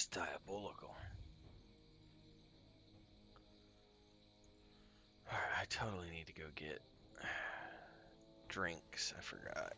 That's diabolical. Alright, I totally need to go get drinks. I forgot.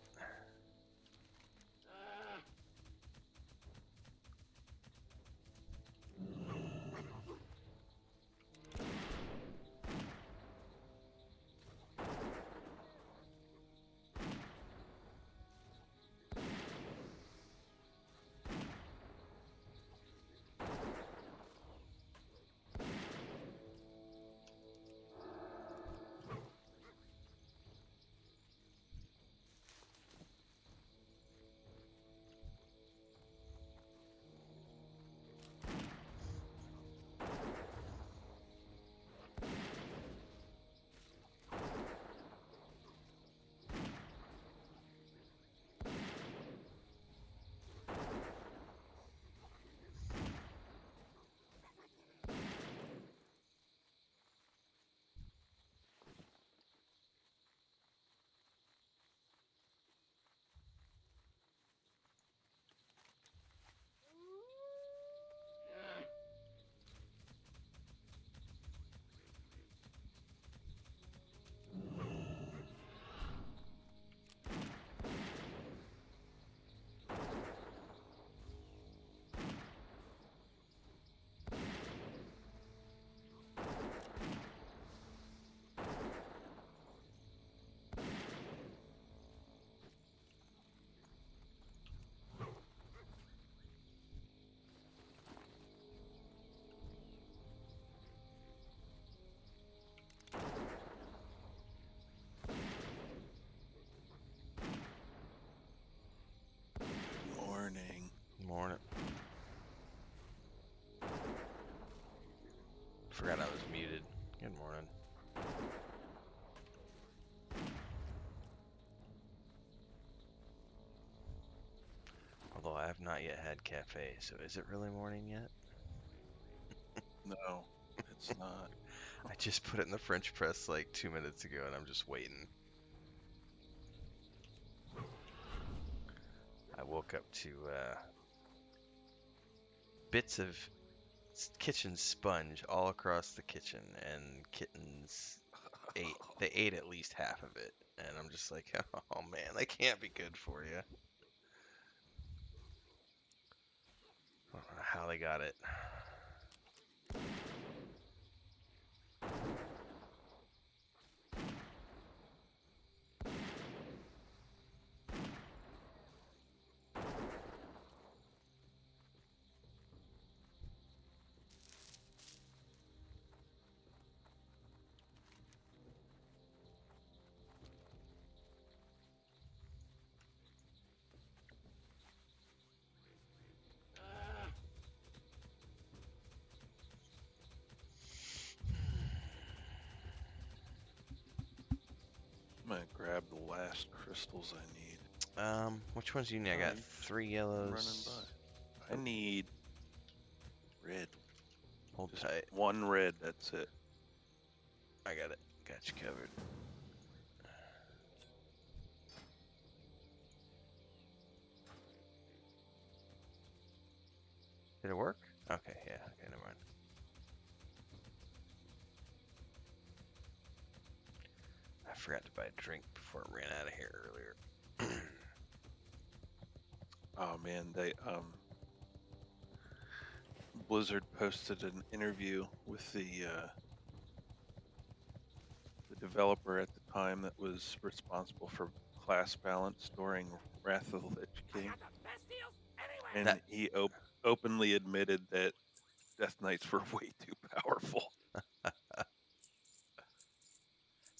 Morning. Morning. Forgot I was muted. Good morning. Although I have not yet had cafe, so is it really morning yet? No, it's not. I just put it in the French press like 2 minutes ago and I'm just waiting. I woke up to bits of kitchen sponge all across the kitchen, and kittens ate at least half of it, and I'm just like, oh man, that can't be good for you. I don't know how they got it. I'm gonna grab the last crystals I need. Which ones do you need? I got 3 Running yellows. by. I need red. Hold Just tight. 1 red, that's it. I got it. Got you covered. Did it work? Okay, yeah. Okay, never mind. I forgot to buy a drink before I ran out of here earlier. Oh man, they Blizzard posted an interview with the developer at the time that was responsible for class balance during Wrath of the Lich King, and That he openly admitted that Death Knights were way too powerful. is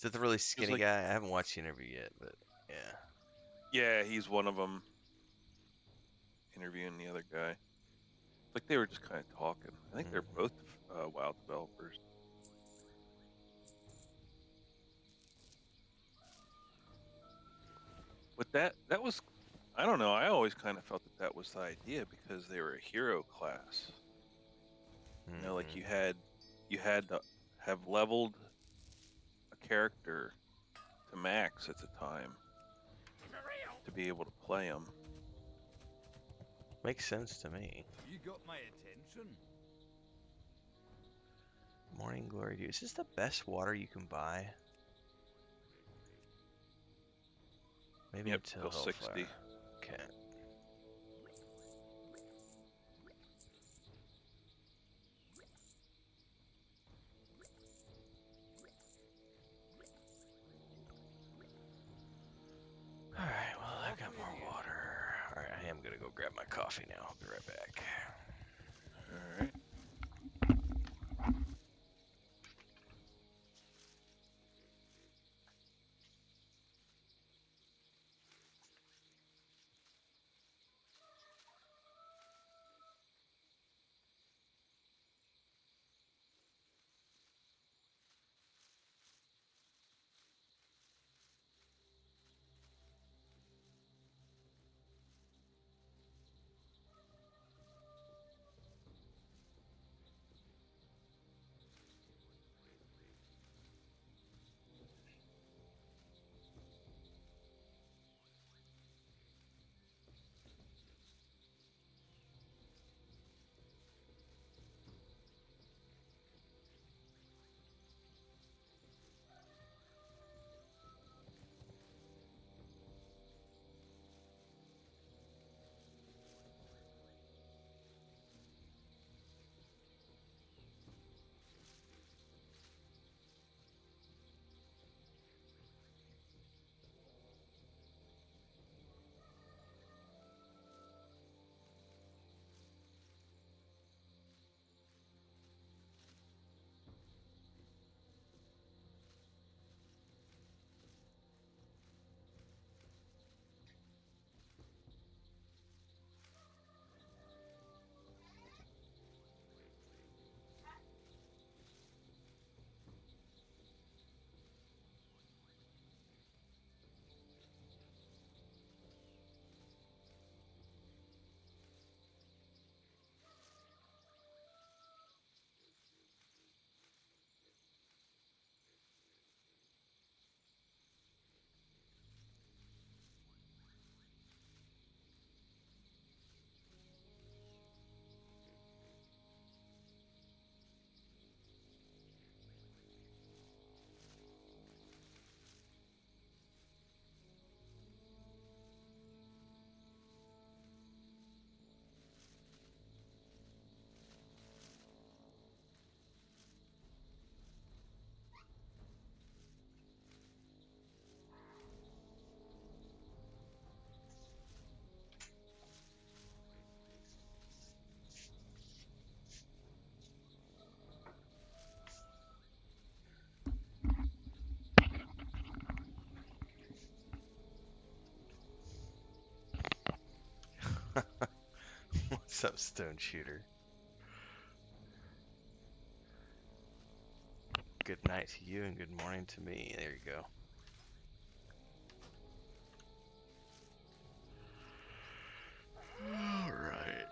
that the really skinny like, guy? I haven't watched the interview yet, but yeah. Yeah, he's one of them. Interviewing the other guy. Like they were just kind of talking. I think they're both WoW developers. But that was, I don't know. I always kind of felt that was the idea because they were a hero class. You know, like you had to have leveled a character to max at the time to be able to play them. Makes sense to me. You got my attention. Morning Glory Dew. Is this the best water you can buy? Maybe Yep, until till Hellfire. 60. Okay. Alright, well, I've got more water. Alright, I am gonna go grab my coffee now. I'll be right back. Alright. What's up, Stone Shooter? Good night to you and good morning to me. There you go. Alright.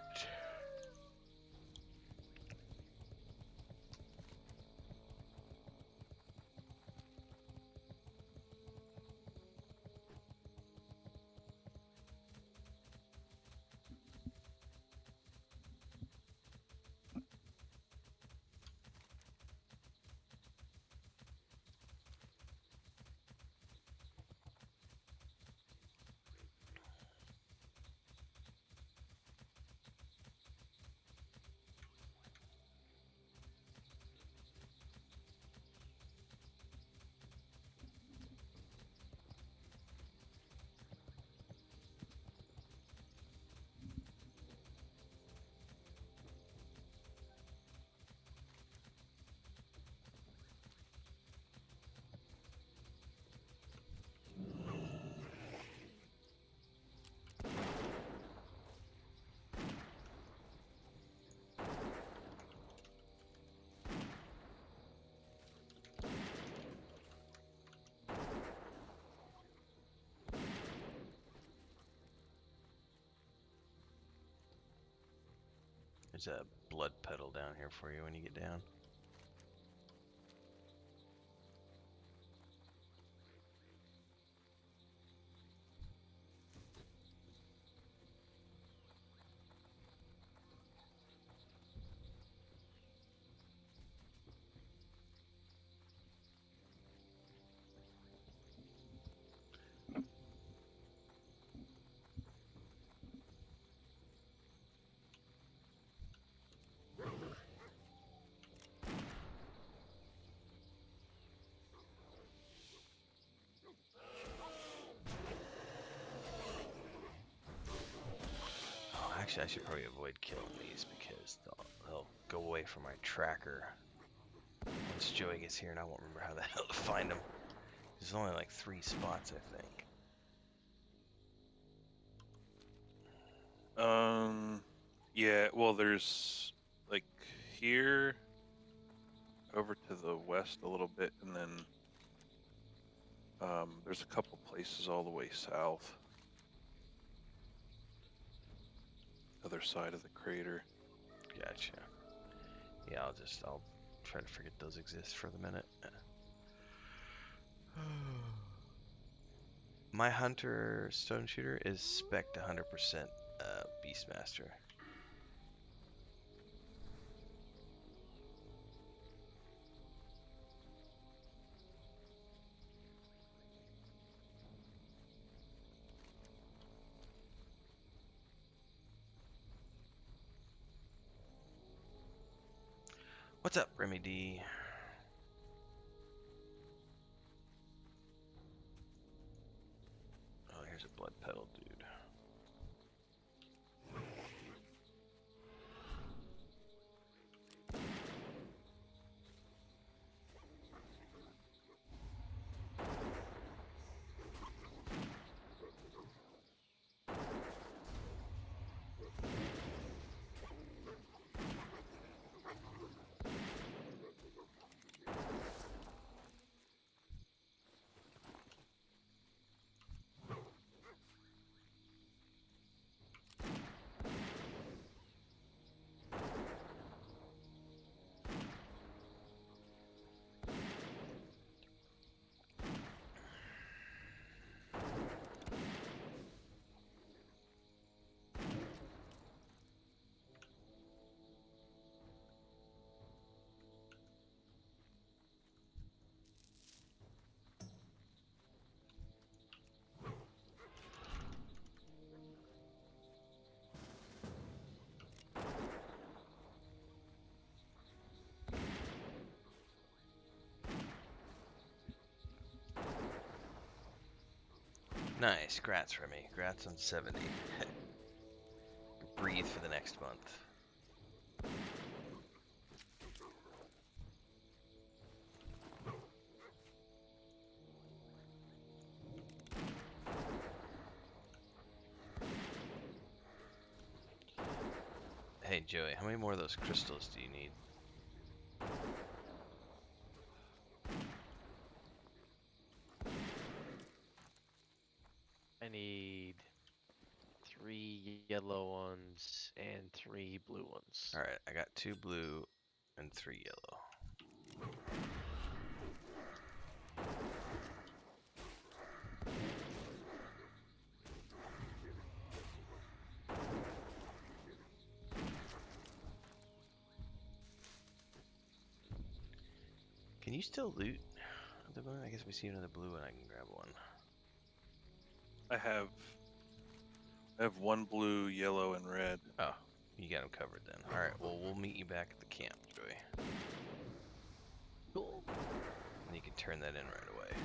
There's a blood pedal down here for you when you get down. Actually, I should probably avoid killing these because they'll go away from my tracker once Joey gets here, and I won't remember how the hell to find him. There's only like 3 spots, I think. Yeah, well, there's like here over to the west a little bit, and then there's a couple places all the way south, other side of the crater. Gotcha. Yeah, I'll try to forget those exist for the minute. My hunter stone shooter is spec'd 100% Beastmaster. What's up, Remy D? Oh, here's a blood petal, dude. Nice, grats, Remy. Grats on 70. Breathe for the next month. Hey, Joey, how many more of those crystals do you need? I need 3 yellow ones and 3 blue ones. Alright, I got 2 blue and 3 yellow. Can you still loot the blue? I guess we see another blue and I can grab one. I have 1 blue, yellow, and red. Oh, you got them covered then. Alright, well, we'll meet you back at the camp, Joey. Cool. And you can turn that in right away.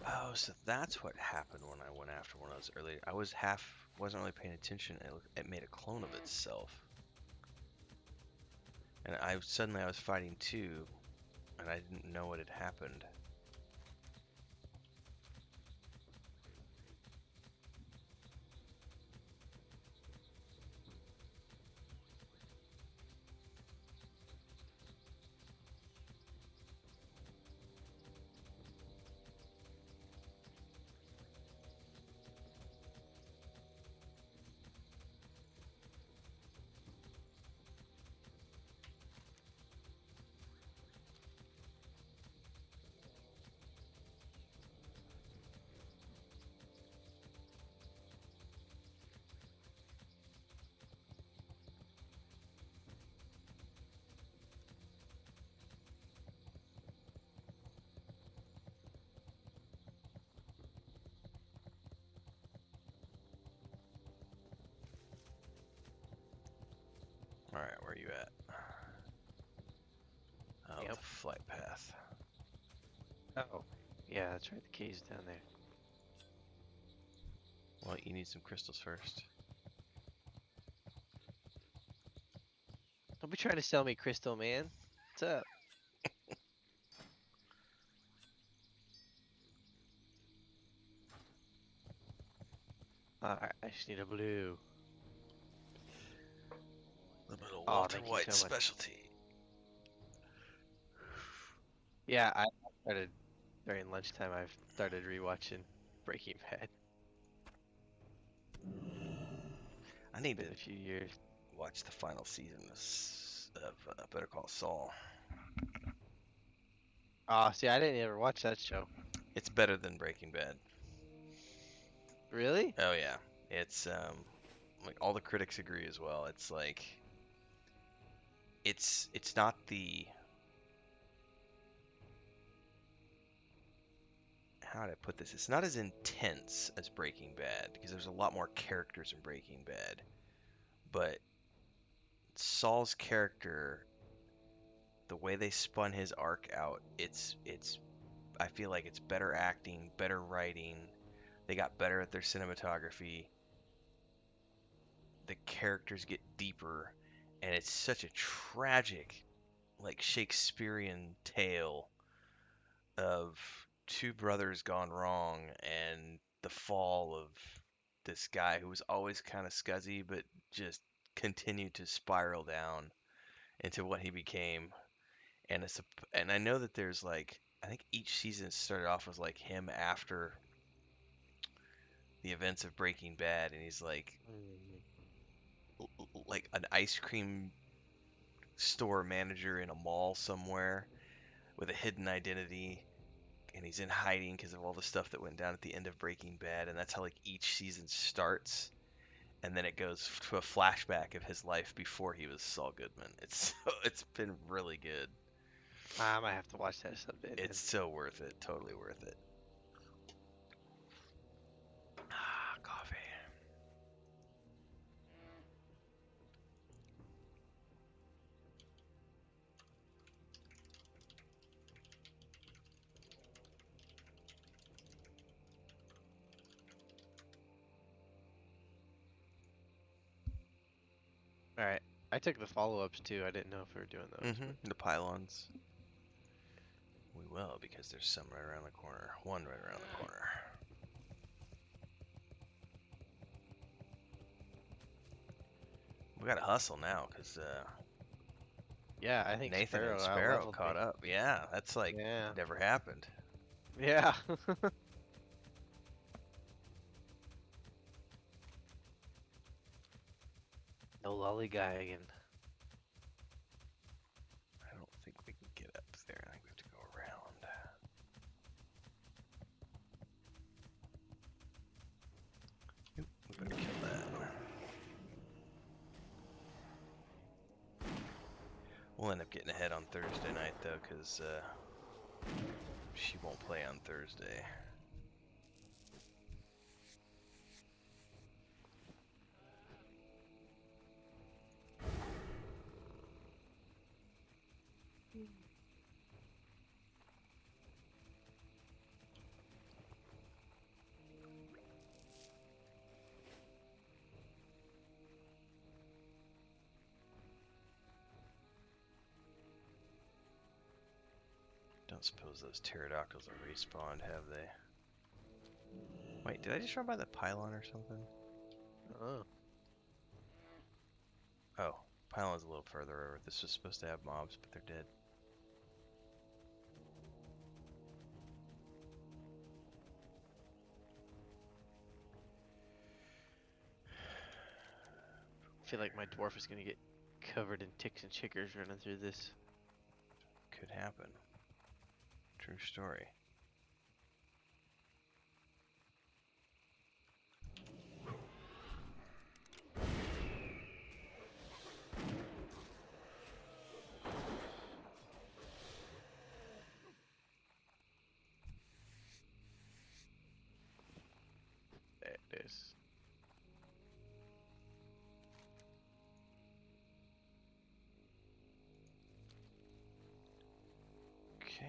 Oh, so that's what happened when I went after one of those earlier. I wasn't really paying attention. It made a clone of itself. And I was fighting two, and I didn't know what had happened. Alright, where are you at? Oh, Yep. the flight path. Oh. Yeah, that's right. The key's down there. Well, you need some crystals first. Don't be trying to sell me crystal, man. What's up? Alright, I just need a blue. A little bit of Oh, Walter thank you White so much. specialty. Yeah, I started during lunchtime. I've started rewatching Breaking Bad. I need Been to a few years. watch the final season of Better Call Saul. Oh, see, I didn't ever watch that show. It's better than Breaking Bad. Really? Oh yeah, it's like all the critics agree as well. It's like it's not the how do I put this? It's not as intense as Breaking Bad because there's a lot more characters in Breaking Bad. But Saul's character, the way they spun his arc out, it's I feel like it's better acting, better writing. They got better at their cinematography. The characters get deeper, and it's such a tragic, like Shakespearean tale of two brothers gone wrong and the fall of this guy who was always kind of scuzzy but just continued to spiral down into what he became. And and I know that there's like I think each season started off with like him after the events of Breaking Bad, and he's like an ice cream store manager in a mall somewhere with a hidden identity, and he's in hiding because of all the stuff that went down at the end of Breaking Bad, and that's how like each season starts, and then it goes to a flashback of his life before he was Saul Goodman. It's been really good. I might have to watch that someday then. It's so worth it, totally worth it. Ah, coffee. Alright. I took the follow-ups too. I didn't know if we were doing those. The pylons. We will, because there's some right around the corner. One right around the corner. We gotta hustle now, because Yeah, I think Nathan and Sparoh Sparoh out-leveled caught me. up. Yeah, that's like Yeah. never happened. Yeah. No lollygagging. I don't think we can get up there. I think we have to go around. Oop, we better kill that. We'll end up getting ahead on Thursday night, though, because she won't play on Thursday. don't suppose those pterodactyls have respawned, have they? Wait, did I just run by the pylon or something? Oh. Oh, pylon's a little further over. This was supposed to have mobs, but they're dead. I feel like my dwarf is gonna get covered in ticks and chiggers running through this. Could happen. True story. There it is. Okay.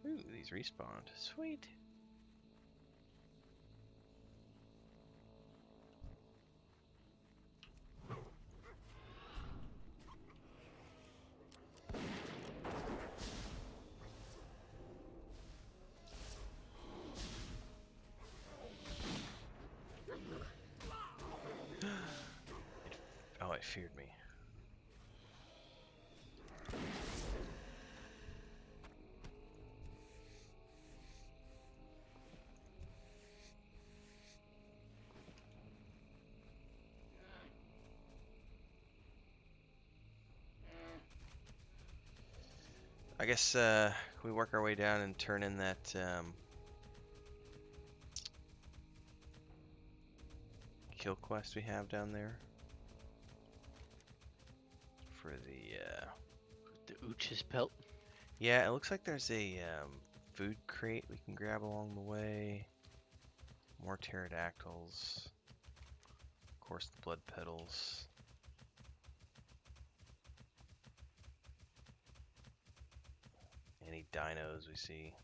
Ooh, these respawned. Sweet. Oh, it feared me. I guess we work our way down and turn in that kill quest we have down there for the The Uch's pelt. yeah, it looks like there's a food crate we can grab along the way. More pterodactyls. Of course, the blood petals. Any dinos we see.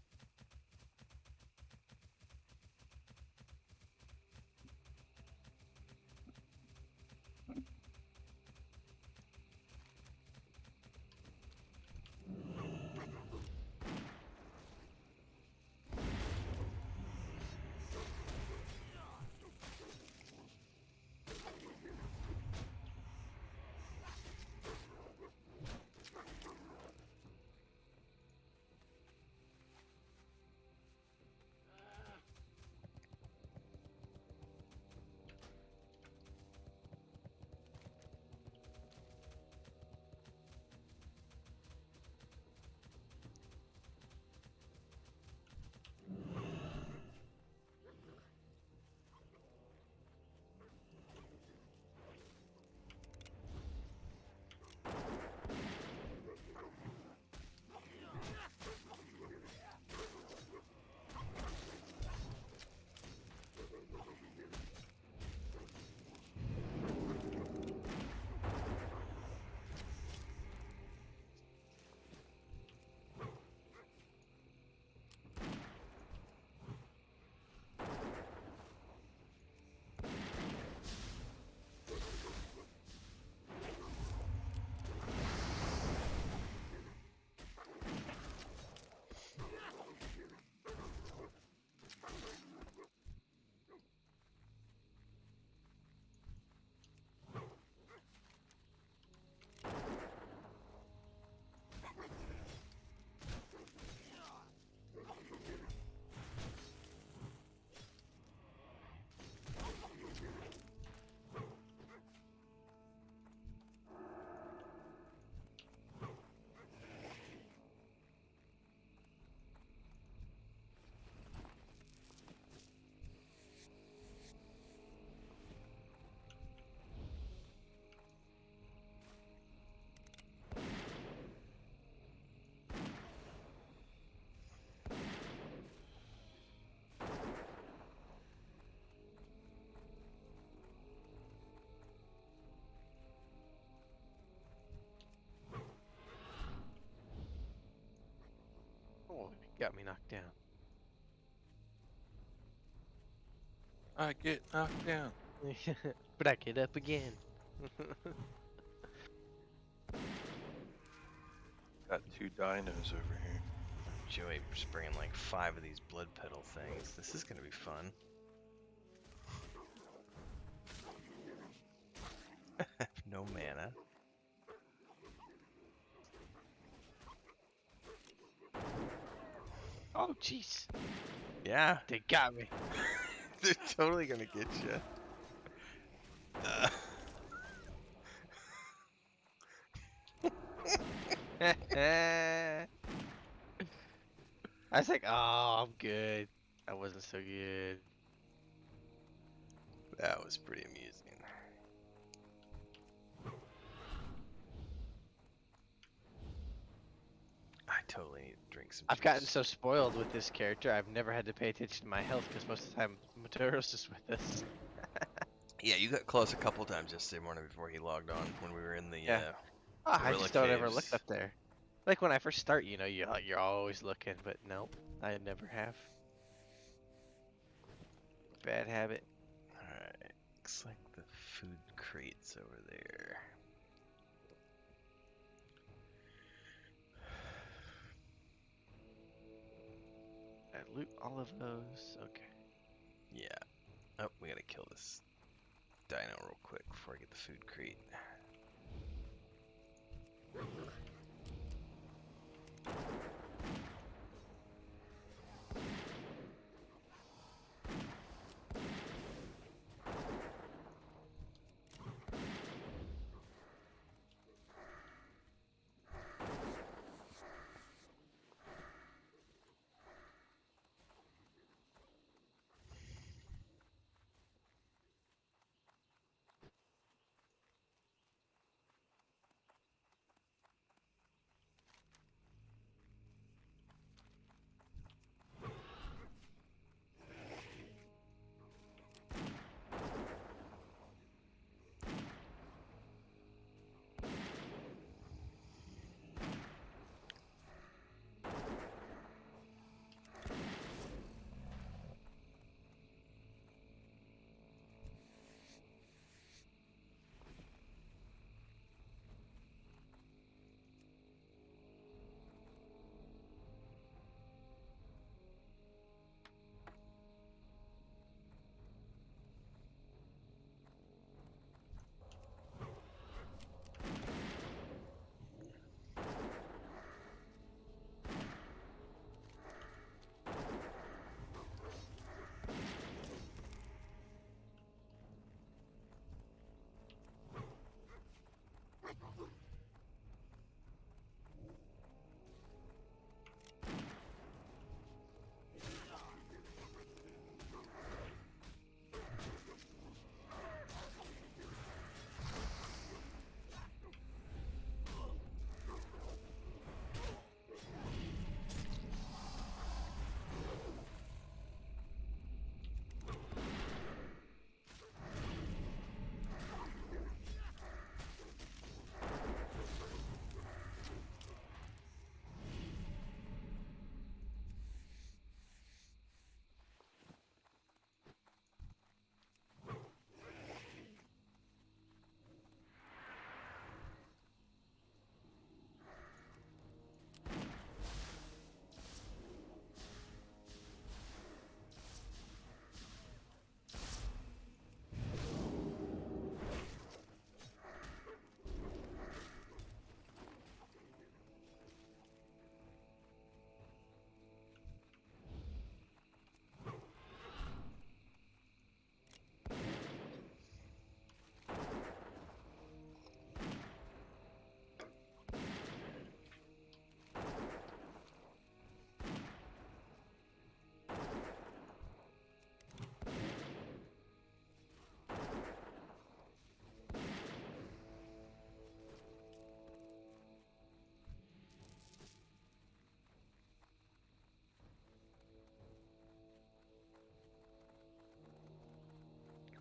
Oh, it got me knocked down. I get knocked down. But I get up again. Got 2 dinos over here. Joey just bringing like 5 of these blood petal things. This is gonna be fun. No mana. Oh, jeez. Yeah, They got me. they're totally gonna get you. I was like, oh, I'm good. I wasn't so good. That was pretty amusing. I totally need to drink some I've gotten juice. so spoiled with this character, I've never had to pay attention to my health because most of the time Matero's just with us. Yeah, you got close a couple times yesterday morning before he logged on when we were in the Yeah. I gorilla just don't ever look caves. up there. Like when I first start, you know, you're always looking, but nope, I never have. Bad habit. Alright, looks like the food crate's over there. I loot all of those. Okay. Yeah. Oh, we gotta kill this dino real quick before I get the food crate.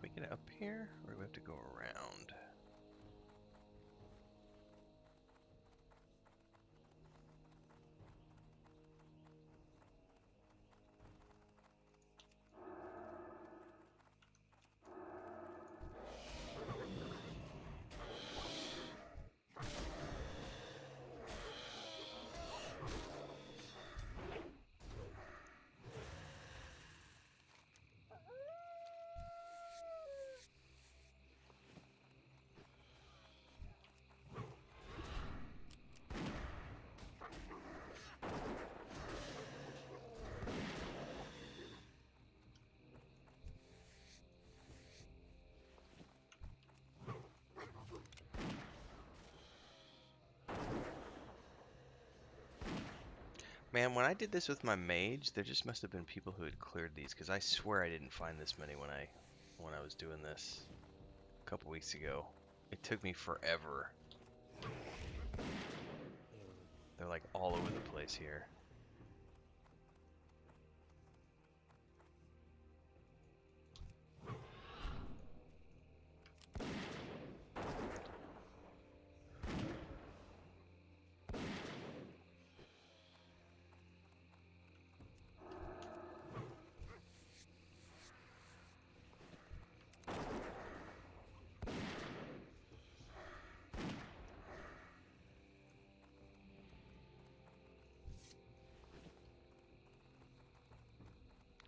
Can we get up here, or do we have to go around? Man, when I did this with my mage, there just must have been people who had cleared these, because I swear I didn't find this many when I was doing this a couple weeks ago. It took me forever. They're like all over the place here.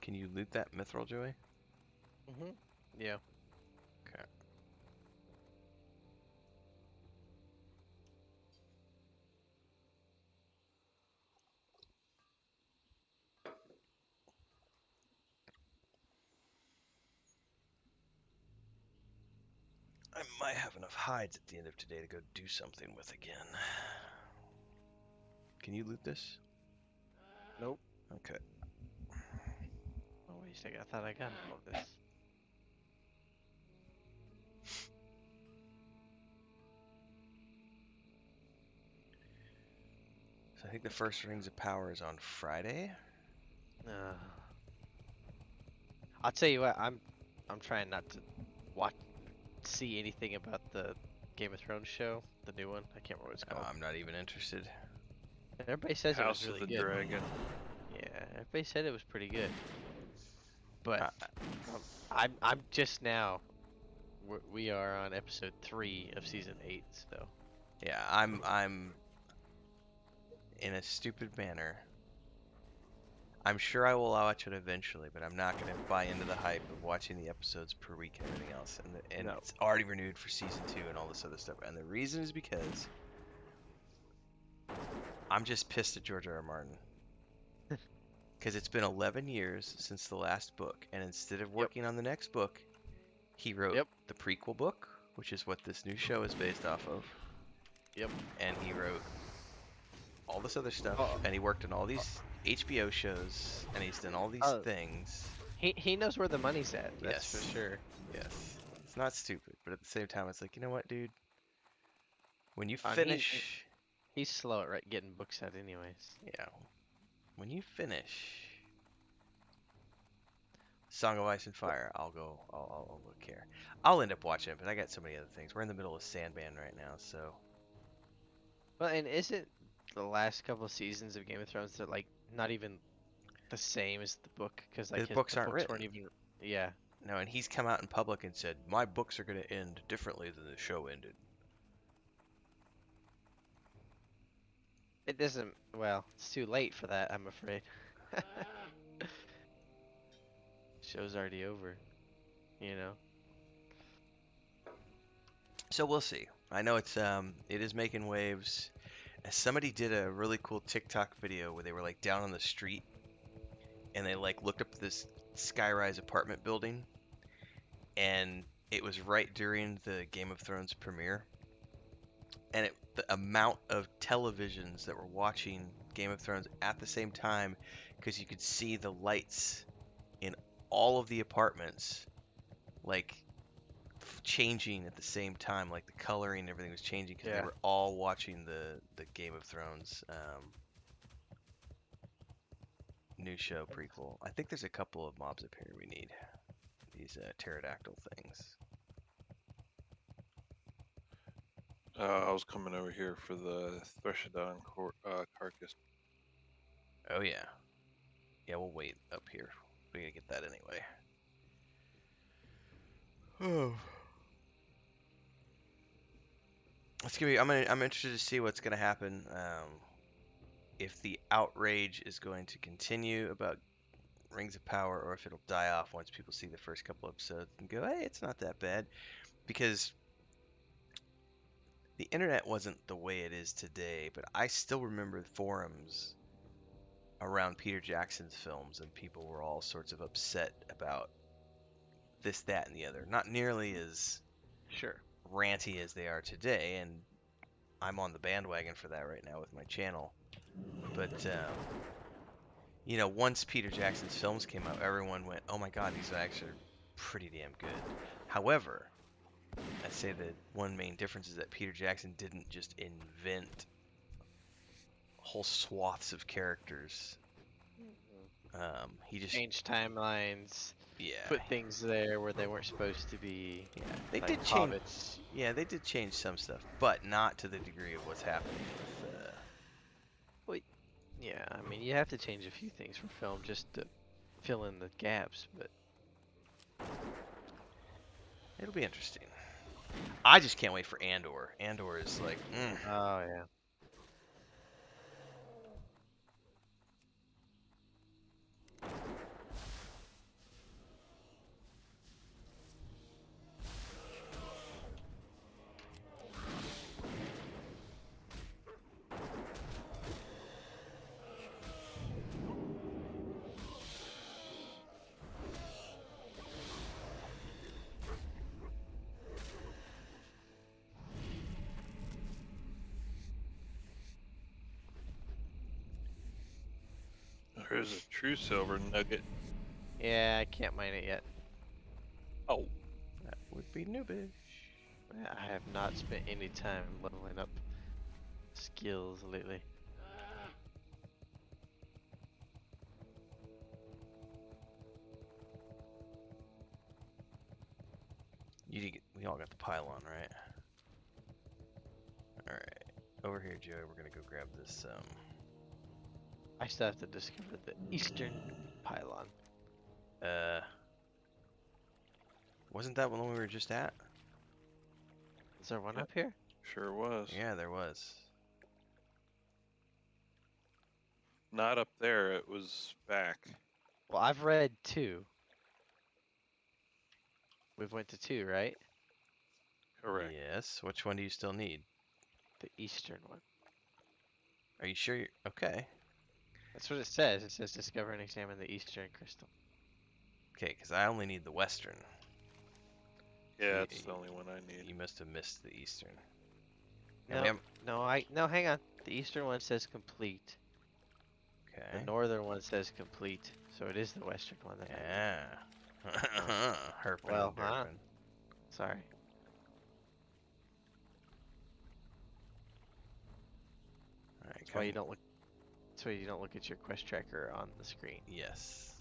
Can you loot that mithril, Joey? Yeah. Okay. I might have enough hides at the end of today to go do something with again. Can you loot this? Nope. Okay. Oh, wait a second. I thought I got all of this. So I think the first Rings of Power is on Friday. Uh, I'll tell you what. I'm trying not to see anything about the Game of Thrones show, the new one. I can't remember what it's called. I'm not even interested. Everybody says it was House really of the good. Dragon. Yeah, everybody said it was pretty good. But Uh, I'm just now. We are on episode 3 of season 8. So Yeah, I'm in a stupid manner. I'm sure I will watch it eventually, but I'm not going to buy into the hype of watching the episodes per week and everything else. And No. it's already renewed for season 2 and all this other stuff. And the reason is because I'm just pissed at George R. R. Martin. Because it's been 11 years since the last book, and instead of working on the next book, he wrote the prequel book, which is what this new show is based off of. Yep. And he wrote all this other stuff, Oh. and he worked on all these HBO shows, and he's done all these things. He knows where the money's at. That's Yes. for sure. Yes. It's not stupid, but at the same time, it's like, you know what, dude? When you He- finish... He's slow at getting books out anyways. Yeah. When you finish Song of Ice and Fire, I'll look here. I'll end up watching it, but I got so many other things. We're in the middle of Sandman right now, so... Well, and isn't the last couple of seasons of Game of Thrones that like not even the same as the book? Because like The books aren't weren't written. even. Yeah. No, and he's come out in public and said, my books are going to end differently than the show ended. It doesn't. Well, it's too late for that, I'm afraid. Show's already over. You know. So we'll see. I know it is making waves. Somebody did a really cool TikTok video where they were like down on the street and they like looked up this skyrise apartment building, and it was right during the Game of Thrones premiere. And the amount of televisions that were watching Game of Thrones at the same time, because you could see the lights in all of the apartments like changing at the same time, like the coloring and everything was changing because they were all watching the Game of Thrones new show prequel. I think there's a couple of mobs up here we need. These pterodactyl things. I was coming over here for the Threshodon carcass. Oh yeah. Yeah, we'll wait up here. We gotta get that anyway. Oh. It's gonna be. I'm interested to see what's gonna happen. If the outrage is going to continue about Rings of Power, or if it'll die off once people see the first couple episodes and go, "Hey, it's not that bad," because the internet wasn't the way it is today. But I still remember the forums around Peter Jackson's films, and people were all sorts of upset about this, that, and the other. Not nearly as ranty as they are today, and I'm on the bandwagon for that right now with my channel. But you know, once Peter Jackson's films came out, everyone went, "Oh my God, these are actually pretty damn good." However, I say that one main difference is that Peter Jackson didn't just invent whole swaths of characters. He just Change timelines, yeah put things there where they weren't supposed to be. yeah they Like did change hobbits. they did change some stuff, but not to the degree of what's happening with Well, yeah, I mean, you have to change a few things for film just to fill in the gaps, but it'll be interesting. I just can't wait for Andor. Andor is like oh yeah. There's a true silver nugget. Yeah, I can't mine it yet. Oh, that would be noobish. I have not spent any time leveling up skills lately. We all got the pylon, right? All right, over here, Joey. We're gonna go grab this. I still have to discover the eastern pylon. Wasn't that one we were just at? Is there one Yep. up here? sure was. Yeah, there was. Not up there. It was back. Well, I've read 2. We've went to 2, right? Correct. Yes. Which one do you still need? The eastern one. Are you sure you're okay? That's what it says. It says discover and examine the eastern crystal. Okay, because I only need the western. Yeah, You- it's the only one I need. You must have missed the eastern. And we No, haven't- no, hang on. The eastern one says complete. Okay. The northern one says complete. So it is the western one that I need. Yeah. Herpin Well, and derpin. Sorry. All right, That's why you don't look. That's why you don't look at your quest tracker on the screen. Yes.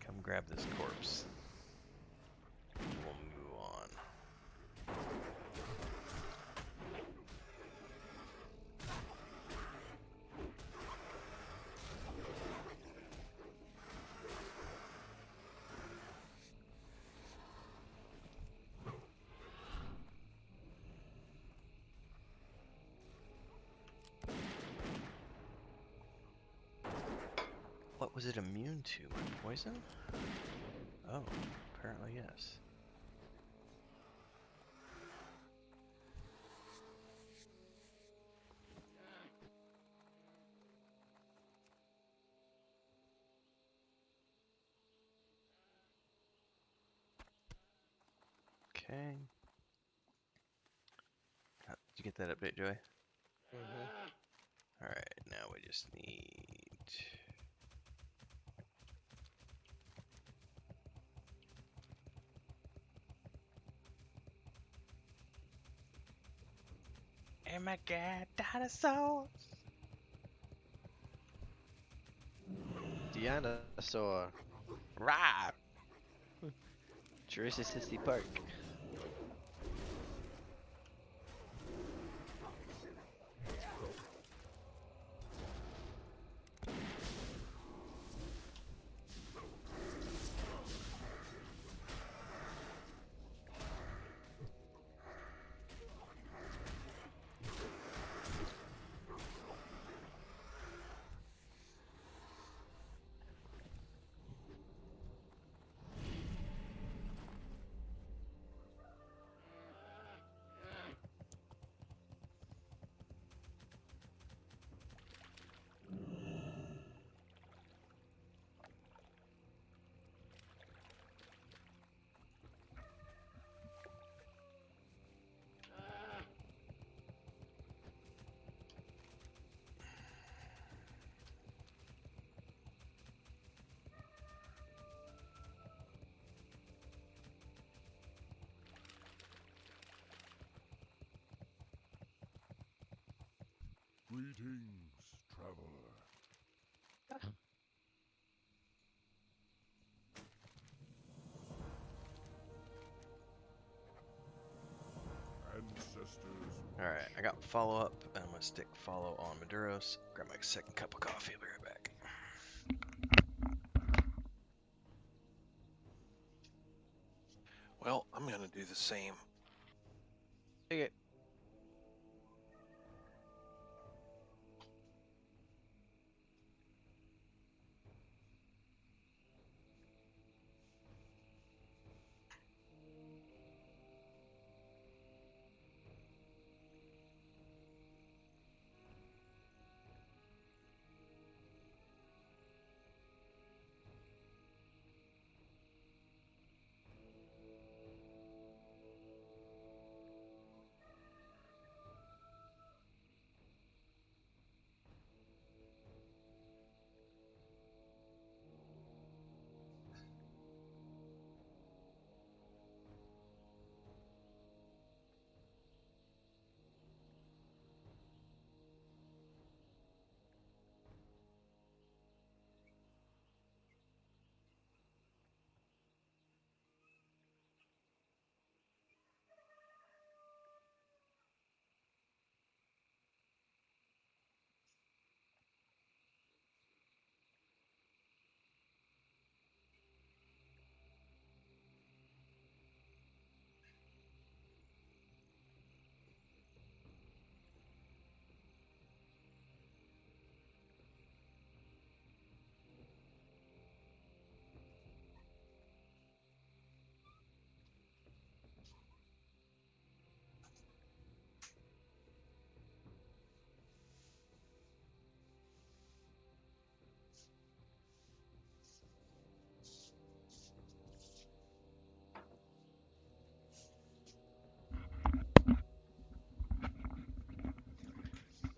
Come grab this corpse. We'll move on. What was it immune to? My poison? Oh, apparently yes. Okay. Did you get that update, Joy? Mm-hmm. Alright, now we just need... Oh my god, dinosaurs! Dinosaur. Rah! Jurassic City Park. Greetings, traveler. Ancestors. Alright, I got follow up, and I'm gonna stick follow on Maduros. Grab my second cup of coffee, I'll be right back. Well, I'm gonna do the same. Okay.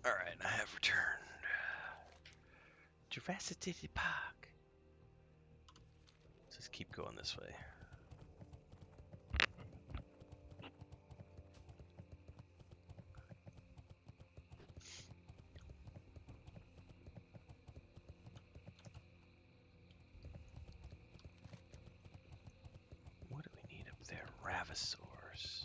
Alright, I have returned to Varsity Park. Let's just keep going this way. What do we need up there? Ravasaurs.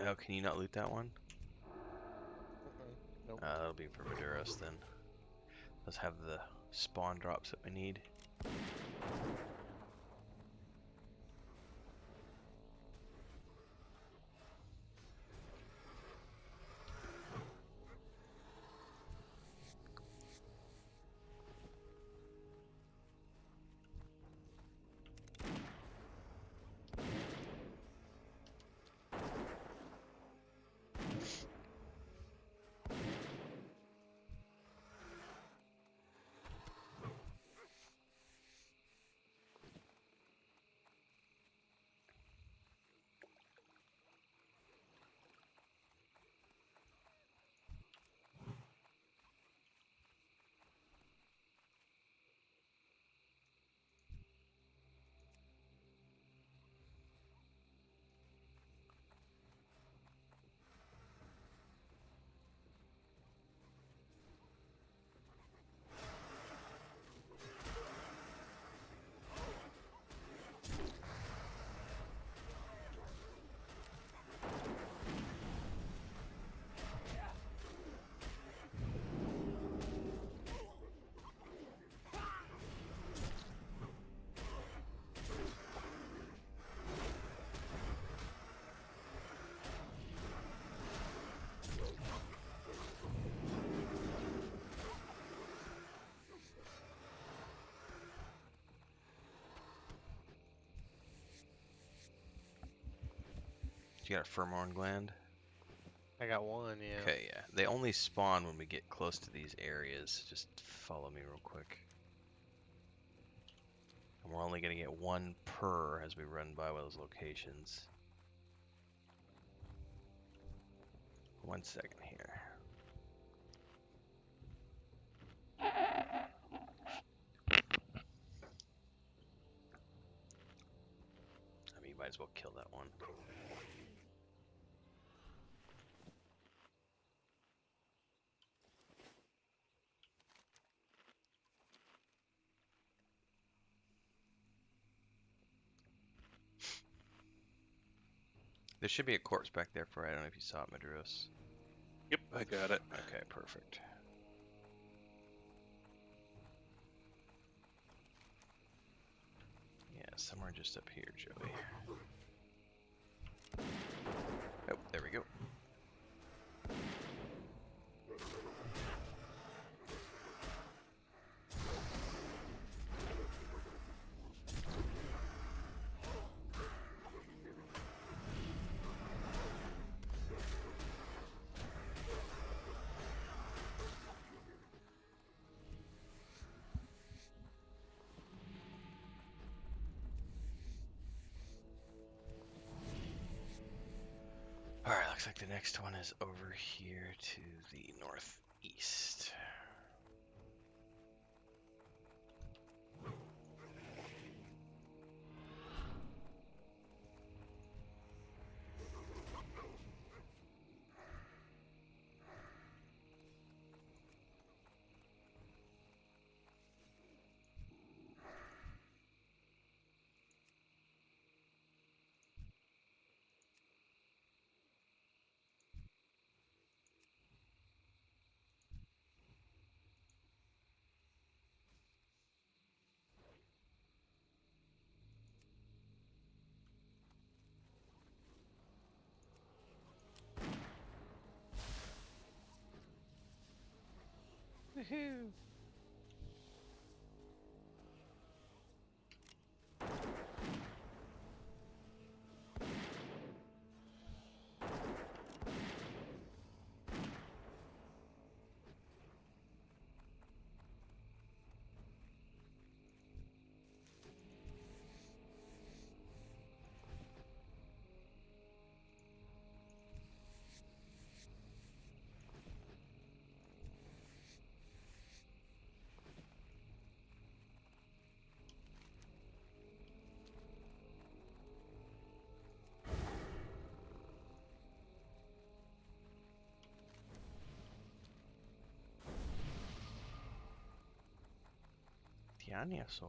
Oh, can you not loot that one? Nope. That'll be for Maduros then. Let's have the spawn drops that we need. You got a Firmorn gland? I got one, yeah. Okay, yeah. They only spawn when we get close to these areas. Just follow me real quick. And we're only going to get one per as we run by those locations. 1 second here. I mean, you might as well kill that one. There should be a corpse back there for, I don't know if you saw it, Maduros. Yep, I got it. Okay, perfect. Yeah, somewhere just up here, Joey. Oh, there we go. Alright, looks like the next one is over here to the northeast. Woohoo! Dinosaur.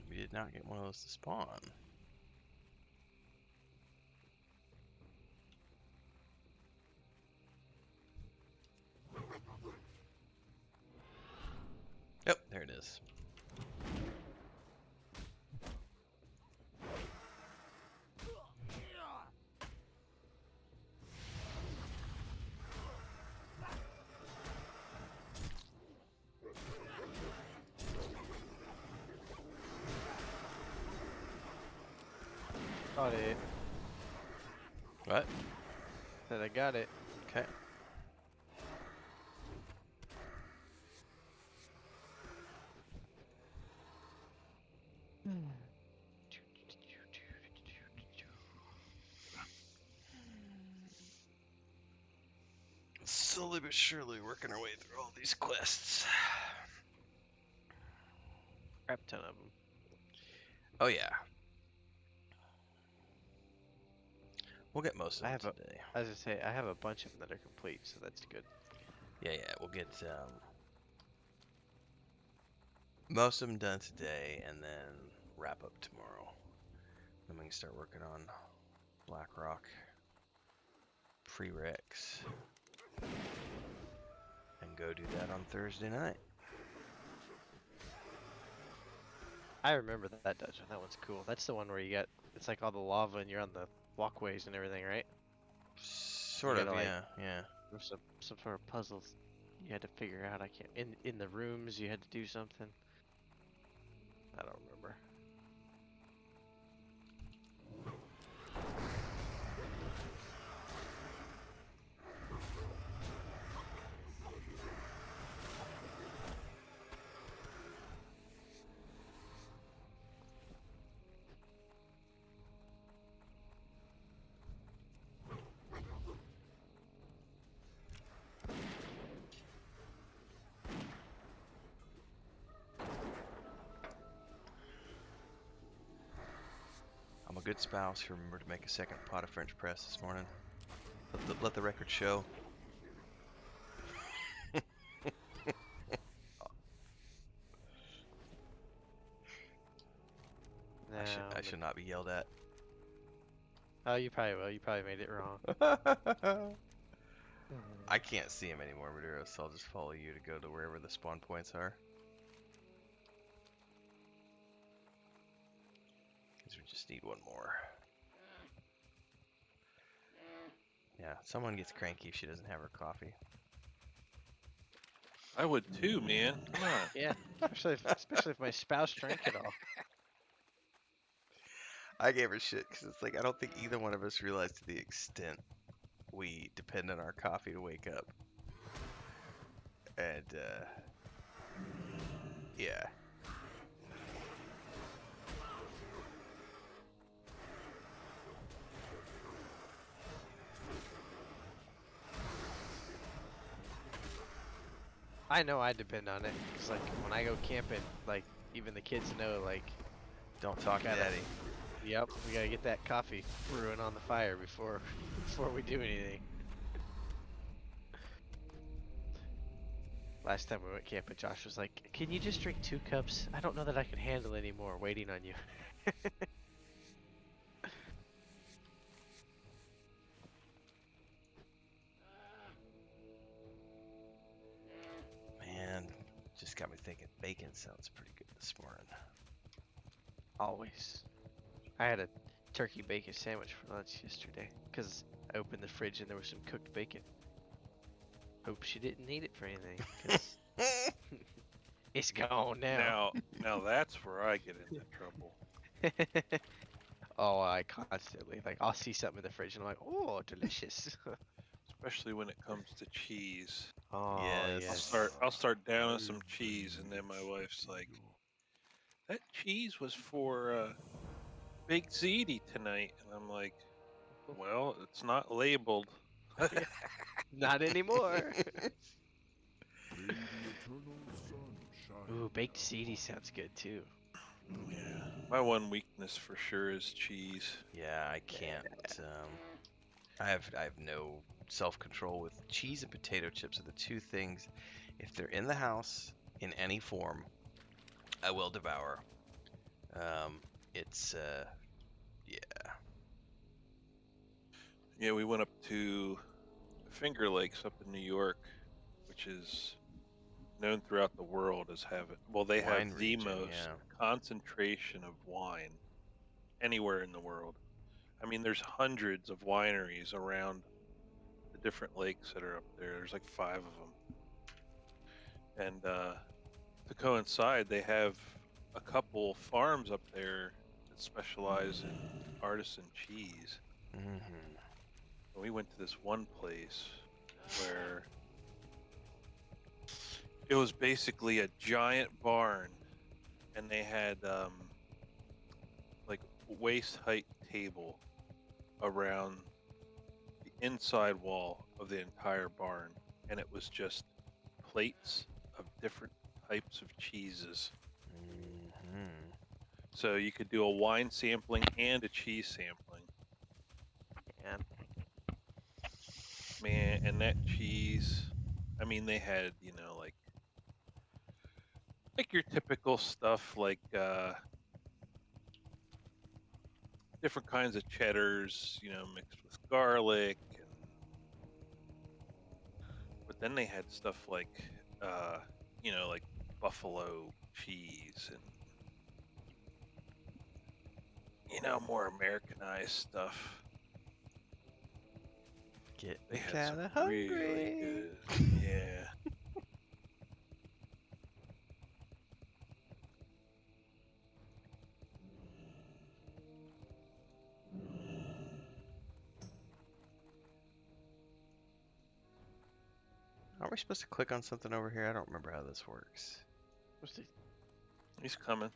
We did not get one of those to spawn. Yep, there it is. Got it. What? Said I got it. Okay. Slowly but surely working our way through all these quests. Crap ton of them. Oh yeah. We'll get most of I them have a, today. as I say, I have a bunch of them that are complete, so that's good. Yeah, we'll get most of them done today, and then wrap up tomorrow. Then we can start working on BlackRock prereqs and go do that on Thursday night. I remember that dungeon. That one's cool. That's the one where you get, it's like all the lava and you're on the walkways and everything, right? Sort You of, gotta, like, yeah. There's some sort of puzzles you had to figure out. I can't, in the rooms you had to do something. I don't remember. I'm a good spouse who remembered to make a second pot of French press this morning. Let the record show. No, I should not be yelled at. Oh, you probably will. You probably made it wrong. I can't see him anymore, Maduro, so I'll just follow you to go to wherever the spawn points are. Because we just need one more. Yeah, someone gets cranky if she doesn't have her coffee. I would too, man. Come on. Yeah, especially if my spouse drank it all. I gave her shit because it's like I don't think either one of us realized to the extent we depend on our coffee to wake up. And yeah. I know I depend on it, cause like when I go camping, like even the kids know, like, Don't talk to Gotta- daddy. yep, we gotta get that coffee brewing on the fire before we do anything. Last time we went camping, Josh was like, "Can you just drink 2 cups? I don't know that I can handle any more waiting on you." Man, just got me thinking bacon sounds pretty good this morning. Always. I had a turkey bacon sandwich for lunch yesterday because I opened the fridge and there was some cooked bacon. Hope she didn't need it for anything, 'cause it's gone now. Now that's where I get into trouble. Oh, I constantly, like, I'll see something in the fridge and I'm like, oh, delicious. Especially when it comes to cheese. Oh, Yes. I'll start down with some cheese, and then my wife's like, "That cheese was for Big Ziti tonight," and I'm like, "Well, it's not labeled." Not anymore. Ooh, baked ziti sounds good too. Yeah, my one weakness for sure is cheese. Yeah, I can't. I have no self-control with cheese and potato chips are the two things. If they're in the house in any form, I will devour. It's yeah. Yeah, we went up to Finger Lakes up in New York, which is known throughout the world as having, well, they Wine have the region, most yeah. concentration of wine anywhere in the world. I mean, there's hundreds of wineries around the different lakes that are up there. There's like 5 of them. And to coincide, they have a couple farms up there that specialize in artisan cheese. Mm-hmm. And we went to this one place where it was basically a giant barn, and they had like waist height table around the inside wall of the entire barn, and it was just plates of different types of cheeses. Mm-hmm. So you could do a wine sampling and a cheese sampling. And Man, and that cheese, I mean, they had, like your typical stuff, like different kinds of cheddars, mixed with garlic, but then they had stuff like, like buffalo cheese and more Americanized stuff. Get They me had some kinda really hungry. good, yeah. Are we supposed to click on something over here? I don't remember how this works. What's the... He's coming.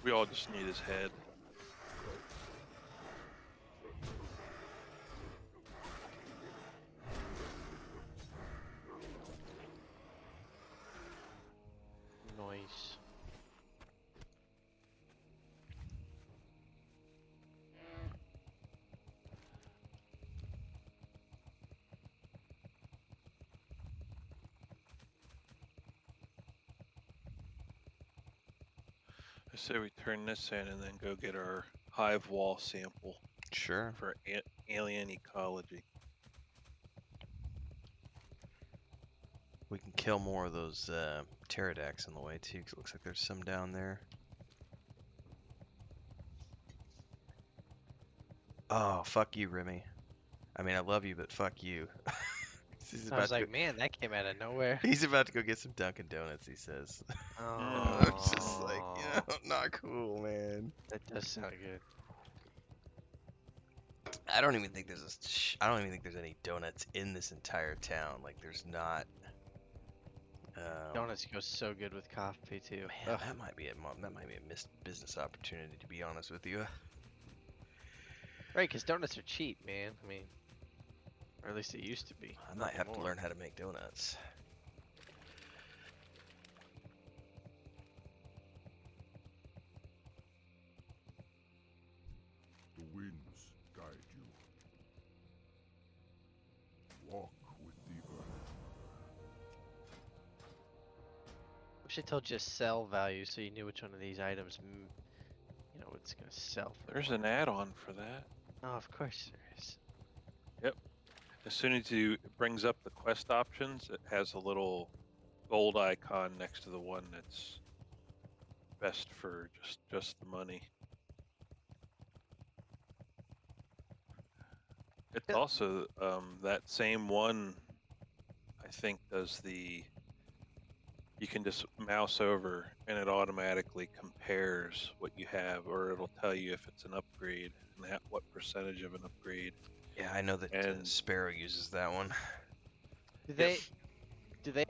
We all just need his head. Noise. I say we turn this in and then go get our hive wall sample Sure. for alien ecology. We can kill more of those pterodactyls on the way too, 'cause it looks like there's some down there. Oh, fuck you, Remy. I mean, I love you, but fuck you. I was like, man, that came out of nowhere. He's about to go get some Dunkin' Donuts, he says. Oh, I'm just like, not cool, man. that does sound good. I don't even think I don't even think there's any donuts in this entire town. Like, there's not. Donuts go so good with coffee too. Man, that might be a missed business opportunity, to be honest with you. Right, because donuts are cheap, man. I mean, or at least it used to be. I might have to learn how to make donuts. The winds guide you. Walk with the earth. Wish I told you sell value so you knew which one of these items, it's gonna sell for. There's an add-on for that. Oh, of course there is. As soon as it brings up the quest options, it has a little gold icon next to the one that's best for just the money. It's Yeah. also that same one, I think, does you can just mouse over and it automatically compares what you have, or it'll tell you if it's an upgrade and what percentage of an upgrade. Yeah, I know that Sparoh uses that one. Do they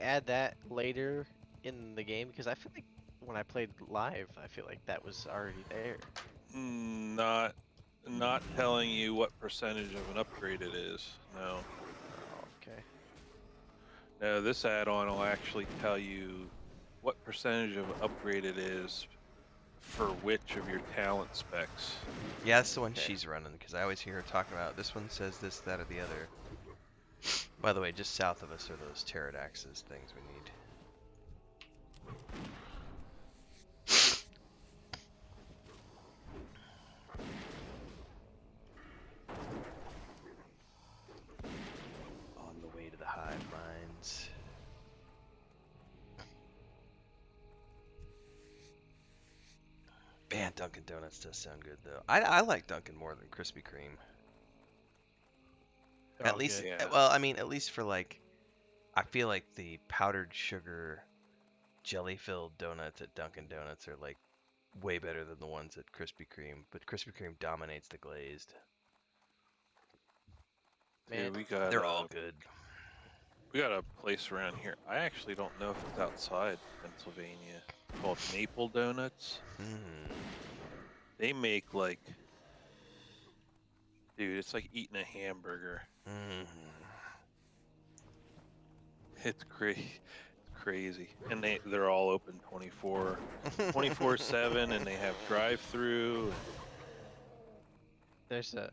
add that later in the game? Because I feel like when I played live, I feel like that was already there. Not telling you what percentage of an upgrade it is. No. Oh, okay. No, this add-on will actually tell you what percentage of upgrade it is for which of your talent specs. Yeah, that's the one she's running, because I always hear her talking about this one says this, that, or the other. By the way, just south of us are those pterodactyls things we need. On the way to the hive minds. Man, Dunkin' Donuts does sound good though. I like Dunkin' more than Krispy Kreme. At least, yeah. well, I mean, at least for like, I feel like the powdered sugar, jelly-filled donuts at Dunkin' Donuts are like way better than the ones at Krispy Kreme. But Krispy Kreme dominates the glazed. Man, Dude, they're all good. We got a place around here. I actually don't know if it's outside Pennsylvania, called Maple Donuts. They make like, dude, it's like eating a hamburger. It's crazy. And they're all open 24/7, and they have drive-through. there's a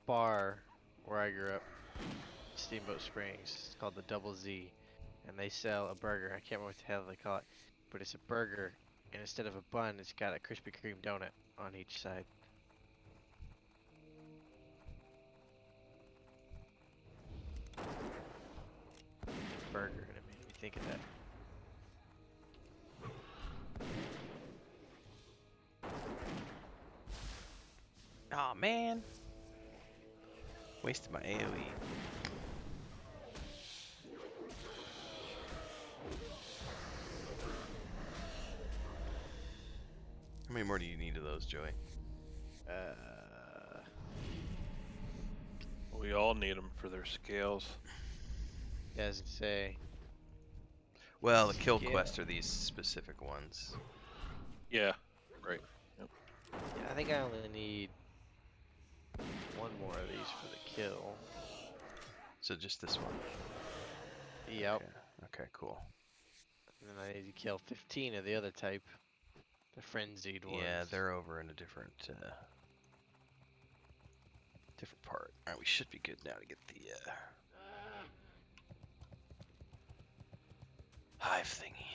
bar where I grew up, Steamboat Springs. It's called the Double Z, and they sell a burger. I can't remember what the hell they call it, but it's a burger, and instead of a bun, it's got a Krispy Kreme donut on each side. Burger, and it made me think of that. Aw, man. Wasted my AoE. How many more do you need of those, Joey? We all need them for their scales. Doesn't say. Well, the kill Yeah. quests are these specific ones. Yeah, right. Yeah, I think I only need one more of these for the kill. So just this one. Yep. Okay, cool. And then I need to kill 15 of the other type. The frenzied ones. Yeah, they're over in a different different part. Alright, we should be good now to get the hive thingy.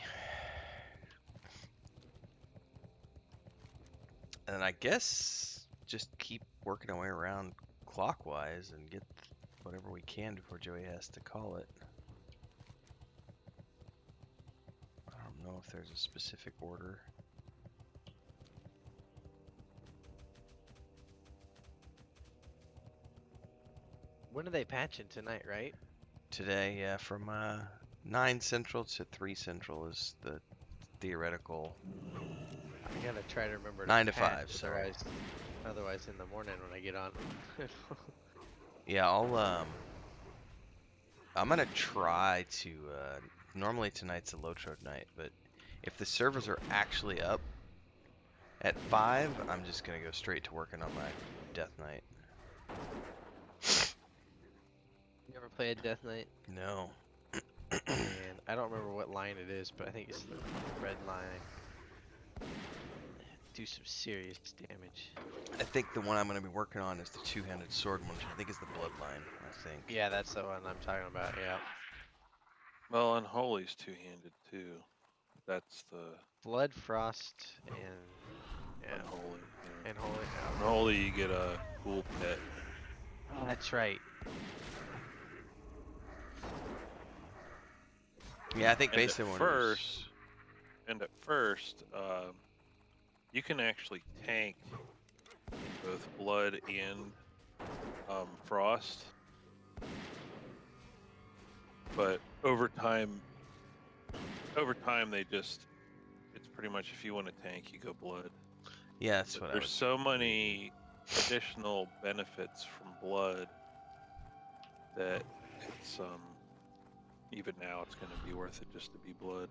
And then I guess just keep working our way around clockwise and get whatever we can before Joey has to call it. I don't know if there's a specific order. When are they patching tonight, right? Today, yeah, from 9 Central to 3 Central is the theoretical. I gotta try to remember 9 to patch, 5, sorry. Otherwise in the morning when I get on. Yeah, I'm gonna try to, normally tonight's a Lotrode night, but if the servers are actually up at 5, I'm just gonna go straight to working on my Death Knight. You ever play a Death Knight? No. And I don't remember what line it is, but I think it's the red line. Do some serious damage. I think the one I'm gonna be working on is the two-handed sword one, which I think is the Bloodline, I think. Yeah, that's the one I'm talking about, yeah. Well, Unholy's two-handed too. That's the Blood, Frost, and... yeah. Unholy. Yeah. And Holy... Unholy, you get a cool pet. Oh, that's right. Yeah, I think And basically at when first, you can actually tank both blood and frost, but over time it's pretty much if you want to tank, you go blood. yeah, that's But what I there's was. so many additional benefits from blood that it's even now it's going to be worth it just to be blood.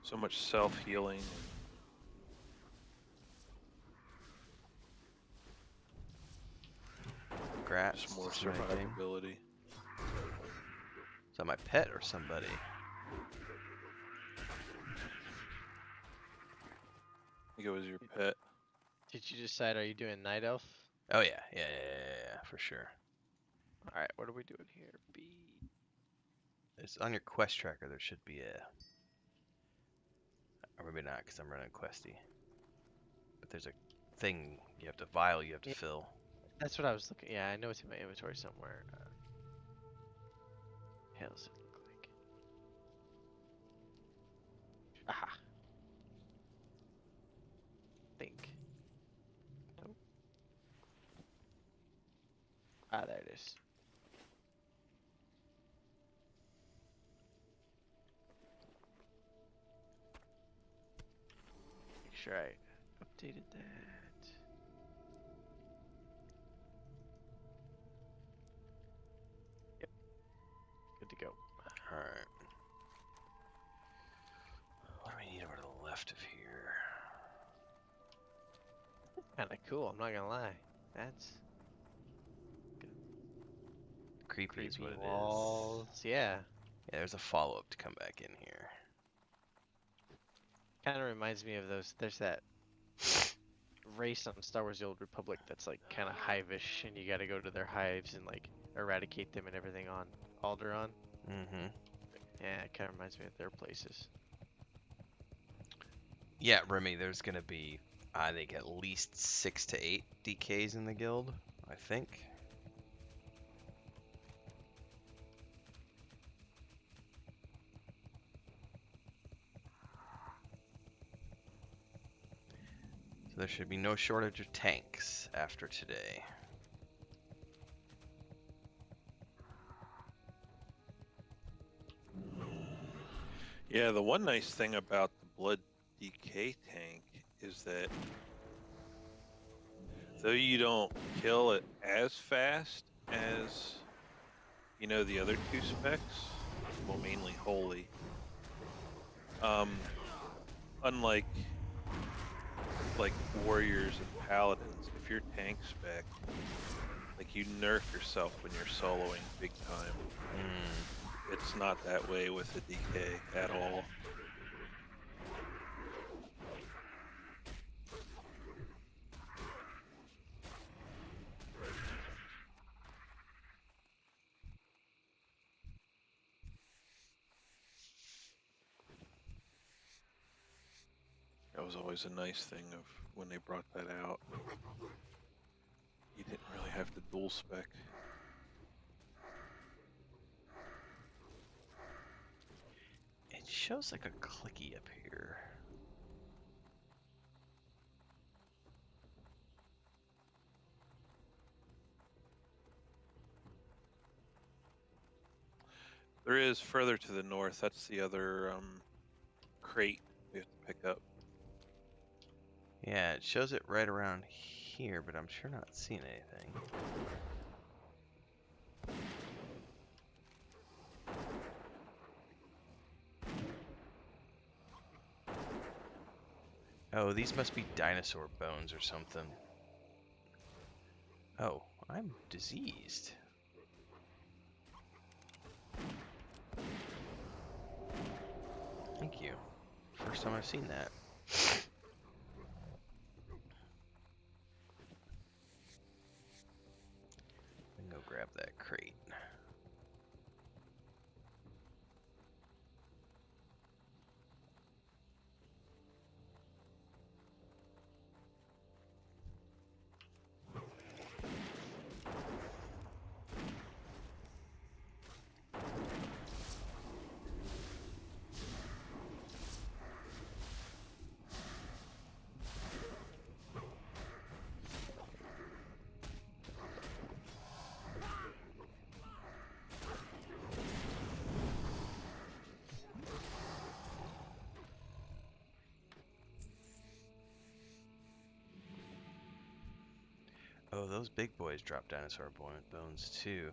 So much self-healing. Grats. Just more is there anything? survivability. Is that my pet or somebody? I think it was your pet. Did you decide, are you doing Night Elf? Oh yeah, yeah, for sure. Alright, what are we doing here? B. It's on your quest tracker. There should be a, or maybe not, because I'm running Questy. But there's a thing you have to vial you have to Yeah. fill. That's what I was looking. Yeah, I know it's in my inventory somewhere. Hell does it look like? Aha. Think. Nope. Ah, there it is. Make sure I updated that. Yep. Good to go. Alright. What do we need over to the left of here? Kinda cool, I'm not gonna lie. That's Creepy is what it is. walls. Yeah. Yeah, there's a follow-up to come back in here. Kinda reminds me of those. There's that race on Star Wars: The Old Republic that's like kind of hive-ish, and you got to go to their hives and like eradicate them and everything on Alderaan. Mm-hmm. Yeah, it kind of reminds me of their places. Yeah, Remy, there's gonna be, I think, at least 6 to 8 DKs in the guild, I think. So there should be no shortage of tanks after today. Yeah, the one nice thing about the Blood DK tank is that though you don't kill it as fast as, you know, the other two specs, well, mainly Holy, unlike like Warriors and Paladins, if you're tank spec, like you nerf yourself when you're soloing big time. It's not that way with the DK at all. That was always a nice thing of when they brought that out. You didn't really have to dual spec. It shows like a clicky up here. There is further to the north. That's the other crate we have to pick up. Yeah, it shows it right around here, but I'm sure not seeing anything. Oh, these must be dinosaur bones or something. Oh, I'm diseased. Thank you. First time I've seen that. I can go grab that crate. Oh, those big boys drop dinosaur bones too.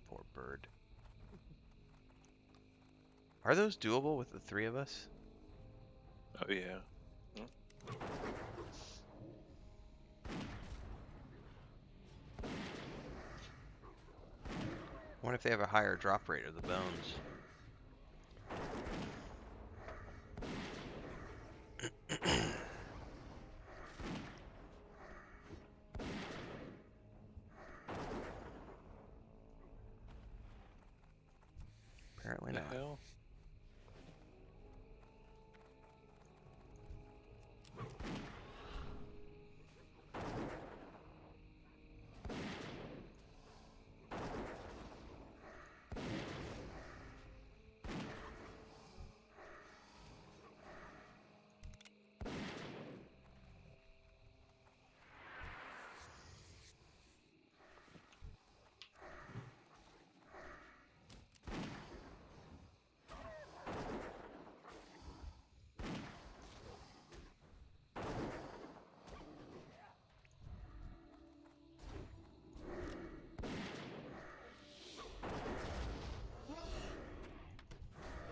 Poor bird. Are those doable with the 3 of us? Oh yeah. I wonder if they have a higher drop rate of the bones. Apparently The not. hell?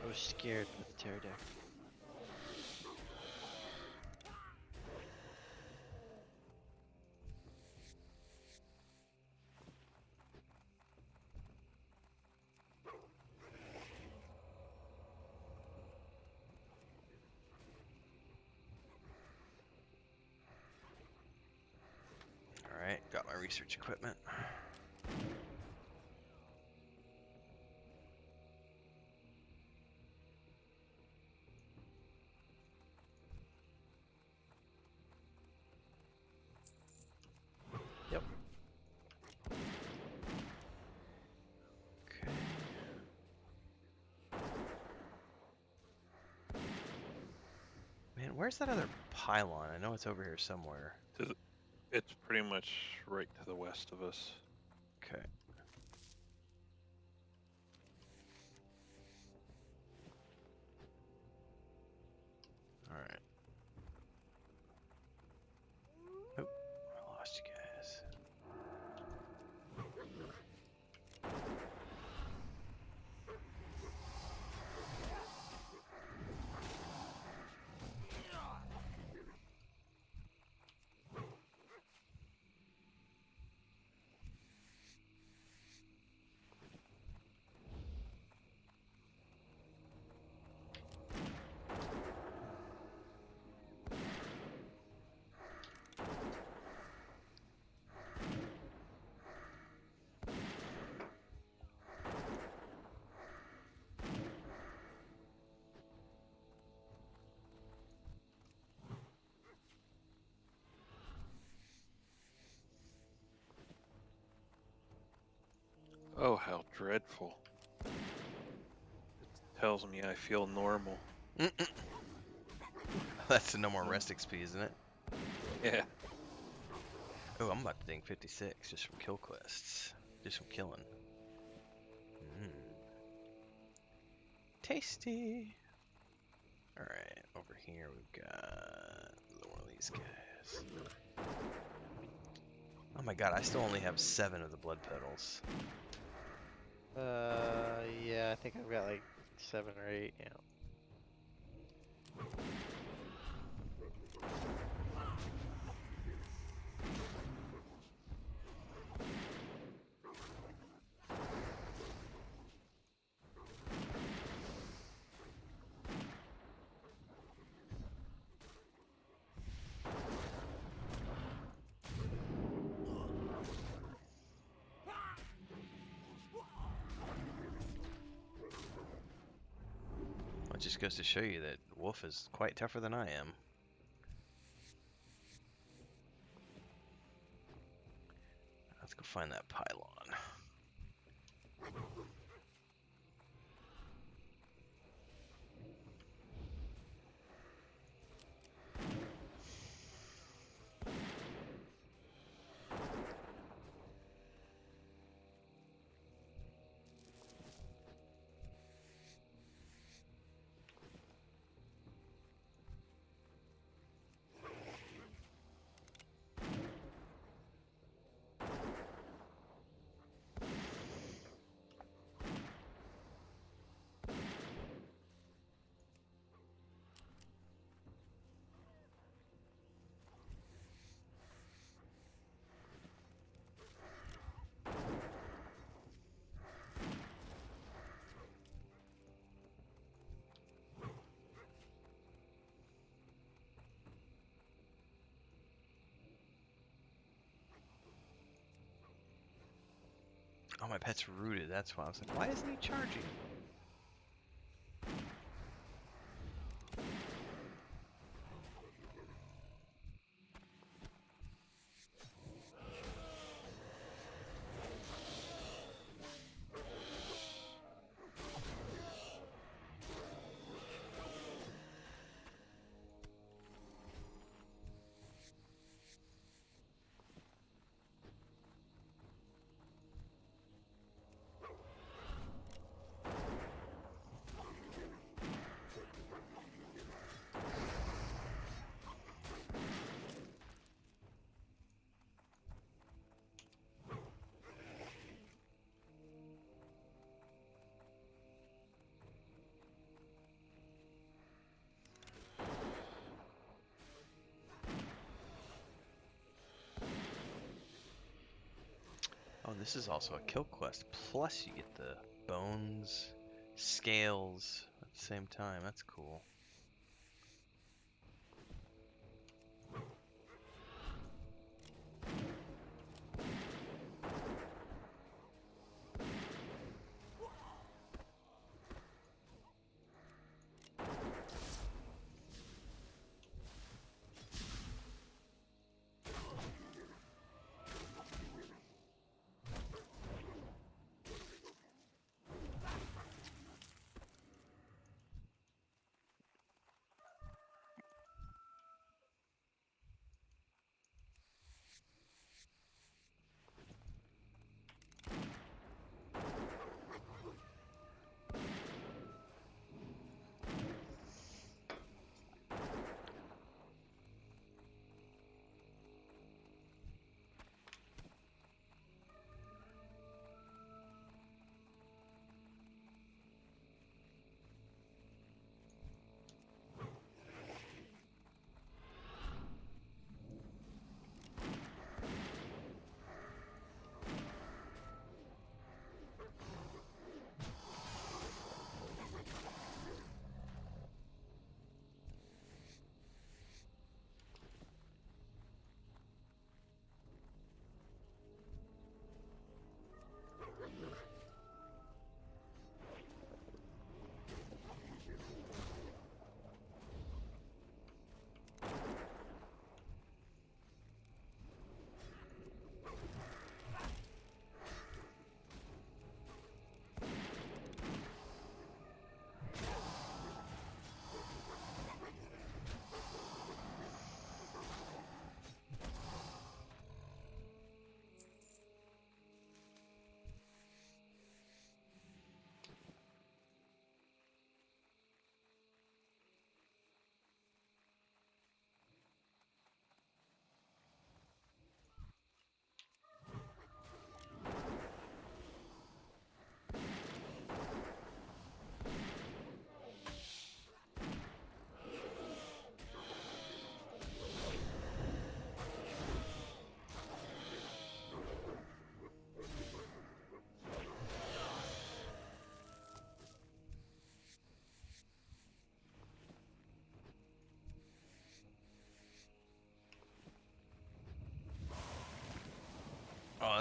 I was scared with Pterodactyl. research equipment. Yep. Okay. Man, where's that other pylon? I know it's over here somewhere. It's pretty much right to the west of us. Okay. All right. Oop, I lost you guys. Oh, how dreadful. It tells me I feel normal. That's a no more rest XP, isn't it? Yeah. Oh, I'm about to ding 56 just from kill quests. Just from killing. Tasty. Alright, over here we've got one of these guys. Oh my god, I still only have 7 of the blood petals. Yeah, I think I've got like 7 or 8. Yeah. It just goes to show you that Wolf is quite tougher than I am. Let's go find that pylon. Oh, my pet's rooted. That's why I was like, why isn't he charging? Oh, this is also a kill quest. Plus, you get the bones, scales at the same time. That's cool.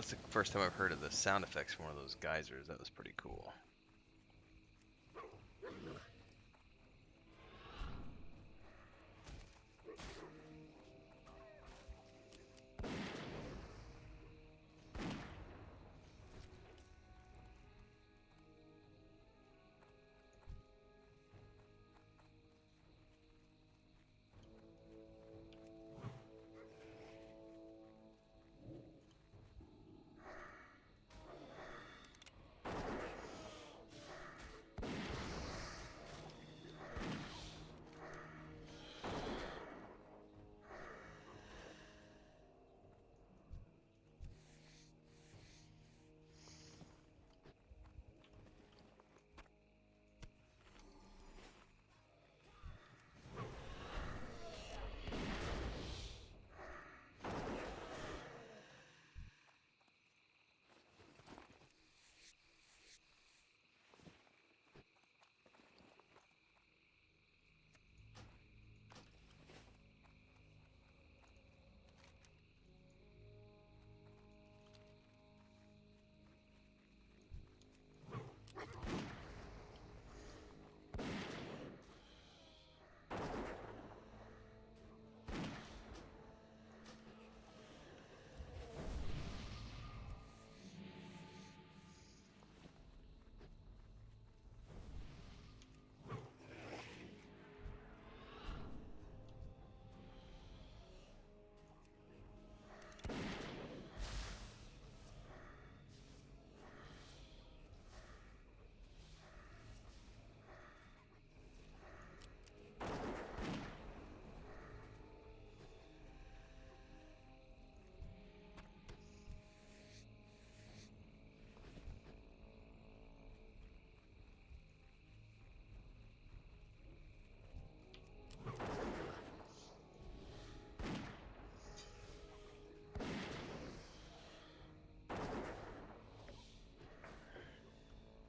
That's the first time I've heard of the sound effects from one of those geysers. That was pretty cool.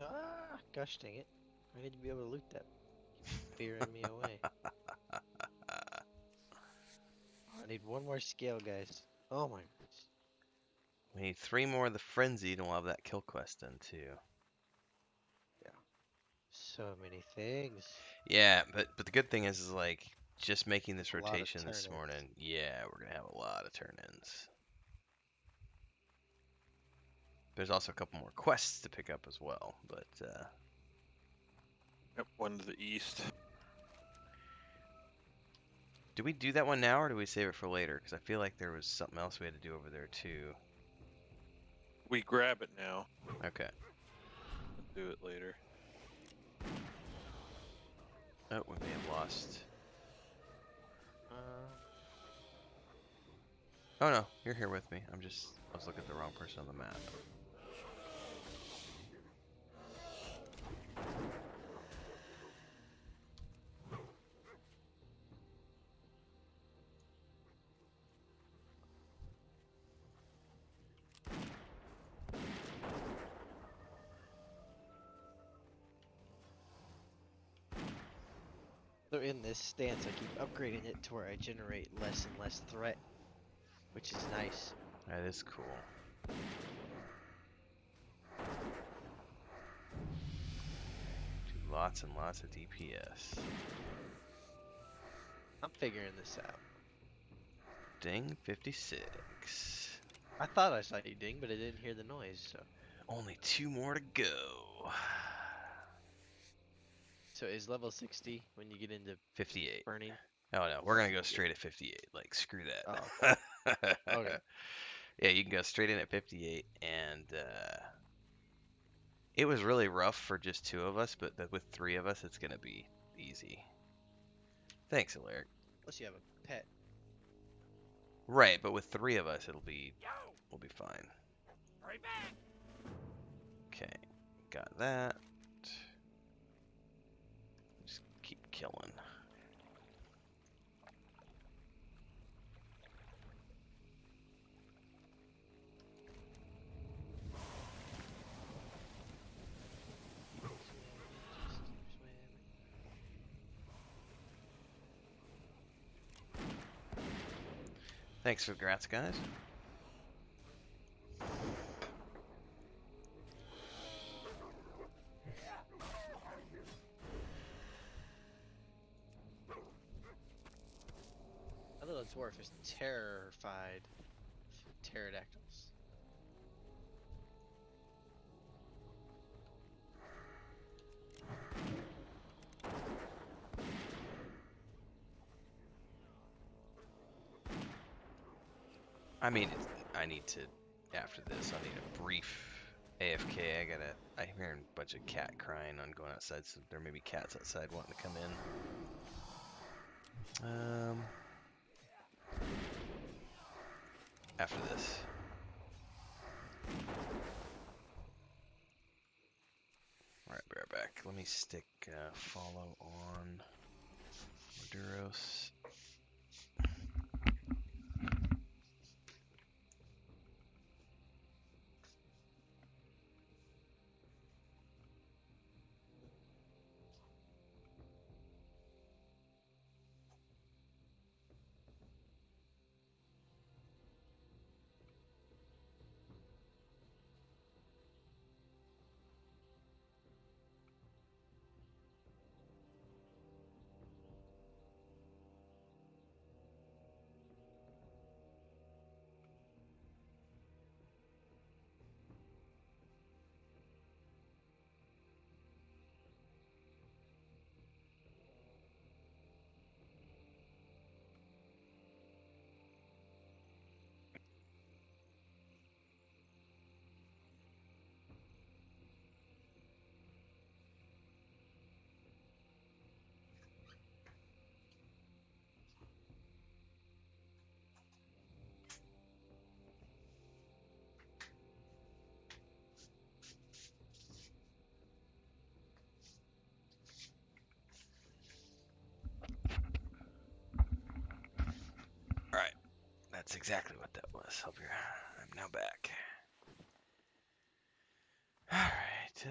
Ah, gosh dang it. I need to be able to loot that. Keep fearing me away. I need one more scale, guys. Oh my goodness. We need 3 more of the frenzied, and we'll have that kill quest done too. So many things. Yeah, but the good thing is like just making this A lot of rotation this turn-ins. morning. Yeah, we're gonna have a lot of turn-ins. There's also a couple more quests to pick up as well, but Yep, one to the east. do we do that one now or do we save it for later? Because I feel like there was something else we had to do over there too. We grab it now. Okay. Do it later. Oh, we may have lost. Oh no, you're here with me. I was looking at the wrong person on the map. So in this stance, I keep upgrading it to where I generate less and less threat, which is nice. That is cool. Do lots and lots of DPS. I'm figuring this out. Ding 56. I thought I saw you ding, but I didn't hear the noise, so. Only 2 more to go. So is level 60 when you get into 58. burning? Oh no, we're gonna go straight at 58. Like screw that. Oh, okay. Yeah, you can go straight in at 58, and it was really rough for just 2 of us, but with 3 of us, it's gonna be easy. Thanks, Alaric. Unless you have a pet. Right, but with 3 of us, we'll be fine. Okay, got that. Just keep killing. Thanks for the grats, guys. dwarf is terrified of pterodactyls. I mean, I need to, after this, I need a brief AFK. I'm hearing a bunch of cat crying on going outside, so there may be cats outside wanting to come in. After this. Alright, be right back. Let me stick follow on Maduros. Alright, that's exactly what that was. Hope you're. I'm now back. Alright,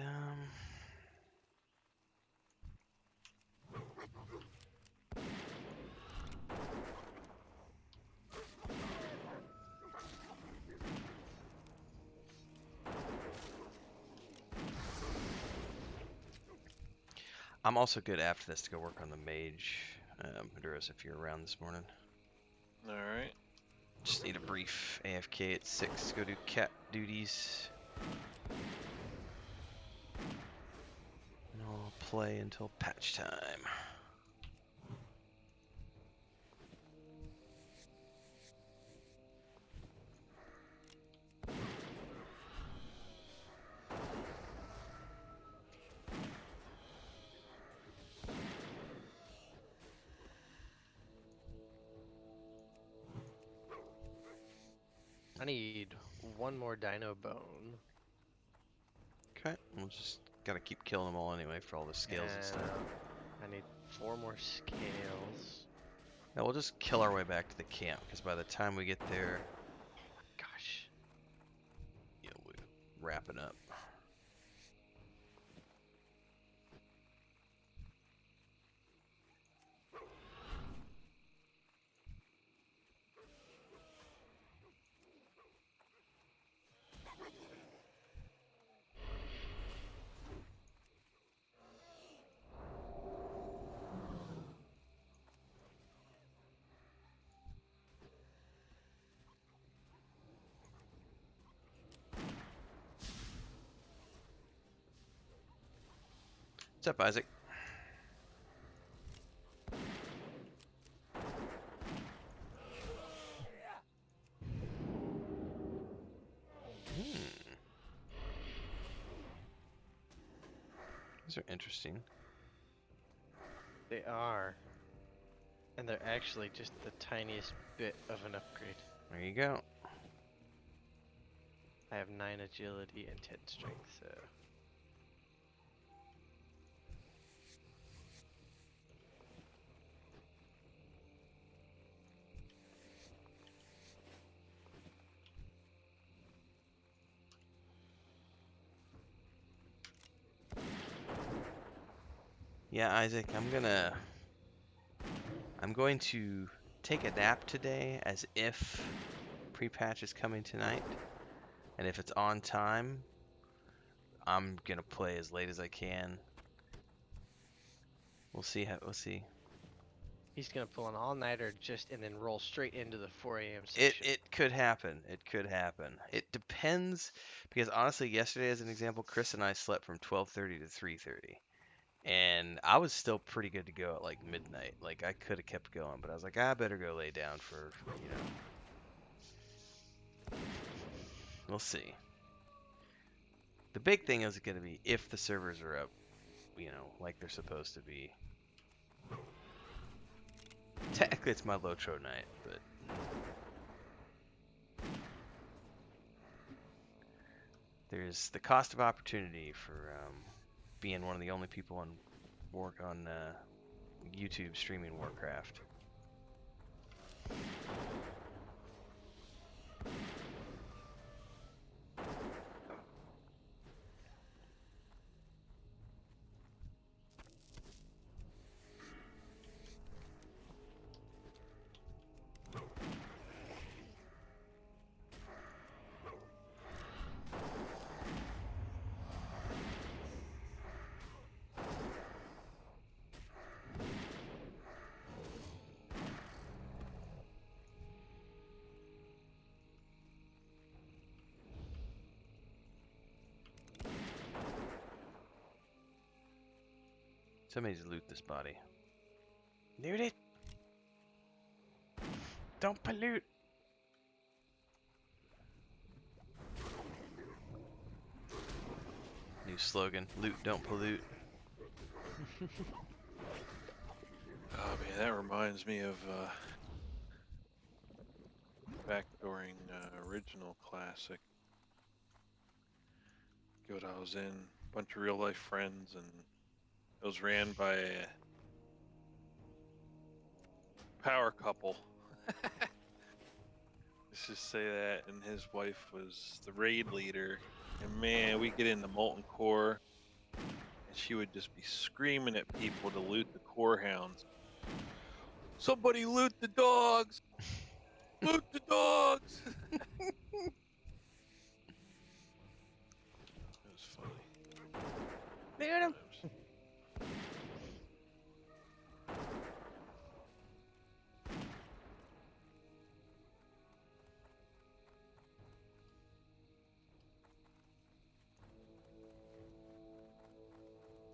I'm also good after this to go work on the mage. Maduros, if you're around this morning. Alright. Just need a brief AFK at 6 to go do cat duties. And I'll play until patch time. I need one more dino bone. Okay, we'll just gotta keep killing them all anyway for all the scales and stuff. I need 4 more scales. Now we'll just kill our way back to the camp, because by the time we get there, Gosh. you know, we're wrapping up. What's up, Isaac? These are interesting. They are. And they're actually just the tiniest bit of an upgrade. There you go. I have 9 agility and 10 strength, so... Yeah, Isaac, I'm going to take a nap today as if pre-patch is coming tonight. And if it's on time, I'm gonna play as late as I can. We'll see. He's gonna pull an all-nighter just and then roll straight into the 4 a.m. It session. it could happen. It could happen. It depends because honestly, yesterday as an example, Chris and I slept from 12:30 to 3:30. And I was still pretty good to go at like midnight. Like I could have kept going, but I was like, I better go lay down for, we'll see. The big thing is going to be if the servers are up, like they're supposed to be. Technically, it's my Lotro night, but there's the cost of opportunity for being one of the only people on YouTube streaming Warcraft. Somebody's loot this body. Loot it! Don't pollute! New slogan, loot, don't pollute. Oh man, that reminds me of back during original Classic. Guild I was in, a bunch of real life friends, and it was ran by a power couple. Let's just say that, and his wife was the raid leader. And man, we get into Molten Core, and she would just be screaming at people to loot the core hounds. Somebody loot the dogs! Loot the dogs! It was funny. Loot him!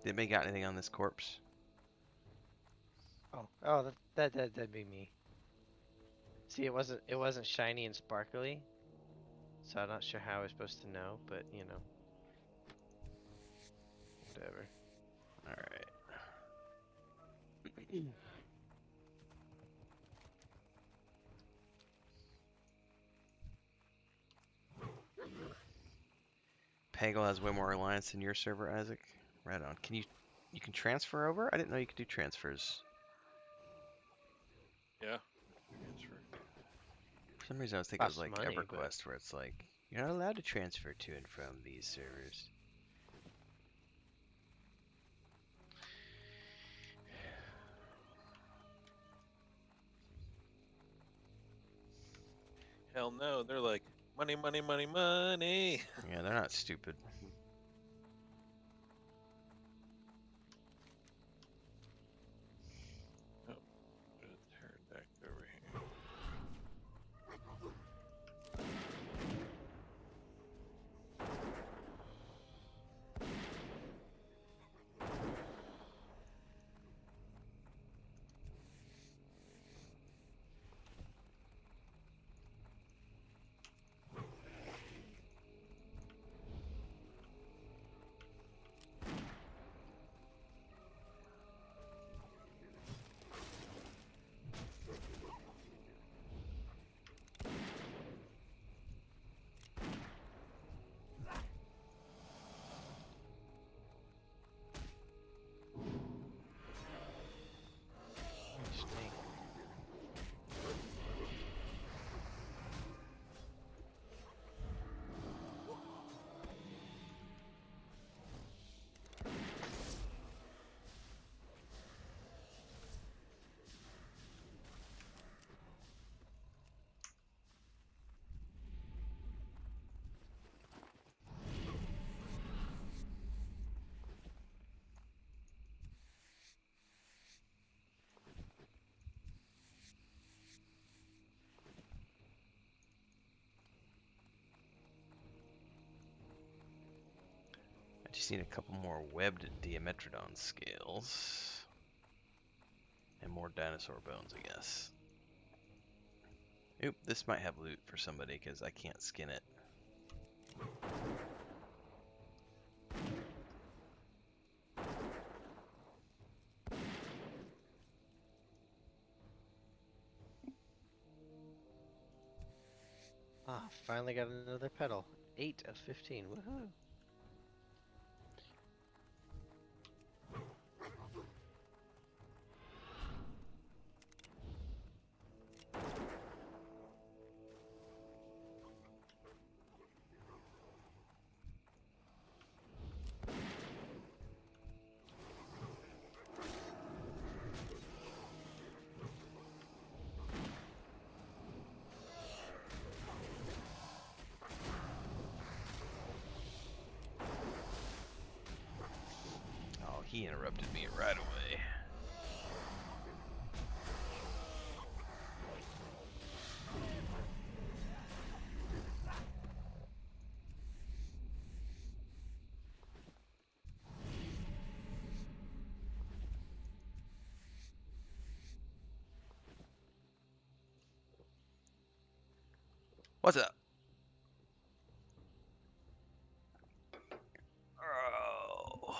Did anybody got anything on this corpse? Oh, that'd be me. See, it wasn't shiny and sparkly, so I'm not sure how I was supposed to know, but whatever. Alright. Peggle has way more alliance than your server, Isaac. Right on. You can transfer over? I didn't know you could do transfers. Yeah. For some reason I was thinking it was Costs like money, EverQuest where it's like, you're not allowed to transfer to and from these servers. Hell no, they're like, money, money, money, money. Yeah, they're not stupid. Oh, pterodactyl over here. Just need a couple more webbed Diametrodon scales. And more dinosaur bones, I guess. Oop, this might have loot for somebody because I can't skin it. Ah, finally got another pedal. 8 of 15. Woohoo! Oh, he interrupted me right away. What's up? Oh.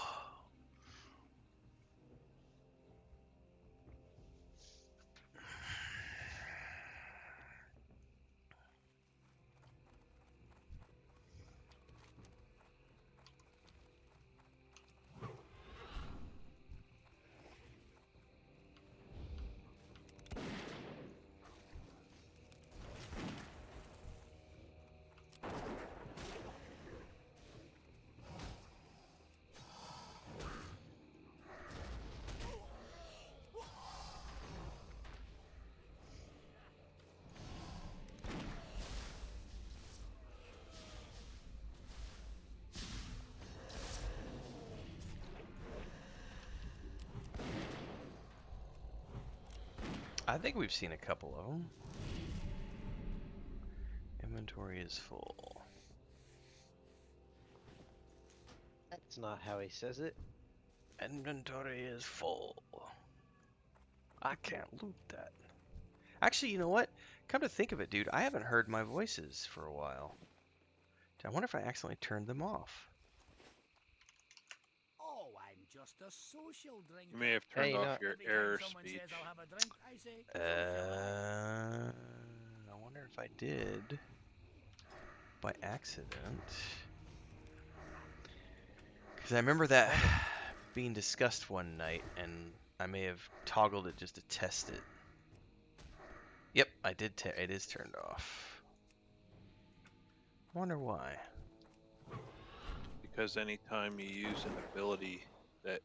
I think we've seen a couple of them. Inventory is full. That's not how he says it. Inventory is full. I can't loot that. Actually, you know what? Come to think of it, dude, I haven't heard my voices for a while. I wonder if I accidentally turned them off. Oh, I'm just a social drinker. You may have turned Hey, off no. your Every time error someone speech. says I'll have a drink, I say, socialise. I wonder if I did by accident. Because I remember that being discussed one night, and I may have toggled it just to test it. Yep, I did. It is turned off. Wonder why. Because anytime you use an ability that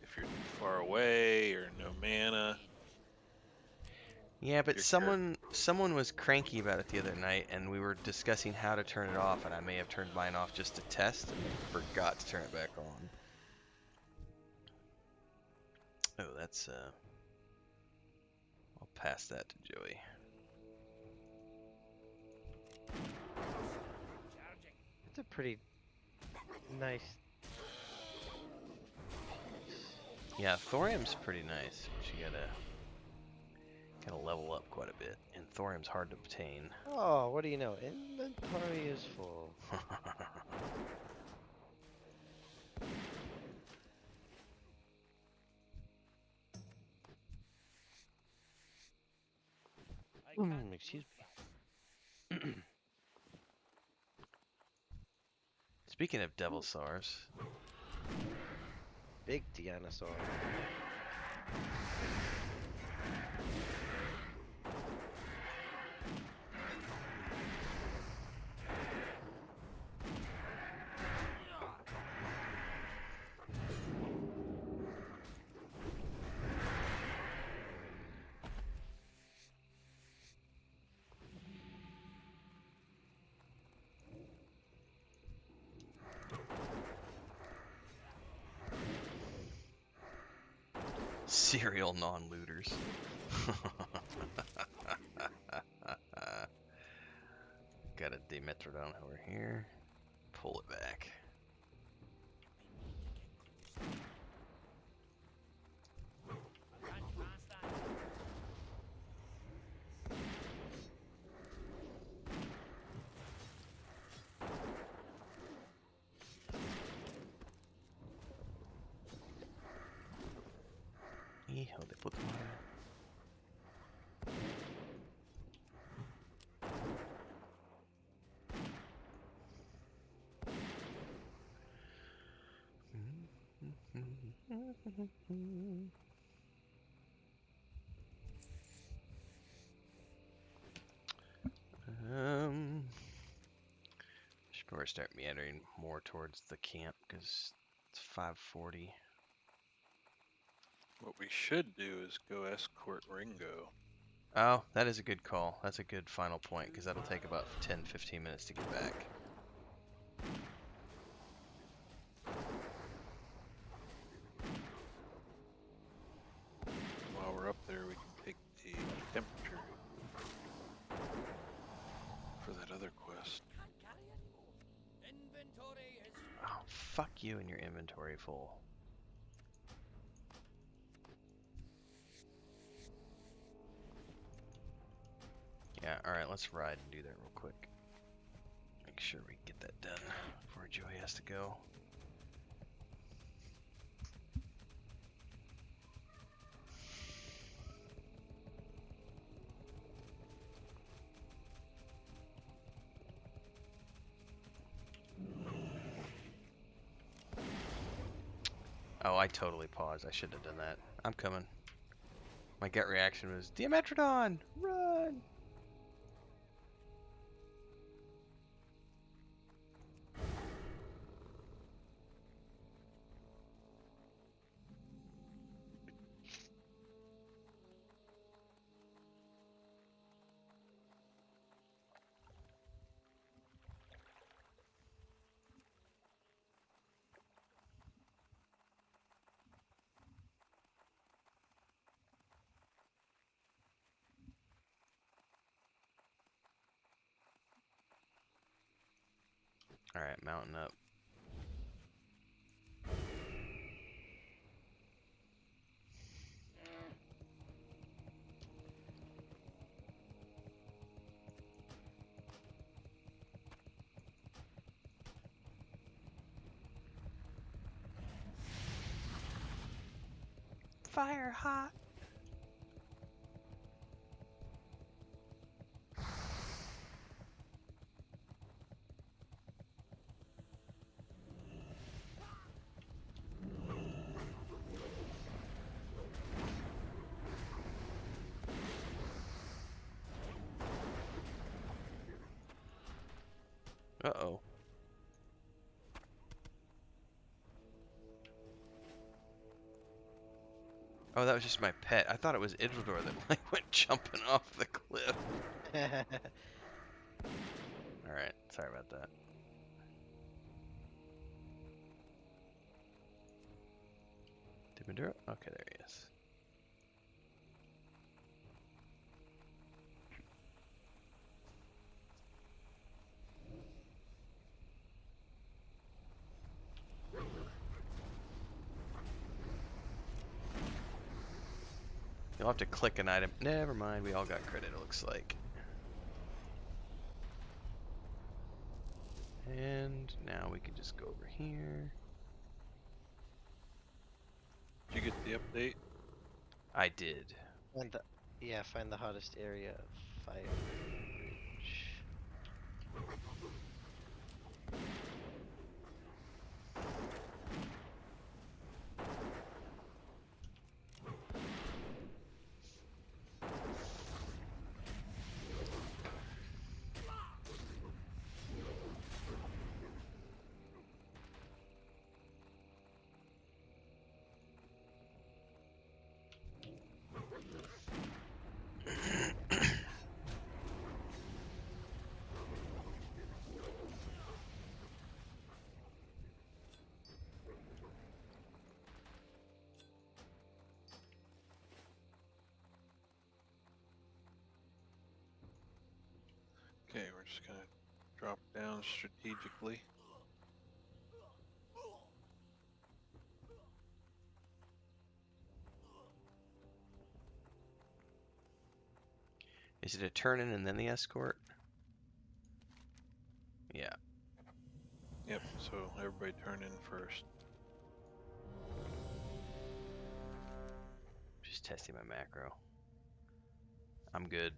if you're too far away or no mana. Yeah, but Your someone was cranky about it the other night, and we were discussing how to turn it off, and I may have turned mine off just to test and forgot to turn it back on. Oh, that's I'll pass that to Joey. It's a pretty nice. Yeah, thorium's pretty nice, but you gotta level up quite a bit, and thorium's hard to obtain. Oh, what do you know? Inventory is full. Excuse me. Speaking of devil SARS, Big dinosaur. serial non-looters. Got a Dimetrodon over here. Pull it back. me. Oh, they put them on. Should probably start meandering more towards the camp because it's 5:40. What we should do is go escort Ringo. Oh, that is a good call. That's a good final point because that'll take about 10-15 minutes to get back. While we're up there, we can take the temperature for that other quest. Can't carry anymore. Inventory is Oh, fuck you and your inventory full. Yeah, alright, let's ride and do that real quick. Make sure we get that done before Joey has to go. Oh, I totally paused. I shouldn't have done that. I'm coming. My gut reaction was, Diametrodon! Run! Alright, mountain up. Fire hot! Uh-oh. Oh, that was just my pet. I thought it was Idhradlor that like went jumping off the cliff. Alright, sorry about that. Did Maduric? Okay, there he is. You'll have to click an item. Never mind, we all got credit, it looks like. And now we can just go over here. Did you get the update? I did. Find the hottest area of fire. Ridge. Okay, we're just gonna drop down strategically. Is it a turn in and then the escort? Yeah. Yep, so everybody turn in first. Just just testing my macro. I'm good.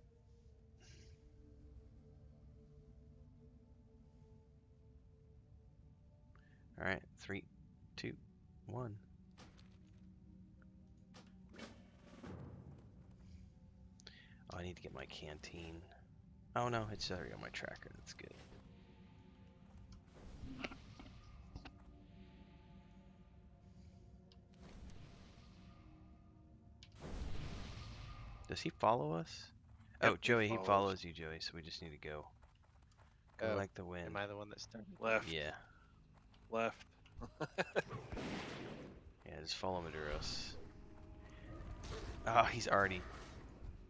All right, 3, 2, 1. Oh, I need to get my canteen. Oh no, it's already on my tracker. That's good. Does he follow us? Yep, Oh, Joey, he follows. follows you, Joey. So we just need to go. Go Oh, like the wind. Am I the one that started? Left. Yeah. Left. Yeah, just follow Maduros. Oh, he's already.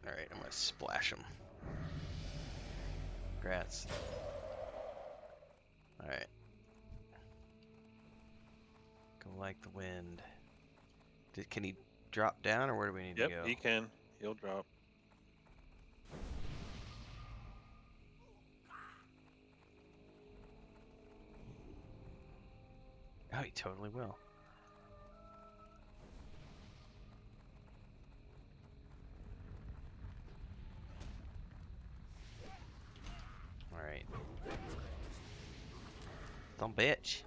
Alright, I'm gonna splash him. Congrats. Alright. Go like the wind. Can he drop down, or where do we need Yep, to go? he can. He'll drop. Oh, he totally will. Alright. Some bitch.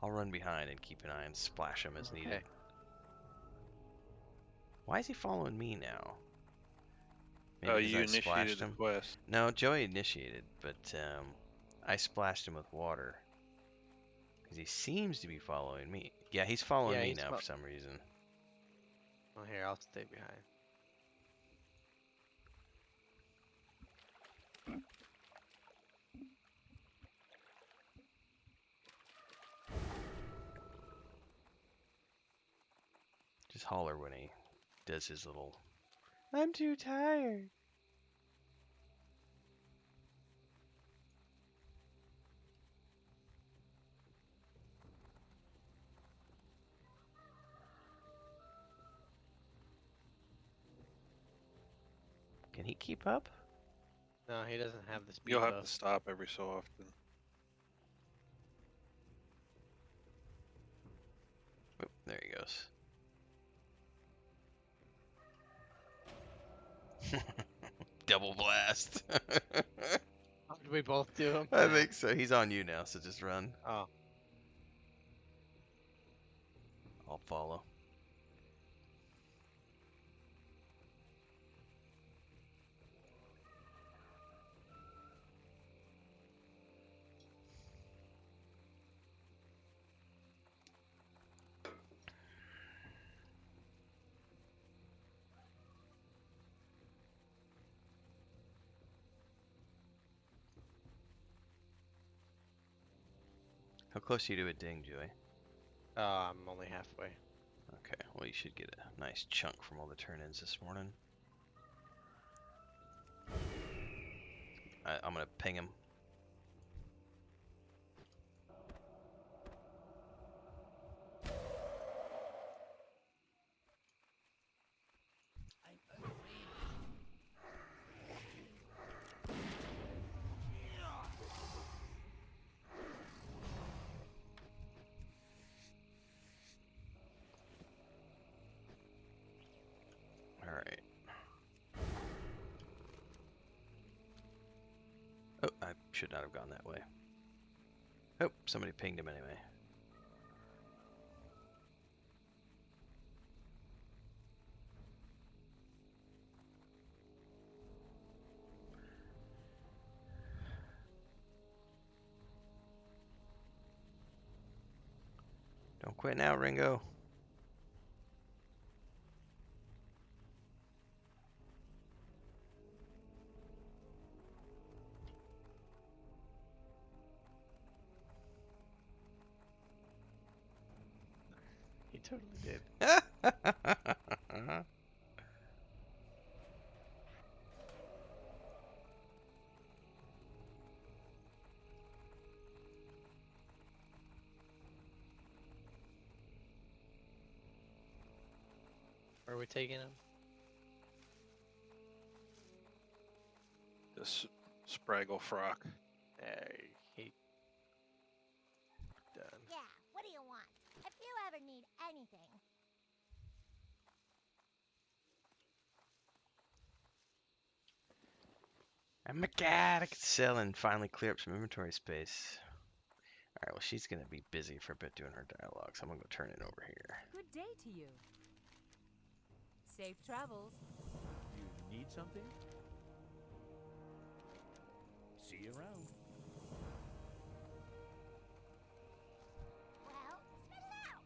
I'll run behind and keep an eye and splash him as needed. Okay. Why is he following me now? Oh, Maybe 'cause you I initiated splashed the him? quest. No, Joey initiated, but I splashed him with water. Because he seems to be following me. Yeah, he's following Yeah, me he's now for some reason. Well, here, I'll stay behind. Just holler when he does his little... I'm too tired. Can he keep up? No, he doesn't have the speed You'll have buff. to stop every so often. Oop, there he goes. Double blast. Oh, did we both do him? I think so. He's on you now, so just run. Oh, I'll follow. How close are you to a ding, Joey? I'm only halfway. Okay, well you should get a nice chunk from all the turn-ins this morning. I'm gonna ping him. I'm afraid. Alright. Oh, I should not have gone that way. Oh, somebody pinged him anyway. Don't quit now, Ringo. He totally did. Where are we taking him? This Spraggle frock. Hey, he done. Yeah, what do you want? If you ever need anything. I'm a cat. I could sell and finally clear up some inventory space. Alright, well, she's going to be busy for a bit doing her dialogue, so I'm going to go turn it over here. Good day to you. Safe travels. You need something? See you around. Well, spit it out.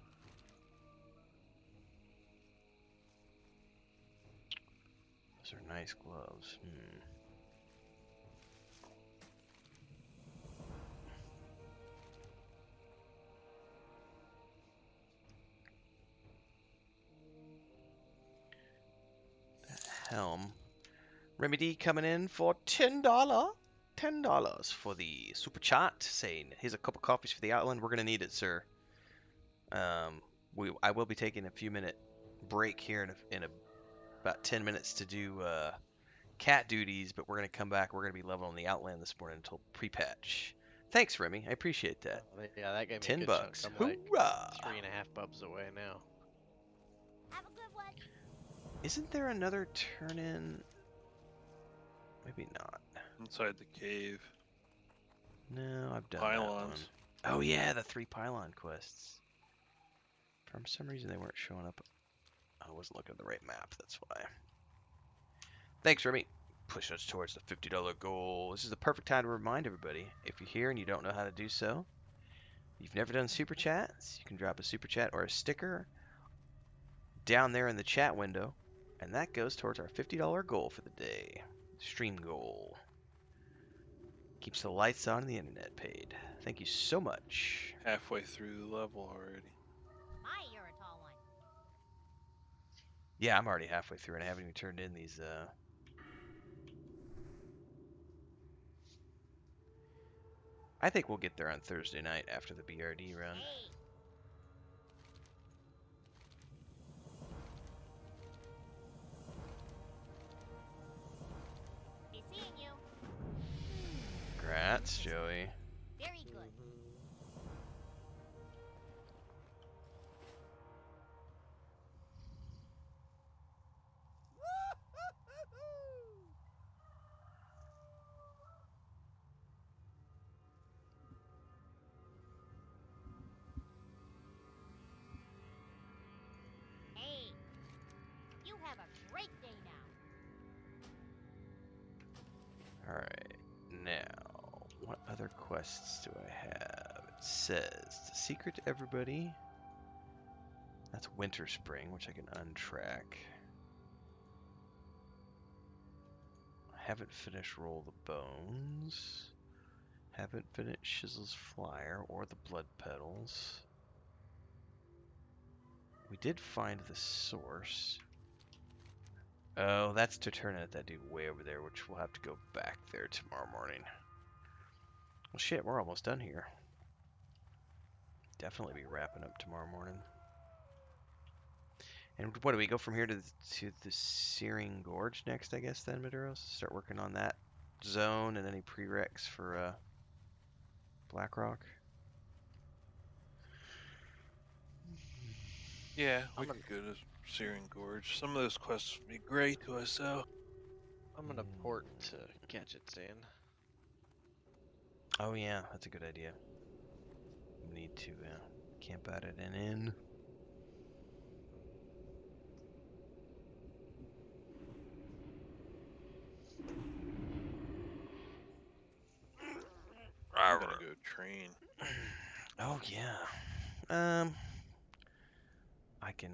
Those are nice gloves. Helm. Remedy coming in for $10. $10 for the super chat, saying, "Here's a cup of coffees for the Outland. We're gonna need it, sir." I will be taking a few minute break here in about 10 minutes to do cat duties, but we're gonna come back. We're gonna be leveling the Outland this morning until pre-patch. Thanks, Remy. I appreciate that. Yeah, that gave me $10. a good chunk. I'm like Hoorah! 3.5 bubs away now. Have a good one. Isn't there another turn-in? Maybe not. Inside the cave. No, I've done that one. Pylons. Oh yeah, the 3 pylon quests. For some reason they weren't showing up. I wasn't looking at the right map, that's why. Thanks, Remy. Pushing us towards the $50 goal. This is the perfect time to remind everybody, if you're here and you don't know how to do so, you've never done super chats, you can drop a super chat or a sticker down there in the chat window, and that goes towards our $50 goal for the day. Stream goal. Keeps the lights on and the internet paid. Thank you so much. Halfway through the level already. My, you're a tall one. Yeah, I'm already halfway through and I haven't even turned in these I think we'll get there on Thursday night after the BRD run. Hey. Be seeing you. Congrats, Joey. Very good. Hey, you have a great day now. Alright, now, what other quests do I have? It says, the secret to everybody. That's Winter Spring, which I can untrack. I haven't finished Roll the Bones. Haven't finished Shizzle's Flyer or the Blood Petals. We did find the source. Oh, that's to turn in at that dude way over there, which we'll have to go back there tomorrow morning. Well, shit, we're almost done here. Definitely be wrapping up tomorrow morning. And what do we go from here to the Searing Gorge next, I guess, then, Maduros? Start working on that zone and any prereqs for Blackrock? Yeah, we could go to Searing Gorge. Some of those quests would be great to us, though. I'm gonna port to Gadget's in. Oh yeah, that's a good idea. We need to camp out at an inn. I'm gonna go train. Oh yeah. I can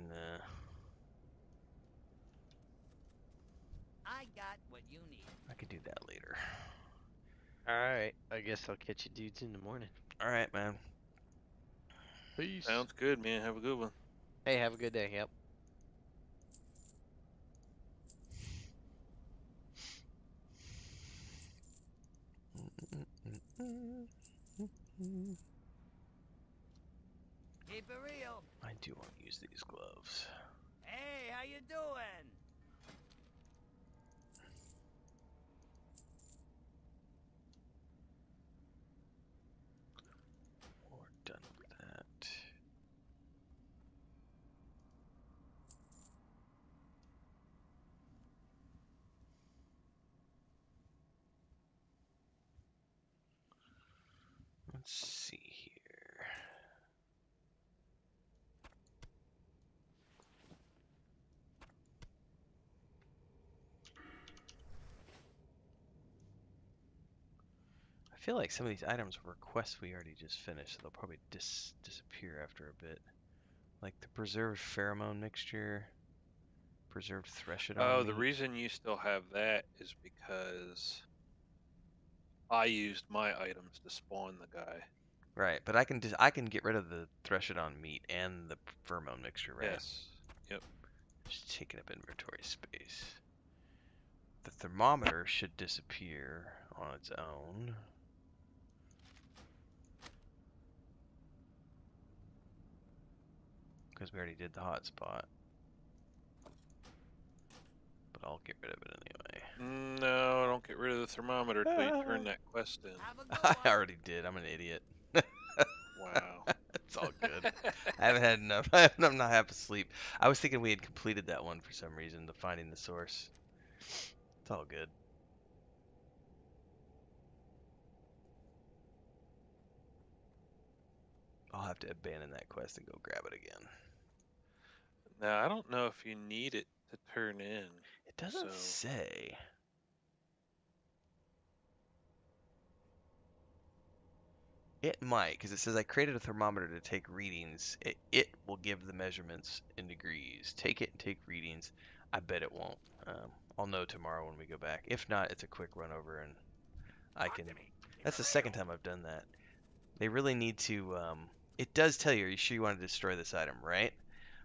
I got what you need. I could do that later. Alright, I guess I'll catch you dudes in the morning. All right, man. Peace. Sounds good, man. Have a good one. Hey, have a good day. Yep. Keep it real. I do want to use these gloves. Hey, how you doing? Let's see here. I feel like some of these items were quests we already just finished, so they'll probably disappear after a bit. Like the preserved pheromone mixture, preserved Threshodon Oh, the meat. reason you still have that is because I used my items to spawn the guy. Right, but I can get rid of the Threshodon meat and the pheromone mixture, right? Yes. Yep. Just taking up inventory space. The thermometer should disappear on its own. Because we already did the hotspot. But I'll get rid of it anyway. No, don't get rid of the thermometer till you turn that quest in. Have a good I one. already did. I'm an idiot. Wow. It's all good. I haven't had enough. I'm not half asleep. I was thinking we had completed that one for some reason, the finding the source. It's all good. I'll have to abandon that quest and go grab it again. Now, I don't know if you need it to turn in. It doesn't So, say. It might, because it says I created a thermometer to take readings. It will give the measurements in degrees. Take it and take readings. I bet it won't. I'll know tomorrow when we go back. If not, it's a quick run over and I can. That's the second time I've done that. They really need to. It does tell you, are you sure you want to destroy this item, right?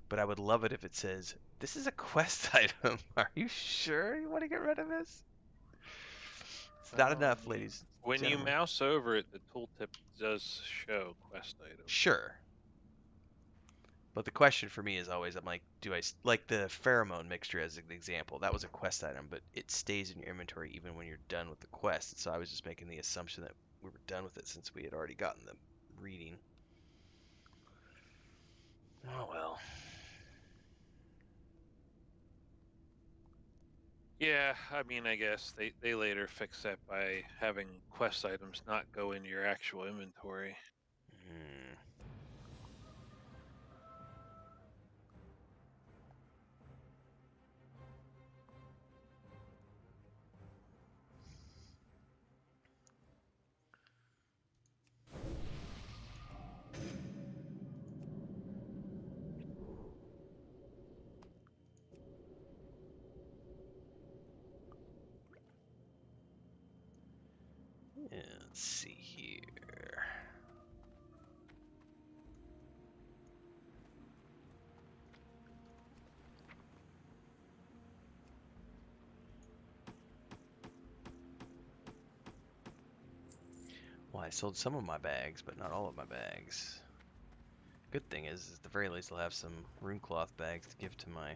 But I would love it if it says, this is a quest item. Are you sure you want to get rid of this? It's not enough, ladies. when you Gentlemen. mouse over it, the tooltip does show quest items. Sure. But the question for me is always, I'm like, like the pheromone mixture as an example? That was a quest item, but it stays in your inventory even when you're done with the quest. So I was just making the assumption that we were done with it since we had already gotten the reading. Oh well. Yeah, I mean, I guess they later fix that by having quest items not go into your actual inventory. Hmm. Yeah, let's see here. Well, I sold some of my bags, but not all of my bags. Good thing is at the very least I'll have some rune cloth bags to give to my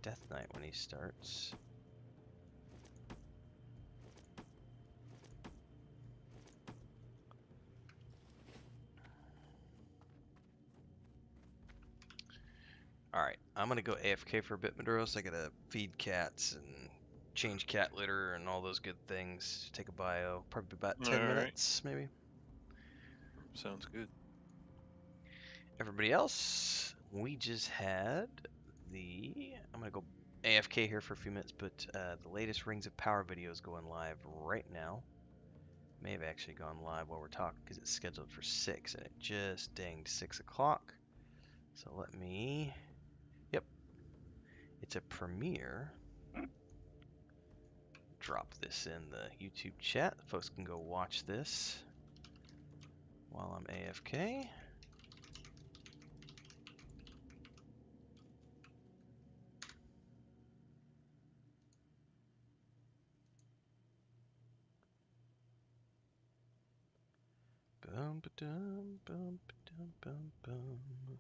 Death Knight when he starts. Alright, I'm gonna go AFK for a bit, Maduros. I gotta feed cats and change cat litter and all those good things. Take a bio. Probably about 10 All right, minutes, maybe. sounds good. Everybody else, we just had I'm gonna go AFK here for a few minutes, but the latest Rings of Power video is going live right now. May have actually gone live while we're talking because it's scheduled for 6 and it just dinged 6 o'clock. So let me, yep, it's a premiere. Drop this in the YouTube chat. Folks can go watch this while I'm AFK. Bum ba dum bum ba dum bum bum.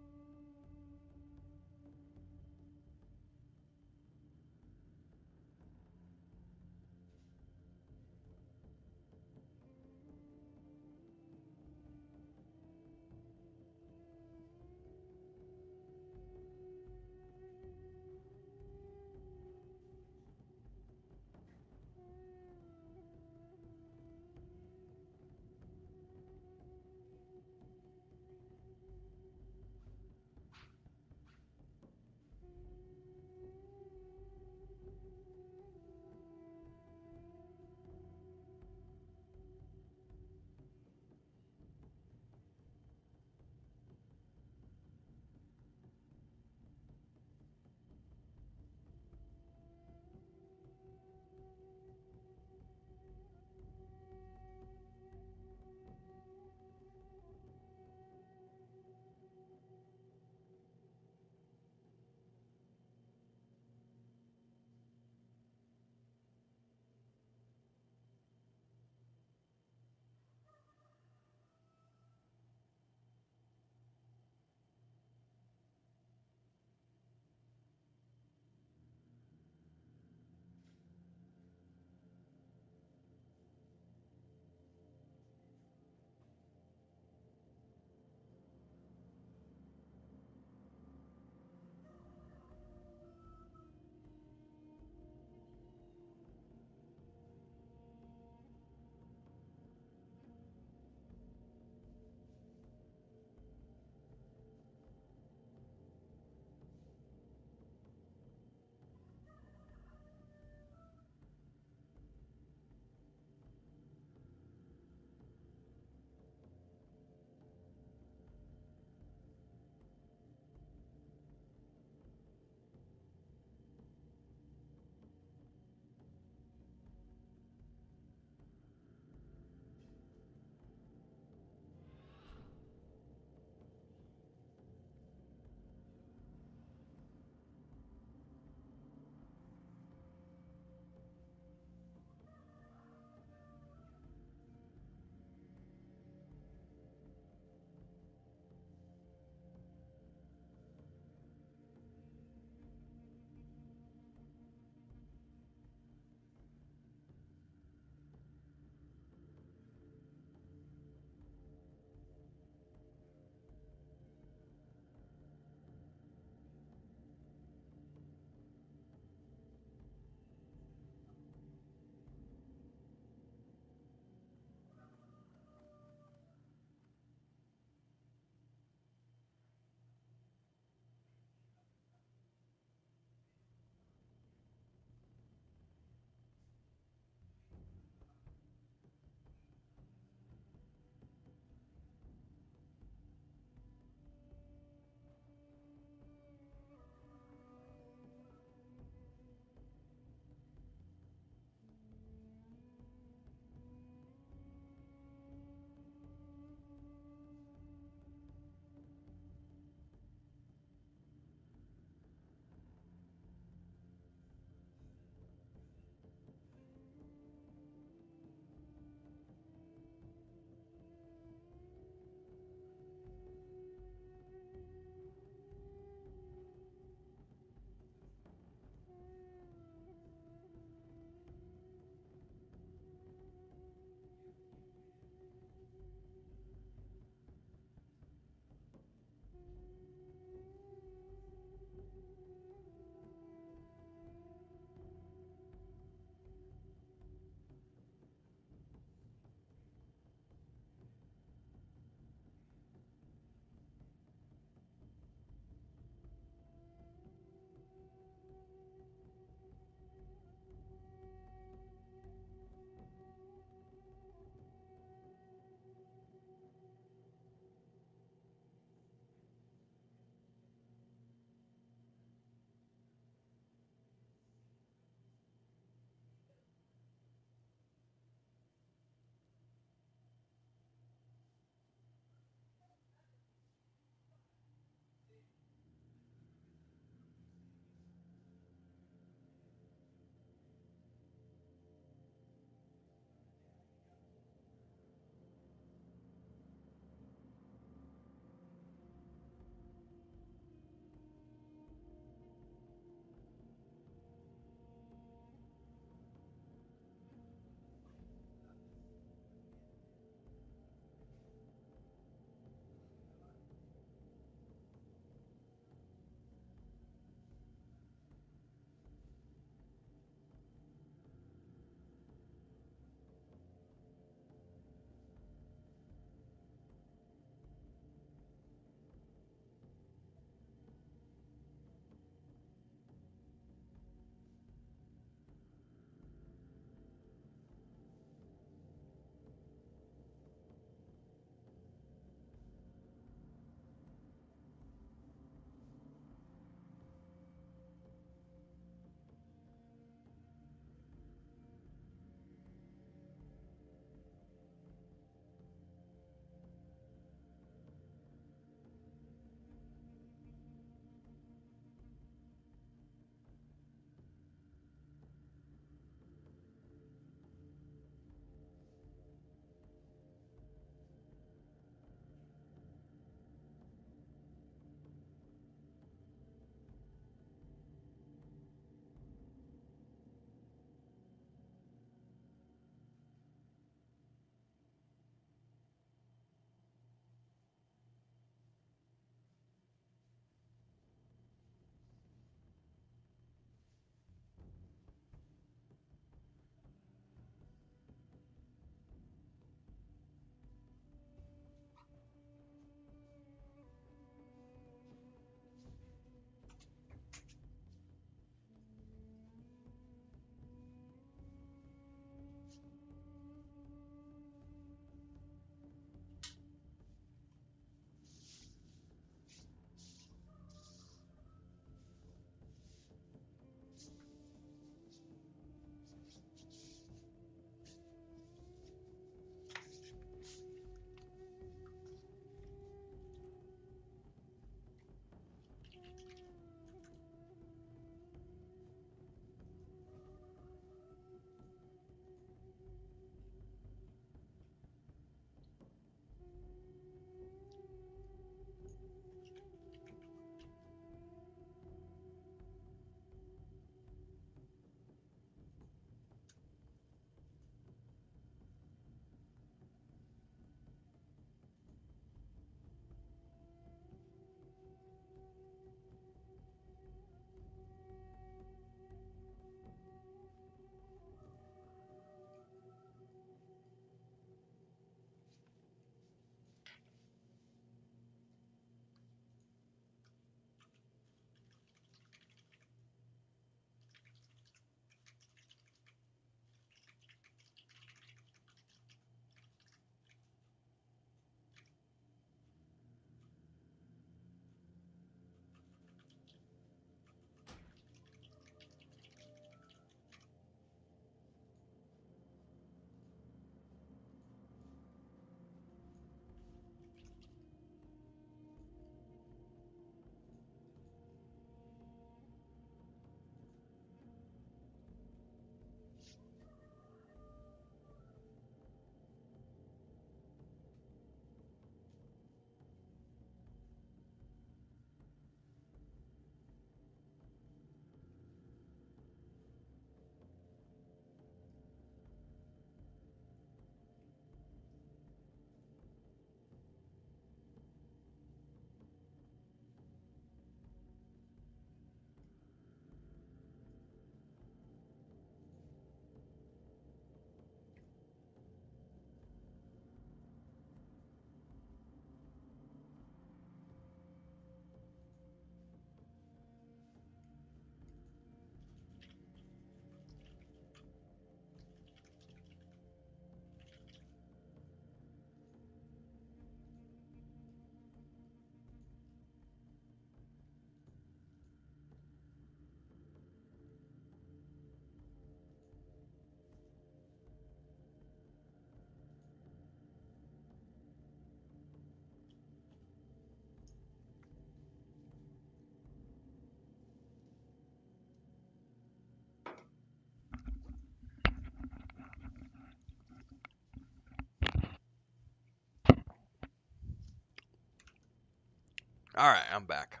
All right, I'm back.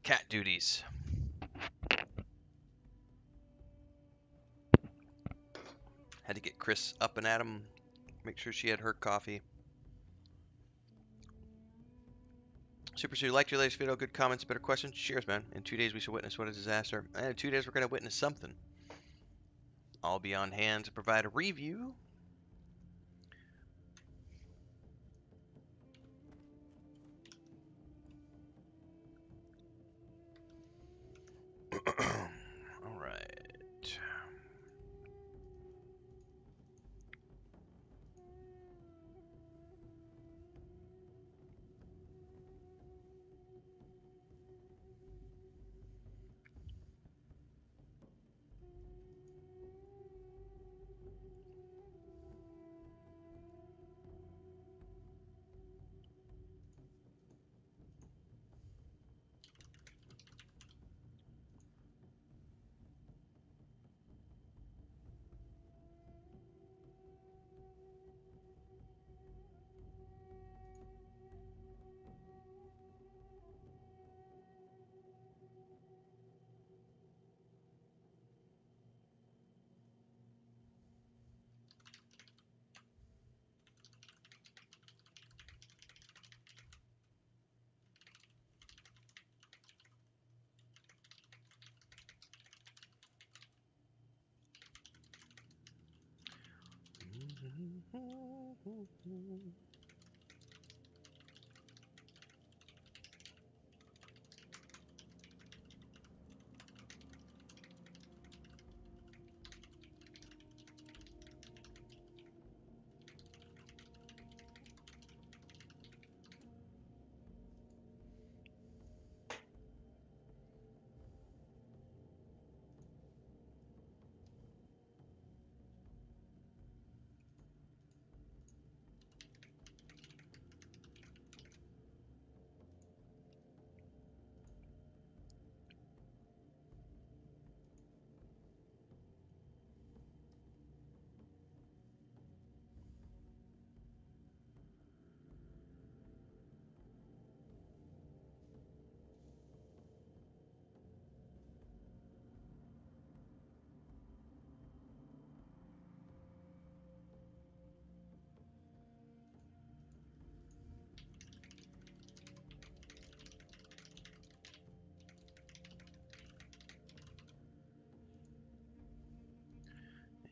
Cat duties. Had to get Chris up and at 'em. Make sure she had her coffee. Super Sue, liked your latest video. Good comments, better questions. Cheers, man. In 2 days, we shall witness what a disaster. And in 2 days, we're going to witness something. I'll be on hand to provide a review. All right.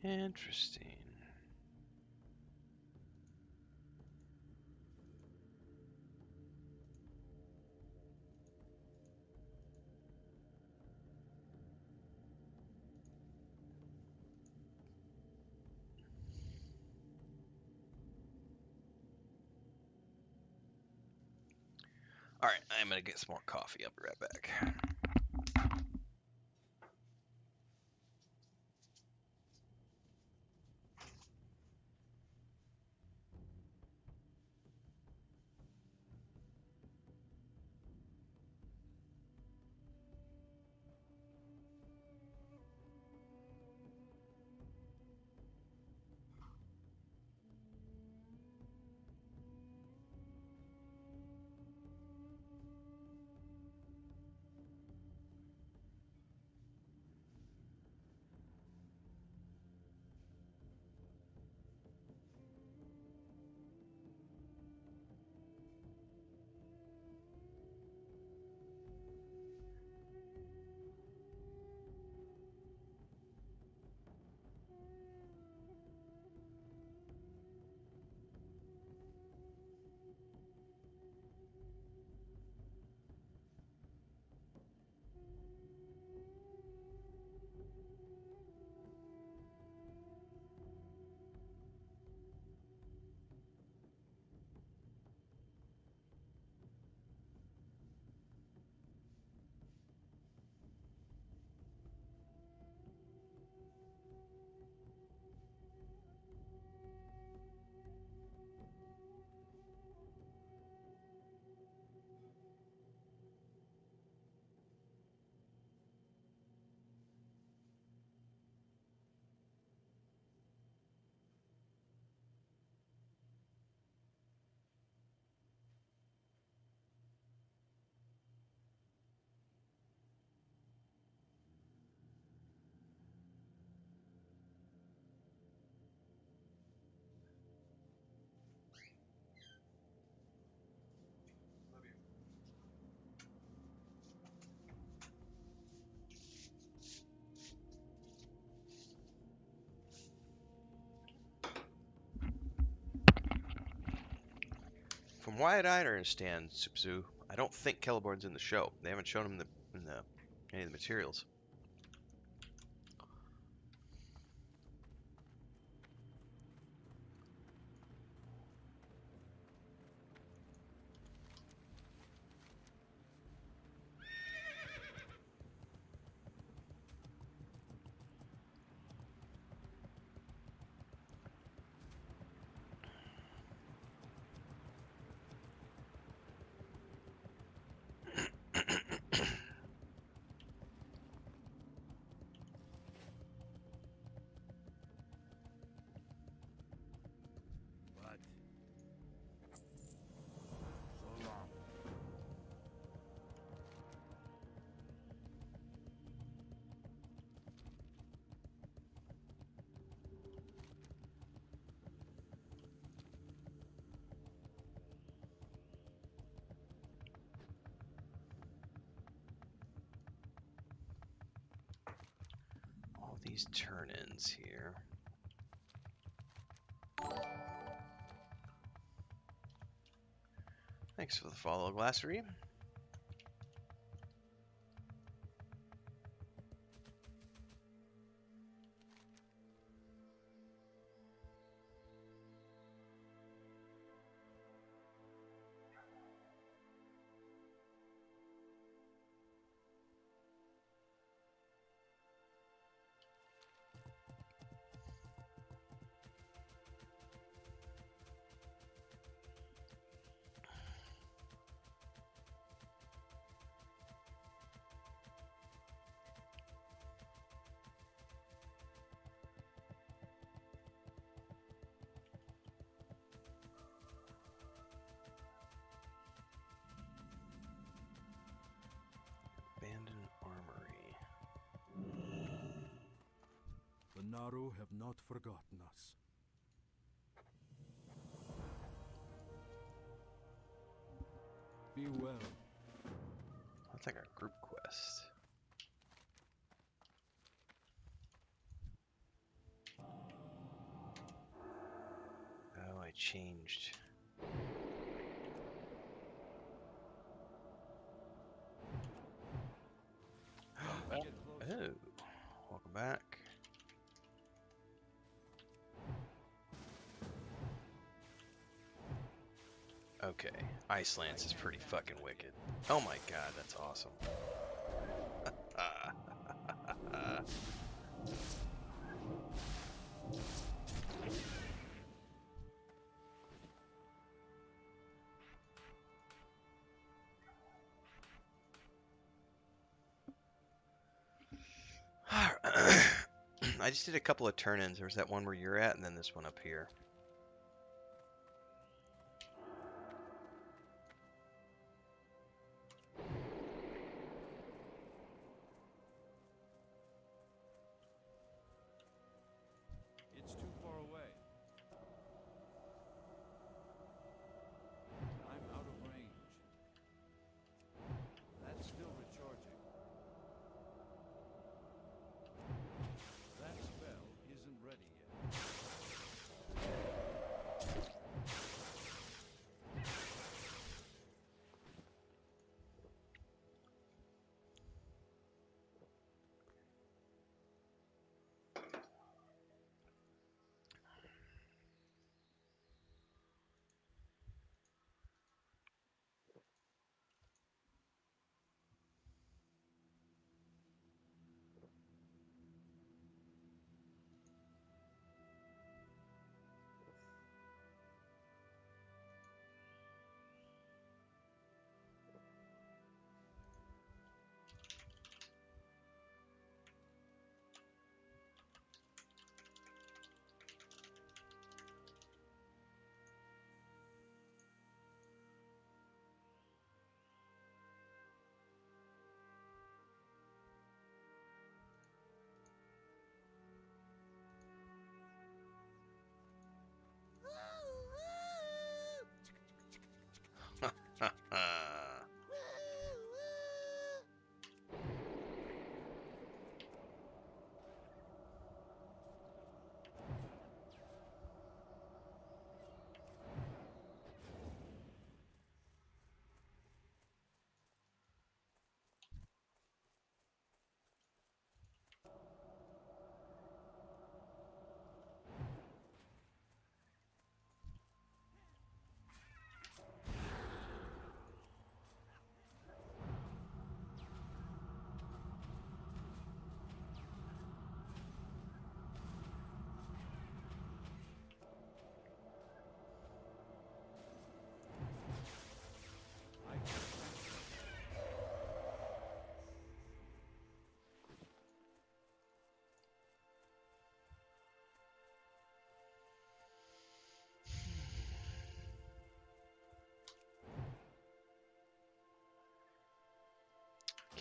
Interesting. All right, I'm gonna get some more coffee. I'll be right back. From what I understand, Supzu, I don't think Celeborn's in the show. They haven't shown him in the any of the materials. But so long. All these turn-ins here. Thanks for the follow, Glassery. Abandoned armory. The Naru have not forgotten us. Be well. That's like a group quest. Oh, I changed. Well, Oh, welcome back. Okay, Ice Lance is pretty fucking wicked. Oh my god, that's awesome. I just did a couple of turn-ins. There's that one where you're at, and then this one up here. It's too far away. I'm out of range. That's still recharging. That spell isn't ready yet.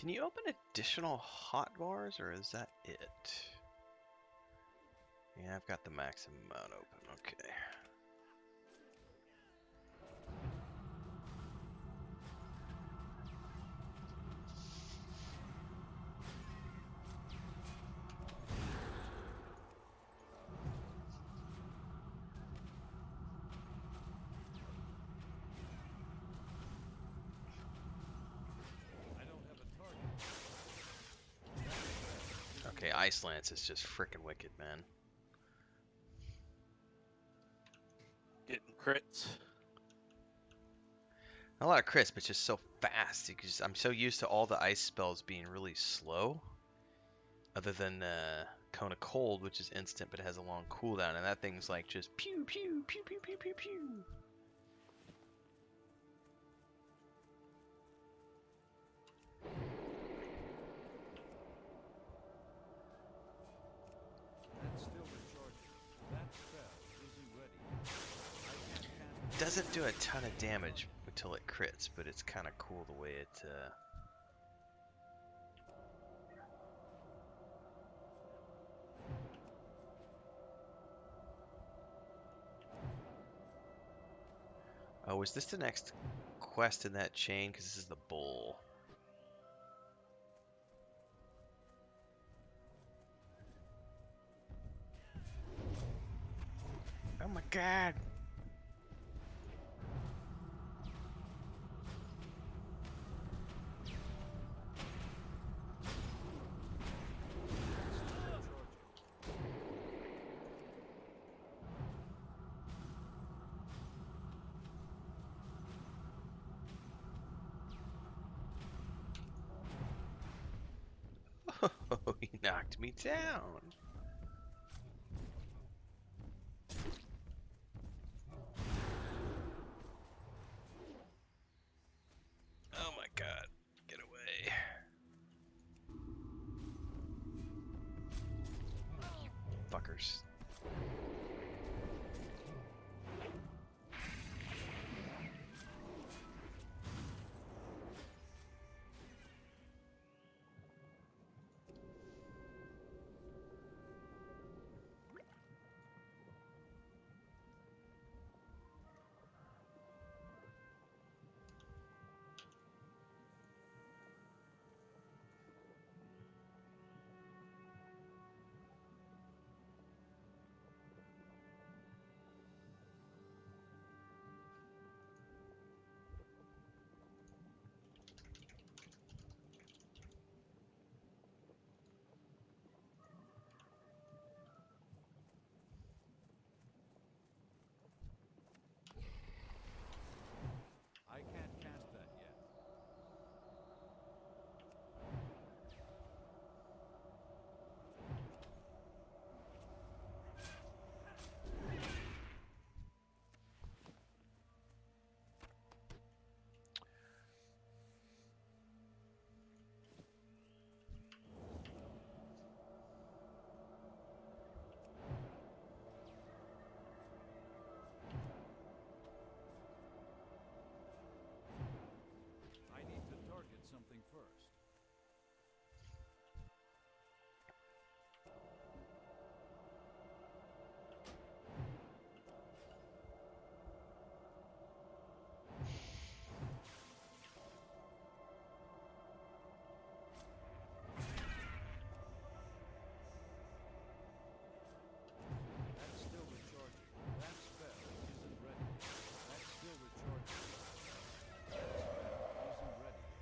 Can you open additional hotbars, or is that it? Yeah, I've got the maximum amount open. Okay. I don't have a target. Okay, Ice Lance is just freaking wicked, man. Getting crits. Not a lot of crits, but it's just so fast. I'm so used to all the ice spells being really slow. Other than Cone of Cold, which is instant but has a long cooldown, and that thing's like just pew pew pew pew pew pew pew. That's still recharging. That spell isn't ready. I can't cast it. Doesn't do a ton of damage until it crits, but it's kind of cool the way it. Oh, is this the next quest in that chain? Because this is the bull. Oh my god! Oh, he knocked me down. Oh my god. Get away. Fuckers. I can't cast that yet. I need to target something first. That's still recharging. That spell isn't ready yet. That's still recharging. That spell isn't ready yet.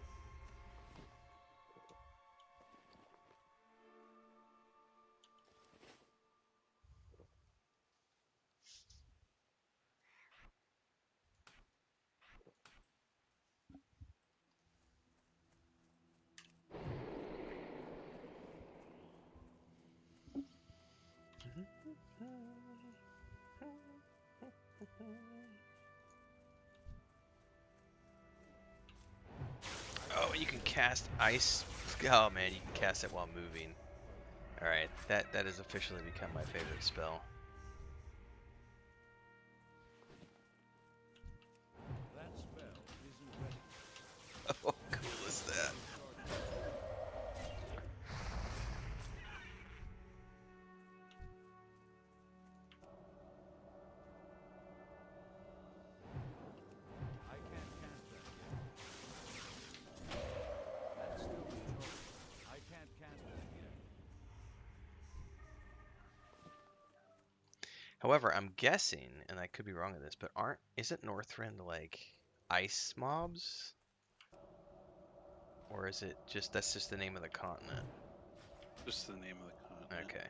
Oh, you can cast ice. Oh man, you can cast it while moving. All right, that has officially become my favorite spell. That spell isn't ready. How cool is that? Recharging. However, I'm guessing, and I could be wrong on this, but isn't Northrend like ice mobs? Or is it just that's just the name of the continent? Just the name of the continent. Okay.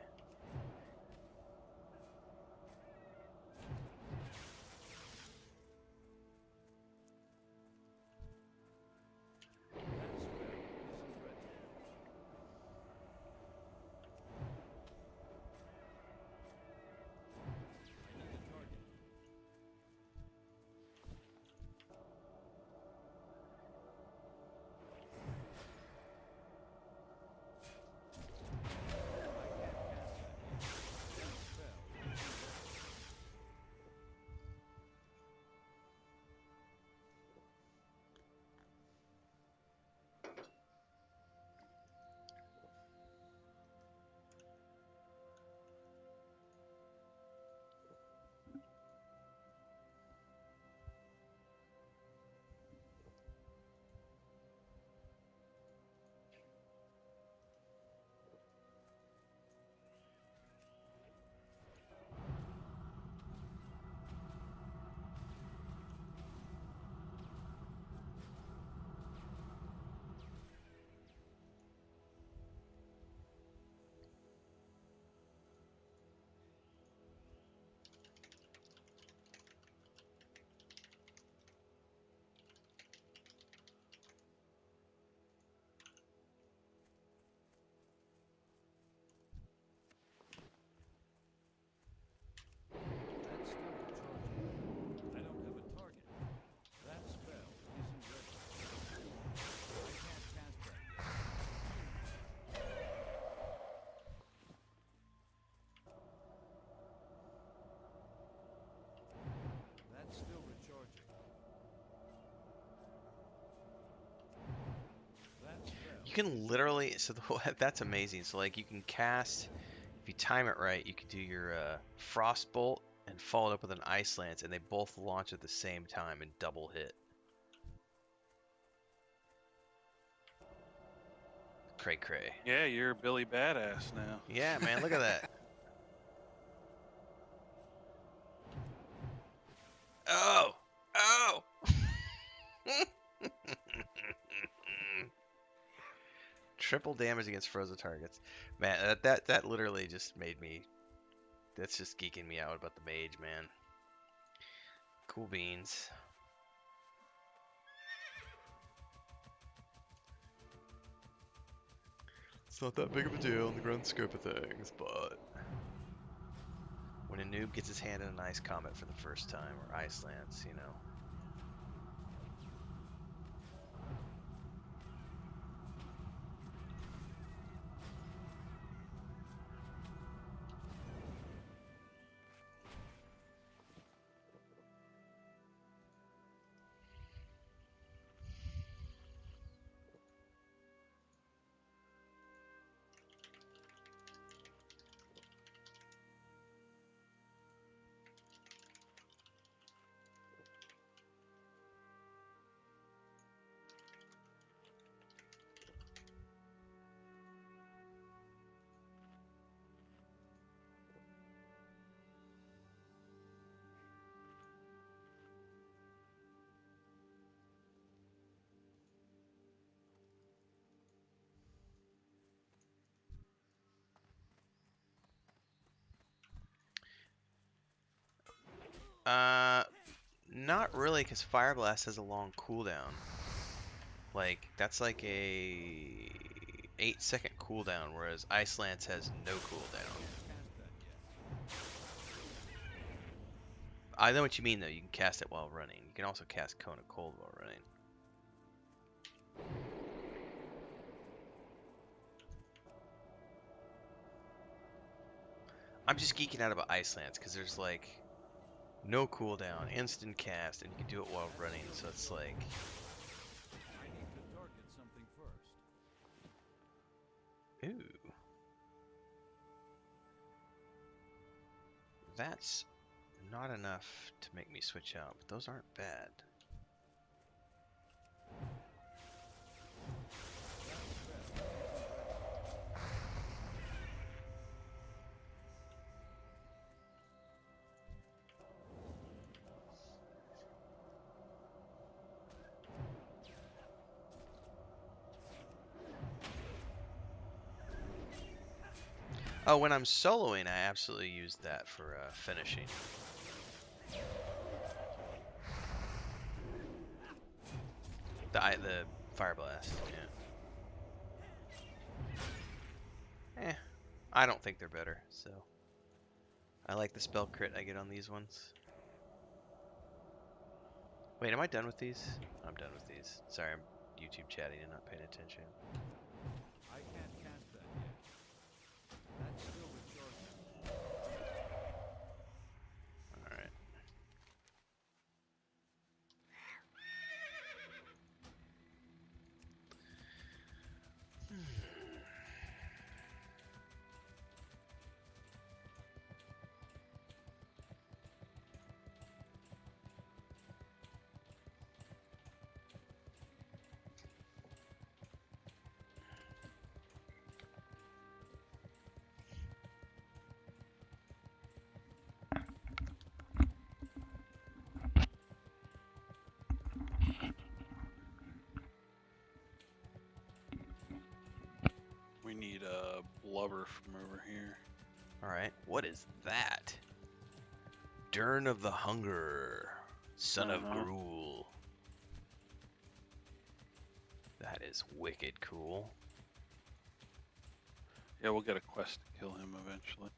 That spell isn't ready. I need a target. I can't cast that yet. That spell isn't ready. That's still recharging. I don't have a target. That spell isn't ready. I can't cast that yet. That's still recharging. That spell You can literally, so that's amazing. So like you can cast, if you time it right, you can do your frost bolt and follow it up with an ice lance, and they both launch at the same time and double hit. Cray cray. Yeah, you're Billy Badass now. Yeah, man, look at that. Oh, oh. Triple damage against frozen targets. Man, that literally just made me. That's just geeking me out about the mage, man. Cool beans. It's not that big of a deal in the grand scope of things, but when a noob gets his hand in an ice comet for the first time, or ice lance, you know. Not really, because Fire Blast has a long cooldown. Like, that's like a 8-second cooldown, whereas Ice Lance has no cooldown. can't cast that yet. I know what you mean, though. You can cast it while running. You can also cast Cone of Cold while running. I'm just geeking out about Ice Lance, because there's like no cooldown, instant cast, and you can do it while running, so it's like... I need to target something first. Ooh. That's not enough to make me switch out, but those aren't bad. Oh, when I'm soloing, I absolutely use that for finishing. The fire blast. Yeah. I don't think they're better. So I like the spell crit I get on these ones. Wait, am I done with these? I'm done with these. Sorry, I'm YouTube chatting and not paying attention. I can't cast that yet. That's still the charge. All right. We need a blubber from over here. All right. What is that? Dern of the Hunger, son of Gruul. That is wicked cool. Yeah, we'll get a quest to kill him eventually.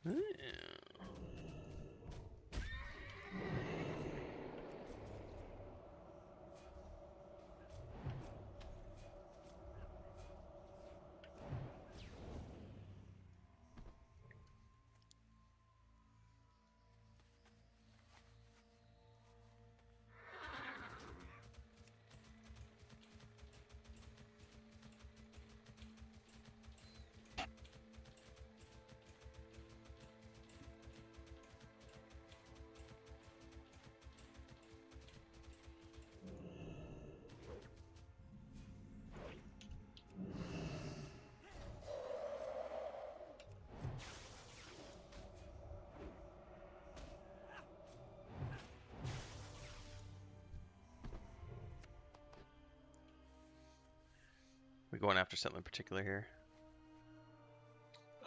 We going after something in particular here?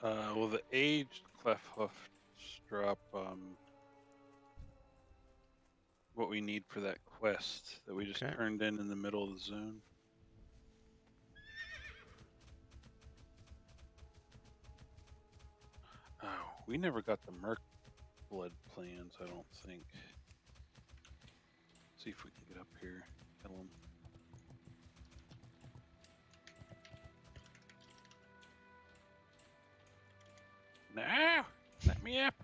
Well, the aged Clefhoofs drop what we need for that quest that we just Okay. turned in the middle of the zone. Oh, we never got the Merc blood plans, I don't think. See if we can get up here, kill him. No! Let me up!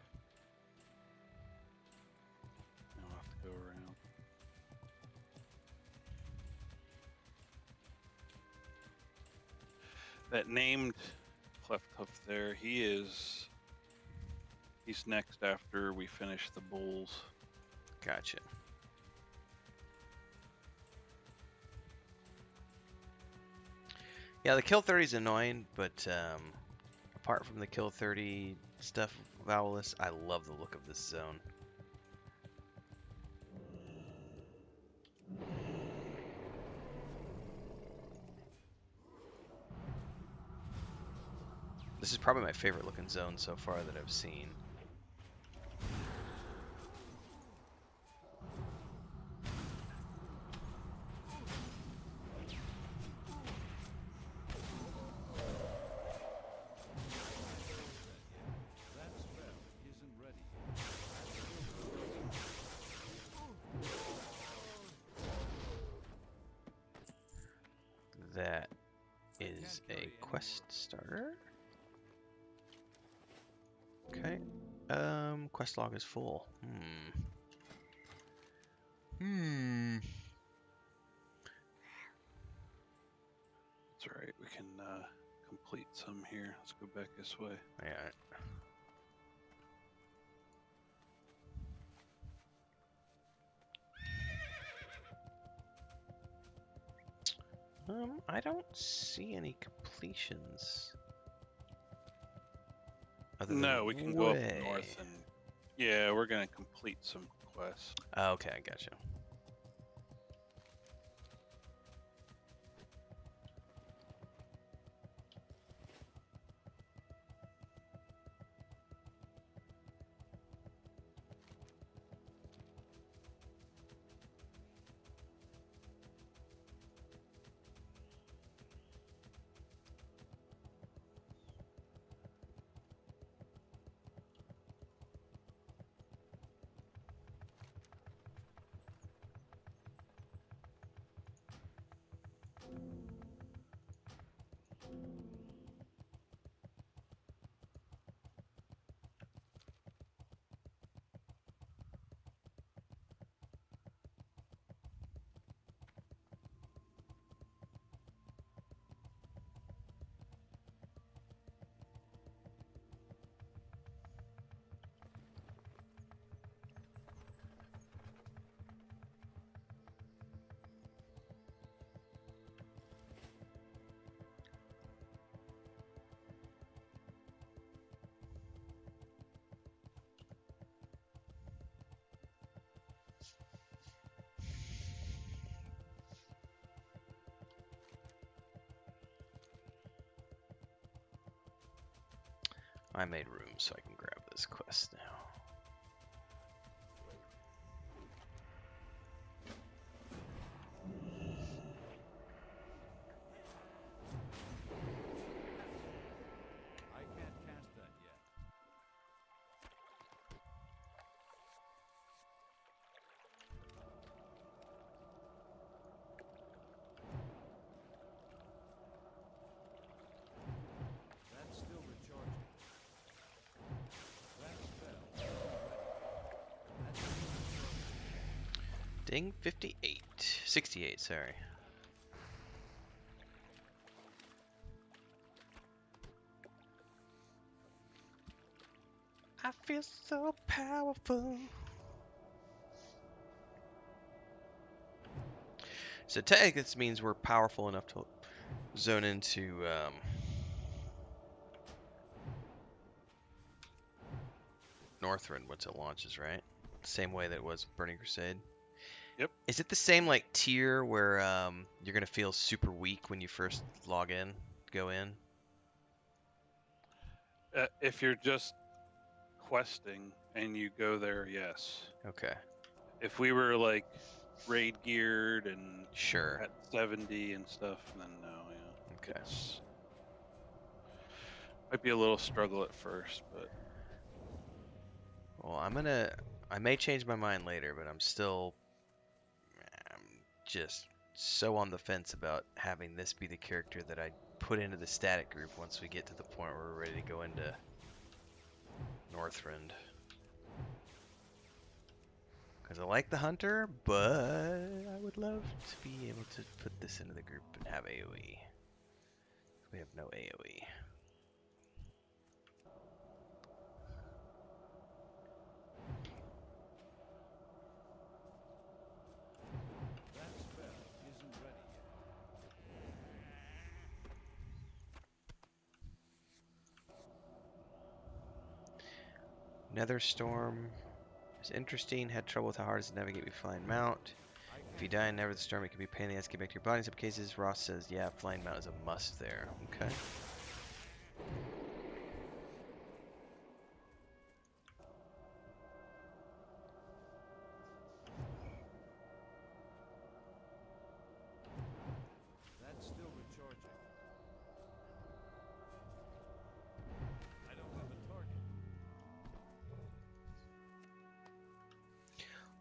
Now I'll have to go around. That named Clefthoof there, he's next after we finish the bulls. Gotcha. Yeah, the kill 30 is annoying, but apart from the kill 30 stuff, Vowelus, I love the look of this zone. This is probably my favorite looking zone so far that I've seen. That spell isn't ready. That is a quest starter. Okay. Quest log is full. That's alright, we can complete some here. Let's go back this way. Yeah. I don't see any completions. Other than No, we can go up way. north and... Yeah, we're gonna complete some quests. Oh, okay, I gotcha. I made room so I can grab this quest now. I can't cast that yet. That's still recharging. That spell isn't ready. That's still recharging. Ding, 58. 68, sorry. I feel so powerful. So technically this means we're powerful enough to zone into Northrend once it launches, right? Same way that it was with Burning Crusade. Yep. Is it the same like tier where you're gonna feel super weak when you first log in, go in? If you're just questing and you go there, yes. Okay, If we were like raid geared and sure. at 70 and stuff, then no, yeah. Okay. It's might be a little struggle at first, but Well, I may change my mind later, but I'm just so on the fence about having this be the character that I put into the static group once we get to the point where we're ready to go into Northrend. Because I like the hunter, but I would love to be able to put this into the group and have AoE. We have no AoE. That spell isn't ready yet. Netherstorm is interesting. Had trouble with how hard it is to navigate with flying mount. If you die in Never the Storm, it can be a pain in the ass to get back to your body in some cases. Ross says, yeah, flying mount is a must there. Okay. That's still recharging. I don't have a target.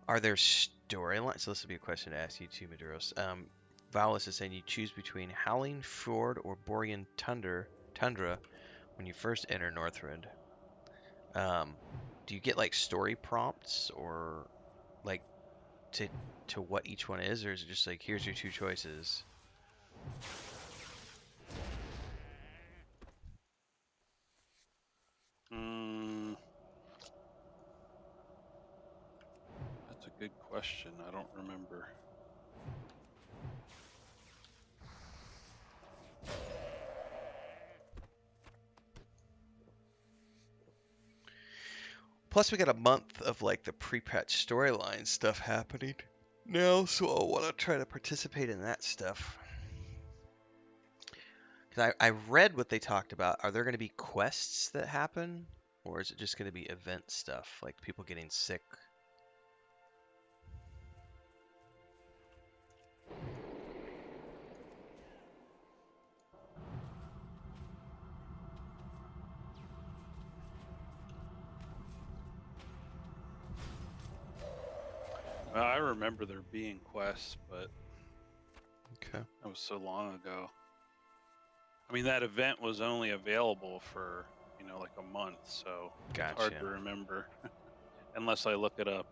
Are there storylines? So this will be a question to ask you too, Maduros. Valis is saying you choose between Howling Fjord or Borean Tundra when you first enter Northrend. Do you get like story prompts or like to what each one is, or is it just like here's your two choices? that's a good question. I don't remember. Plus, we got a month of like the pre-patch storyline stuff happening now, so I'll want to try to participate in that stuff. Because I read what they talked about. Are there going to be quests that happen, or is it just going to be event stuff, like people getting sick? I remember there being quests, but Okay. that was so long ago. I mean, that event was only available for, like a month, so it's hard Gotcha. to remember unless I look it up.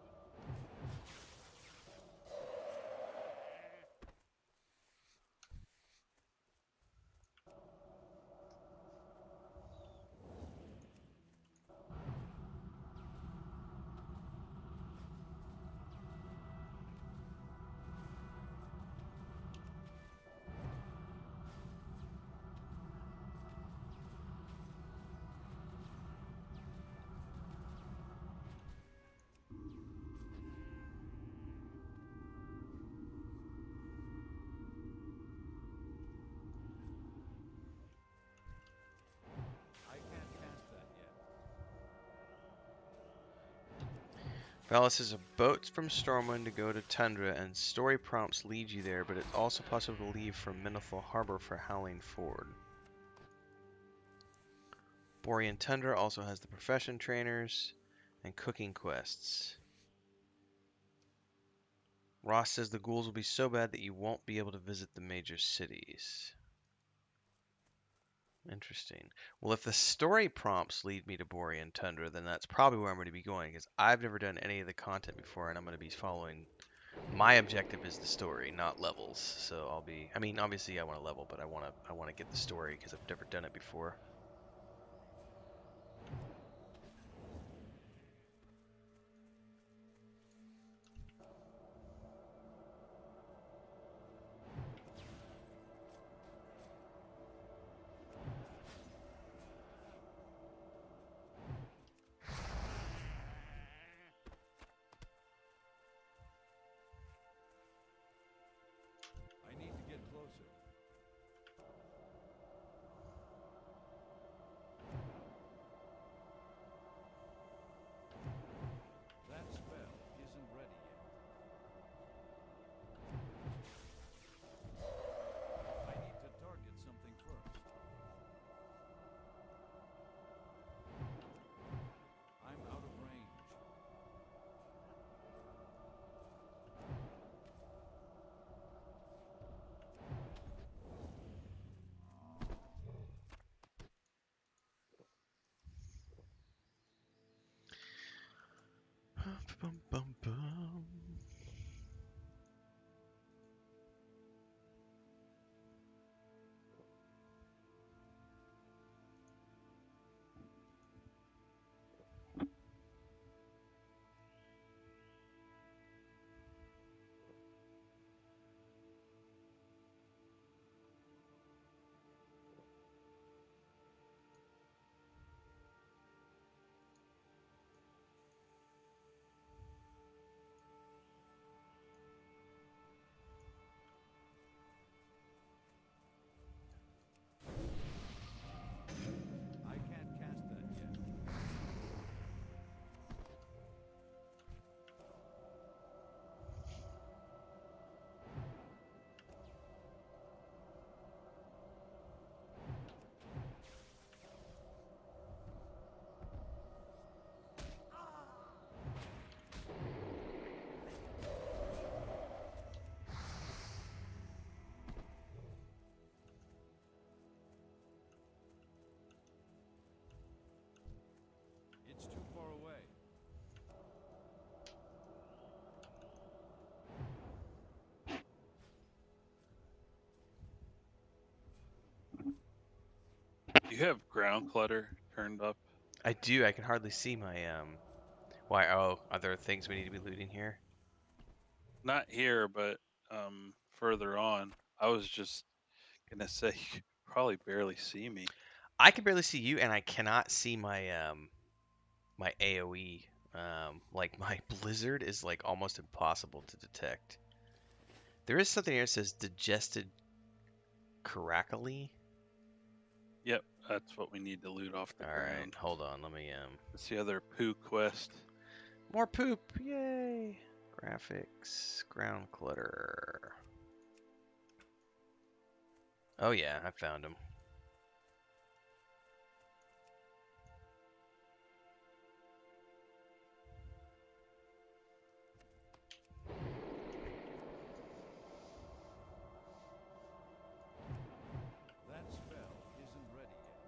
Valis says a boat from Stormwind to go to Tundra, and story prompts lead you there, but it's also possible to leave from Menethil Harbor for Howling Ford. Borean Tundra also has the profession trainers and cooking quests. Ross says the ghouls will be so bad that you won't be able to visit the major cities. Interesting. Well, if the story prompts lead me to Borean Tundra, then that's probably where I'm going to be going, because I've never done any of the content before, and I'm going to be following. My objective is the story, not levels. So I'll be. I mean, obviously I want to level, but I want to get the story because I've never done it before. I need to get closer. That spell isn't ready yet. I need to target something first. I'm out of range. Bum, bum, bum. I can't cast that yet. It's too far away. Do you have ground clutter turned up? I do. I can hardly see my Why? Oh, are there things we need to be looting here? Not here, but further on. I was just gonna say you could probably barely see me. I can barely see you, and I cannot see my my AOE. Like my blizzard is like almost impossible to detect. There is something here that says digested caracal. Yep, that's what we need to loot off the All right, ground. hold on. Let me It's the other poo quest. more poop. Yay! Graphics, ground clutter. Oh yeah, I found him. That spell isn't ready yet.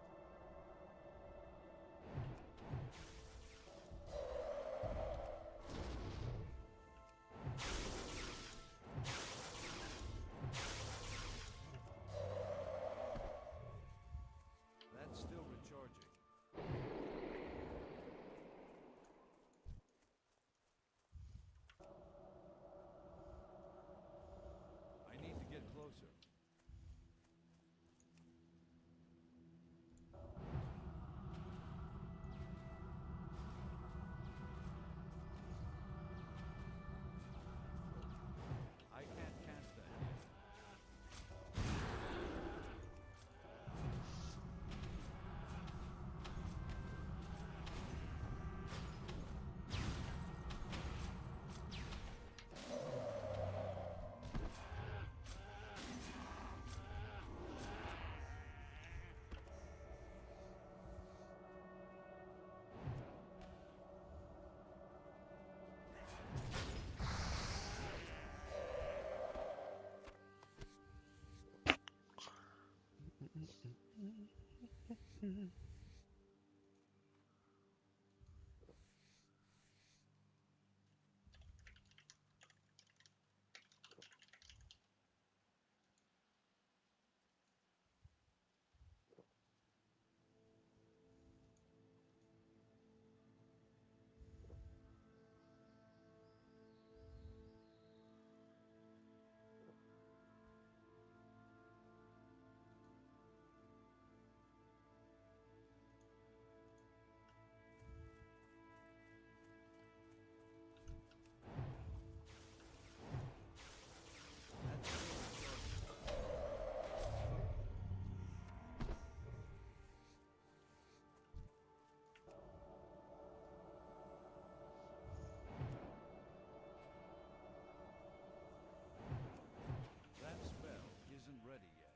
That spell isn't ready yet.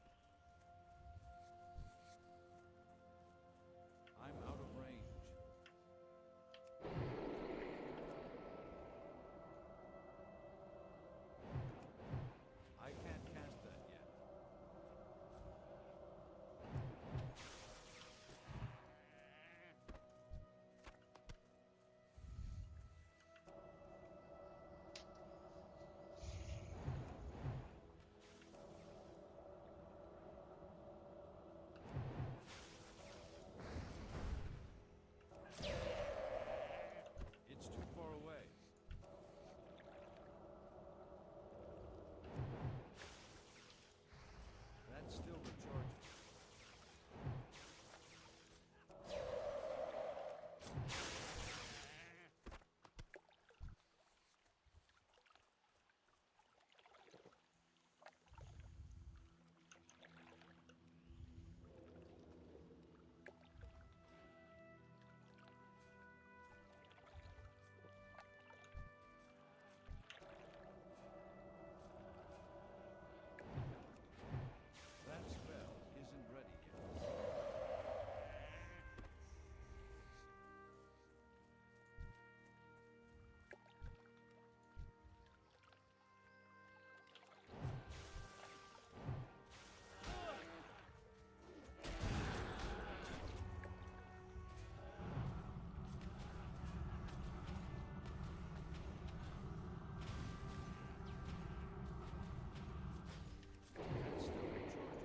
I'm out of range. I can't cast that yet. It's too far away. That's still recharging. That spell isn't ready yet. That's still recharging.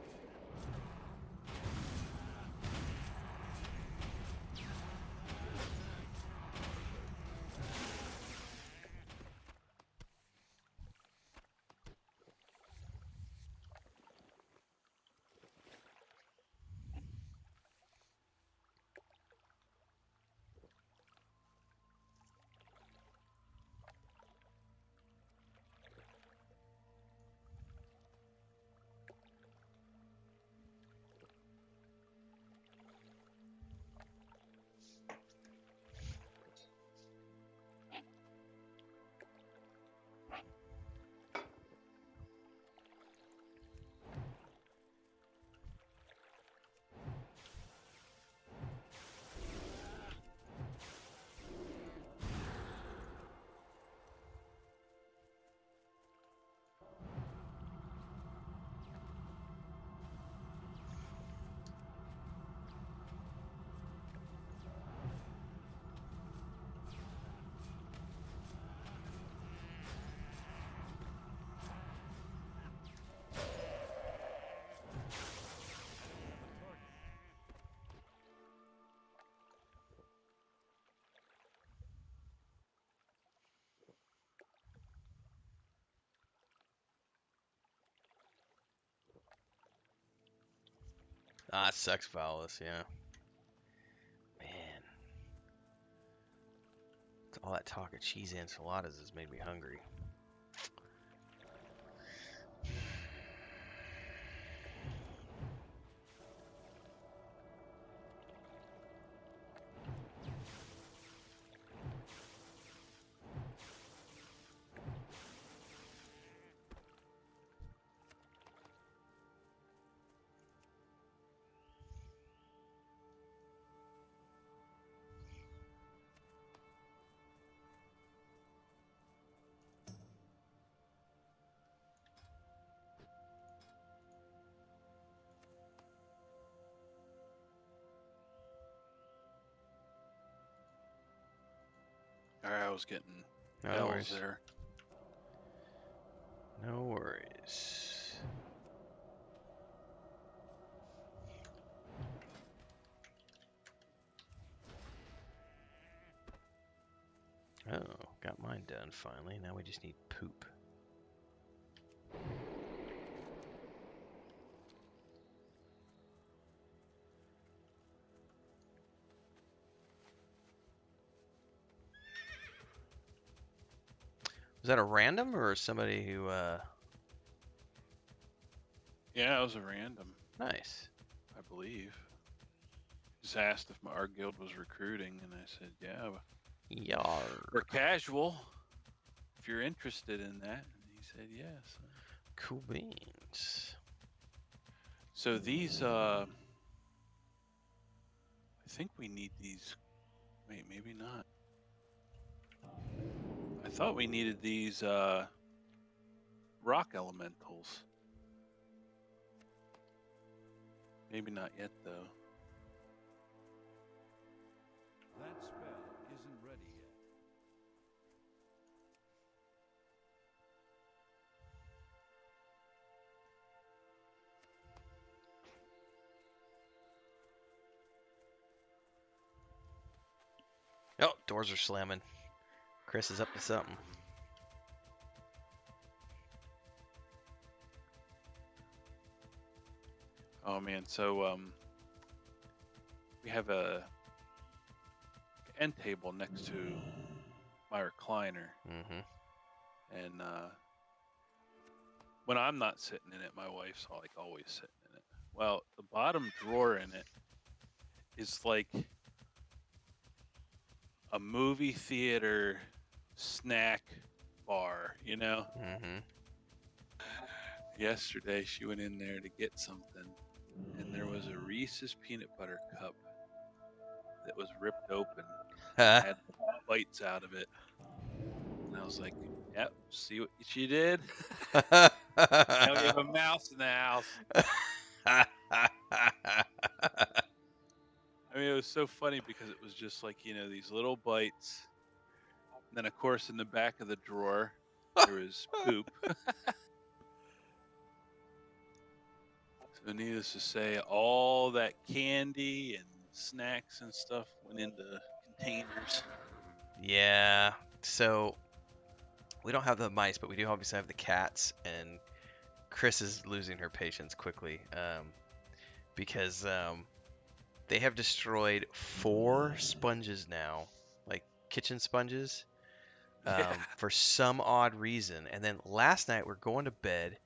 Ah, sex phallus, yeah. Man. All that talk of cheese enchiladas has made me hungry. Sorry, I was getting No bells worries. there. No worries. Oh, got mine done finally. Now we just need poop. Was that a random or somebody who, Yeah, it was a random, nice. I believe. Just asked if our guild was recruiting, and I said, yeah, Yar. we're casual. If you're interested in that. And he said, yes. Cool beans. So these, I think we need these. Wait, maybe not. I thought we needed these rock elementals. Maybe not yet, though. That spell isn't ready yet. Oh, doors are slamming. Chris is up to something. Oh man, so we have a end table next to my recliner, Mm-hmm. and when I'm not sitting in it, my wife's like always sitting in it. Well, the bottom drawer in it is like a movie theater snack bar, you know? Mm-hmm. Yesterday she went in there to get something, and there was a Reese's peanut butter cup that was ripped open and had bites out of it. And I was like, yep, see what she did? Now we have a mouse in the house. I mean, it was so funny because it was just like, you know, these little bites. And then, of course, in the back of the drawer, there was poop. So, needless to say, all that candy and snacks and stuff went into containers. Yeah. So we don't have the mice, but we do obviously have the cats, and Chris is losing her patience quickly because they have destroyed 4 sponges now, like kitchen sponges, Yeah. for some odd reason. And then last night we're going to bed,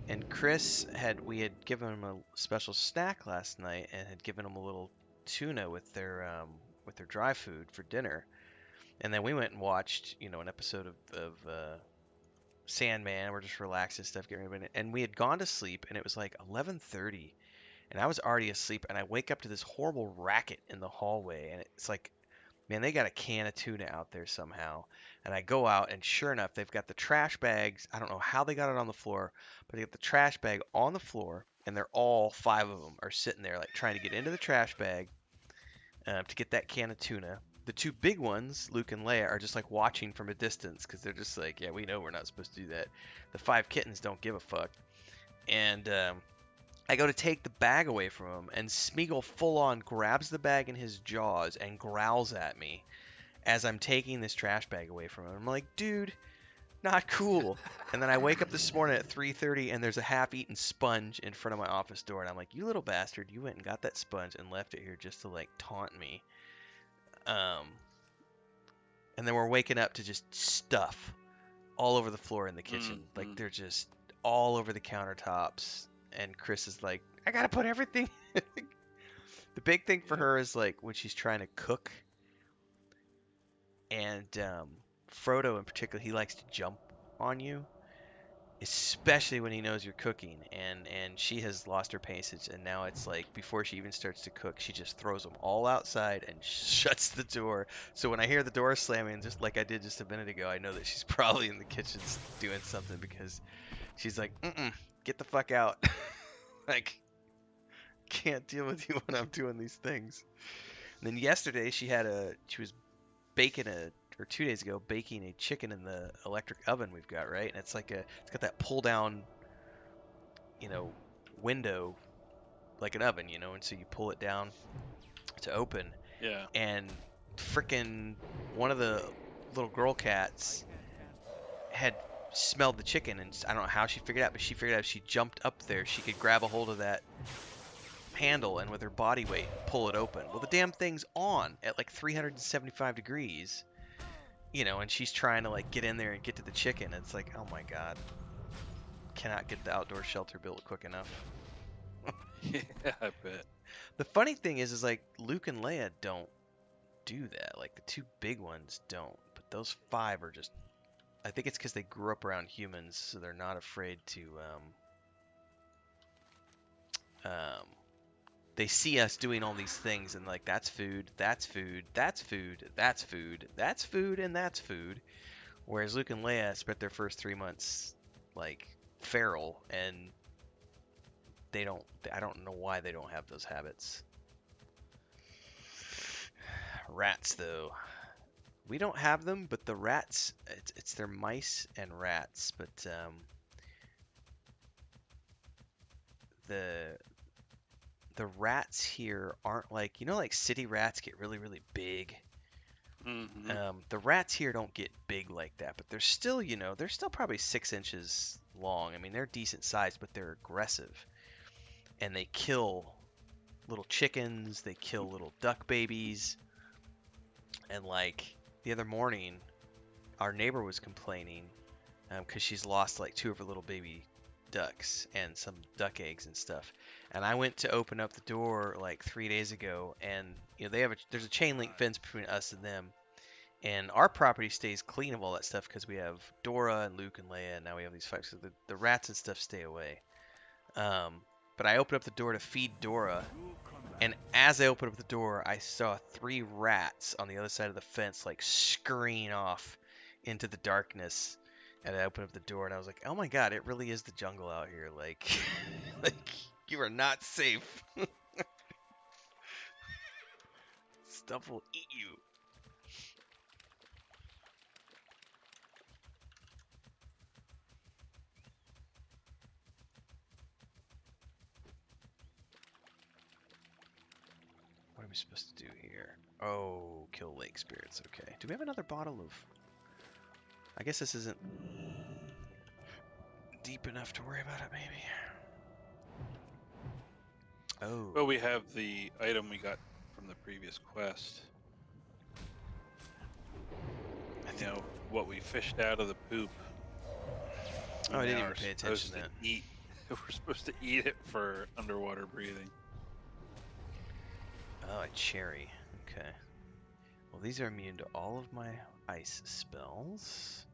and we had given him a special snack last night and had given him a little tuna with their dry food for dinner. And then we went and watched, an episode of Sandman. We're just relaxing stuff, getting ready, and we had gone to sleep, and it was like 11:30, and I was already asleep, and I wake up to this horrible racket in the hallway, and it's like, man, they got a can of tuna out there somehow. And I go out, and sure enough, they've got the trash bags. I don't know how they got it on the floor, but they got the trash bag on the floor, and they're all 5 of them are sitting there, like trying to get into the trash bag to get that can of tuna. The 2 big ones, Luke and Leia, are just like watching from a distance because they're just like, yeah, we know we're not supposed to do that. The 5 kittens don't give a fuck. And I go to take the bag away from him, and Smeagol full on grabs the bag in his jaws and growls at me as I'm taking this trash bag away from him. I'm like, dude, not cool. And then I wake up this morning at 3:30, and there's a half-eaten sponge in front of my office door, and I'm like, you little bastard, you went and got that sponge and left it here just to like taunt me. And then we're waking up to just stuff all over the floor in the kitchen. Like they're just all over the countertops. And Chris is like, I gotta put everything. The big thing for her is like when she's trying to cook. And Frodo in particular, he likes to jump on you, especially when he knows you're cooking. And she has lost her patience, and now it's like before she even starts to cook, she just throws them all outside and shuts the door. So when I hear the door slamming, just like I did just a minute ago, I know that she's probably in the kitchen doing something, because she's like, get the fuck out. Like, can't deal with you when I'm doing these things. And then yesterday she was baking a or 2 days ago baking a chicken in the electric oven we've got, right? And it's got that pull down, you know, window like an oven, and so you pull it down to open, Yeah. and frickin' one of the little girl cats had smelled the chicken, and I don't know how she figured out, but she figured out if she jumped up there, she could grab a hold of that handle and with her body weight pull it open. Well, the damn thing's on at like 375 degrees, and she's trying to like get in there and get to the chicken. It's like, oh my god, cannot get the outdoor shelter built quick enough. Yeah, I bet. The funny thing is like Luke and Leia don't do that. Like the two big ones don't, but those 5 are just. I think it's because they grew up around humans, so they're not afraid to. They see us doing all these things, and like that's food, that's food, that's food, that's food, that's food, and that's food. Whereas Luke and Leia spent their first 3 months like feral, and they don't. I don't know why they don't have those habits. Rats, though. We don't have them, but the rats, it's their mice and rats, but the rats here aren't like, like city rats get really, really big. Mm-hmm. The rats here don't get big like that, but they're still, they're still probably 6 inches long. I mean, they're decent sized, but they're aggressive. And they kill little chickens, they kill little duck babies. And like the other morning, our neighbor was complaining because she's lost like 2 of her little baby ducks and some duck eggs and stuff. And I went to open up the door like 3 days ago, and there's a chain link fence between us and them. And our property stays clean of all that stuff because we have Dora and Luke and Leia, and now we have these 5. So the rats and stuff stay away. But I opened up the door to feed Dora, and as I opened up the door, I saw 3 rats on the other side of the fence, like scurrying off into the darkness. And I opened up the door, and I was like, "Oh my god, it really is the jungle out here! Like, like you are not safe. Stuff will eat you." What are we supposed to do here? Oh, kill lake spirits. Okay. Do we have another bottle of... I guess this isn't deep enough to worry about it, maybe. Oh. Well, we have the item we got from the previous quest. What we fished out of the poop. Oh, I didn't Now even we're pay attention to that. We're supposed to eat it for underwater breathing. Oh, a cherry. Okay. Well, these are immune to all of my ice spells.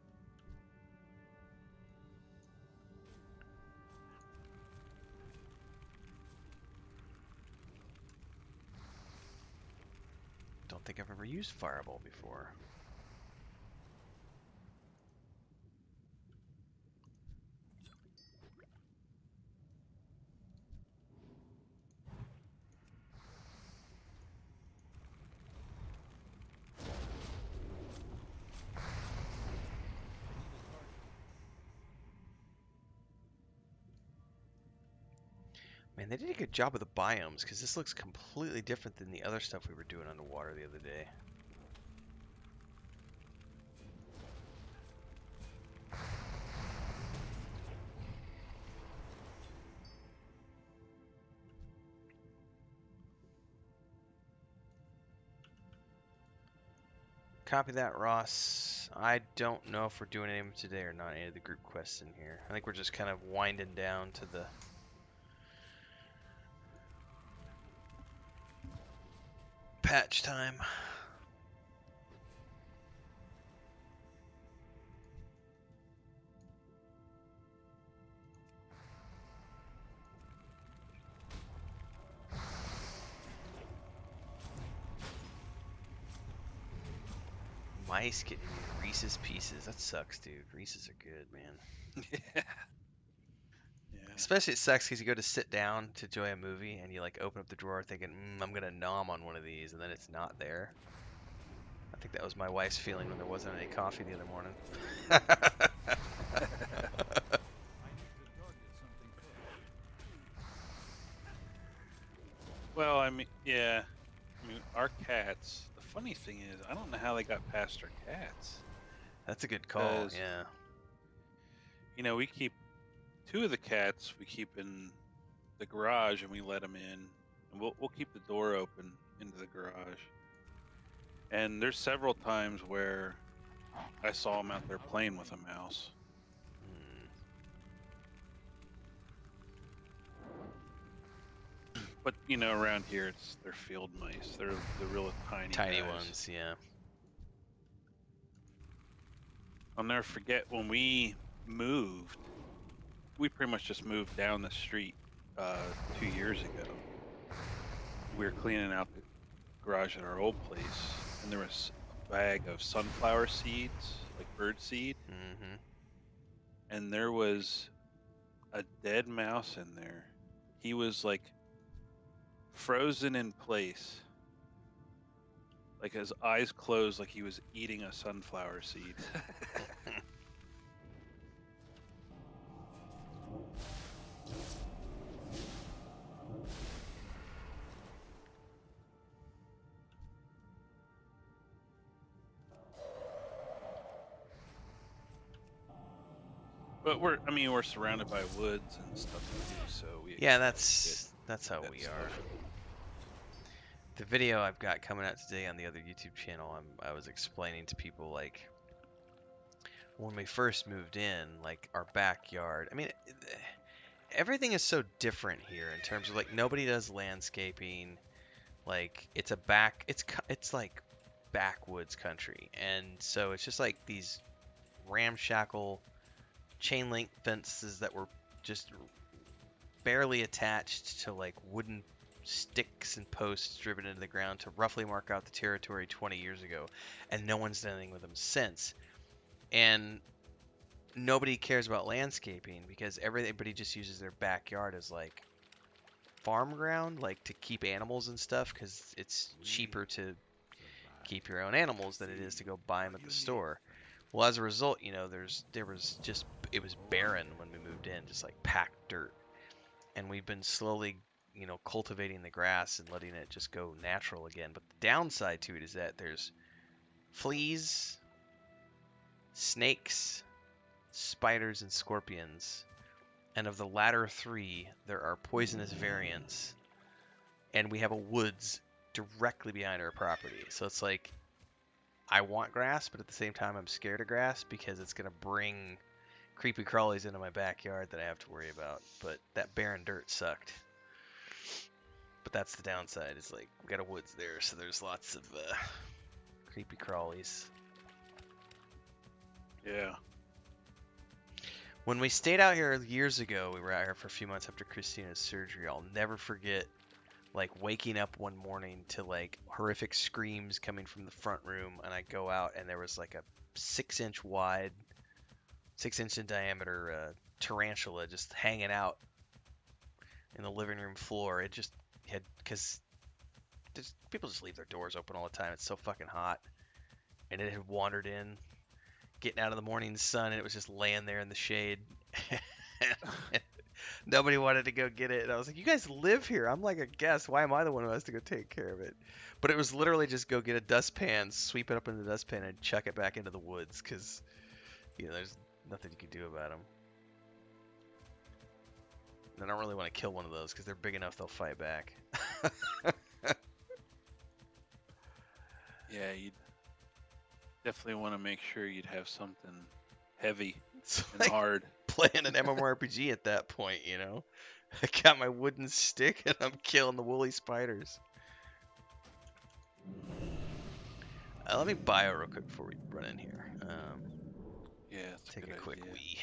Don't think I've ever used Fireball before. Man, they did a good job of the biomes, because this looks completely different than the other stuff we were doing underwater the other day. Copy that, Ross. I don't know if we're doing any of them today or not, any of the group quests in here. I think we're just kind of winding down to the... patch time. Mice getting Reese's Pieces. That sucks, dude. Reese's are good, man. Yeah. Especially it sucks because you go to sit down to enjoy a movie and you like open up the drawer thinking, I'm gonna nom on one of these, and then it's not there. I think that was my wife's feeling when there wasn't any coffee the other morning. I need to target something first. Well, I mean, yeah. I mean, our cats. The funny thing is, I don't know how they got past our cats. That's a good call. 'Cause, Yeah. You know, we keep 2 of the cats. We keep in the garage, and we let them in, and we'll keep the door open into the garage. And there's several times where I saw them out there playing with a mouse. But you know, around here they're field mice. They're the real tiny Tiny guys. ones. Yeah. I'll never forget when we moved. We pretty much just moved down the street 2 years ago. We were cleaning out the garage at our old place, and there was a bag of sunflower seeds, like bird seed, Mm-hmm. and there was a dead mouse in there. He was like frozen in place, like his eyes closed, like he was eating a sunflower seed. But we're surrounded by woods and stuff too, so we Yeah, expect that's how that we stuff. are. The video I've got coming out today on the other YouTube channel, I was explaining to people, like, when we first moved in, like, our backyard. I mean, everything is so different here in terms of, like, nobody does landscaping. Like, it's like backwoods country, and so it's just like these ramshackle chain link fences that were just barely attached to like wooden sticks and posts driven into the ground to roughly mark out the territory 20 years ago, and no one's done anything with them since. And nobody cares about landscaping because everybody just uses their backyard as like farm ground, like to keep animals and stuff, because it's cheaper to keep your own animals than it is to go buy them at the store. Well, as a result, you know, it was barren when we moved in, just like packed dirt. And we've been slowly, you know, cultivating the grass and letting it just go natural again. But the downside to it is that there's fleas, snakes, spiders, and scorpions. And of the latter 3, there are poisonous variants. And we have a woods directly behind our property. So it's like, I want grass, but at the same time, I'm scared of grass because it's going to bring creepy crawlies into my backyard that I have to worry about. But that barren dirt sucked. But that's the downside. Is like we got a woods there, so there's lots of creepy crawlies. Yeah. When we stayed out here years ago, we were out here for a few months after Christina's surgery. I'll never forget, like, waking up one morning to like horrific screams coming from the front room, and I go out and there was like a 6-inch wide, 6-inch in diameter tarantula just hanging out in the living room floor. It just had, because people just leave their doors open all the time. It's so fucking hot, and it had wandered in, getting out of the morning sun, and it was just laying there in the shade. Nobody wanted to go get it, and I was like, "You guys live here. I'm like a guest. Why am I the one who has to go take care of it?" But it was literally just go get a dustpan, sweep it up in the dustpan, and chuck it back into the woods, because you know there's nothing you can do about them. And I don't really want to kill one of those because they're big enough they'll fight back. Yeah, you'd definitely want to make sure you'd have something heavy It's and like hard. playing an mmorpg at that point, you know? I got my wooden stick and I'm killing the woolly spiders. Let me bio real quick before we run in here. Yeah, it's Take a good quick idea. wee.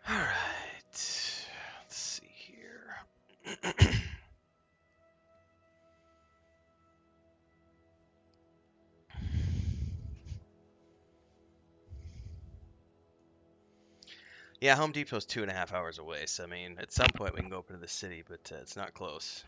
All right. Let's see here. Yeah, Home Depot's 2.5 hours away, so I mean, at some point we can go up into the city, but it's not close.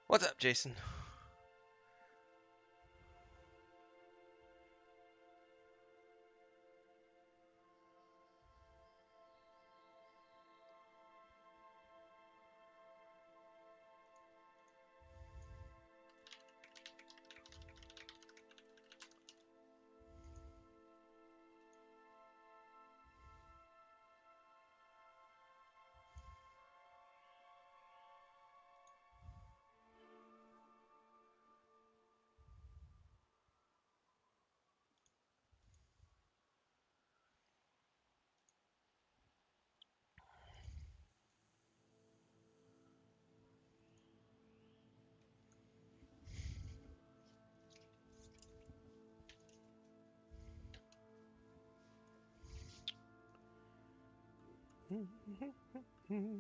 What's up, Jason? Anything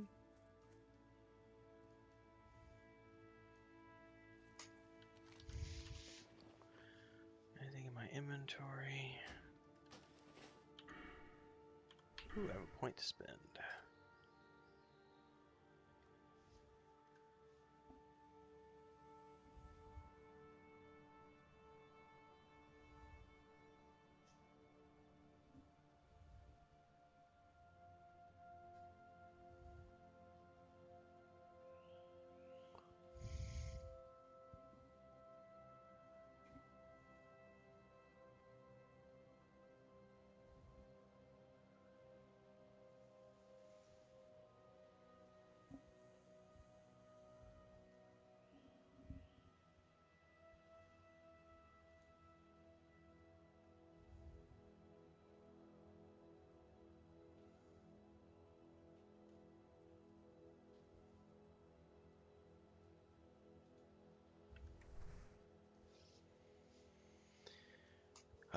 in my inventory? Ooh, I have a point to spend.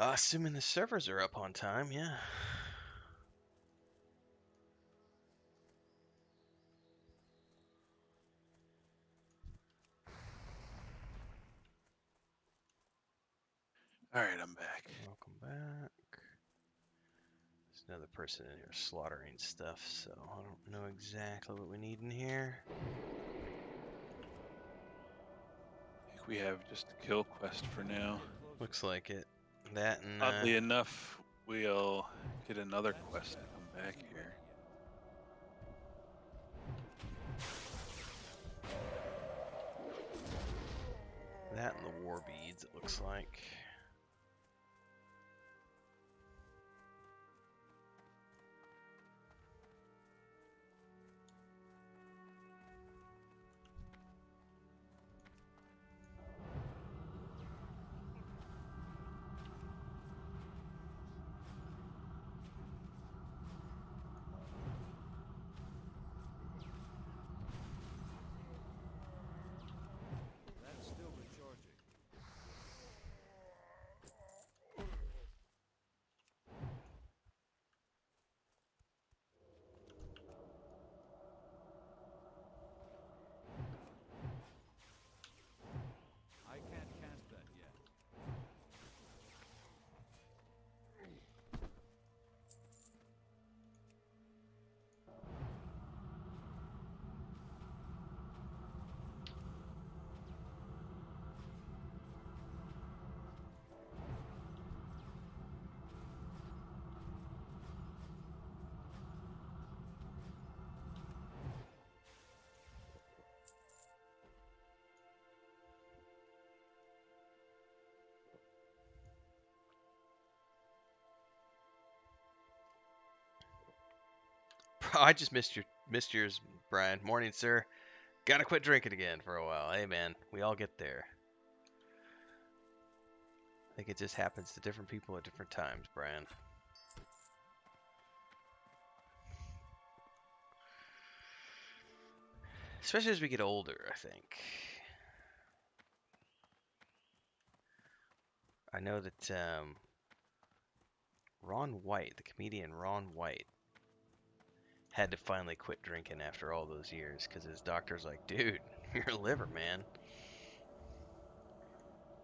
Assuming the servers are up on time, yeah. All right, I'm back. Welcome back. There's another person in here slaughtering stuff, so I don't know exactly what we need in here. I think we have just a kill quest for now. Looks like it. That and Oddly enough, we'll get another quest to come back here. that and the war beads. It looks like. I just missed yours, Brian. Morning, sir. Gotta quit drinking again for a while. Hey, man, we all get there. I think it just happens to different people at different times, Brian. Especially as we get older, I think. I know that Ron White, the comedian Ron White, had to finally quit drinking after all those years because his doctor's like, dude, your liver, man.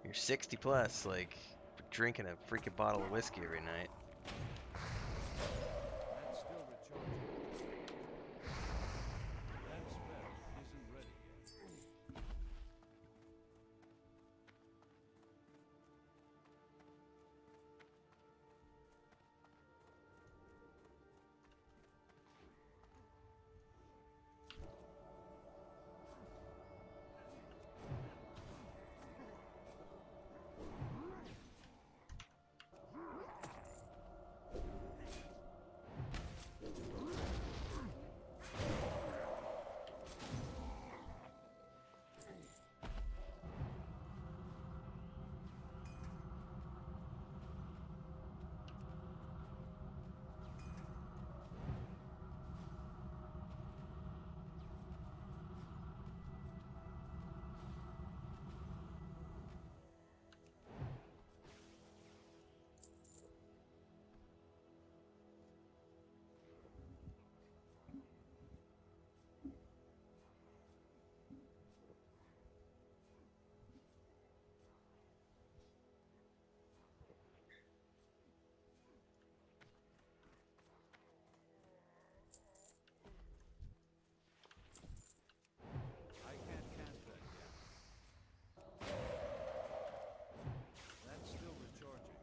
You're 60 plus, like, drinking a freaking bottle of whiskey every night. That's still recharging. That spell isn't ready yet. I can't cast that yet. That's still recharging.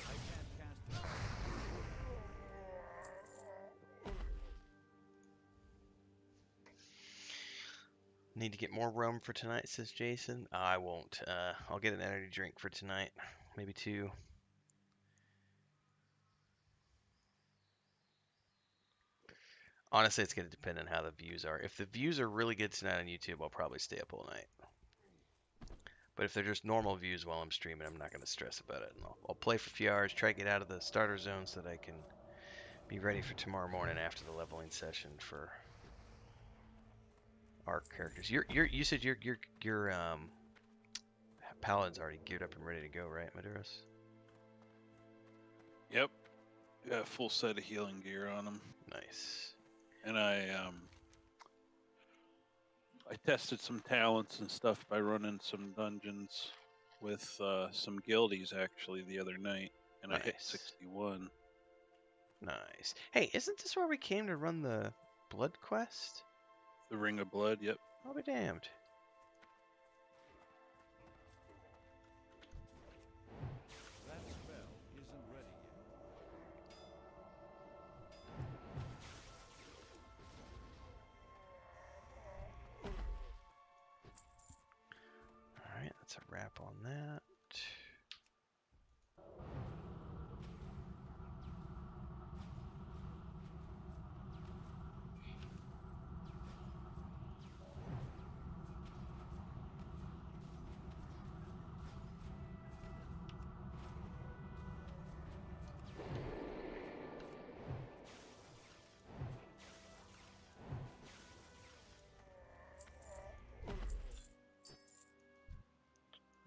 I can't cast it. Need to get more rum for tonight, says Jason. I won't. I'll get an energy drink for tonight. Maybe 2. Honestly, it's going to depend on how the views are. If the views are really good tonight on YouTube, I'll probably stay up all night. But if they're just normal views while I'm streaming, I'm not going to stress about it. And I'll play for a few hours, try to get out of the starter zone so that I can be ready for tomorrow morning after the leveling session for our characters. You said your paladin's already geared up and ready to go, right, Maduros? Yep. Got a full set of healing gear on him. Nice. And I tested some talents and stuff by running some dungeons with some guildies actually the other night, and I hit Nice. 61. Nice. Hey, isn't this where we came to run the blood quest? The Ring of Blood, yep. I'll be damned. That spell isn't ready yet. Alright, that's a wrap on that.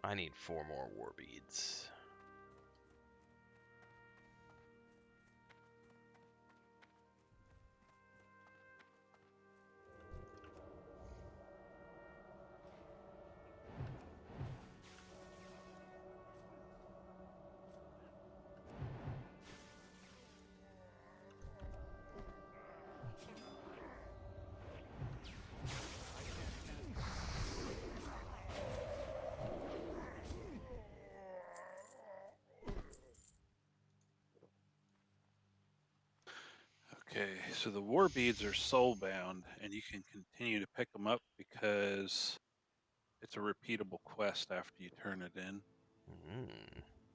I need 4 more war beads. Okay, so the war beads are soulbound, and you can continue to pick them up because it's a repeatable quest after you turn it in. Mm.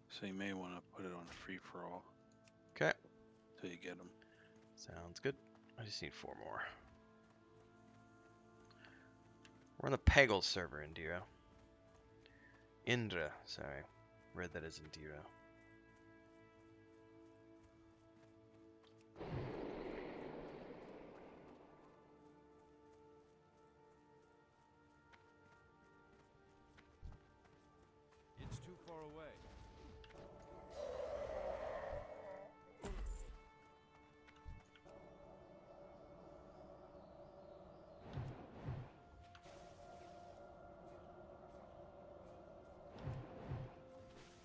So you may want to put it on free for all Okay. till you get them. Sounds good. I just need 4 more. We're on the Peggle server, Indira. Indra, sorry. Read that as Indira. It's too far away.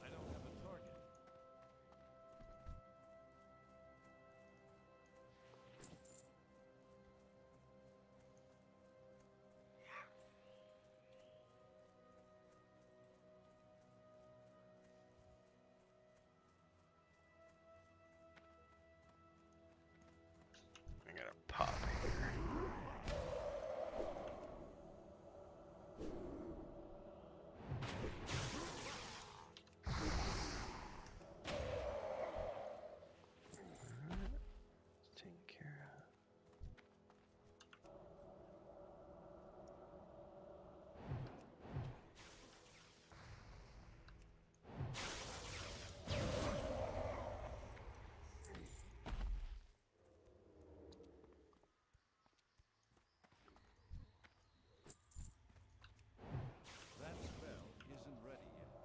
I don't have a target. I gotta pop here. Taken care of. That spell isn't ready yet.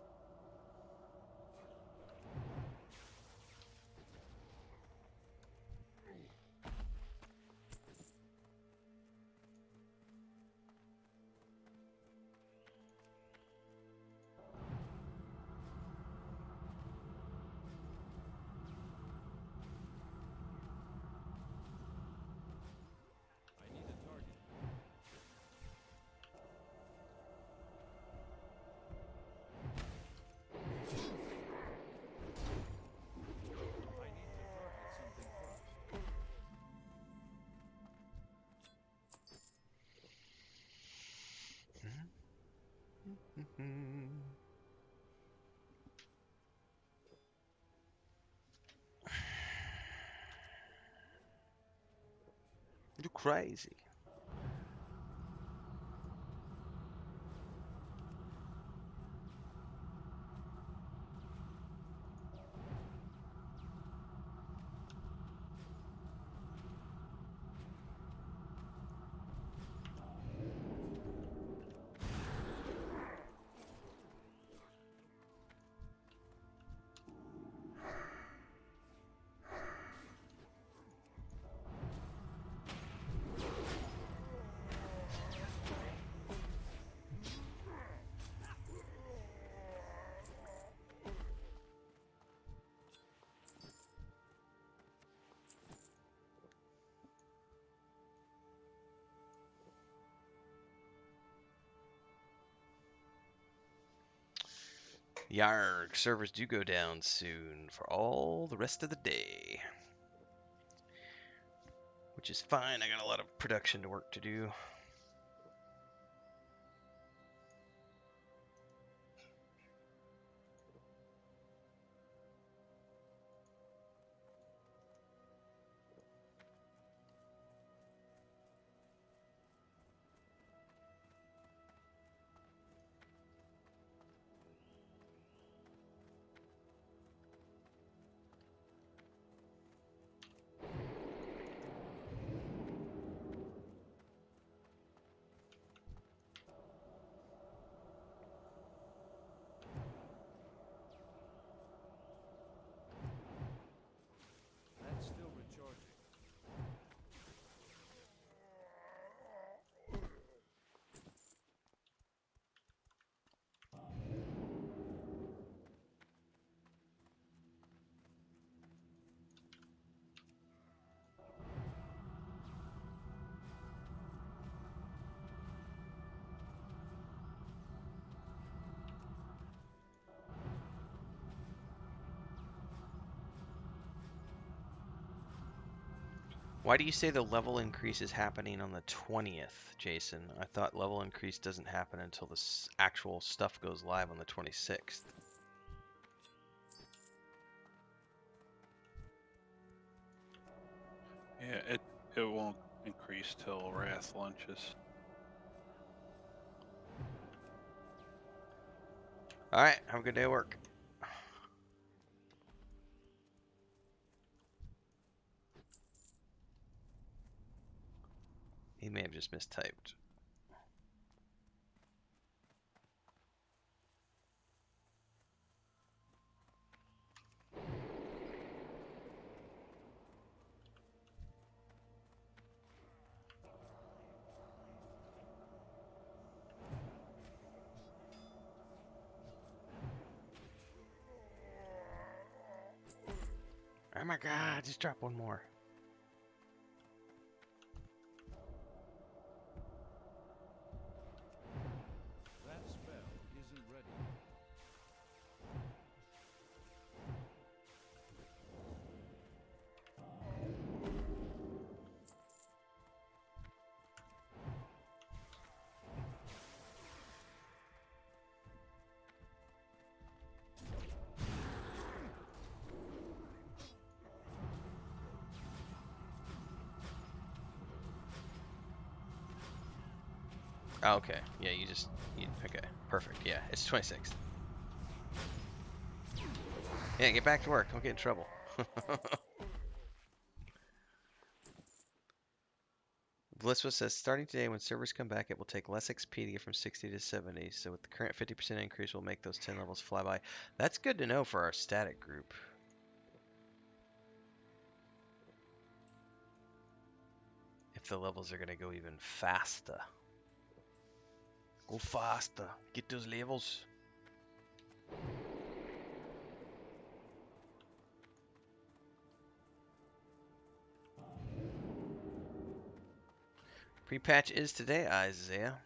I need a target. I need to target something first. You crazy. Yarg, servers do go down soon for all the rest of the day. Which is fine, I got a lot of production to work to do. Why do you say the level increase is happening on the 20th, Jason? I thought level increase doesn't happen until the actual stuff goes live on the 26th. Yeah, it won't increase till Wrath launches. Alright, have a good day at work. He may have just mistyped. Oh my god, just drop one more. That spell isn't ready. Oh, okay. Yeah, okay. Perfect. Yeah, it's 26th. Yeah, get back to work. Don't get in trouble. Blisswa says, starting today, when servers come back, it will take less XP to get from 60 to 70. So with the current 50% increase, we'll make those 10 levels fly by. That's good to know for our static group. If the levels are going to go even faster. Go faster. Get those levels. Pre-patch is today, Isaiah.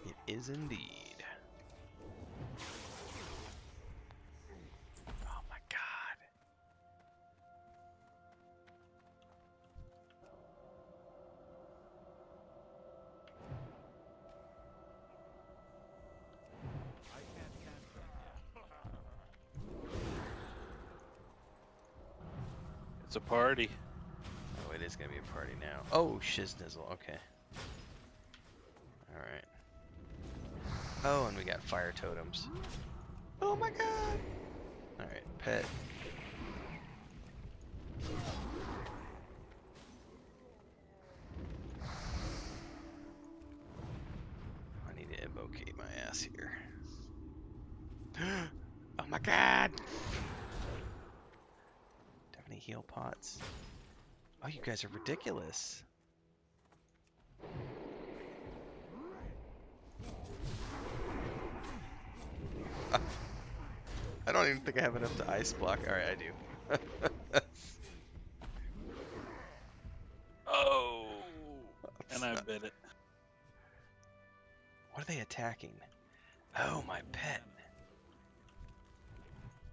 It is indeed. Oh my god. I can't cast that yet. It's a party. Oh, it is going to be a party now. Oh, shiznizzle. Okay. Alright. Oh, and we got fire totems. Oh my god! Alright, pet. I need to invocate my ass here. Oh my god! Do I have any heal pots? Oh, you guys are ridiculous. I don't even think I have enough to ice block. Alright, I do. Oh! And I bit it. What are they attacking? Oh, my pet.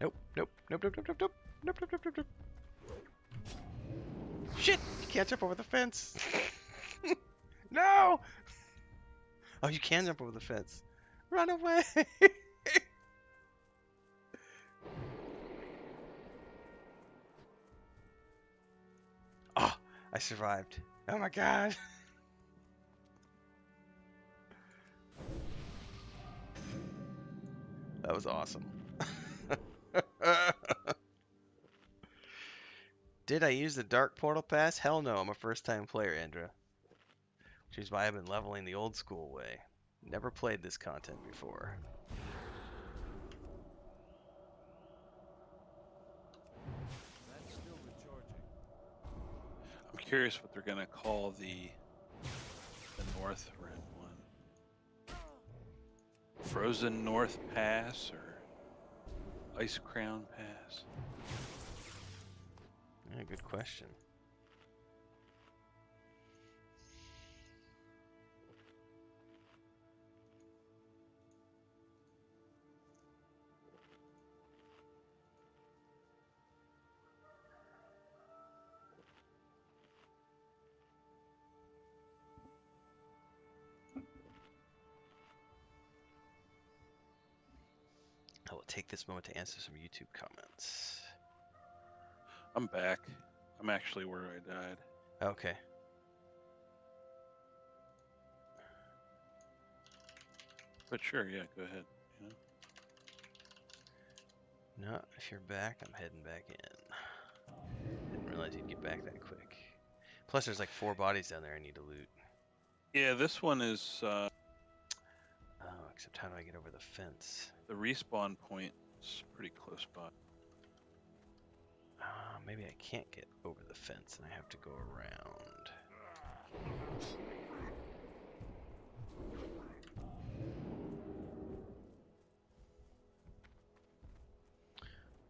Nope, nope, nope, nope, nope, nope, nope, nope, nope, nope, nope. Shit! You can't jump over the fence. No! Oh, you can jump over the fence. Run away! Oh, I survived. Oh my god. That was awesome. Did I use the Dark Portal Pass? Hell no, I'm a first-time player, Andra. Which is why I've been leveling the old school way. Never played this content before. That's still recharging. I'm curious what they're gonna call the Northrend one. Frozen North Pass or Ice Crown Pass? Yeah, good question. I will take this moment to answer some YouTube comments. I'm back. I'm actually where I died. Okay. But sure, yeah, go ahead. You know? No, if you're back, I'm heading back in. Didn't realize you'd get back that quick. Plus, there's like 4 bodies down there I need to loot. Yeah, this one is Oh, except how do I get over the fence? the respawn point is pretty close by. Maybe I can't get over the fence and I have to go around.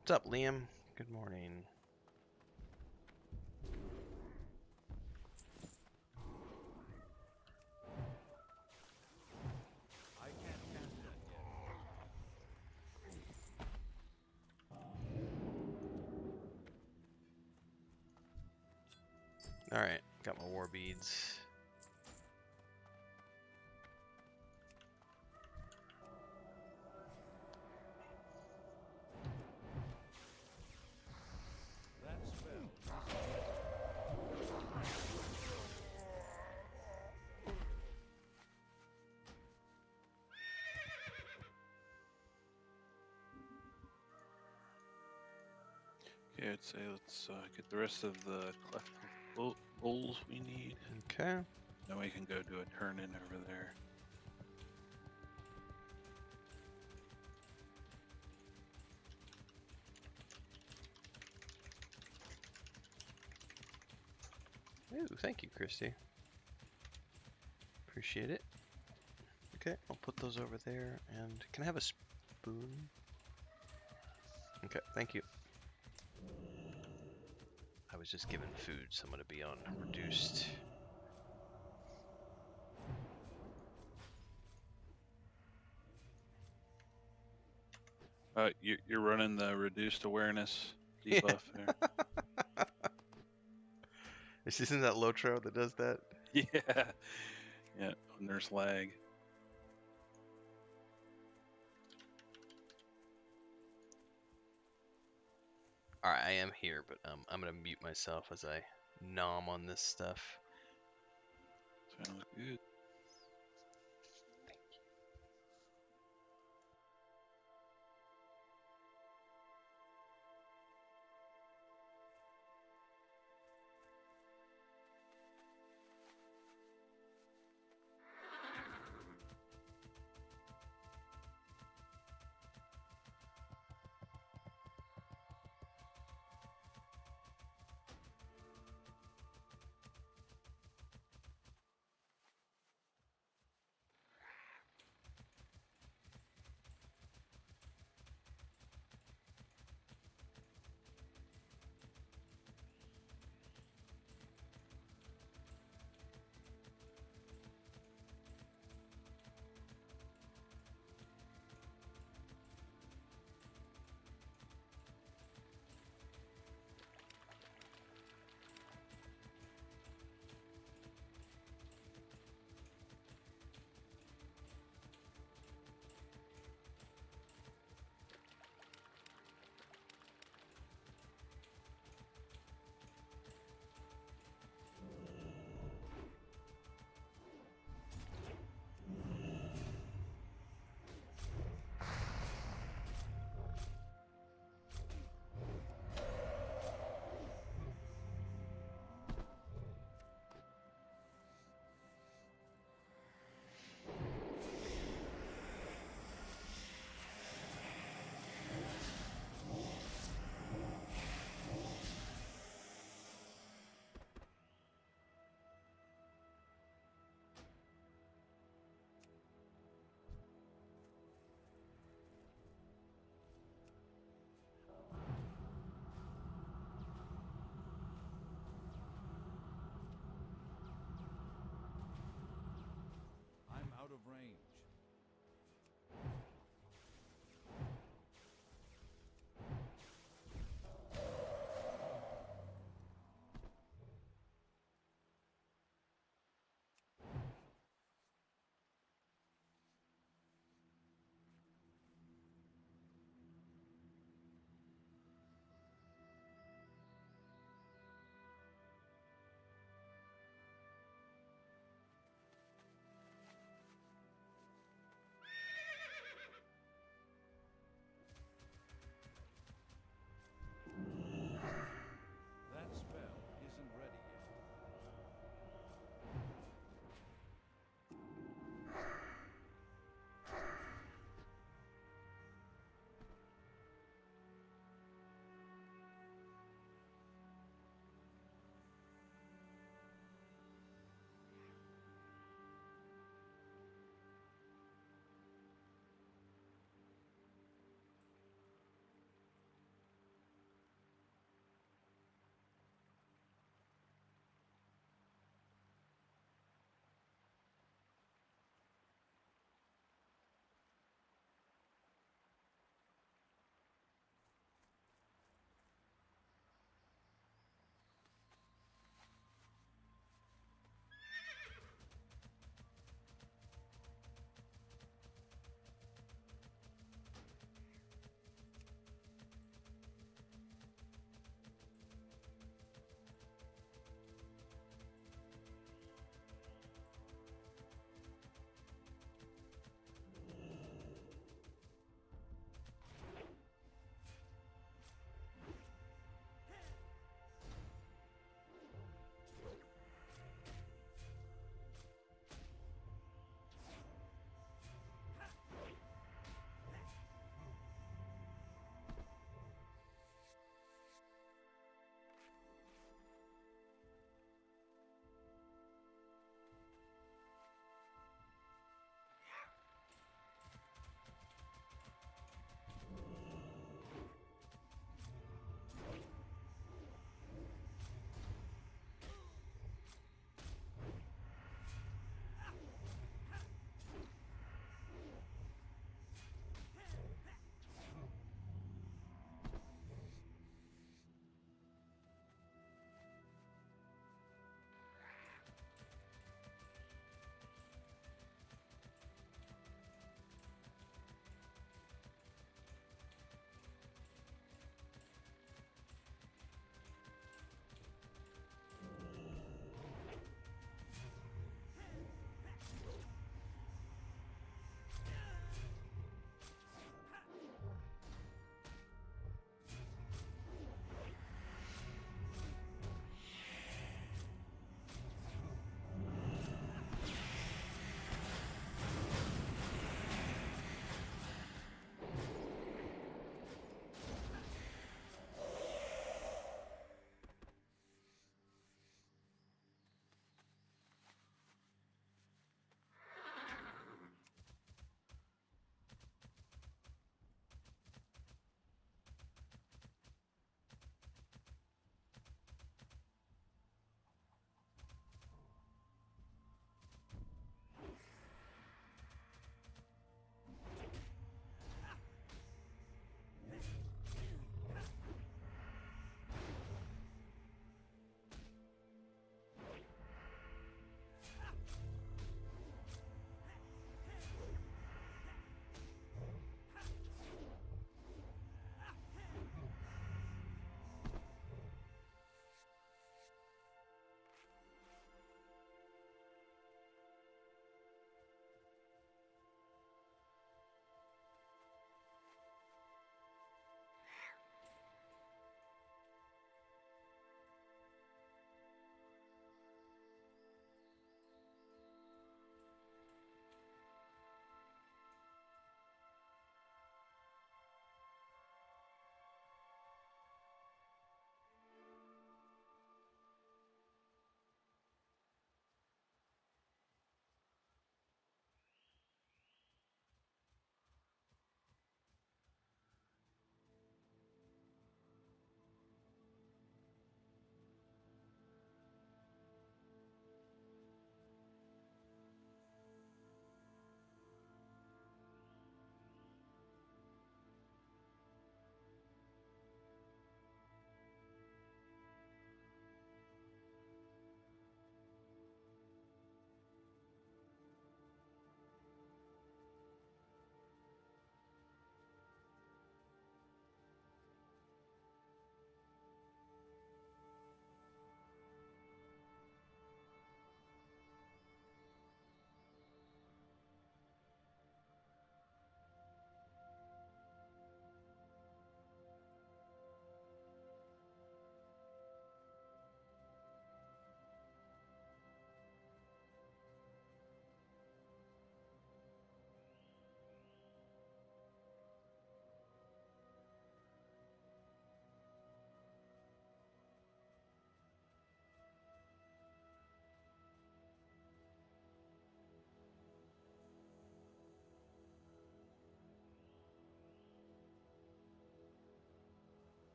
What's up, Liam? Good morning. I can't cast that yet. Alright, got my war beads. That spell. Okay, I'd say let's get the rest of the collectible bowls we need. Okay. Then we can go do a turn in over there. Ooh, thank you, Christy. Appreciate it. Okay, I'll put those over there. And can I have a spoon? Okay, thank you. I was just given food, so I'm going to be on reduced. You're running the reduced awareness debuff there. Isn't that Lotro that does that? Yeah. Yeah, when there's lag. Alright, I am here, but I'm going to mute myself as I nom on this stuff. Sounds good.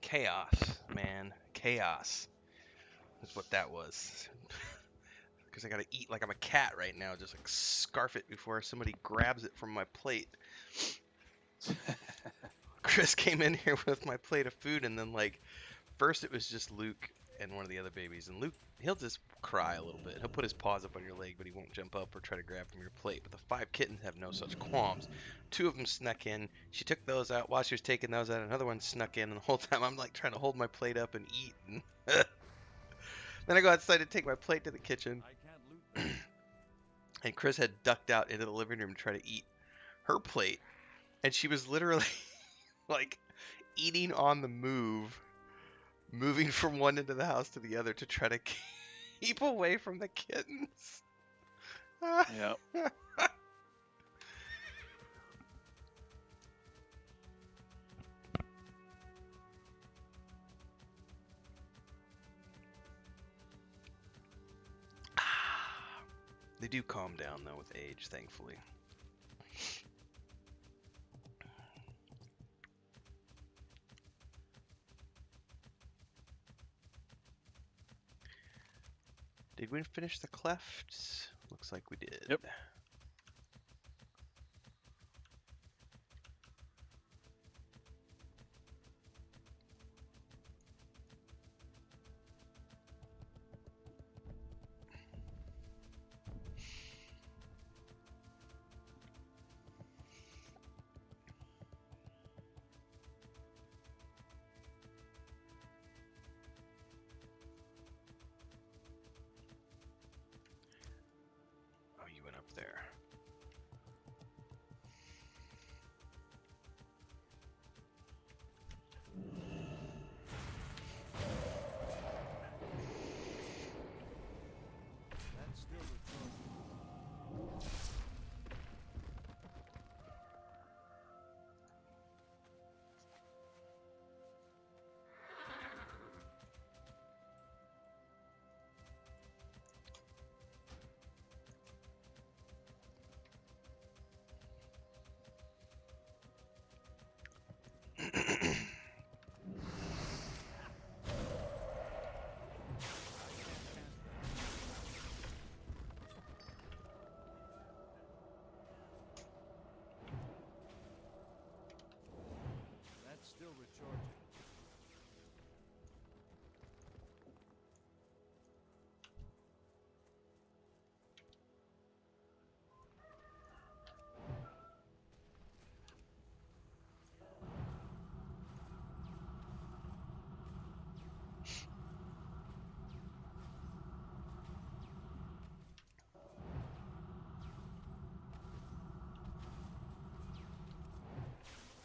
chaos, man. Chaos is what that was. Because I gotta eat like I'm a cat right now. Just like scarf it before somebody grabs it from my plate. Chris came in here with my plate of food, and then like first it was just Luke and one of the other babies, and Luke, he'll just cry a little bit. He'll put his paws up on your leg, but he won't jump up or try to grab from your plate. But the 5 kittens have no such qualms. 2 of them snuck in. She took those out. While she was taking those out, another one snuck in, and the whole time I'm like trying to hold my plate up and eat. And then I go outside to take my plate to the kitchen, I can't loot them. and Chris had ducked out into the living room to try to eat her plate, and she was literally like eating on the move, moving from one end of the house to the other to try to keep away from the kittens. Yeah. They do calm down though with age, thankfully. Did we finish the clefts? Looks like we did. Yep. Oh, you went up there. That's still recharging. That's still recharging.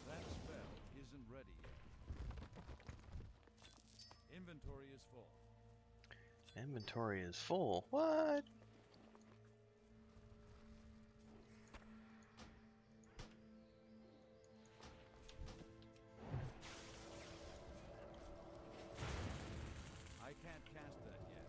That spell isn't ready yet. Inventory is full. Inventory is full. What? I can't cast that yet.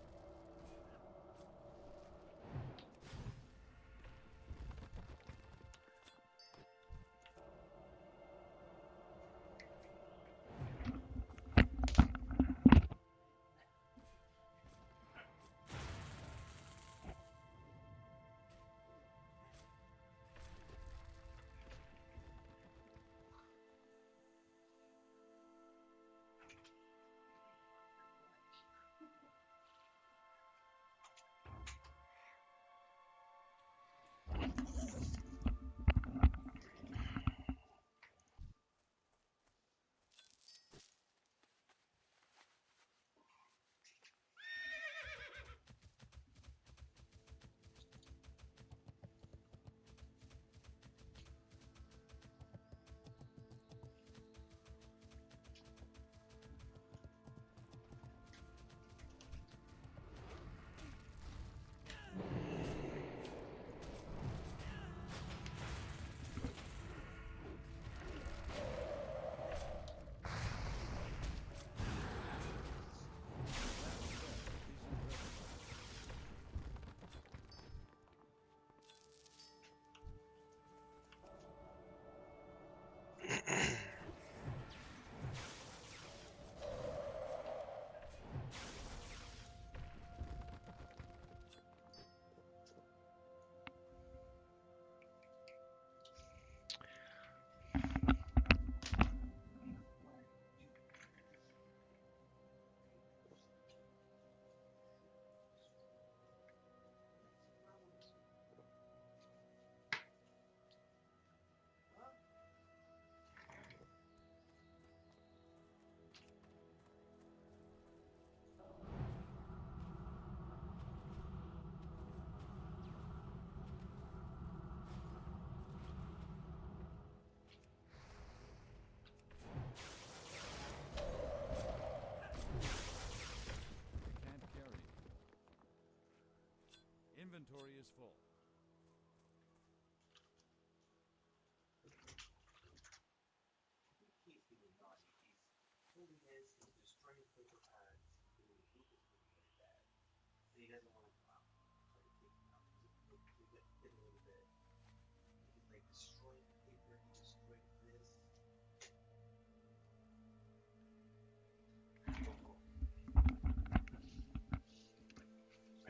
inventory is full.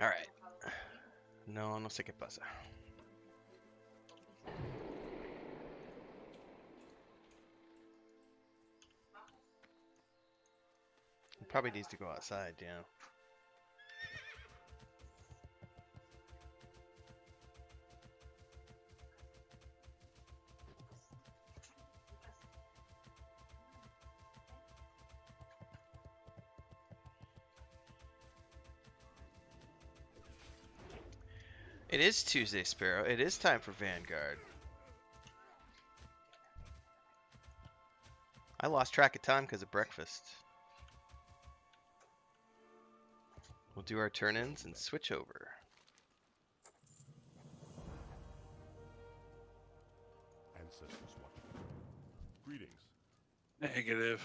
All right. No, no sé qué pasa. He probably needs to go outside, yeah. It is Tuesday, Sparoh. It is time for Vanguard. I lost track of time because of breakfast. We'll do our turn-ins and switch over. Ancestors watching. Greetings. Negative.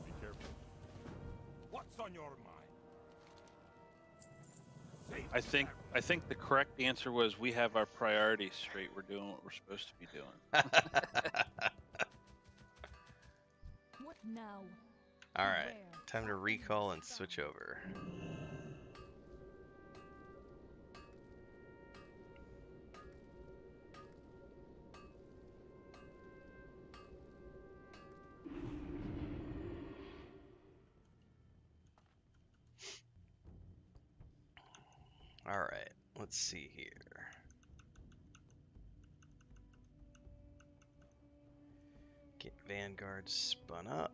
Be careful. What's on your mind? I think the correct answer was we have our priorities straight. We're doing what we're supposed to be doing. What now? All right, Where? time to recall and switch over. All right, let's see here. Get Vanguard spun up.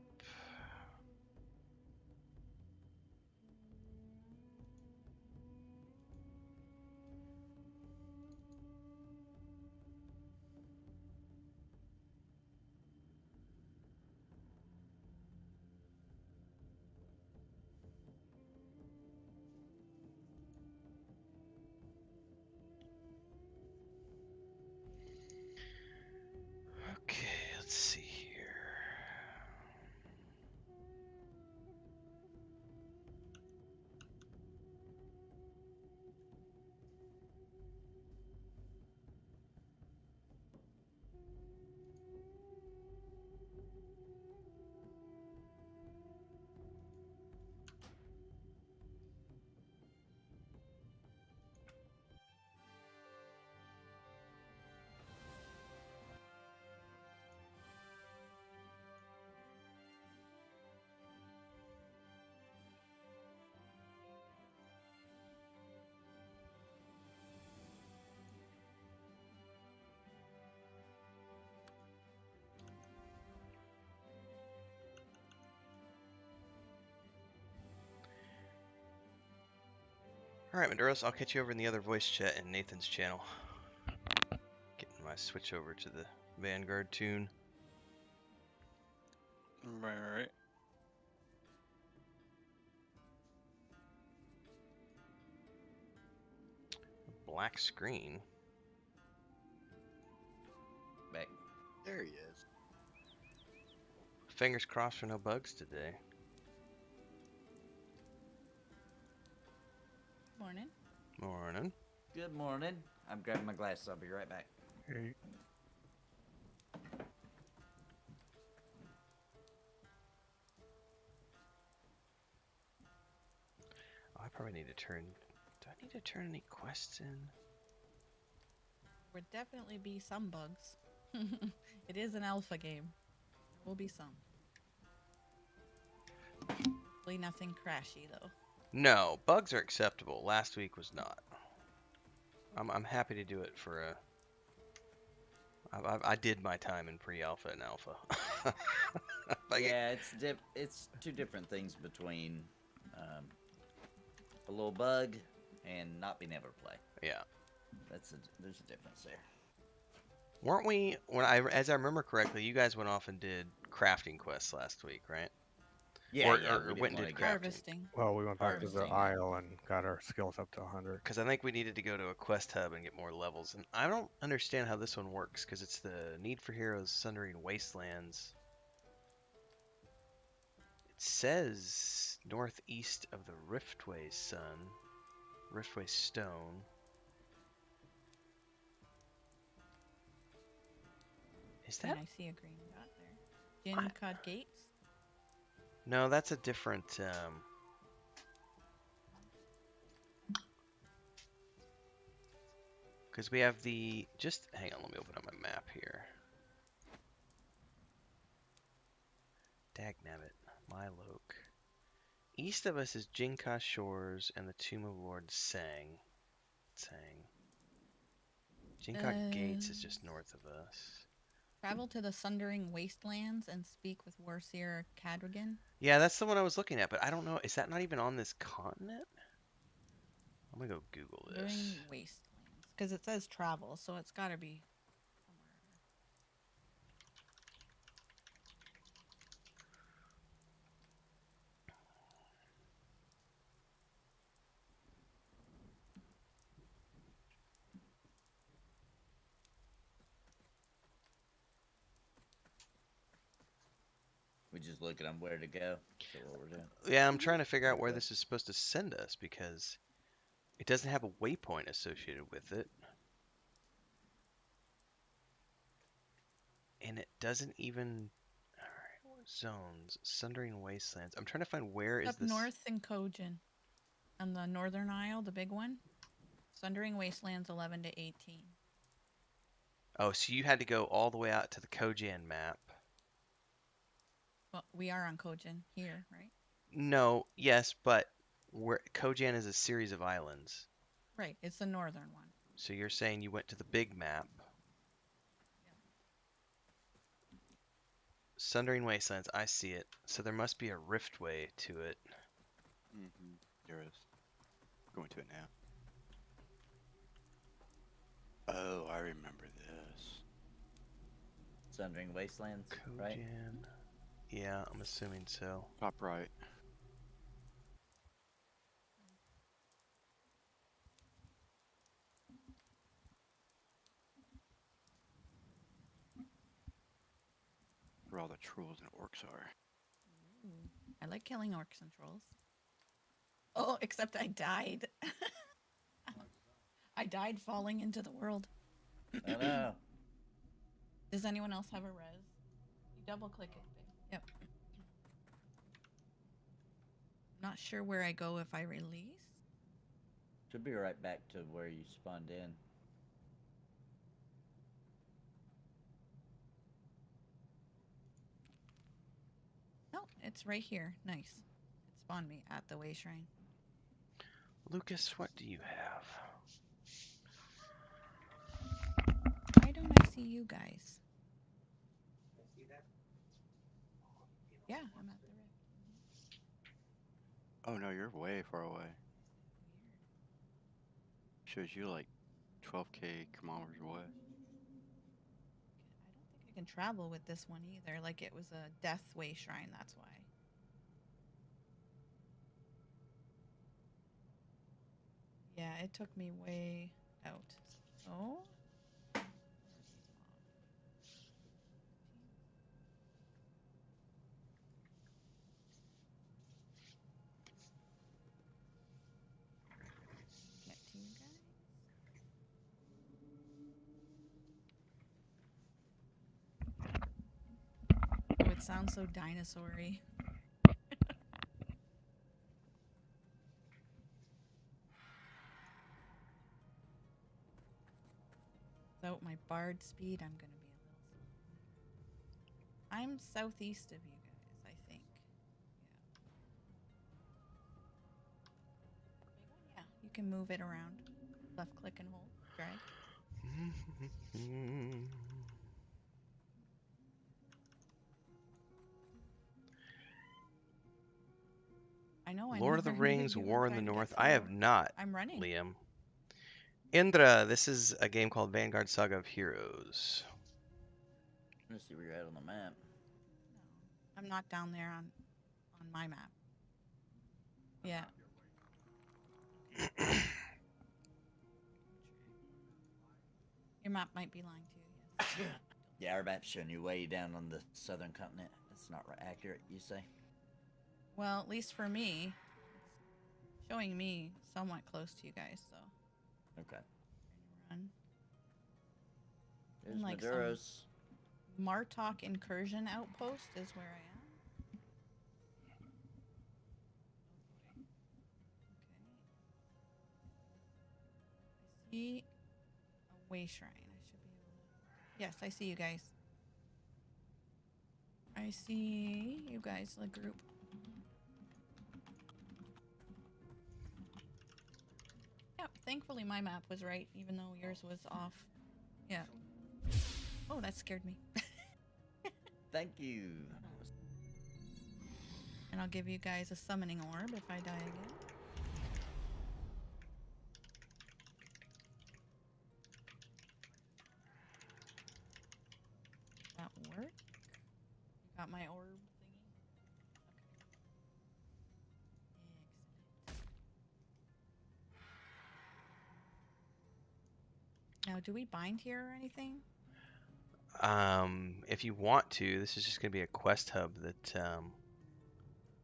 Okay, let's see here. All right, Maduros, I'll catch you over in the other voice chat in Nathan's channel. Getting my switch over to the Vanguard tune. Right. Black screen. Back. There he is. Fingers crossed for no bugs today. Morning. Morning. Good morning. I'm grabbing my glasses. I'll be right back. Hey. Oh, I probably need to turn. Do I need to turn any quests in? Would definitely be some bugs. It is an alpha game. There will be some. Hopefully nothing crashy though. No, bugs are acceptable. Last week was not. I'm happy to do it for a. I did my time in pre-alpha and alpha. Like yeah, it's two different things between a little bug and not being able to play. Yeah. There's a difference there. Weren't we, as I remember correctly, you guys went off and did crafting quests last week, right? Yeah, or, yeah. or We went and didn't want did to crafting. Harvesting. Well, we went back to the Harvesting, yeah. Isle and got our skills up to 100. Because I think we needed to go to a quest hub and get more levels. And I don't understand how this one works, because it's the Need for Heroes Sundering Wastelands. It says northeast of the Riftway Sun, Riftway Stone. Is And that? I see a green dot there. Jincod Gates. No, that's a different. Because we have the. Just hang on, let me open up my map here. Dagnabbit, Mylok. East of us is Jinka Shores and the Tomb of Lord Sang. Jinka Gates is just north of us. Travel to the Sundering Wastelands and speak with Warseer Cadrigan. Yeah, that's the one I was looking at, but I don't know. Is that not even on this continent? I'm gonna go Google this. Sundering Wastelands. Because it says travel, so it's got to be somewhere. We just looking on where to go. So what we're doing. Yeah, I'm trying to figure out where Okay. this is supposed to send us because it doesn't have a waypoint associated with it. And it doesn't even. Alright, what zones? Sundering Wastelands. I'm trying to find where is Up this. north in Kojin. On the Northern Isle, the big one. Sundering Wastelands 11 to 18. Oh, so you had to go all the way out to the Kojan map. Well, we are on Kojin here, right? No, yes, but where Kojan is a series of islands. Right, it's the northern one. So you're saying you went to the big map. Sundering Wastelands, I see it. So there must be a riftway to it. Mm-hmm. There is. Going to it now. Oh, I remember this. Sundering Wastelands, right? Kojan. Yeah, I'm assuming so. Top right. Where all the trolls and orcs are. Ooh, I like killing orcs and trolls. Oh, except I died. I died falling into the world. Oh no. Does anyone else have a res? You double click it. Yep. Not sure where I go if I release. Should be right back to where you spawned in. No, it's right here. Nice. It spawned me at the way shrine. Lucas, what do you have? Why don't I see you guys? Yeah, I'm at the rift. Oh no, you're way far away. Weird. Shows you like 12k kilometers away. I don't think I can travel with this one either. Like it was a death way shrine, that's why. Yeah, it took me way out. Oh? Where are these mobs? Get to you guys. Oh, it sounds so dinosaur-y. Without my bard speed, I'm gonna be a little slow. I'm southeast of you guys, I think. Yeah. Big one? Yeah, you can move it around. Left click and hold. Drag. I know. Lord of the never knew Rings, you were War in the trying to get North. to I the have not, I'm running. Liam. Indra, this is a game called Vanguard Saga of Heroes. Let's see where you're at on the map. No, I'm not down there on on my map. Yeah. Your map might be lying too. Yes. Yeah, our map's showing you way down on the southern continent. That's not accurate, you say? Well, at least for me, it's showing me somewhat close to you guys. So. Okay. Run. There's Like Maduros. Martok incursion outpost is where I am. Okay. I see a way shrine. I should be able to. Yes, I see you guys. I see you guys, the group. Yep, thankfully my map was right, even though yours was off. Yeah. Oh, that scared me. Thank you. And I'll give you guys a summoning orb if I die again. That work? You got my orb thingy? Okay. Excellent. Now, do we bind here or anything? If you want to, this is just going to be a quest hub that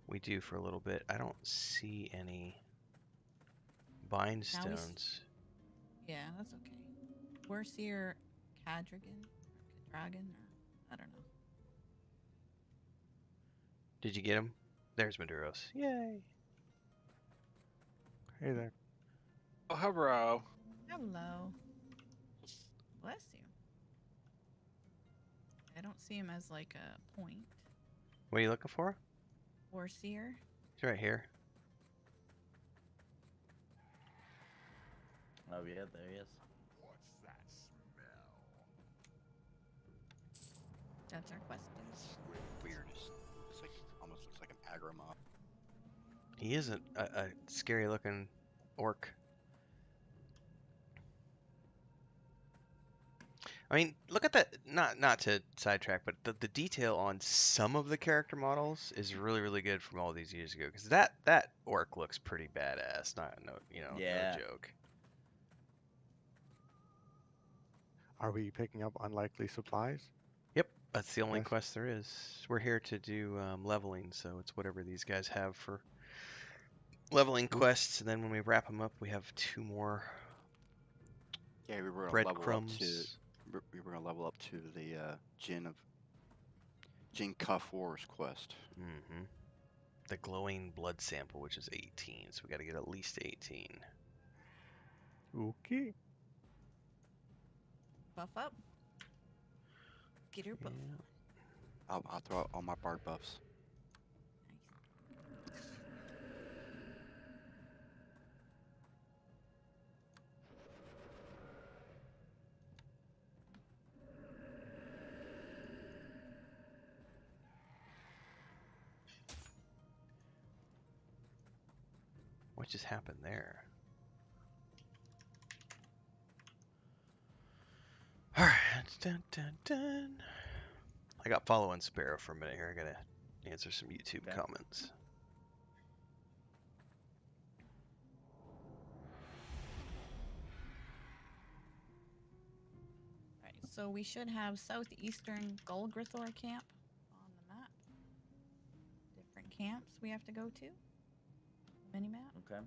we do for a little bit. I don't see any bind Now we stones. Yeah, that's okay. Warseer Cadragon or Cadragon or I don't know. Did you get him? There's Maduros. Yay! Hey there. Oh, hello. Hello. Bless you. I don't see him as like a point. What are you looking for? Warseer. He's right here. Oh, yeah, there he is. What's that smell? That's our quest. Weird. It's like almost looks like an aggro mob. He is a scary looking orc. I mean, look at that. Not to sidetrack, but the detail on some of the character models is really really good from all these years ago. Because that orc looks pretty badass. Yeah. No joke. Are we picking up unlikely supplies? Yep, that's the only Yes. quest there is. We're here to do leveling, so it's whatever these guys have for leveling quests. And then when we wrap them up, we have 2 more Yeah, we were gonna level up to. breadcrumbs. We were gonna level up to the Jin Cuff Wars quest. Mm-hmm. The glowing blood sample, which is 18, so we got to get at least 18. Okay. Buff up. Get your buff. Yeah. I'll throw out all my bard buffs. Nice. What just happened there? Alright. Dun, dun, dun. I got following Sparoh for a minute here. I gotta answer some YouTube Okay. comments. Right, so we should have southeastern Gulgrithor camp on the map. Different camps we have to go to. Mini map. Okay.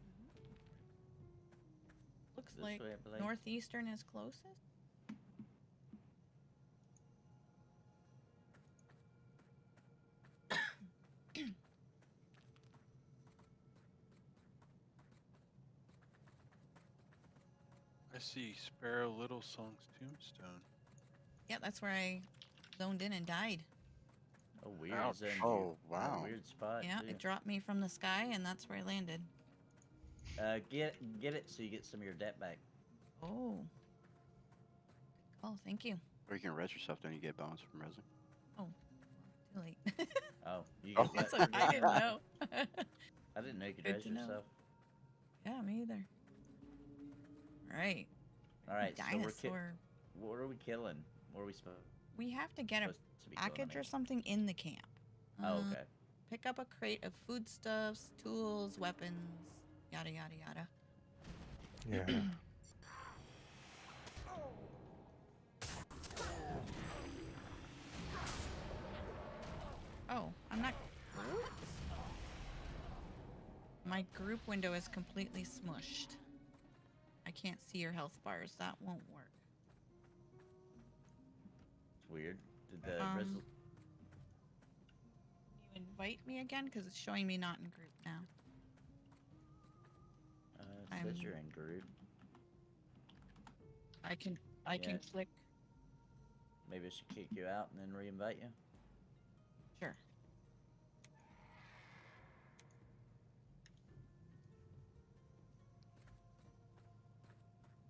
Looks This like way, I believe. northeastern is closest. I see Sparrow Little Song's tombstone. Yeah, that's where I zoned in and died. Oh, weird. Ouch. Zoned you Oh, in a wow. weird spot. Yeah, too. it dropped me from the sky, and that's where I landed. Get it so you get some of your debt back. Oh. Oh, thank you. Or you can res yourself, then you get bonus from resing. Too late. Oh, you Oh. get That's what? okay. I didn't know. I didn't know you could Good res to know. yourself. Yeah, me either. All right. All right, so Dinosaur. what are we killing? What are we supposed We have to get a to be killing? package or something in the camp. Oh, okay. pick up a crate of foodstuffs, tools, weapons, yada yada yada. Yeah. Oh, I'm not. Oops. My group window is completely smushed. I can't see your health bars. That won't work. It's weird. Did the Can you invite me again? Because it's showing me not in group now. it says you're in group. I can Yeah. click. Maybe I should kick you out and then re-invite you. Sure.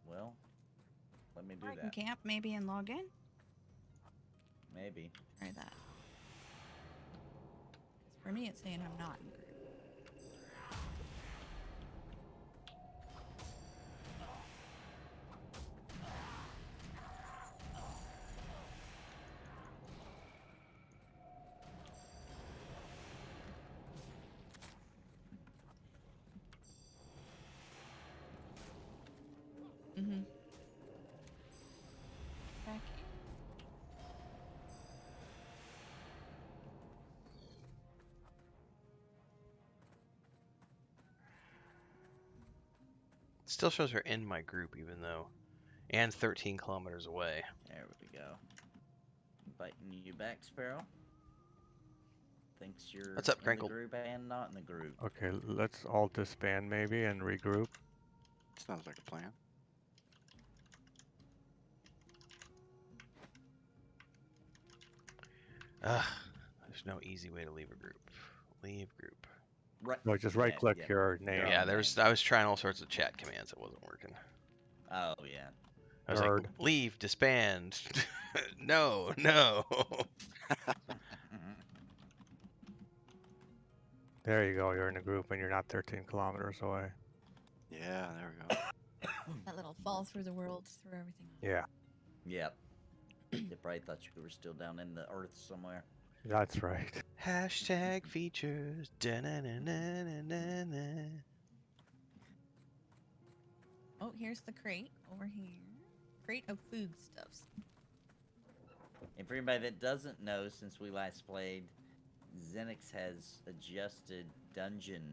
Well, let me do I can that. camp maybe and log in. Maybe. Try that. 'Cause for me, it's saying I'm not in group. Mm-hmm. Back in. Still shows her in my group, even though, and 13 kilometers away. There we go. Inviting you back, Sparoh. Thinks you're What's up, in Crinkle? the group and not in the group. Okay, let's all disband maybe and regroup. Sounds like a plan. Ugh, there's no easy way to leave a group. Leave group. Right. No, just right click yeah. your name. Yeah, I was trying all sorts of chat commands. It wasn't working. Oh yeah. I was Nerd. like, leave, disband. No, no. There you go. You're in a group and you're not 13 kilometers away. Yeah, there we go. That little fall through the world, through everything. Yeah, Yep. They probably thought you were still down in the earth somewhere. that's right. Hashtag features. Da-na-na-na-na-na-na. Oh, here's the crate over here. Crate of foodstuffs. And for anybody that doesn't know, since we last played, Xenix has adjusted dungeon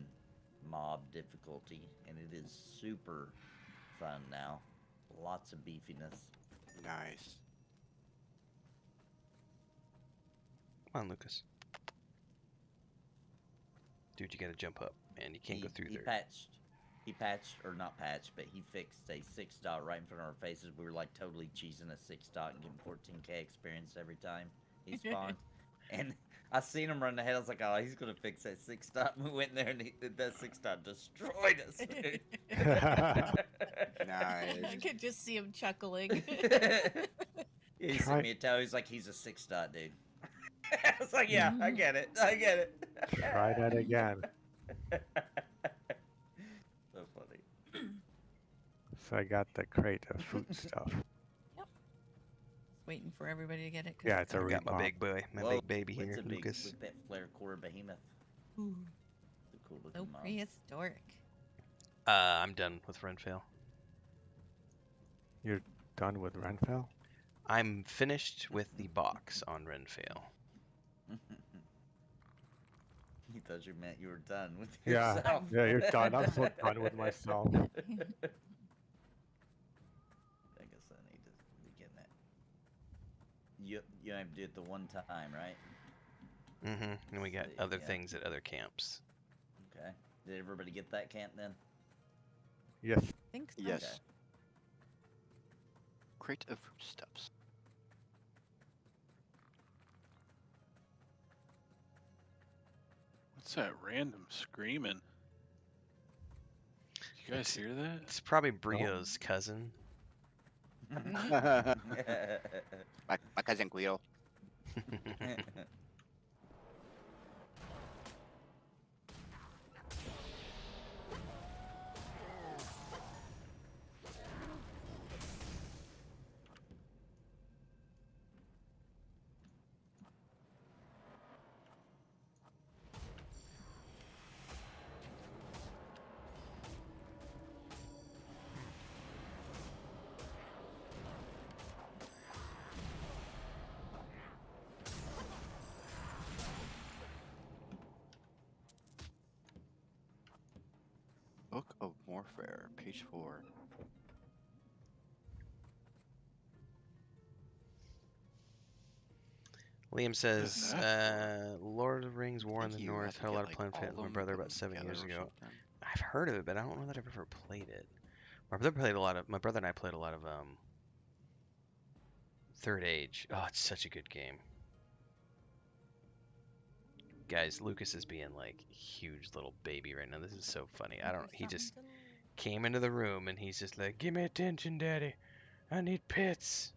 mob difficulty, and it is super fun now. Lots of beefiness. Nice. Come on, Lucas. Dude, you gotta jump up, man. You can't go through there. He patched, or not patched, but he fixed a 6 dot right in front of our faces. We were like totally cheesing a 6 dot and getting 14k experience every time he spawned. And I seen him run ahead. I was like, oh, he's gonna fix that 6 dot. And we went in there and that 6 dot destroyed us. Nice. I could just see him chuckling. He sent me a tell. He's like, he's a 6 dot dude. I was like, yeah, I get it. I get it. Try that again. So funny. So I got the crate of food stuff. Just waiting for everybody to get it. 'cause Yeah, it's a I got my remop. big boy, my Whoa, big baby what's here, a big, Lucas. with that flare core behemoth. Ooh, It's a cool so looking mob. prehistoric. I'm done with Renfail. You're done with Renfell? I'm finished with the box on Renfail. You thought you meant you were done with Yeah, yourself. yeah, you're done. I'm so done with myself. I guess I need to be getting that. You have to do it the one time, right? Mm-hmm. And we got So, other yeah. things at other camps. Okay. Did everybody get that camp then? Yes. I think so. Yes. Okay. Crate of foodstuffs. What's that random screaming? You guys hear that? It's probably Brio's cousin. my cousin Guido. Book of Warfare, page 4. Liam says, that Lord of the Rings, War in think the you North, have to had a get, lot of like, plan for all it of with my them, brother put about them 7 together years or ago. something. I've heard of it, but I don't know that I've ever played it. My brother and I played a lot of Third Age. Oh, it's such a good game. Guys, Lucas is being like huge little baby right now. This is so funny. He just came into the room and he's just like, "Give me attention, Daddy. I need pets.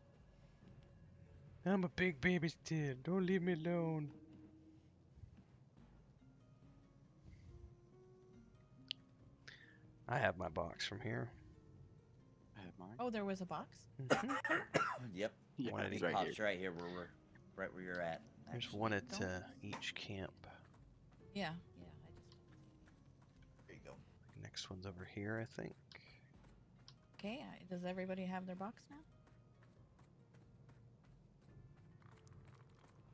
I'm a big baby still. Don't leave me alone." I have my box from here. I have mine. Oh, there was a box? Mhm. Yep. Yeah, One at It it's each. right pops here. right here where we're right where you're at. There's Actually. one at Don't- each camp. Yeah, I just don't see There you go. Next one's over here, I think. it. Okay, does everybody have their box now?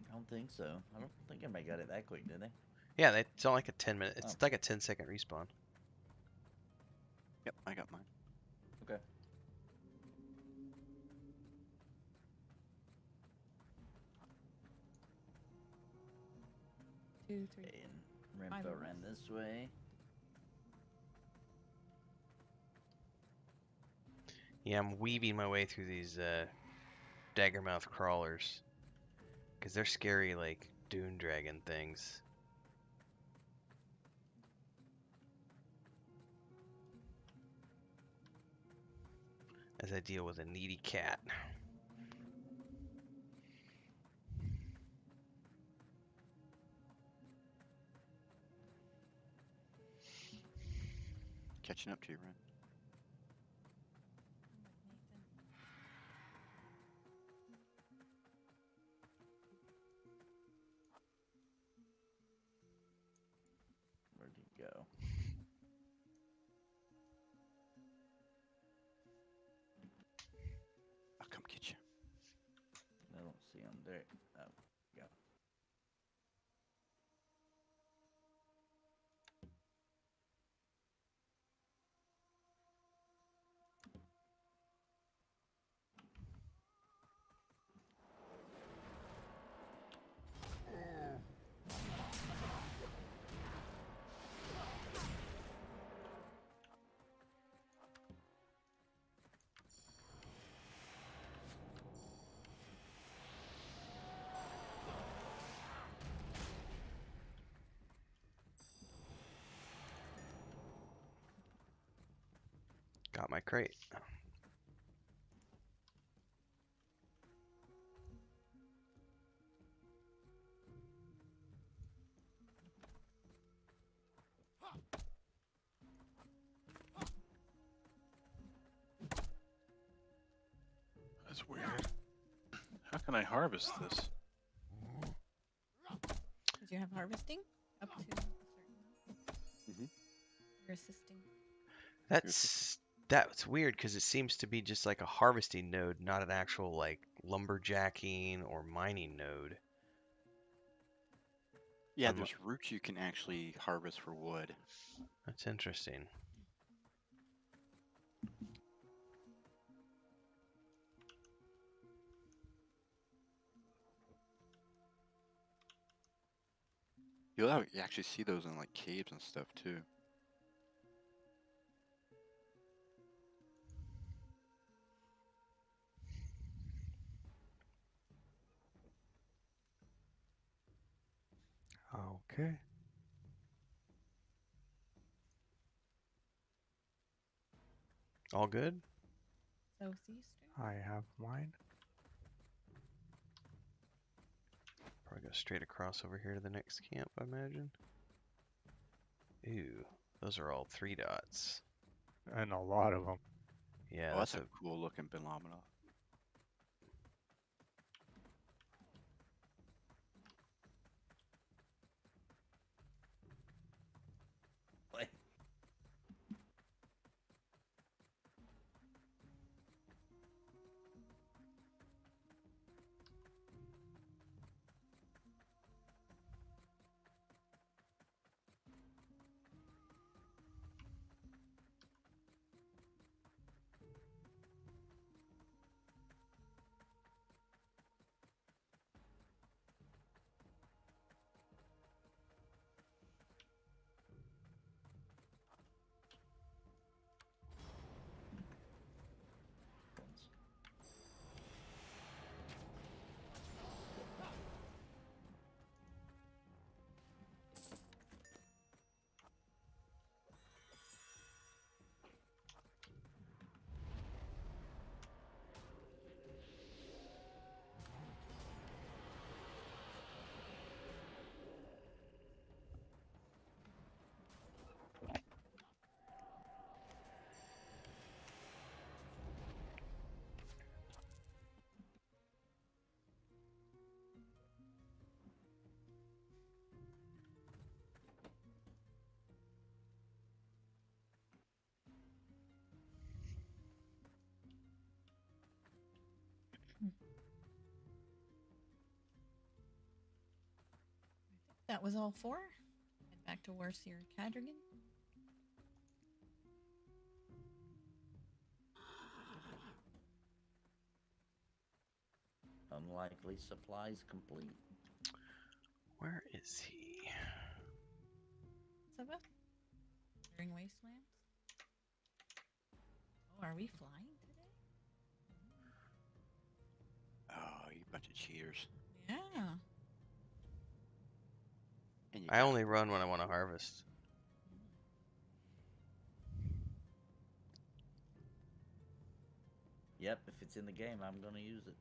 I don't think so. I don't think anybody got it that quick, did they? Yeah, it's only like a 10-minute. It's Oh. like a 10-second respawn. Yep, I got mine. Okay. Two, three. And Five Renfo of ran us. this way. Yeah, I'm weaving my way through these daggermouth crawlers. Because they're scary, like, dune dragon things. As I deal with a needy cat. Catching up to you, Ren. Where'd he go? I'll come get you. I don't see him there. Oh, go. Got my crate. That's weird. How can I harvest this? Did you have harvesting? Up to a certain amount? Mhm. You're assisting. That's weird because it seems to be just like a harvesting node, not an actual like lumberjacking or mining node. Yeah, I'm- there's roots you can actually harvest for wood. That's interesting. You actually see those in like caves and stuff too. Okay. All good? Southeastern? I have mine. Probably go straight across over here to the next camp, I imagine. Ooh, those are all 3 dots. And a lot of them. Yeah, Oh, that's that's a cool looking Belamina. Like, That was all 4. Head back to Warseer Cadrigan. Unlikely supplies complete. Where is he? Sava? During Wastelands? Oh, are we flying today? Oh, you bunch of cheaters. Yeah. And you I got only run when I want to harvest. Yep, if it's in the game, I'm gonna use it.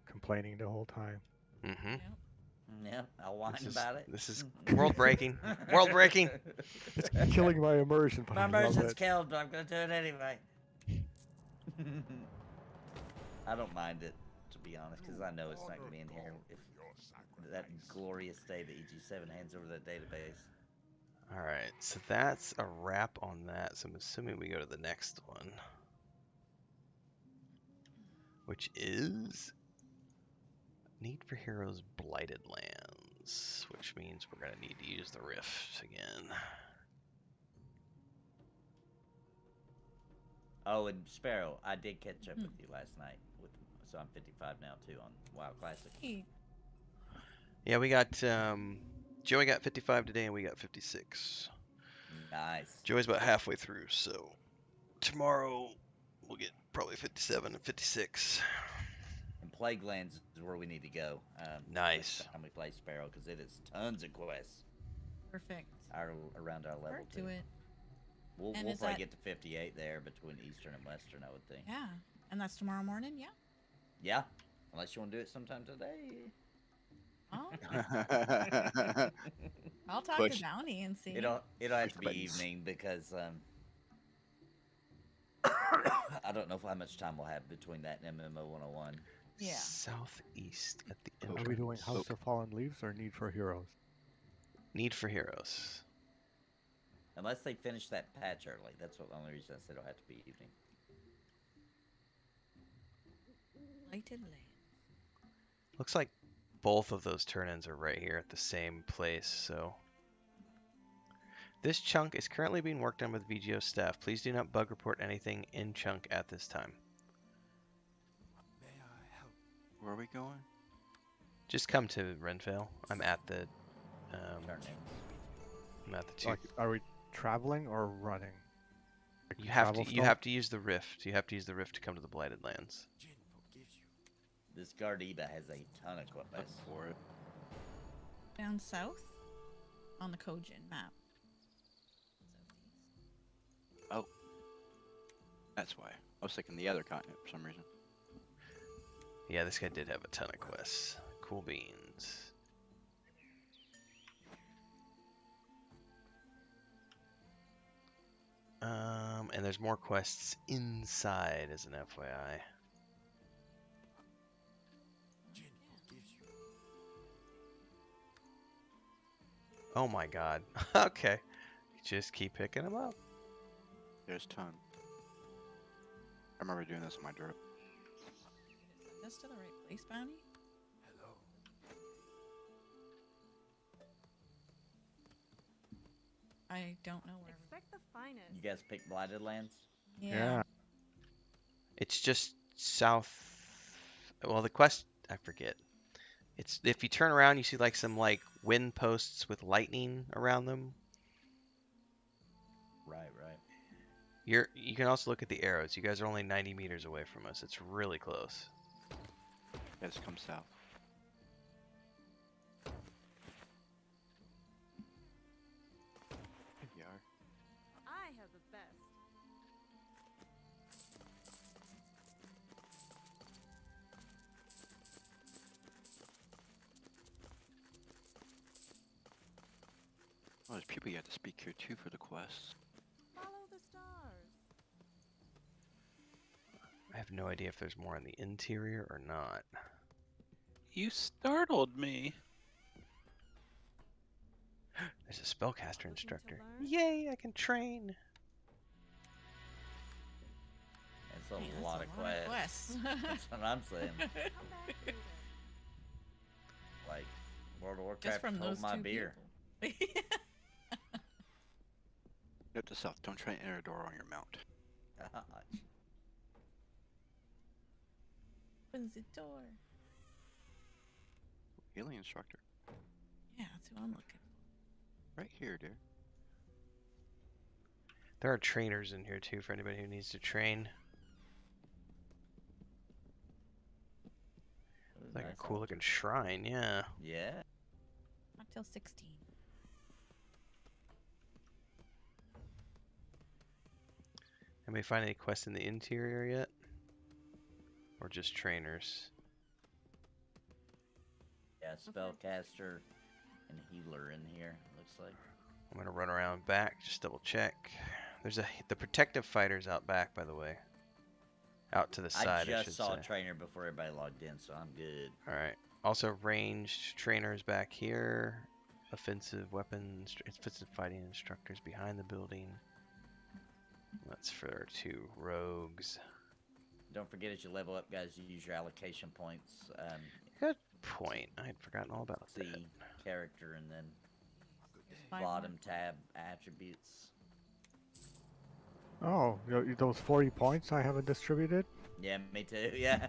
Complaining the whole time. Mm-hmm. Yep. Yeah, I'll whine about it. This is world breaking. World breaking. It's killing my immersion, but My I love immersion's it. killed, but I'm gonna do it anyway. I don't mind it, to be honest, because I know it's not gonna be in here if that glorious day that EG7 hands over that database. All right, so that's a wrap on that. So I'm assuming we go to the next one, which is Need for Heroes Blighted Lands, which means we're gonna need to use the Rift again. Oh, and Sparoh, I did catch up with you last night, so I'm 55 now too on WoW Classic. Hey. Yeah, we got Joey got 55 today, and we got 56. Nice. Joey's about halfway through, so tomorrow we'll get probably 57 and 56. And Plague Lands is where we need to go. Nice. Next time we play Sparoh, because it is tons of quests. Perfect. Around our level Forward to it. We'll And probably is that- get to 58 there between Eastern and Western, I would think. Yeah. And that's tomorrow morning, yeah? Yeah, unless you want to do it sometime today. Oh. I'll talk Push. to Bounty and see. It'll have Push to the be buttons. evening because I don't know how much time we'll have between that and MMO 101. Yeah. Southeast at the Are entrance. we doing House of Fallen Leaves or Need for Heroes? Need for Heroes. Unless they finish that patch early. That's the only reason I said it'll have to be evening. Lighted Land. Looks like both of those turn-ins are right here at the same place, so... This chunk is currently being worked on with VGO staff. Please do not bug report anything in chunk at this time. May I help? Where are we going? Just come to Renvale. I'm at the Turn-ins. I'm at the two. Like, are we traveling or running? Like You have travel to still? use the rift. You have to use the rift to come to the Blighted Lands. Jin forgives you. This Gardiba has a ton of Up quests. for it. Down south? On the Kojin map. Southeast. Oh. That's why. I was thinking the other continent for some reason. Yeah, this guy did have a ton of quests. Cool beans. And there's more quests inside as an FYI. Jin forgives you. Oh my god. Okay. Just keep picking them up. There's a ton. I remember doing this in my drip. Send us to the right place, Bounty? Hello. I don't know where. Expect the finest. You guys pick Blighted Lands? Yeah. It's just south. Well, the quest, I forget. It's if you turn around, you see like some like wind posts with lightning around them. Right. You can also look at the arrows. You guys are only 90 meters away from us. It's really close. Yes, come south. Here you are. I have the best. Oh, there's people you have to speak here too for the quests. Follow the stars. I have no idea if there's more in the interior or not. You startled me. There's a spellcaster Looking to instructor. learn? Yay, I can train. As That's Hey, a lot of quests. That's what I'm saying. Come back later. Like, World of Warcraft, Just from hold those my two beer. people. Note to self: don't try Idhradlor on your mount. Gosh. Opens the door. Healing instructor, Yeah, that's who I'm looking for. right here, dear. There are trainers in here too for anybody who needs to train. It's like Nice a cool altar. looking shrine, yeah. Yeah. Not till 16. Anybody find any quests in the interior yet? Or just trainers? Yeah, spellcaster and healer in here, looks like. I'm gonna run around back, just double check. There's the protective fighters out back, by the way. Out to the I side, I just should saw say. a trainer before everybody logged in, so I'm good. Alright. Also ranged trainers back here. Offensive weapons, offensive fighting instructors behind the building. That's for our 2 rogues. Don't forget as you level up, guys, you use your allocation points. Good point. I had forgotten all about See that. character and then Five bottom more. tab attributes. Oh, those 40 points I haven't distributed? Yeah, me too. Yeah.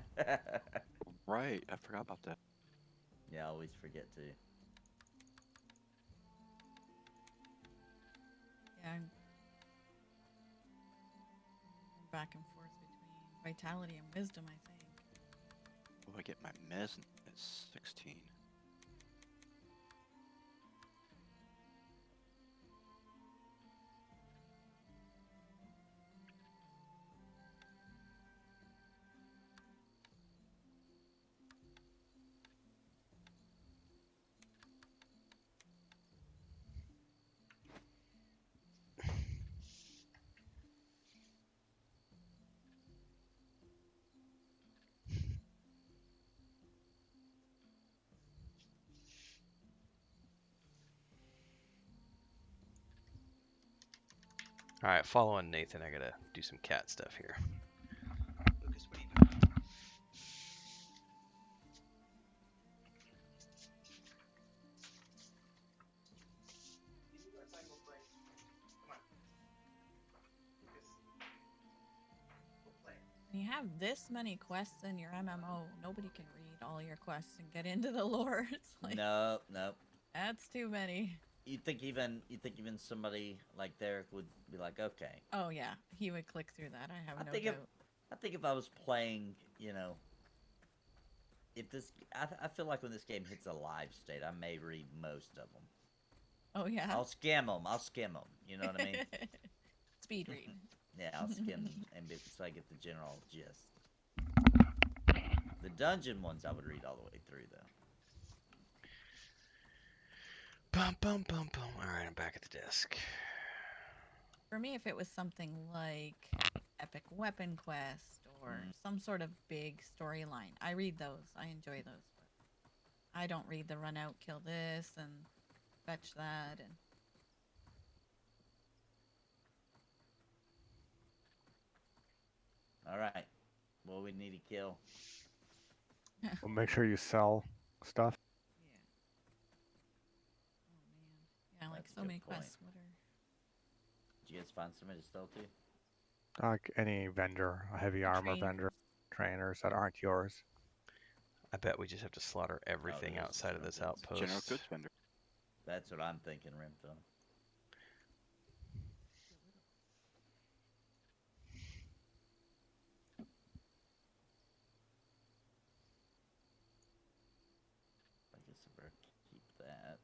Right, I forgot about that. Yeah, I always forget to. Yeah, I'm back and forth between vitality and wisdom, I think. Oh, I get my mez at 16. Alright, follow on Nathan. I gotta do some cat stuff here. Lucas, what are you doing? When you have this many quests in your MMO, nobody can read all your quests and get into the lore. It's like, Nope, nope. that's too many. You think even somebody like Derek would be like, okay. Oh yeah, he would click through that. I have I no think doubt. I think if I was playing, if this, I feel like when this game hits a live state, I may read most of them. Oh yeah. I'll skim them. You know what I mean? Speed read. Yeah, I'll skim so I get the general gist. The dungeon ones I would read all the way through though. Bum bum bum bum. Alright, I'm back at the desk. For me, if it was something like Epic Weapon Quest or some sort of big storyline, I read those. I enjoy those. But I don't read the run out, kill this, and fetch that, and All right, what we need to kill? Well, make sure you sell stuff. yeah. Oh man, yeah, like That's a so good many point. quests. What are Did you guys find somebody to sell to? Like any vendor, a heavy armor vendor, trainers that aren't yours. I bet we just have to slaughter everything yes, outside of general this goods. outpost. General goods vendor. That's what I'm thinking, Renfield. I guess I better keep that.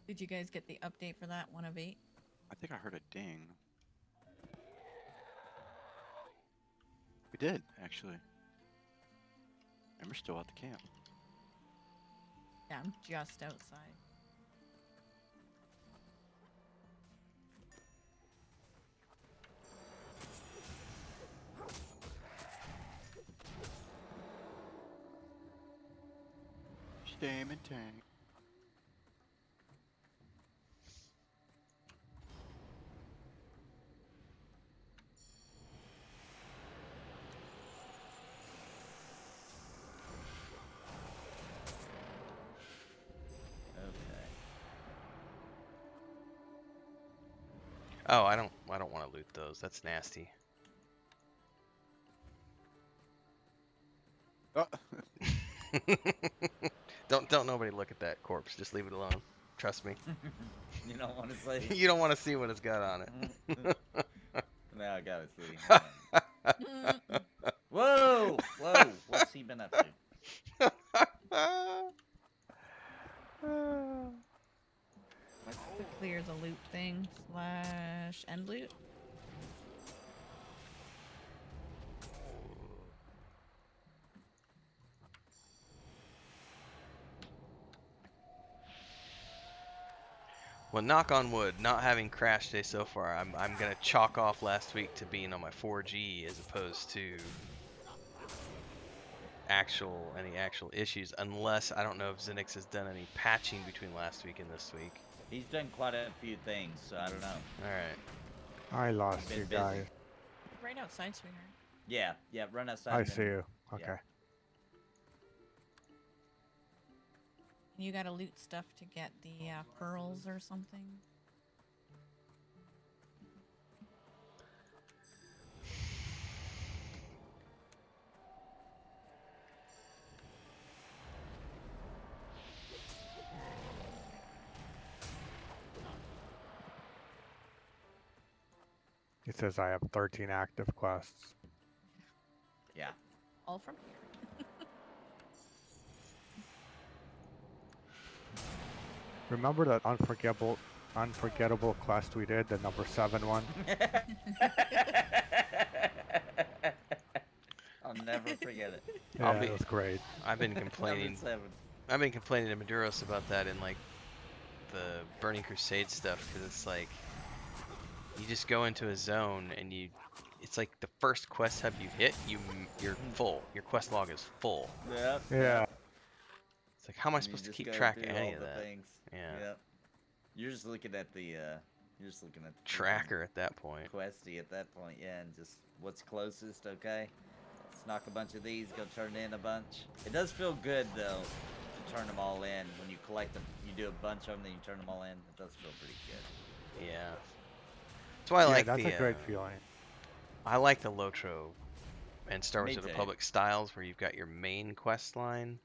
Did you guys get the update for that 1 of 8? I think I heard a ding. We did, actually. And we're still at the camp. Yeah, I'm just outside. Stam and tank. Okay. Oh, I don't want to loot those. That's nasty. Oh. Don't nobody look at that corpse. Just leave it alone. Trust me. You don't want to say? You don't want to see what it's got on it. Now I gotta see. Whoa! Whoa! What's he been up to? What's the clear the loot thing / end loot? Well, knock on wood, not having crashed day so far, I'm gonna chalk off last week to being on my 4G as opposed to any actual issues, unless I don't know if Zinix has done any patching between last week and this week. He's done quite a few things, so I don't know. All right. I lost Been you busy. guys. Right outside, sweetheart. Yeah, run outside. I and see then- you. Okay. You gotta loot stuff to get the pearls or something. It says I have 13 active quests. Yeah. All from here. Remember that unforgettable quest we did, the number 7 one? I'll never forget it. Yeah, it was great. I've been Number complaining. 7. I've been complaining to Maduros about that in like the Burning Crusade stuff, because it's like you just go into a zone and it's like the first quest hub you hit, you're full. Your quest log is full. Yep. Yeah. It's like, how am I And you supposed to just keep go track of through any all of the that? things. Yeah. Yep. You're just looking at the Tracker at that point. questy at that point, yeah, and just what's closest, okay? Let's knock a bunch of these, go turn in a bunch. It does feel good though to turn them all in. When you collect them, you do a bunch of them, then you turn them all in. It does feel pretty good. Yeah. That's why I like that's the. a great feeling. I like the Lotro and Star Wars Me of the too. Republic styles, where you've got your main quest line,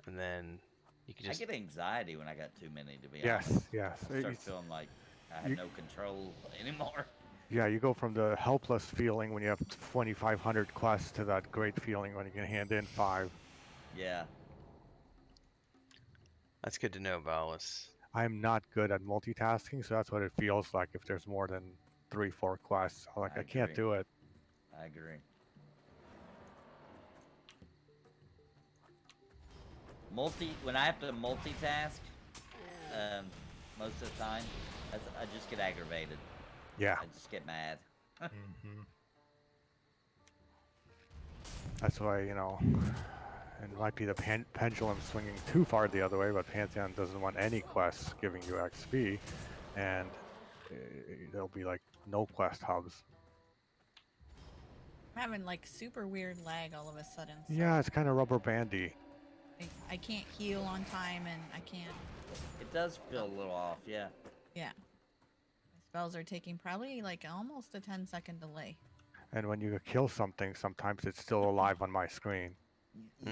and then you can just. I get anxiety when I got too many, to be Yes, honest. yes. I start It's- feeling like I have you- no control anymore. Yeah, you go from the helpless feeling when you have 2,500 quests to that great feeling when you can hand in 5. Yeah. That's good to know, Valis. I'm not good at multitasking, so that's what it feels like if there's more than 3-4 quests. Like, I I can't agree. do it. I agree. When I have to multitask, most of the time, I just get aggravated. Yeah. I just get mad. That's why, it might be the pendulum swinging too far the other way, but Pantheon doesn't want any quests giving you XP, and there'll be like no quest hubs. I'm having like super weird lag all of a sudden. So Yeah, it's kind of rubber bandy. I can't heal on time and I can't. It does feel a little off, yeah. Yeah. My spells are taking probably like almost a 10-second delay. And when you kill something, sometimes it's still alive on my screen.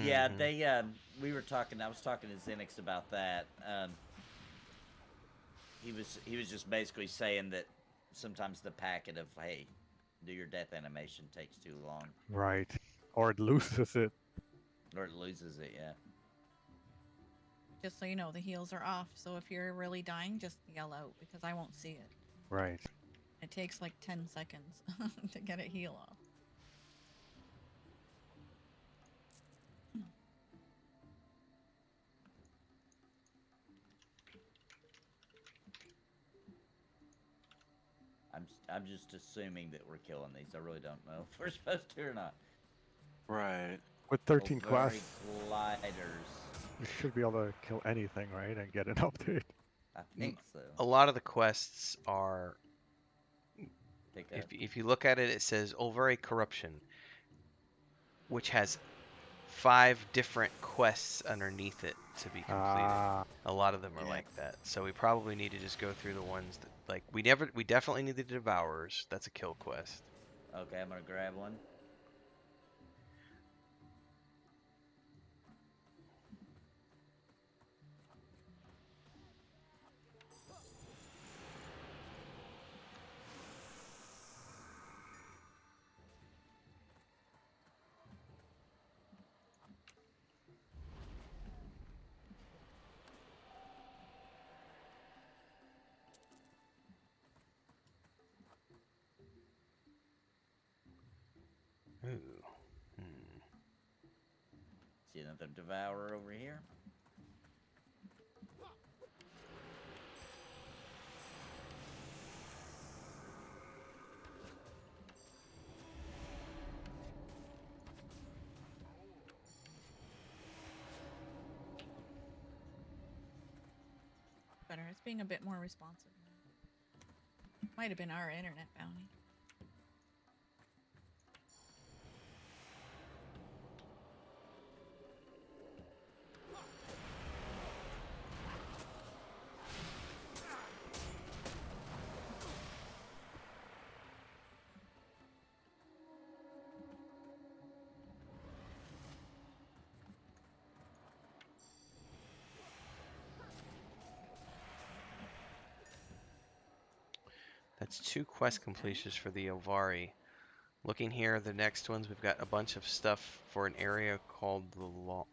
Yeah, they I was talking to Zenix about that. He was just basically saying that sometimes the packet of, hey, do your death animation takes too long. Right. Or it loses it. Or it loses it, yeah. Just so you know, the heals are off. So if you're really dying, just yell out because I won't see it. Right. It takes like 10 seconds to get a heal off. just assuming that we're killing these. I really don't know if we're supposed to or not. Right. With 13 Oh, very quests, gliders. you should be able to kill anything, right, and get an update. I think so. A lot of the quests are, Pick up. if you look at it, it says Olvari Corruption, which has 5 different quests underneath it to be completed. Ah, A lot of them are Yeah. like that. So we probably need to just go through the ones that, like, we definitely need the Devourers. That's a kill quest. Okay, I'm gonna grab one. Ooh. Hmm. See another devourer over here. Better. It's being a bit more responsive now. Might have been our internet bounty. That's 2 quest completions for the Olvari. Looking here, the next ones, we've got a bunch of stuff for an area called the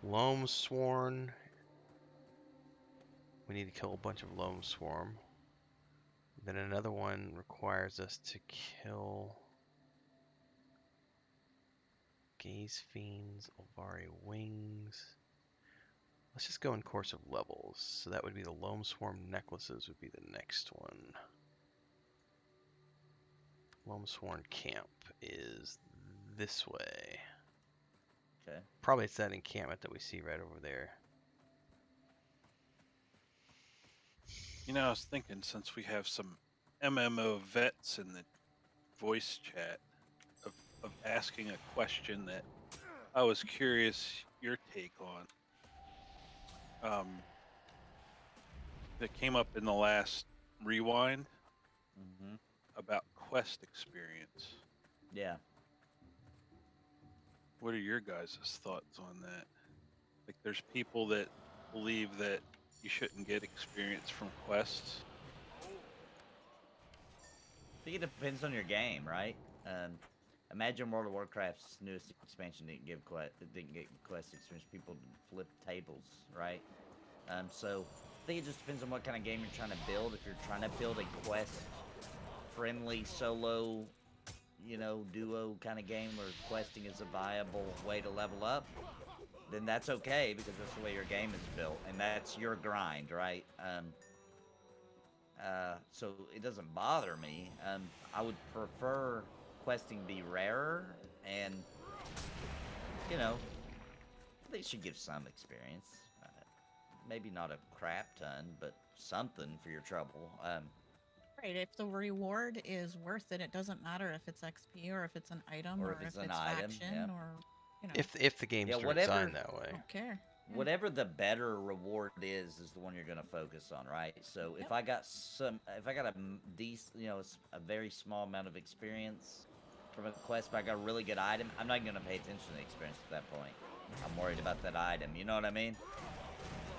Loam Sworn. We need to kill a bunch of Loam Swarm. Then another one requires us to kill Gaze Fiends, Olvari Wings. Let's just go in course of levels. So that would be the Loam Swarm Necklaces would be the next one. Loam Sworn Camp is this way. Okay. Probably it's that encampment that we see right over there. You know, I was thinking since we have some MMO vets in the voice chat of asking a question that I was curious your take on. That came up in the last rewind Mm-hmm. about quest experience. Yeah. What are your guys' thoughts on that? Like, there's people that believe that you shouldn't get experience from quests. I think it depends on your game, right? Imagine World of Warcraft's newest expansion didn't get quest experience. People flip tables, right? So I think it just depends on what kind of game you're trying to build. If you're trying to build a quest-friendly solo, duo kind of game where questing is a viable way to level up, then that's okay because that's the way your game is built and that's your grind, right? So it doesn't bother me. I would prefer questing be rarer and, they should give some experience. Maybe not a crap ton, but something for your trouble. Right. If the reward is worth it, it doesn't matter if it's XP or if it's an item Or or if if it's it's an item, faction yeah. or If the game's designed that I way. don't care. Whatever the better reward is the one you're going to focus on, right? So if I got a decent, a very small amount of experience from a quest, but I got a really good item, I'm not going to pay attention to the experience at that point. I'm worried about that item, you know what I mean?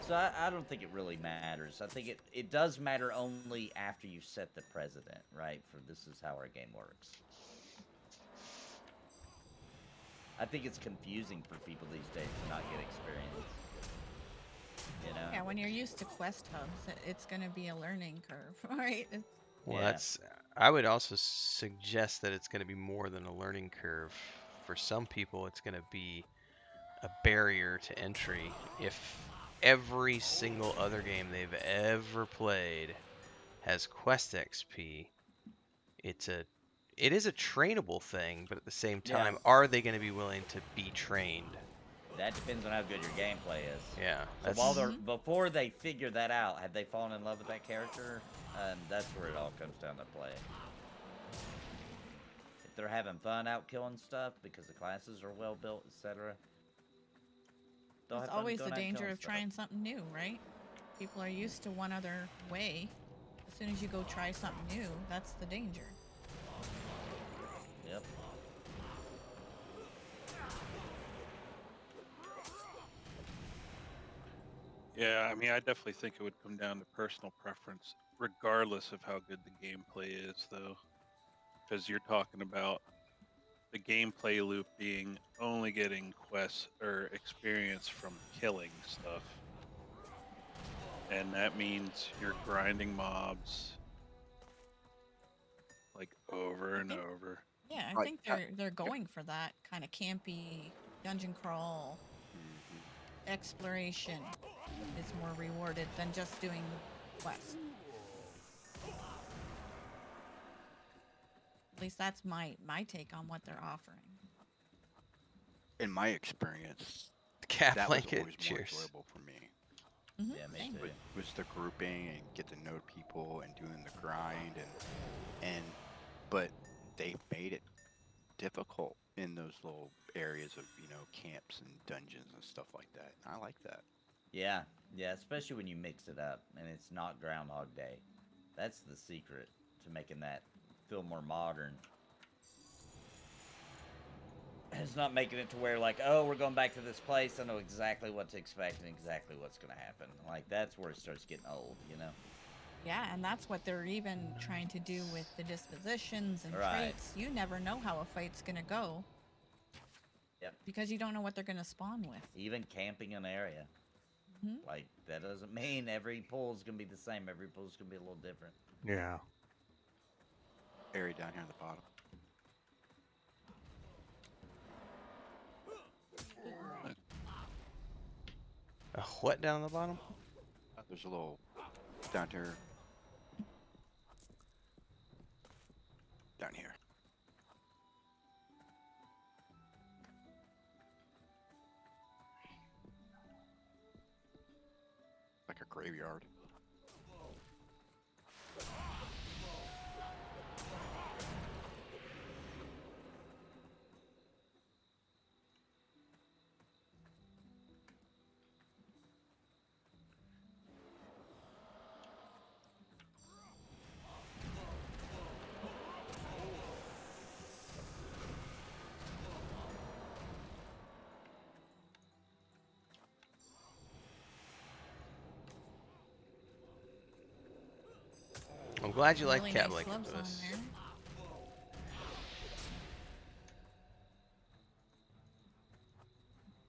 So I don't think it really matters. I think it does matter only after you set the precedent, right? For this is how our game works. I think it's confusing for people these days to not get experience. Yeah, when you're used to quest hubs, it's going to be a learning curve, right? Well, I would also suggest that it's going to be more than a learning curve. For some people, it's going to be a barrier to entry. If every single other game they've ever played has quest XP, it is a trainable thing, but at the same Yeah. time, are they going to be willing to be trained? That depends on how good your gameplay is. Yeah, So that's while they're before they figure that out, have they fallen in love with that character? That's where it all comes down to play. If they're having fun out killing stuff because the classes are well built, etc. There's always the danger of trying something new, right? People are used to one other way. As soon as you go try something new, that's the danger. Yep. Yeah, I mean, I definitely think it would come down to personal preference, regardless of how good the gameplay is, though. Because you're talking about the gameplay loop being only getting quests or experience from killing stuff. And that means you're grinding mobs like over and over. Yeah, I think they're going for that kind of campy dungeon crawl exploration is more rewarded than just doing quests. At least that's my take on what they're offering. In my experience, Cat that blanket. was always more Cheers. enjoyable for me. Yeah, me too. Was the grouping and get to know people and doing the grind but they made it difficult in those little areas of camps and dungeons and stuff like that. I like that. Yeah, especially when you mix it up and it's not Groundhog Day. That's the secret to making that feel more modern. It's not making it to where like, oh, we're going back to this place. I know exactly what to expect and exactly what's going to happen. Like that's where it starts getting old, Yeah, and that's what they're even trying to do with the dispositions and traits. You never know how a fight's going to go. Yep. Because you don't know what they're going to spawn with. Even camping an area. Like, that doesn't mean every pool's going to be the same. Every pool's going to be a little different. Yeah. Area down here on the bottom. A what down the bottom? There's a little down here. Down here. Like a graveyard. I'm glad you like Really cat nice blanket gloves for on this. there.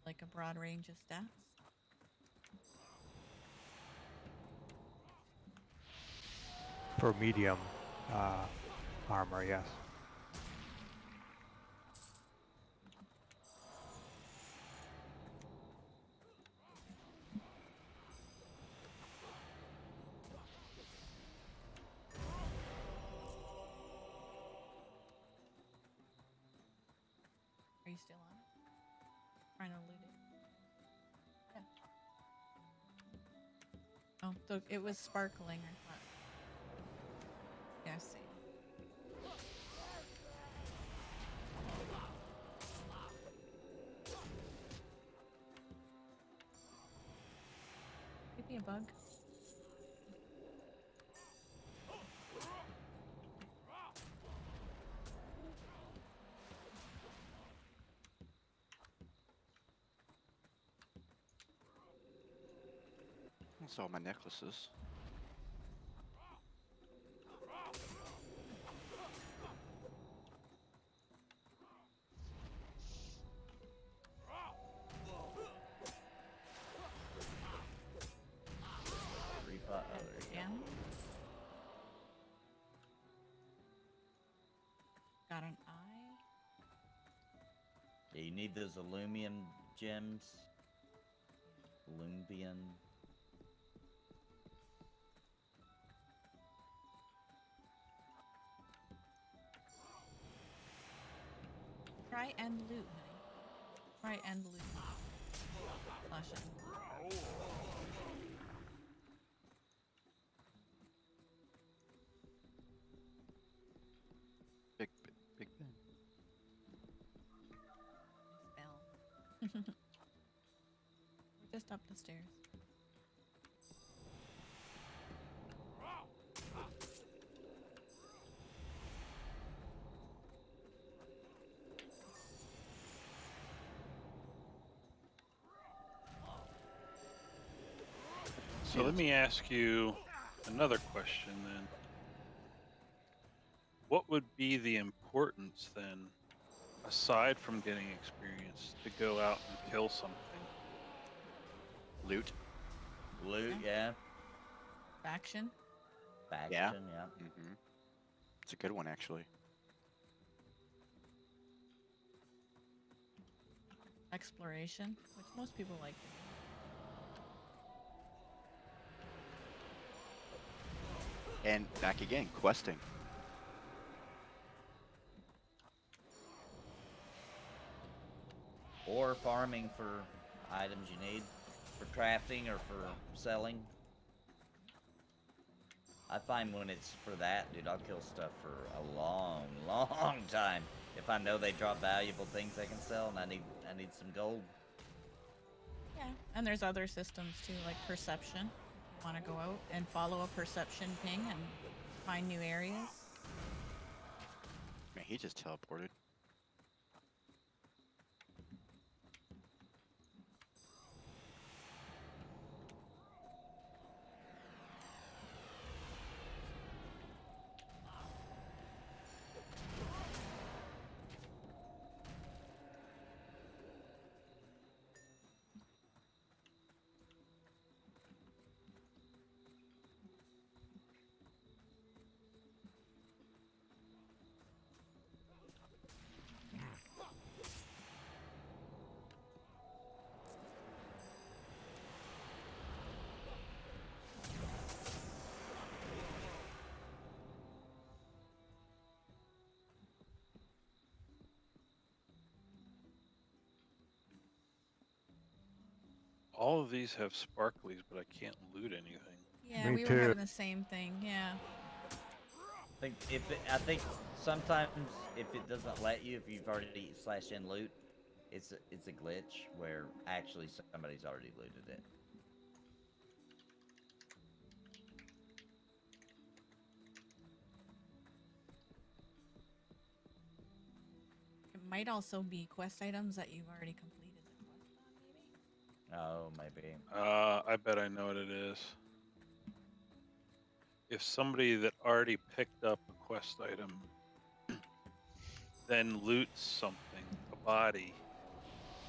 Like a broad range of stats. For medium armor, yes. Are you still on? Trying to loot it. Yeah. Oh, it was sparkling, I thought. Yeah, I see. Could be a bug. That's all my necklaces. Again. Got an eye. Yeah, you need those Illumium gems. Lumbian. Try and loot, honey. Try and loot. Flush it. Big Ben. Spell. We're just up the stairs. So let me ask you another question then. What would be the importance then, aside from getting experience, to go out and kill something? Loot. Loot, yeah. Faction. Faction, Yeah. yeah. Mm-hmm. It's a good one, actually. Exploration, which most people like to do. And back again, questing. Or farming for items you need for crafting or for selling. I find when it's for that, dude, I'll kill stuff for a long, long time. If I know they drop valuable things I can sell and I need some gold. Yeah, and there's other systems too, like perception. If you want to go out and follow a perception ping and find new areas. Man, he just teleported. All of these have sparklies, but I can't loot anything. Yeah, Me we were too. having the same thing. Yeah. I think sometimes if it doesn't let you, if you've already /n loot, it's a glitch where actually somebody's already looted it. It might also be quest items that you've already completed the quest on, maybe. Oh, maybe. I bet I know what it is. If somebody that already picked up a quest item then loots something, a body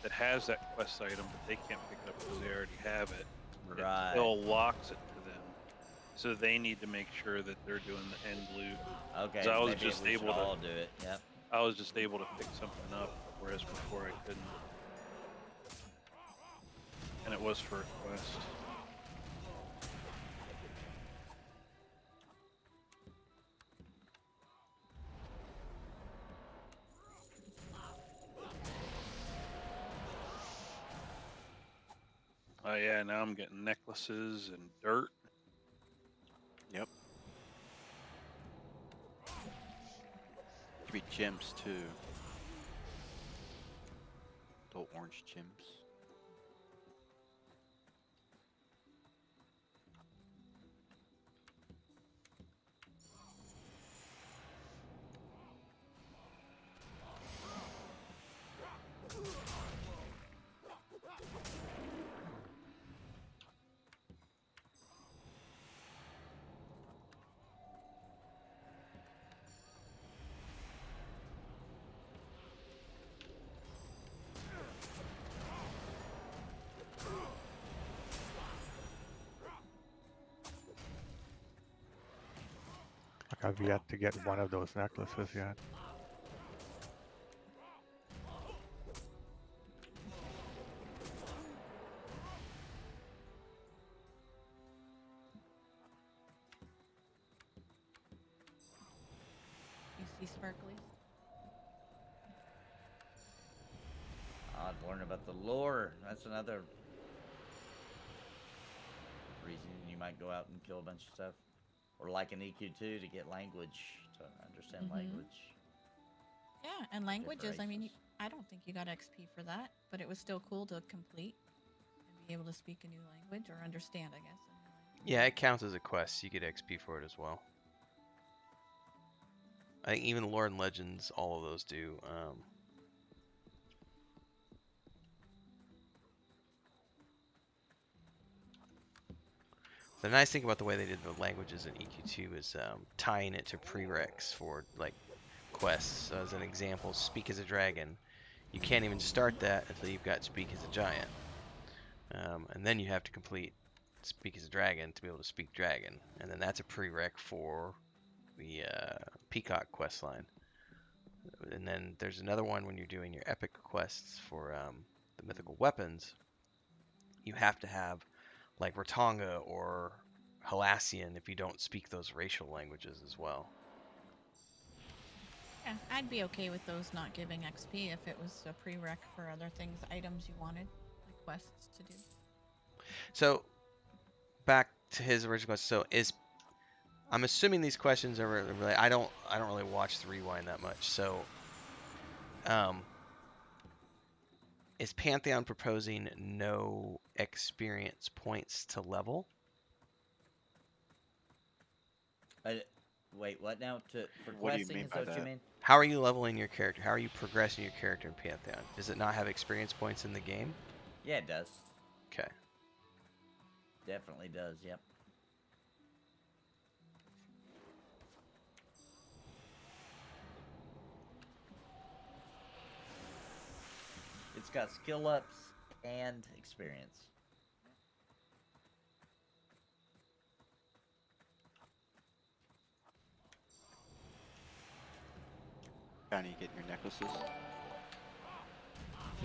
that has that quest item, but they can't pick it up because they already have it, Right. it still locks it to them. So they need to make sure that they're doing the end loot. Okay. 'Cause I was maybe just we should able to all do it. Yep. I was just able to pick something up, whereas before I couldn't. And it was for a quest. Oh yeah, now I'm getting necklaces and dirt. Yep. Could be gems too. Little orange gems. Like I've yet to get one of those necklaces yet. You see sparklies? I'd learn about the lore. That's another reason you might go out and kill a bunch of stuff. Or like an EQ2 to get language, to understand language. Yeah, and languages, I mean, races. I don't think you got XP for that, but it was still cool to complete and be able to speak a new language or understand, I guess. A new language. Yeah, it counts as a quest. You get XP for it as well. I think even Lore and Legends, all of those do. The nice thing about the way they did the languages in EQ2 is tying it to prereqs for like quests. So as an example, Speak as a Dragon. You can't even start that until you've got Speak as a Giant. And then you have to complete Speak as a Dragon to be able to speak Dragon. And then that's a prereq for the Peacock quest line. And then there's another one when you're doing your epic quests for the mythical weapons. You have to have like Ratanga or Halassian if you don't speak those racial languages as well. Yeah, I'd be okay with those not giving XP if it was a prereq for other things, items you wanted, like quests to do. So back to his original question. So I'm assuming these questions are really I don't really watch the rewind that much. So is Pantheon proposing no experience points to level? Wait, what now? For What do you questing, mean is by that what you that? mean? How are you leveling your character? How are you progressing your character in Pantheon? Does it not have experience points in the game? Yeah, it does. Okay. Definitely does, yep. It's got skill ups and experience. Bounty, getting your necklaces?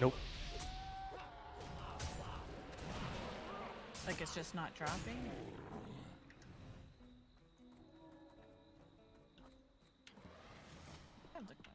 Nope. Like it's just not dropping? Have the quest.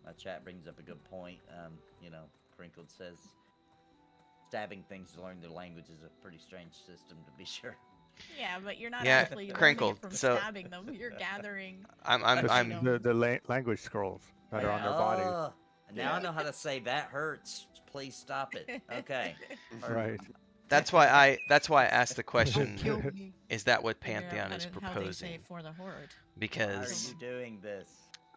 My chat brings up a good point. Crinkled says stabbing things to learn their language is a pretty strange system, to be sure. Yeah, but you're not Yeah, actually learning Crinkled, it from so- stabbing them. You're gathering. I'm The language scrolls that are on their bodies. Oh, now I know how to say that hurts. Please stop it. Okay. Right. That's why I asked the question. kill me. Is that what Figure out Pantheon how is they say proposing? for the horde. Why are Because you doing this?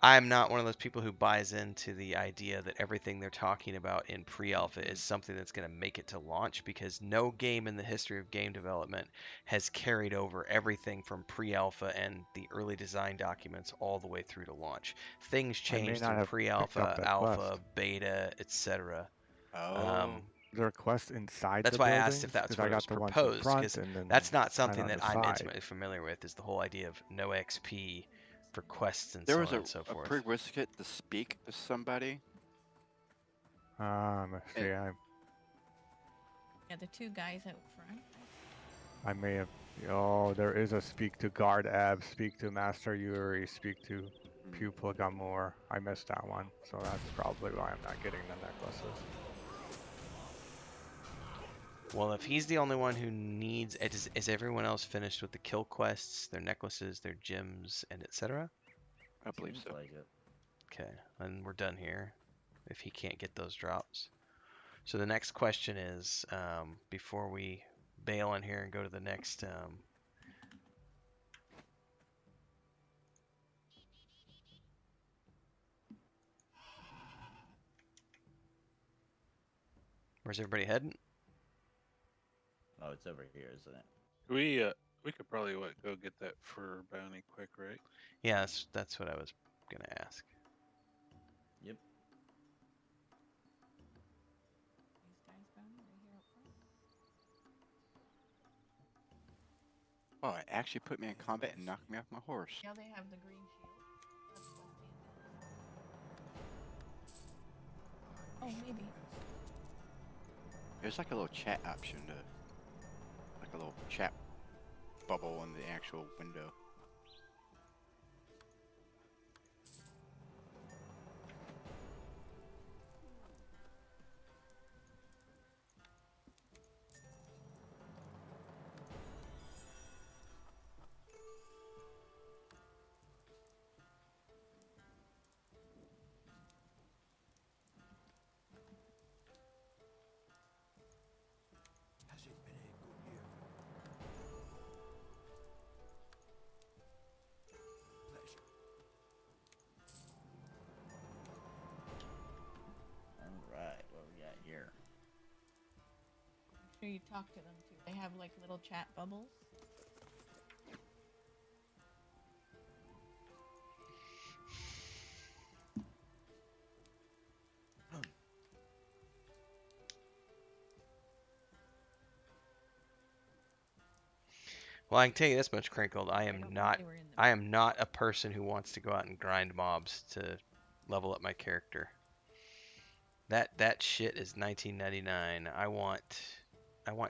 I'm not one of those people who buys into the idea that everything they're talking about in pre-alpha is something that's going to make it to launch, because no game in the history of game development has carried over everything from pre-alpha and the early design documents all the way through to launch. Things I may changed not in have picked pre-alpha, up that alpha, quest. beta, etc. Oh. Is there a quest inside That's the why I buildings? asked if that's 'Cause what I it was got the ones proposed, in front, because and then that's not one something on that the I'm side. intimately familiar with, is the whole idea of no XP for quests and There so was on a and so forth. prerequisite to speak to somebody. Let's see. And- Yeah, the two guys out front. I may have. Oh, there is a speak to Guard Ab, speak to Master Yuri, speak to Pupil Gamor. I missed that one, so that's probably why I'm not getting the necklaces. Well, if he's the only one who needs it, is everyone else finished with the kill quests, their necklaces, their gems, and etc.? I believe Seems so. like it. Okay, and we're done here. If he can't get those drops. So the next question is, before we bail on here and go to the next, where's everybody heading? Oh, it's over here, isn't it? We could probably go get that for bounty quick, right? Yeah, that's what I was gonna ask. Yep. Oh, it actually put me in combat and knocked me off my horse. Yeah, they have the green shield. That's oh, maybe. There's like a little chat option to, like a little chat bubble in the actual window. Has it been a good year? Pleasure. Alright, what we got here? Make sure you talk to them too. They have like little chat bubbles. Well, I can tell you this much, Crinkled. I don't am know if not. they were in the I am not a person who wants to go out and grind mobs to level up my character. That shit is 1999. I want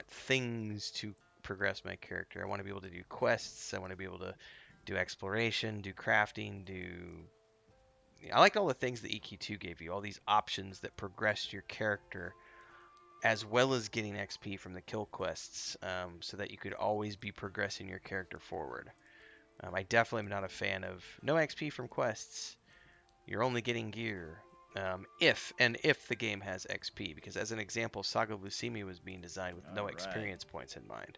things to progress my character. I want to be able to do quests. I want to be able to do exploration, do crafting, I like all the things that EQ2 gave you, all these options that progress your character, as well as getting XP from the kill quests, so that you could always be progressing your character forward. I definitely am not a fan of no XP from quests. You're only getting gear. If the game has XP, because as an example, Saga Lucimi was being designed with no Alright. experience points in mind.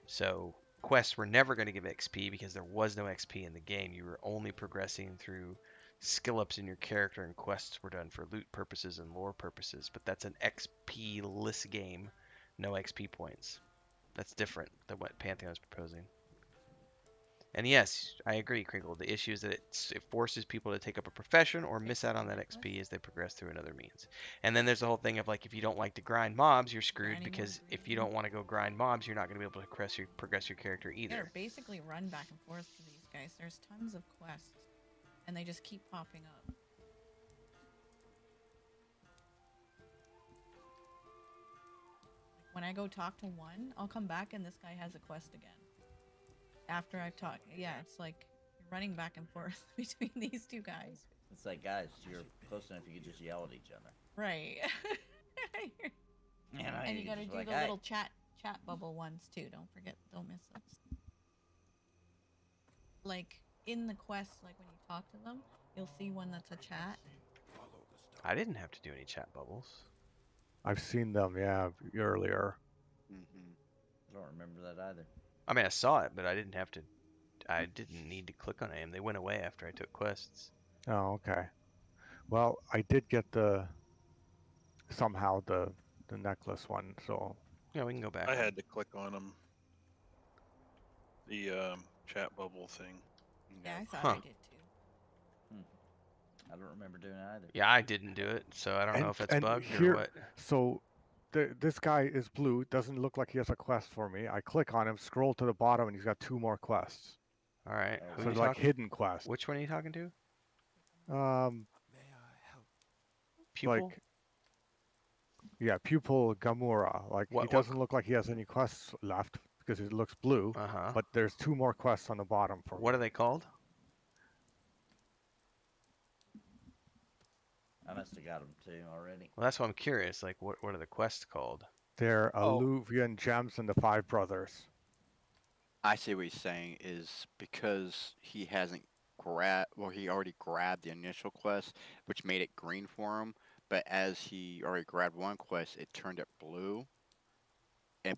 So quests were never going to give XP because there was no XP in the game. You were only progressing through skill ups in your character, and quests were done for loot purposes and lore purposes. But that's an XP-less game, no XP points. That's different than what Pantheon is proposing. And yes, I agree, Crinkle. The issue is that it forces people to take up a profession or miss out on that XP as they progress through another means. And then there's the whole thing of like, if you don't like to grind mobs, you're screwed, any more because if you green? don't want to go grind mobs, you're not going to be able to progress your character Yeah, either. basically run back and forth to these guys. There's tons of quests, and they just keep popping up. When I go talk to one, I'll come back and this guy has a quest again. After I've talked, yeah, it's like you're running back and forth between these two guys. It's like, guys, you're close enough you could just yell at each other. Right. And you gotta do the little chat bubble ones too. Don't miss those. Like in the quests, like when you talk to them, you'll see one that's a chat. I didn't have to do any chat bubbles. I've seen them, yeah, earlier. I don't remember that either. I mean, I saw it, but I didn't have to. I didn't need to click on them. They went away after I took quests. Oh, okay. Well, I did get somehow the necklace one, so Yeah, we can go back. I had to click on them. The chat bubble thing. Yeah, I thought Huh. I did too. I don't remember doing it either. Yeah, I didn't do it, so I don't know if that's bugged here, or what. So this guy is blue. Doesn't look like he has a quest for me. I click on him, scroll to the bottom, and he's got 2 more quests. All right. Oh, Who So you they're like talking- hidden quests. Which one are you talking to? May I help? Pupil? Like, yeah, Pupil Gamura. Like he What- doesn't look like he has any quests left because it looks blue. Uh-huh. But there's 2 more quests on the bottom for What me. are they called? I must have got them too already. Well, that's why I'm curious. Like, what are the quests called? They're Oh. Alluvian Gems and the 5 Brothers. I see what he's saying is because he hasn't he already grabbed the initial quest, which made it green for him. But as he already grabbed one quest, it turned it blue.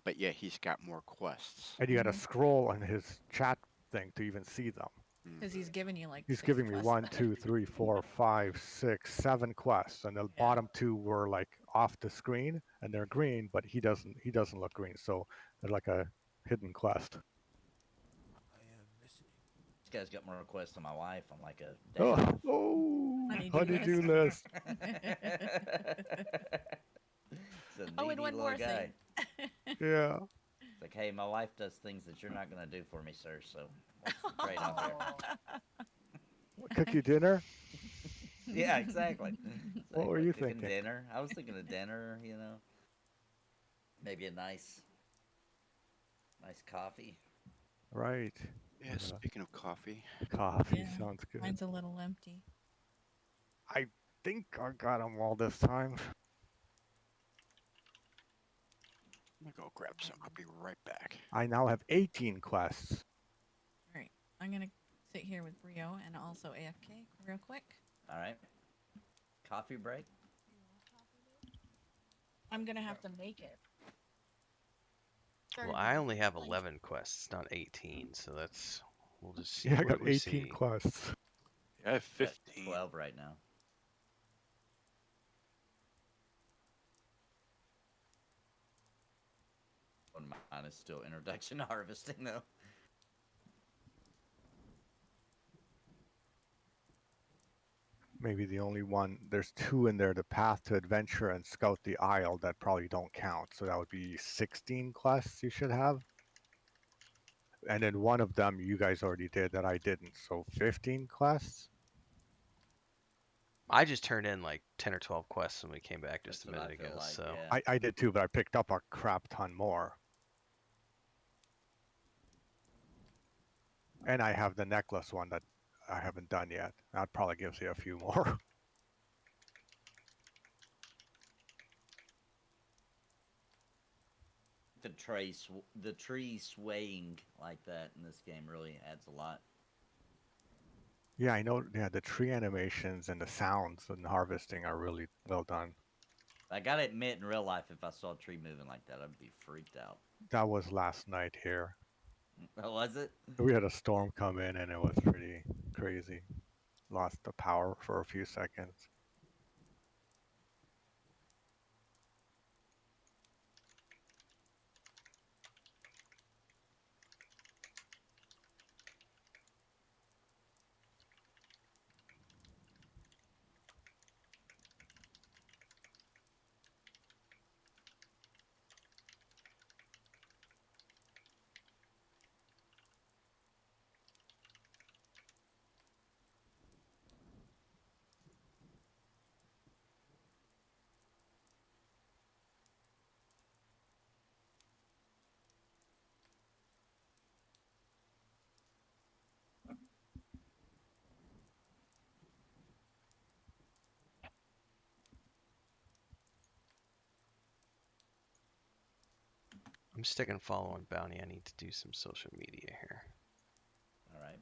But yeah, he's got more quests. And you got to scroll on his chat thing to even see them. Because he's giving you like. He's 6 giving me quests 1, then. 2, 3, 4, 5, 6, 7 quests, and the bottom 2 were like off the screen, and they're green, but he doesn't look green, so they're like a hidden quest. I am listening. This guy's got more requests than my wife on like a day Oh, off. honeydew list. It's a Oh, and needy one little more guy. thing. Yeah. It's like, like, hey, my wife does things that you're not gonna do for me, sir. So what's the trade-off here? Cook you dinner? Yeah, exactly. What were Exactly. you Cooking thinking? dinner. I was thinking of dinner. You know, maybe a nice coffee. Right. Yeah, speaking of coffee. Coffee Yeah, sounds good. mine's a little empty. I think I got them all this time. I'm gonna go grab some. I'll be right back. I now have 18 quests. All right, I'm gonna sit here with Brio and also AFK real quick. All right. Coffee break. I'm gonna have to make it. Well, I only have 11 quests, not 18, so that's we'll just see Yeah, I what got we 18 see. quests. Yeah, I have Got 15. 12 right now. One of mine is still introduction to harvesting, though. Maybe the only one. There's 2 in there: the Path to Adventure and Scout the Isle, that probably don't count. So that would be 16 quests you should have. And then one of them you guys already did that I didn't. So 15 quests. I just turned in like 10 or 12 quests when we came back just That's a what minute I feel ago. like, So yeah. I did too, but I picked up a crap ton more. And I have the necklace one that I haven't done yet. That probably gives you a few more. The tree swaying like that in this game really adds a lot. Yeah, I know. Yeah, the tree animations and the sounds and harvesting are really well done. I gotta admit, in real life, if I saw a tree moving like that, I'd be freaked out. That was last night here. Was it? We had a storm come in and it was pretty crazy. Lost the power for a few seconds. I'm sticking follow on Bounty. I need to do some social media here. All right.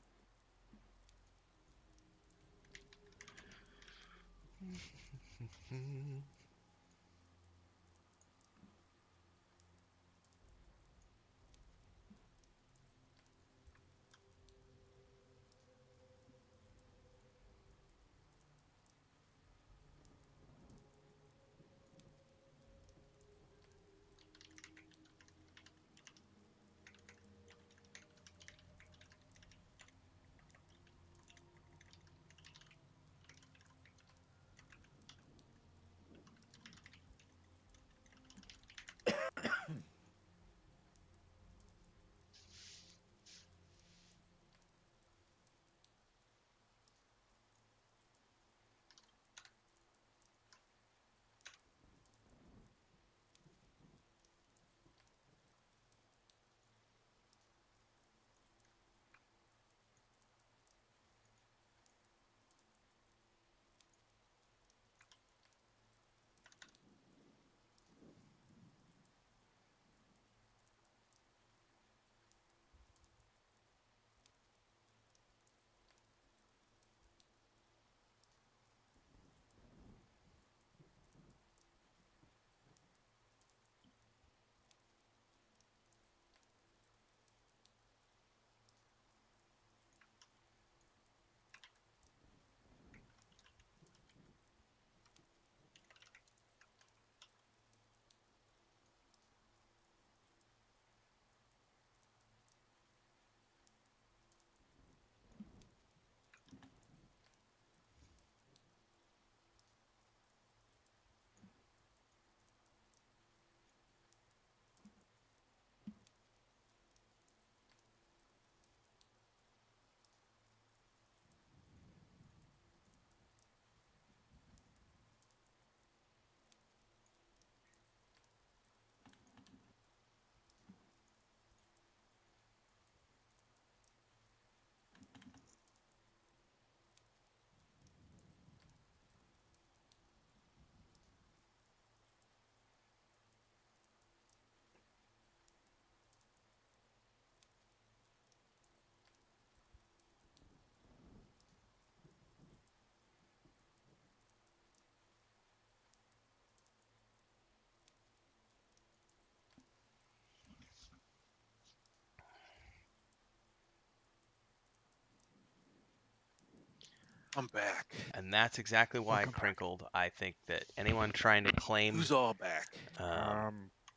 I'm back. And that's exactly why, Welcome back. Crinkled, I think that anyone trying to claim Who's all back?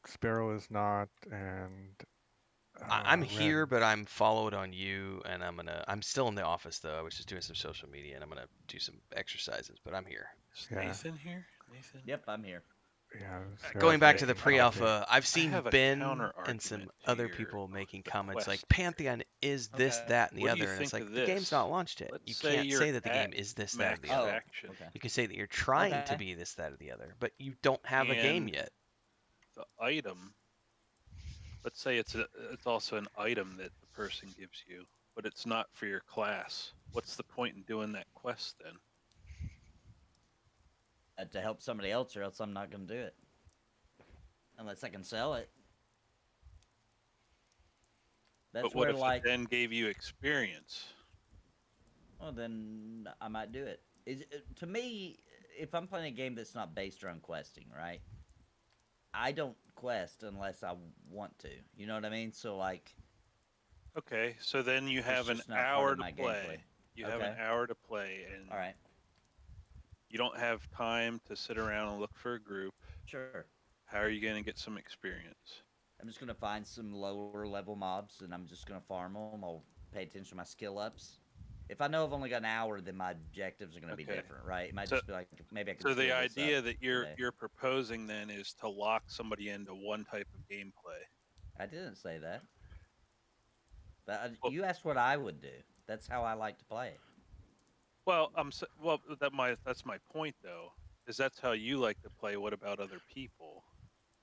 Sparoh is not, and I'm here, Ren. but I'm followed on you, and I'm still in the office though. I was just doing some social media, and I'm gonna do some exercises, but I'm here. Is Yeah. Nathan here? Nathan? Yep, I'm here. Yeah, Going Sparoh's back to the making coffee. pre-alpha, I've I seen have a Ben counter and some argument to other your- people making the comments like quest Pantheon is this, Okay. that, and the What do you other, and it's think like of the game's this? not launched yet. Let's You say can't you're say that the game at is this, that, or max the other. action. Okay. You can say that you're trying to Okay. be this, that, or the other, but you don't have a game And yet. The item. Let's say it's also an item that the person gives you, but it's not for your class. What's the point in doing that quest then? To help somebody else, or else I'm not going to do it. Unless I can sell it. That's But what where, if like, it then gave you experience? well, then I might do it. To me, if I'm playing a game that's not based around questing, right? I don't quest unless I want to. You know what I mean? So, like, Okay, so then you have an just not part hour of to my play. gameplay. You have an Okay. hour to play, and all right, you don't have time to sit around and look for a group. sure. How are you going to get some experience? I'm just gonna find some lower level mobs, and I'm just gonna farm them. I'll pay attention to my skill ups. If I know I've only got an hour, then my objectives are gonna be Okay. different, right? It might So- just be like maybe I can. So the steal this idea up that you're today. you're proposing then is to lock somebody into one type of gameplay. I didn't say that. But Well- you asked what I would do. That's how I like to play it. Well, that's my point though. Is that's how you like to play? What about other people?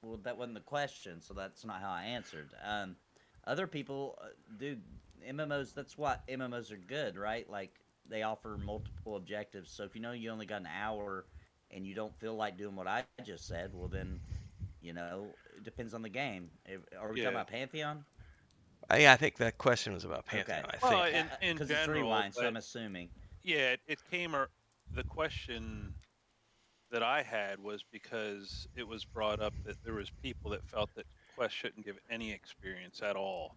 Well, that wasn't the question, so that's not how I answered. Other people, dude, MMOs. That's what MMOs are good, right? Like they offer multiple objectives. So if you know you only got an hour and you don't feel like doing what I just said, well then, it depends on the game. Are we Yeah. talking about Pantheon? Yeah, I think that question was about Pantheon. Okay. I Well, think. in Because it's general, rewind, so but I'm assuming. yeah, it came. The question that I had was because it was brought up that there was people that felt that Quest shouldn't give any experience at all,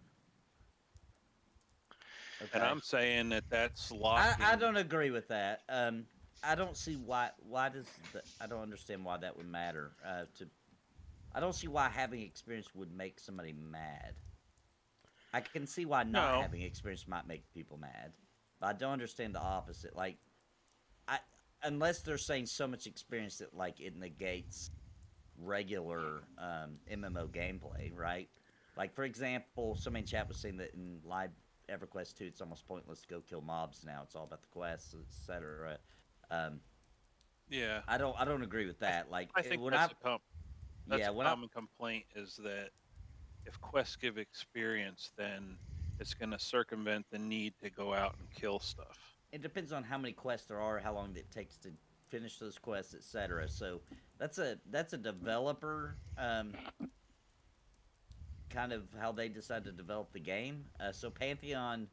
Okay. and I'm saying that that's locking. I don't agree with that. I don't see why. I don't understand why that would matter. I don't see why having experience would make somebody mad. I can see why not No. having experience might make people mad, but I don't understand the opposite. Like, unless they're saying so much experience that like it negates regular MMO gameplay, right? Like for example, somebody in chat was saying that in live EverQuest 2, it's almost pointless to go kill mobs now. It's all about the quests, etc. Yeah, I don't agree with that. Like I think when that's a yeah, when common complaint is that if quests give experience, then it's going to circumvent the need to go out and kill stuff. it depends on how many quests there are, how long it takes to finish those quests, etc. So that's a developer kind of how they decide to develop the game. So Pantheon,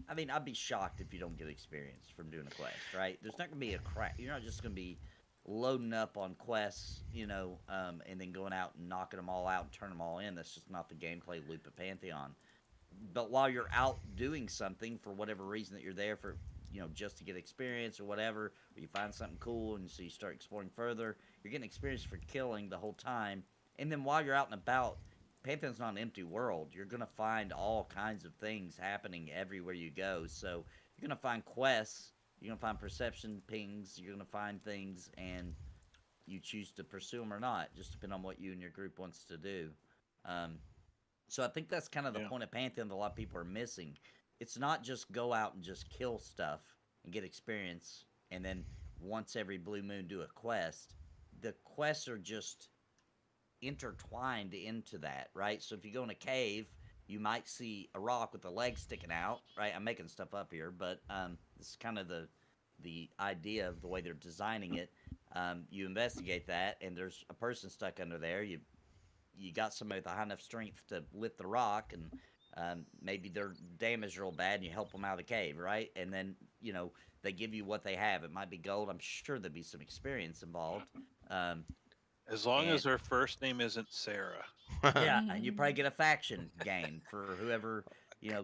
I mean, I'd be shocked if you don't get experience from doing a quest, right? There's not gonna be a crap. You're not just gonna be loading up on quests, and then going out and knocking them all out and turning them all in. That's just not the gameplay loop of Pantheon. But while you're out doing something for whatever reason that you're there for, just to get experience or whatever, or you find something cool and so you start exploring further, you're getting experience for killing the whole time. And then while you're out and about, Pantheon's not an empty world. You're going to find all kinds of things happening everywhere you go. So you're going to find quests, you're going to find perception pings, you're going to find things, and you choose to pursue them or not, just depending on what you and your group wants to do. So I think that's kind of the point of Pantheon that a lot of people are missing. It's not just go out and just kill stuff and get experience, and then once every blue moon do a quest. The quests are just intertwined into that, right? So if you go in a cave, you might see a rock with a leg sticking out, right? I'm making stuff up here, but this is kind of the idea of the way they're designing it. You investigate that, and there's a person stuck under there. You got somebody with a high enough strength to lift the rock, and maybe they're damaged real bad, and you help them out of the cave, right? And then, they give you what they have. It might be gold. I'm sure there'd be some experience involved. As long as her first name isn't Sarah. Yeah, and you probably get a faction gain for whoever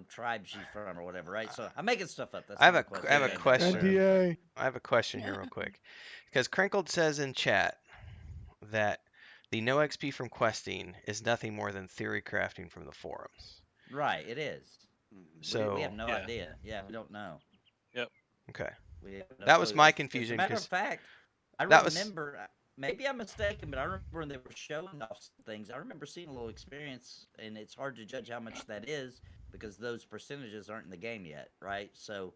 tribe she's from or whatever, right? So I'm making stuff up. That's I have not a question. I have a Yeah, question. NDA. I have a question here real quick, because Crinkled says in chat that the no XP from questing is nothing more than theory crafting from the forums. Right, it is. So we have no Yeah. idea. Yeah, we don't know. okay, We have no that was clue. my As a confusion. matter of 'Cause fact, I that was remember. Maybe I'm mistaken, but I remember when they were showing off some things. I remember seeing a little experience, and it's hard to judge how much that is because those percentages aren't in the game yet, right? So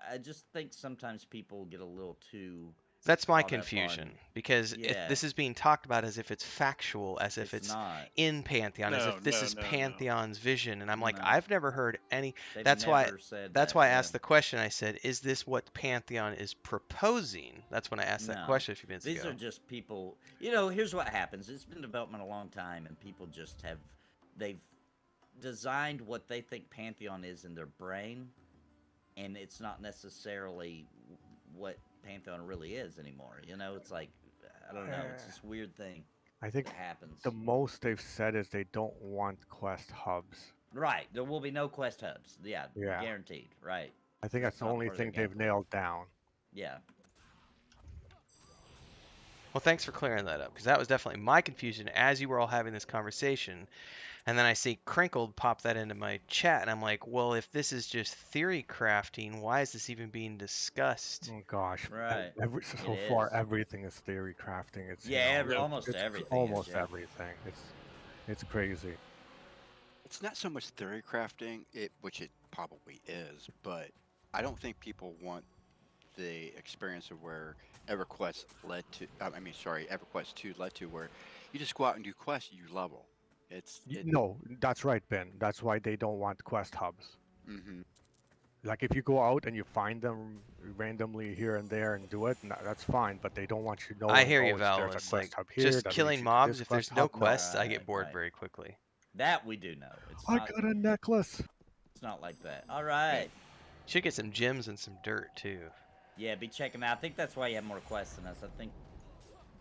I just think sometimes people get a little too. that's my caught up confusion, on- because Yeah, this is being talked about as if it's factual, as if it's not. in Pantheon, as No, if this no, is no, no. Pantheon's vision, and I'm like, No. I've never heard any. They've That's never why. said That's that, why I yeah. asked the question. I said, "Is this what Pantheon is proposing?" That's when I asked that No. question a few minutes These ago. are just people. Here's what happens. It's been in development a long time, and people just they've designed what they think Pantheon is in their brain, and it's not necessarily what Pantheon really is anymore. It's like, I don't know. It's this weird thing I think that happens. the most they've said is they don't want quest hubs. Right. There will be no quest hubs. Yeah. Yeah. Guaranteed. Right. I think that's the not only part of their thing they've gameplay. nailed down. Yeah. Well, thanks for clearing that up, because that was definitely my confusion as you were all having this conversation. And then I see Crinkled pop that into my chat, and I'm like, well, if this is just theory crafting, why is this even being discussed? Oh gosh. Right. So It far, is. everything is theory crafting. It's almost it's everything. Almost is, yeah. everything. It's crazy. It's not so much theory crafting, which it probably is, but I don't think people want the experience of where EverQuest EverQuest 2 led to, where you just go out and do quests, you level. No, that's right, Ben. That's why they don't want quest hubs. Mm-hmm. Like if you go out and you find them randomly here and there and do it, that's fine. But they don't want you knowing. I hear you, There's Val. a It's quest like hub here. just that leads killing you to mobs. this If there's quest no hub. quests, I get Right, bored right. very quickly. That we do know. It's I not. got a necklace. It's not like that. All right. Should get some gems and some dirt too. Yeah, be checking out. I think that's why you have more quests than us. I think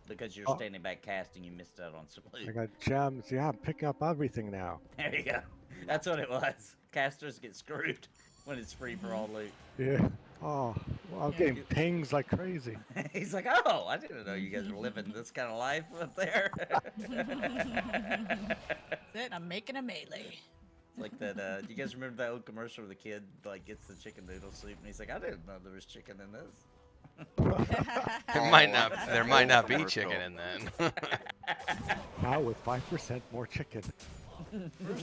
because you're standing back casting, you missed out on some loot. I got gems. Yeah, I'm picking up everything now. There you go. That's what it was. Casters get screwed when it's free for all loot. Yeah. Oh, well, I'm getting pings like crazy. He's like, oh, I didn't know you guys were living this kind of life up there. That's it. I'm making a melee. Like that. Do you guys remember that old commercial where the kid gets the chicken noodle soup and he's like, I didn't know there was chicken in this. There might not be chicken in that. Now with 5% more chicken.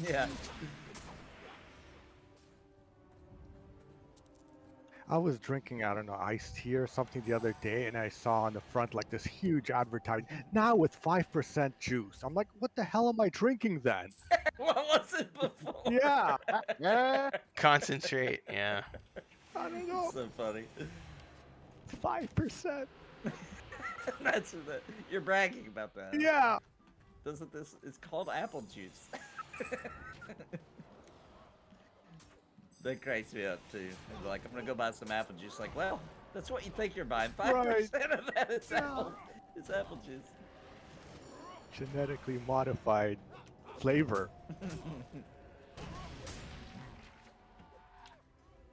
Yeah. I was drinking, I don't know, iced tea or something the other day, and I saw on the front like this huge advertisement. Now with 5% juice. I'm like, what the hell am I drinking then? What was it before? Yeah. Concentrate. Yeah. I don't know. So funny. 5%. That's you're bragging about that. Yeah. Doesn't this? It's called apple juice. That cracks me up too. I'm like, I'm gonna go buy some apple juice. Like, well, that's what you think you're buying. 5% of that is apple. It's apple juice. Genetically modified flavor.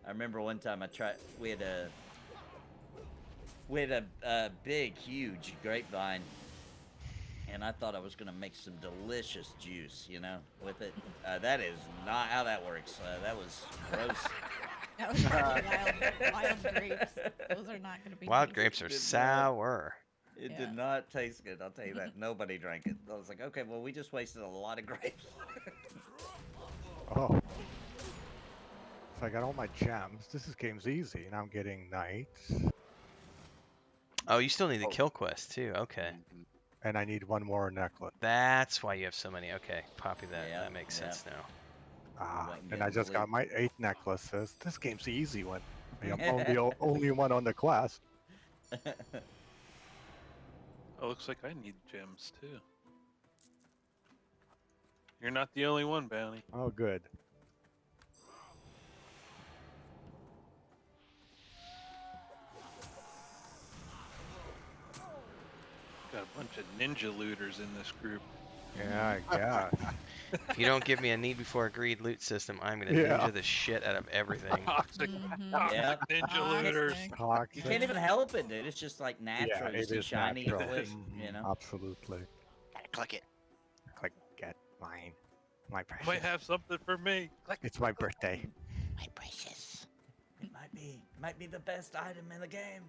I remember one time I tried. We had a big, huge grapevine, and I thought I was gonna make some delicious juice, with it. That is not how that works. That was gross. That was probably wild grapes. Those are not going to be Wild tasty. grapes are Did not- sour. It Yeah. did not taste good. I'll tell you that. Nobody drank it. I was like, okay, well, we just wasted a lot of grapes. Oh. So I got all my gems. This game's easy, and I'm getting knights. Oh, you still need the kill quest too. Okay. Mm-hmm. And I need one more necklace. That's why you have so many. Okay, copy that. Yeah, That makes sense now. Went and And get I just the got my 8 necklaces. This game's easy one. I'm the only one on the quest. Oh, looks like I need gems too. You're not the only one, Bounty. Oh, good. Got a bunch of ninja looters in this group. Yeah, I guess. If you don't give me a need before agreed loot system, I'm gonna Yeah. ninja the shit out of everything. Toxic, Mhm. toxic Yep. ninja looters. Toxic. You Toxic. can't even help it, dude. It's just like natural. Yeah, You it see is shiny, natural. click, Mhm, you know. Absolutely. Gotta click it. Click, get mine. My precious. Might have something for me. Click. It's my birthday. My precious. It might be the best item in the game.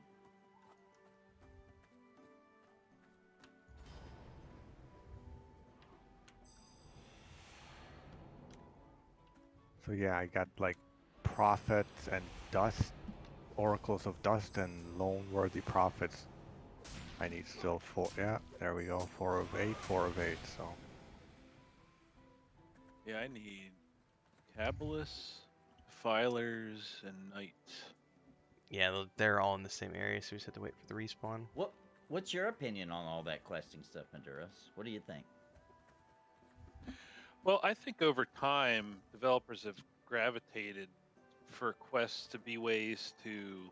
So yeah, I got like prophets and dust, oracles of dust, and lone worthy prophets. I need still 4. Yeah, there we go. 4 of 8. 4 of 8. So Yeah, I need Cabalus, Defilers, and Knights. Yeah, they're all in the same area, so we just have to wait for the respawn. What's your opinion on all that questing stuff, Maduris? What do you think? Well, I think over time, developers have gravitated for quests to be ways to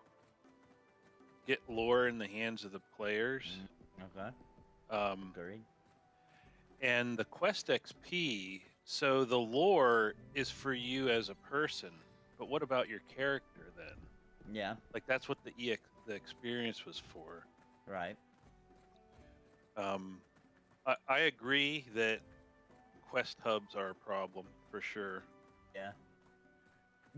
get lore in the hands of the players. Okay. Um, Agreed. and the quest XP, so the lore is for you as a person, but what about your character then? Yeah. Like that's what the experience was for. Right. I agree that quest hubs are a problem for sure. Yeah.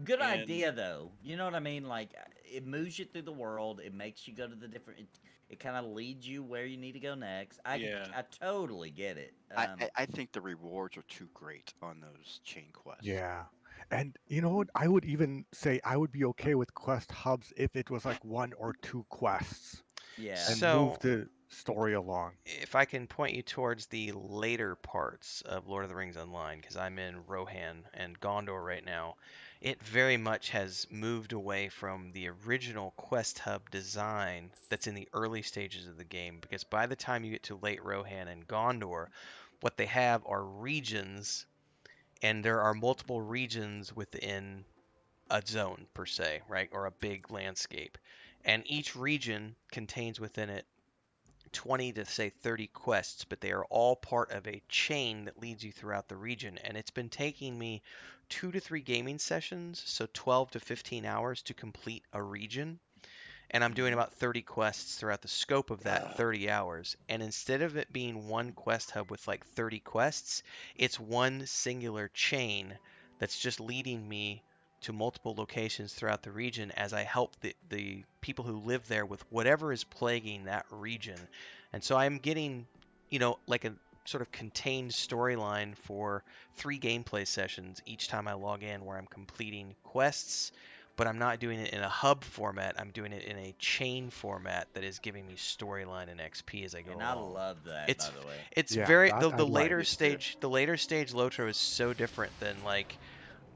Good And- idea though. You know what I mean? Like it moves you through the world. It makes you go to the different. It kind of leads you where you need to go next. Yeah. I totally get it. I think the rewards are too great on those chain quests. yeah. And you know what? I would even say I would be okay with quest hubs if it was like 1 or 2 quests Yeah. and So- move the story along. If I can point you towards the later parts of Lord of the Rings Online, because I'm in Rohan and Gondor right now, it very much has moved away from the original quest hub design that's in the early stages of the game. Because by the time you get to late Rohan and Gondor, what they have are regions, and there are multiple regions within a zone per se, right? Or a big landscape. And each region contains within it 20 to say 30 quests, but they are all part of a chain that leads you throughout the region. And it's been taking me 2 to 3 gaming sessions, so 12 to 15 hours to complete a region. And I'm doing about 30 quests throughout the scope of that 30 hours. And instead of it being one quest hub with like 30 quests, it's one singular chain that's just leading me to multiple locations throughout the region as I help the people who live there with whatever is plaguing that region. And so I'm getting, like a sort of contained storyline for 3 gameplay sessions each time I log in where I'm completing quests, but I'm not doing it in a hub format. I'm doing it in a chain format that is giving me storyline and XP as I go And along. I love that, It's by the way. it's Yeah, very that the, I the like. later It too. stage the later stage Lotro is so different than like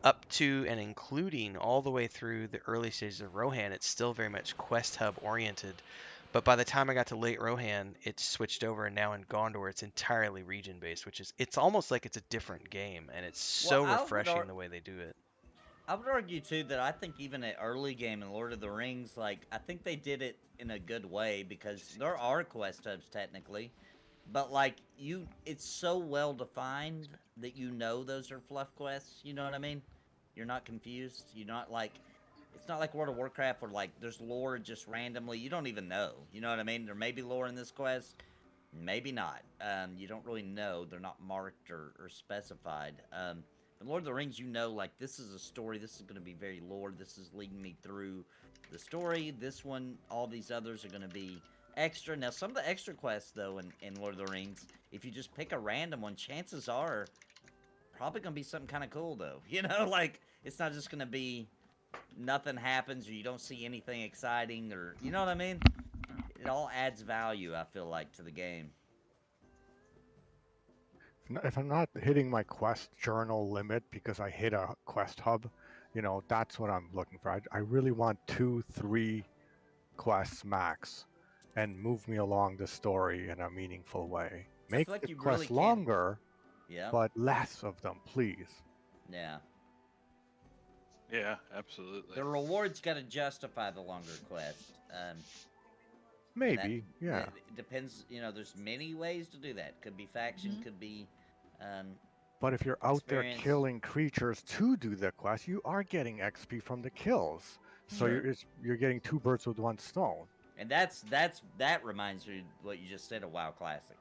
up to and including all the way through the early stages of Rohan. It's still very much quest hub oriented. But by the time I got to late Rohan, it's switched over, and now in Gondor, it's entirely region based, which is it's almost like it's a different game, and it's so Well, I would refreshing the way they do it. I would argue too that I think even an early game in Lord of the Rings, like I think they did it in a good way because there are quest hubs technically, but like it's so well defined that you know those are fluff quests. You know what I mean? You're not confused. You're not like it's not like World of Warcraft where like there's lore just randomly. You don't even know. You know what I mean? There may be lore in this quest, maybe not. You don't really know. They're not marked or specified. But Lord of the Rings, you know, like this is a story. This is going to be very lore. This is leading me through the story. This one, all these others are going to be extra. Now, some of the extra quests, though, in Lord of the Rings, if you just pick a random one, chances are probably going to be something kind of cool, though. You know, like it's not just going to be nothing happens or you don't see anything exciting or, you know what I mean? It all adds value, I feel like, to the game. If I'm not hitting my quest journal limit because I hit a quest hub, that's what I'm looking for. I really want 2, 3 quests max and move me along the story in a meaningful way. So I Make feel like the you quest really can't- longer, Yeah. but less of them, please. Yeah. Yeah, absolutely. The rewards got to justify the longer quest. Maybe, yeah. It depends, there's many ways to do that. Could be faction, could be But if you're out there experience. killing creatures to do the quest, you are getting XP from the kills. So Sure. you're getting 2 birds with 1 stone. And that reminds me of what you just said of WoW Classic.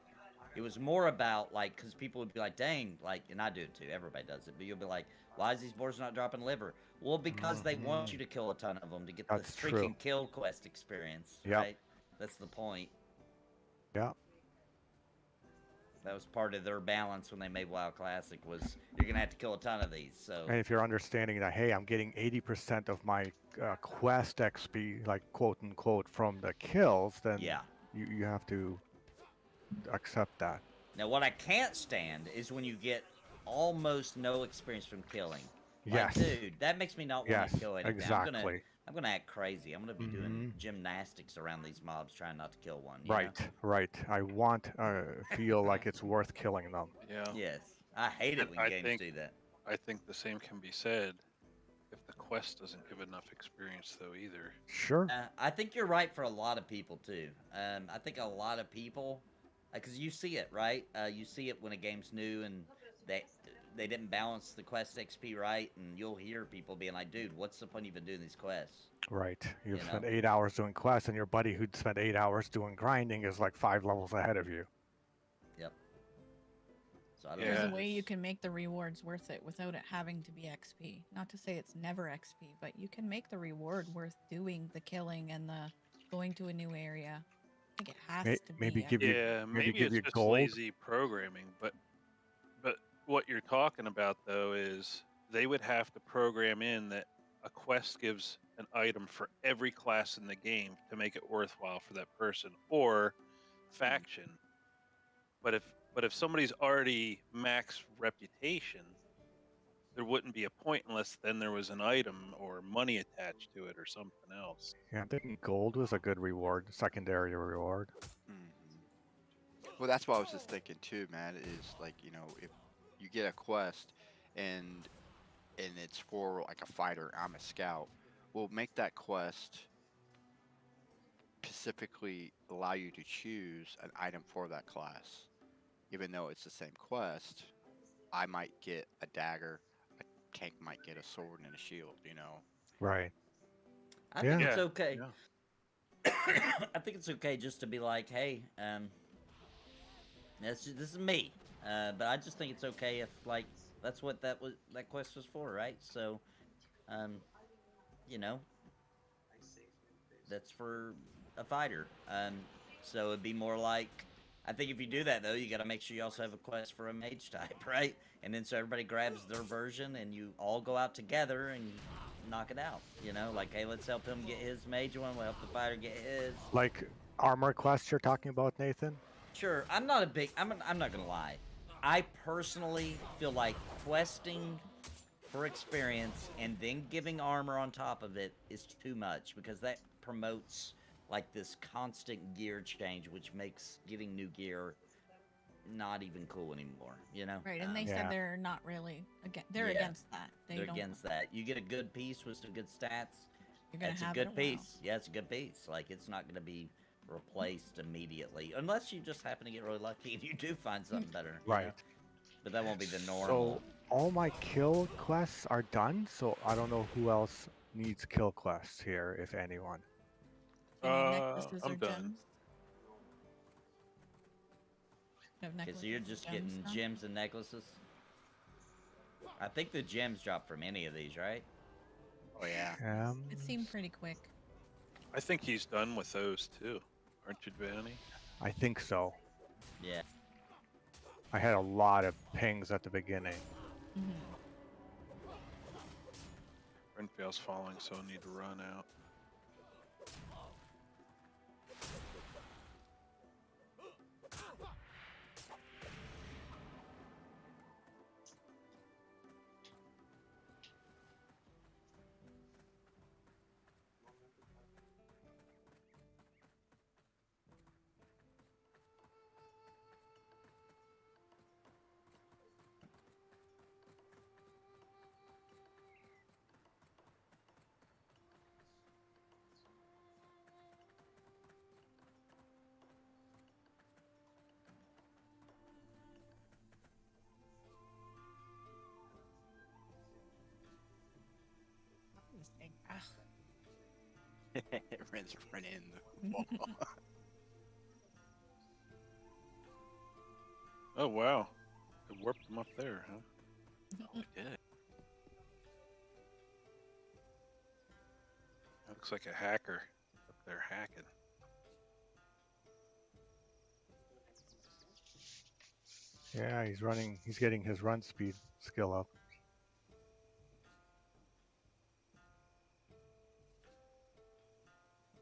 It was more about like, because people would be like, dang, like, and I do it too. Everybody does it, but you'll be like, why is these boars not dropping liver? Well, because they want you to kill a ton of them to get That's the true. freaking kill quest experience, Yep. right? That's the point. Yeah. That was part of their balance when they made WoW Classic was you're gonna have to kill a ton of these. So And if you're understanding that, hey, I'm getting 80% of my quest XP, like quote unquote, from the kills, then yeah. you have to accept that. Now, what I can't stand is when you get almost no experience from killing. Yes. Like, dude, that makes me not want Yes, to kill anything. exactly. I'm gonna act crazy. I'm gonna be doing gymnastics around these mobs, trying not to kill one. You Right, know? right. I want feel like it's worth killing them. Yeah. Yes. I hate it when I games think- do that. I think the same can be said if the quest doesn't give enough experience, though, either. Sure. I think you're right for a lot of people too. I think a lot of people, because you see it, right? You see it when a game's new and they didn't balance the quest XP right, and you'll hear people being like, "Dude, what's the point of even doing these quests?" Right. You've You spent know? 8 hours doing quests, and your buddy who'd spent 8 hours doing grinding is like 5 levels ahead of you. Yep. So I don't There's know a if way you it's- can make the rewards worth it without it having to be XP. Not to say it's never XP, but you can make the reward worth doing the killing and the going to a new area. I think it has to maybe be. give you Yeah, maybe maybe give it's you just gold. lazy programming, but what you're talking about though is they would have to program in that a quest gives an item for every class in the game to make it worthwhile for that person or faction. But if somebody's already max reputation, there wouldn't be a point unless then there was an item or money attached to it or something else. Yeah, thinking gold was a good reward, secondary reward. Well, that's what I was just thinking too, man. Is like, you know, if you get a quest and it's for like a fighter, I'm a scout. Well, make that quest specifically allow you to choose an item for that class. Even though it's the same quest, I might get a dagger, a tank might get a sword and a shield, you know. Right. I think Yeah. it's okay. Yeah. I think it's okay just to be like, hey, this is me. But I just think it's okay if like that's what that quest was for, right? So, you know, that's for a fighter. So it'd be more like, I think if you do that though, you got to make sure you also have a quest for a mage type, right? And then so everybody grabs their version and you all go out together and knock it out. You know, like, hey, let's help him get his mage one. We'll help the fighter get his. Like armor quests you're talking about, Nathan? Sure, I'm not gonna lie. I personally feel like questing for experience and then giving armor on top of it is too much because that promotes like this constant gear change, which makes getting new gear not even cool anymore. You know? Right, and they Yeah. said they're not really against. They're Yeah. against that. They're don't. against that. You get a good piece with some good stats. You're gonna It's a have good it a while. piece. Yeah, it's a good piece. Like it's not gonna be replaced immediately unless you just happen to get really lucky and you do find something better. you Right. know? But that won't be the normal. So all my kill quests are done, so I don't know who else needs kill quests here, if anyone. Any necklaces I'm or done. gems? You have Okay, so necklaces you're and just gems getting now? gems and necklaces. I think the gems drop from any of these, right? Oh yeah. It seemed pretty quick. I think he's done with those too. Aren't you, Danny? I think so. Yeah. I had a lot of pings at the beginning. Renfiel's falling, so I need to run out. this thing. Ugh. Ren's running in the wall. Oh wow, it warped them up there, huh? Oh, it did. That looks like a hacker up there hacking. Yeah, he's running. He's getting his run speed skill up.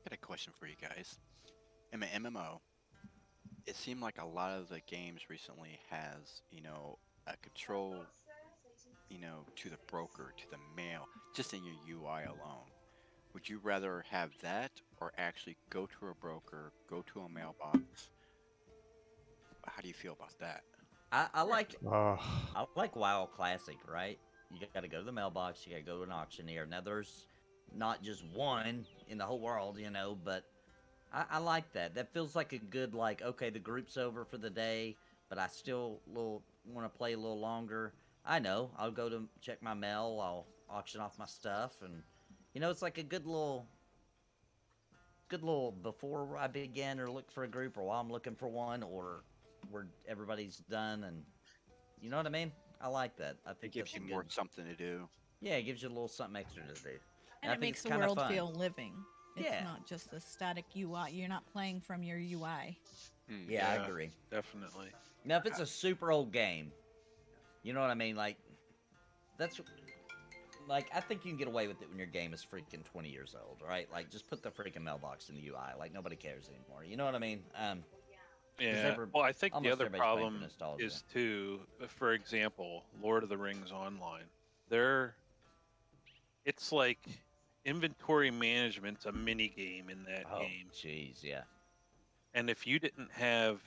Got a question for you guys. In an MMO, it seemed like a lot of the games recently has, a control, to the broker, to the mail, just in your UI alone. Would you rather have that or actually go to a broker, go to a mailbox? How do you feel about that? I like Ugh. I like WoW Classic, right? You got to go to the mailbox. You got to go to an auctioneer. Now there's not just one in the whole world, but I like that. That feels like a good okay, the group's over for the day, but I still want to play a little longer. I know. I'll go to check my mail. I'll auction off my stuff, and it's like a good little before I begin or look for a group, or while I'm looking for one, or where everybody's done, and you know what I mean. I like that. I It think gives that's you a more good. something to do. Yeah, it gives you a little something extra to do. And I it think makes it's the kinda world fun. feel living. It's Yeah. not just a static UI. You're not playing from your UI. Yeah, I Yeah. agree. Definitely. Now, if it's a super old game, you know what I mean? That's I think you can get away with it when your game is freaking 20 years old, right? Just put the freaking mailbox in the UI. Nobody cares anymore. You know what I mean? Yeah. Well, I think the almost other everybody's playing for problem nostalgia. is too, for example, Lord of the Rings Online. It's like inventory management's a mini game in that Oh, game. jeez, yeah. And if you didn't have,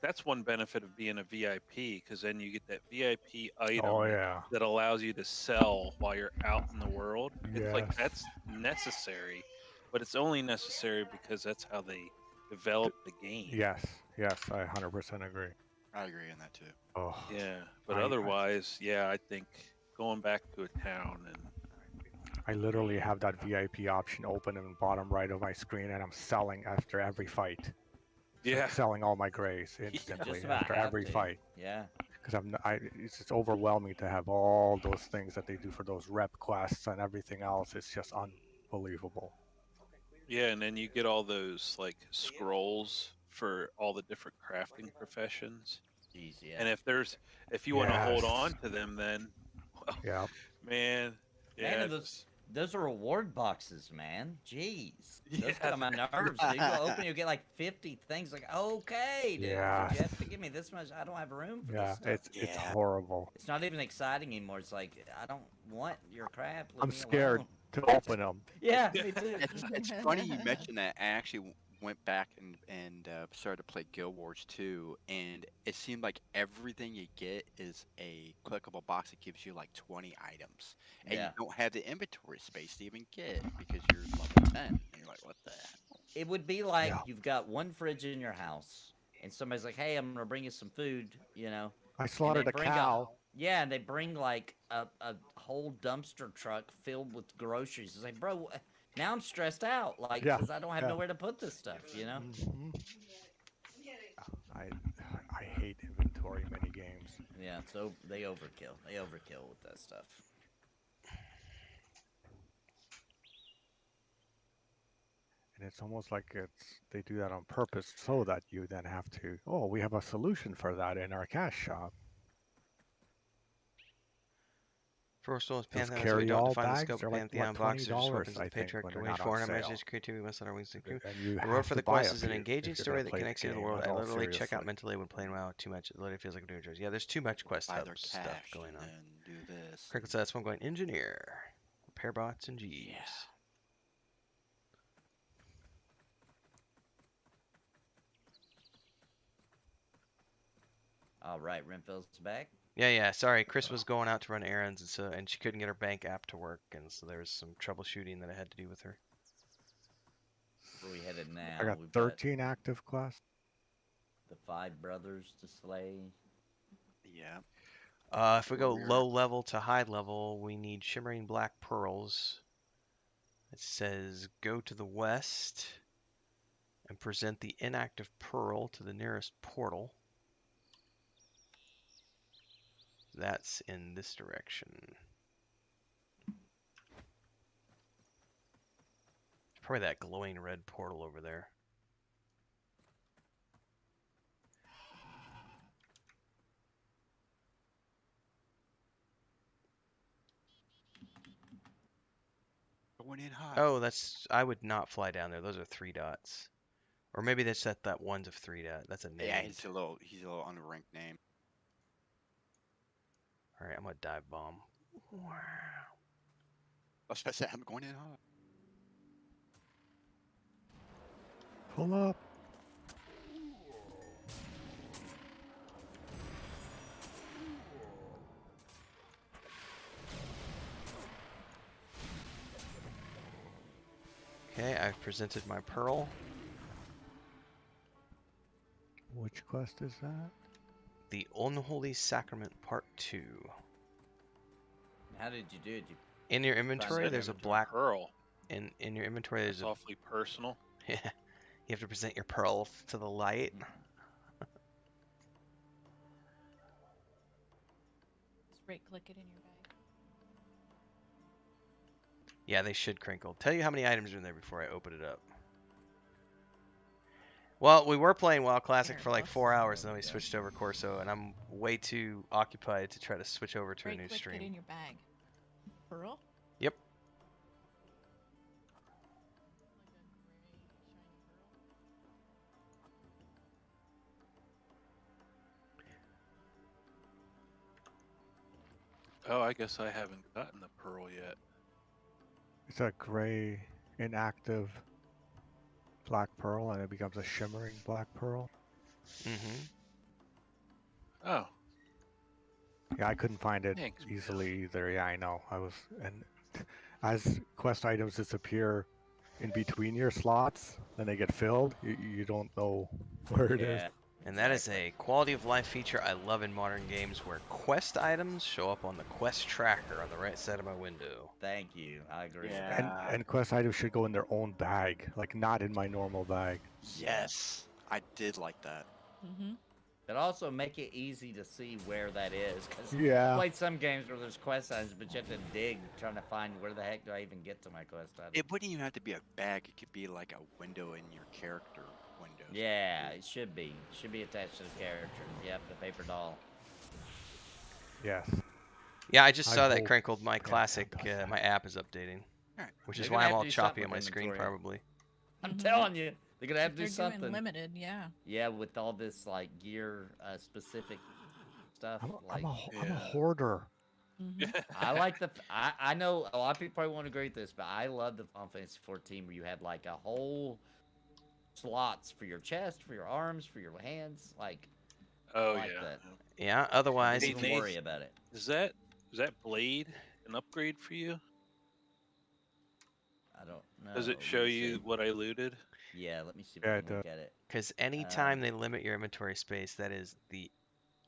that's one benefit of being a VIP, because then you get that VIP item Oh yeah. that allows you to sell while you're out in the world. It's like Yes. that's necessary, but it's only necessary because that's how they develop the game. Yes. Yes. I 100% agree. I agree on that too. Oh. Yeah, but I otherwise, yeah, I think going back to a town and I literally have that VIP option open in the bottom right of my screen, and I'm selling after every fight. yeah, Selling all my grays instantly Just about after have every to. fight. Yeah. Because it's just overwhelming to have all those things that they do for those rep quests and everything else. It's just unbelievable. yeah, and then you get all those scrolls for all the different crafting professions. Jeez, yeah. And if you want to hold Yes. on to them, then well, Yeah. man, yeah, Man, and it's those are reward boxes, man. Jeez. Those Yeah. get on my nerves, dude. You go open, you get 50 things. Okay, dude. Yeah. But you have to give me this much. I don't have room for Yeah. this stuff. It's horrible. It's not even exciting anymore. It's like, I don't want your crap. Leave I'm me scared alone. to open them. Yeah, me too. It's funny you mentioned that. I actually went back and started to play Guild Wars 2, and it seemed like everything you get is a clickable box that gives you 20 items, and Yeah. you don't have the inventory space to even get it because you're level 10. And you're like, what the hell? It would be like Yeah. you've got one fridge in your house, and somebody's like, hey, I'm going to bring you some food, I slaughtered a bring cow. Yeah, and they bring a whole dumpster truck filled with groceries. It's like, bro, now I'm stressed out, Yeah, because I don't have yeah. nowhere to put this stuff, Mhm. I hate inventory mini games. Yeah, so they overkill. They overkill with that stuff. And it's almost like they do that on purpose so that you then have to, oh, we have a solution for that in our cash shop. First one was Does Pantheon, so we carry don't all define the bags? scope They're of like, Pantheon what, boxes, just $20, opens the I think, paycheck when to they're wage not on 400 sale. messages, creativity, we must let our wings and crew. And you The have road for to the buy quest a is an few engaging if you're story gonna that play the connects you to the game world. at I all literally check out seriously. mentally when playing WoW too much. It literally feels like a doing drugs. Yeah, there's too much quest Buy hub their stuff cash going on. and then do this. Cricket says, that's one going engineer, repair bots and G's. Yeah. All right, Renfield's back. Yeah. Sorry, Chris was going out to run errands, and she couldn't get her bank app to work, and so there was some troubleshooting that I had to do with her. Where we headed now? I got We've 13 active quests. the 5 brothers to slay. Yeah. If we go Warrior. low level to high level, we need shimmering black pearls, It says go to the west and present the inactive pearl to the nearest portal. That's in this direction. Probably that glowing red portal over there. Going in hot. Oh, that's... I would not fly down there. Those are 3 dots. Or maybe that's that one's of 3 dot. That's a name. Yeah, he's a little unranked name. Alright, I'm gonna dive bomb. Wow. I was about to say, I'm going in hot. Pull up. Okay, I've presented my pearl. Which quest is that? The Unholy Sacrament Part 2. How did you do it? You In your inventory, there's a black... pearl. In your inventory, there's That's awfully personal. Yeah. You have to present your pearl to the light. Just right click it in your bag. Yeah, they should crinkle. Tell you how many items are in there before I open it up. Well, we were playing WoW Classic for like 4 hours, and then we switched over Corso, and I'm way too occupied to try to switch over to a new Right click stream. it in your bag. Pearl? Yep. Oh, I guess I haven't gotten the pearl yet. It's a gray, inactive black pearl, and it becomes a shimmering black pearl. Mm-hmm. Oh. Yeah, I couldn't find it Thanks, easily either. Yeah, I know. And as quest items disappear in between your slots, then they get filled. You don't know where it is. And that is a quality of life feature I love in modern games, where quest items show up on the quest tracker on the right side of my window. Thank you. I agree. And quest items should go in their own bag, like not in my normal bag. Yes, I did like that. Mm-hmm. But also make it easy to see where that is. Cause Yeah. I played some games where there's quest items, but you have to dig trying to find where the heck do I even get to my quest item. It wouldn't even have to be a bag. It could be like a window in your character window. Yeah, it should be. It should be attached to the character. Yep, the paper doll. Yes. Yeah, I just I saw that hope crinkled. My Pantheon classic, does that. my app is updating. Alright. Which They're is gonna why have I'm to all do choppy something on my with screen, inventory. probably. I'm telling you, they're gonna have to They're do doing something. limited, yeah. Yeah, with all this like gear specific stuff. I'm a hoarder. Mm-hmm. I like I know a lot of people probably won't agree with this, but I love the Final Fantasy 14 where you had like a whole slots for your chest, for your arms, for your hands. Like, Oh, I like yeah. that. Yeah, otherwise... Don't even Nathan, worry about it. Is that blade an upgrade for you? I don't know. Does it Let show me you see. what I looted? Yeah, let me see if Yeah, I it can look at it. Because anytime they limit your inventory space, that is the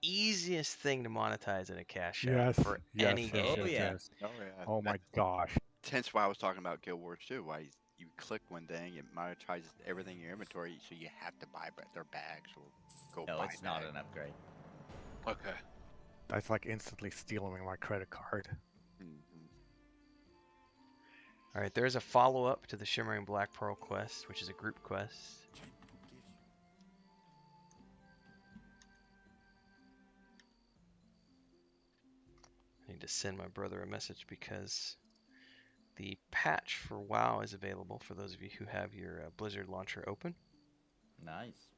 easiest thing to monetize in a cash app Yes. for yes, any yes, game. Oh, yes, yeah. yes. Oh yeah. Oh my gosh. Hence why I was talking about Guild Wars 2. Why you click one thing, it monetizes everything in your inventory, so you have to buy their bags or go No, buy it's not bag. an upgrade. Okay. That's like instantly stealing my credit card. Mhm. Alright, there's a follow-up to the Shimmering Black Pearl quest, which is a group quest. I need to send my brother a message because the patch for WoW is available for those of you who have your Blizzard launcher open. Nice.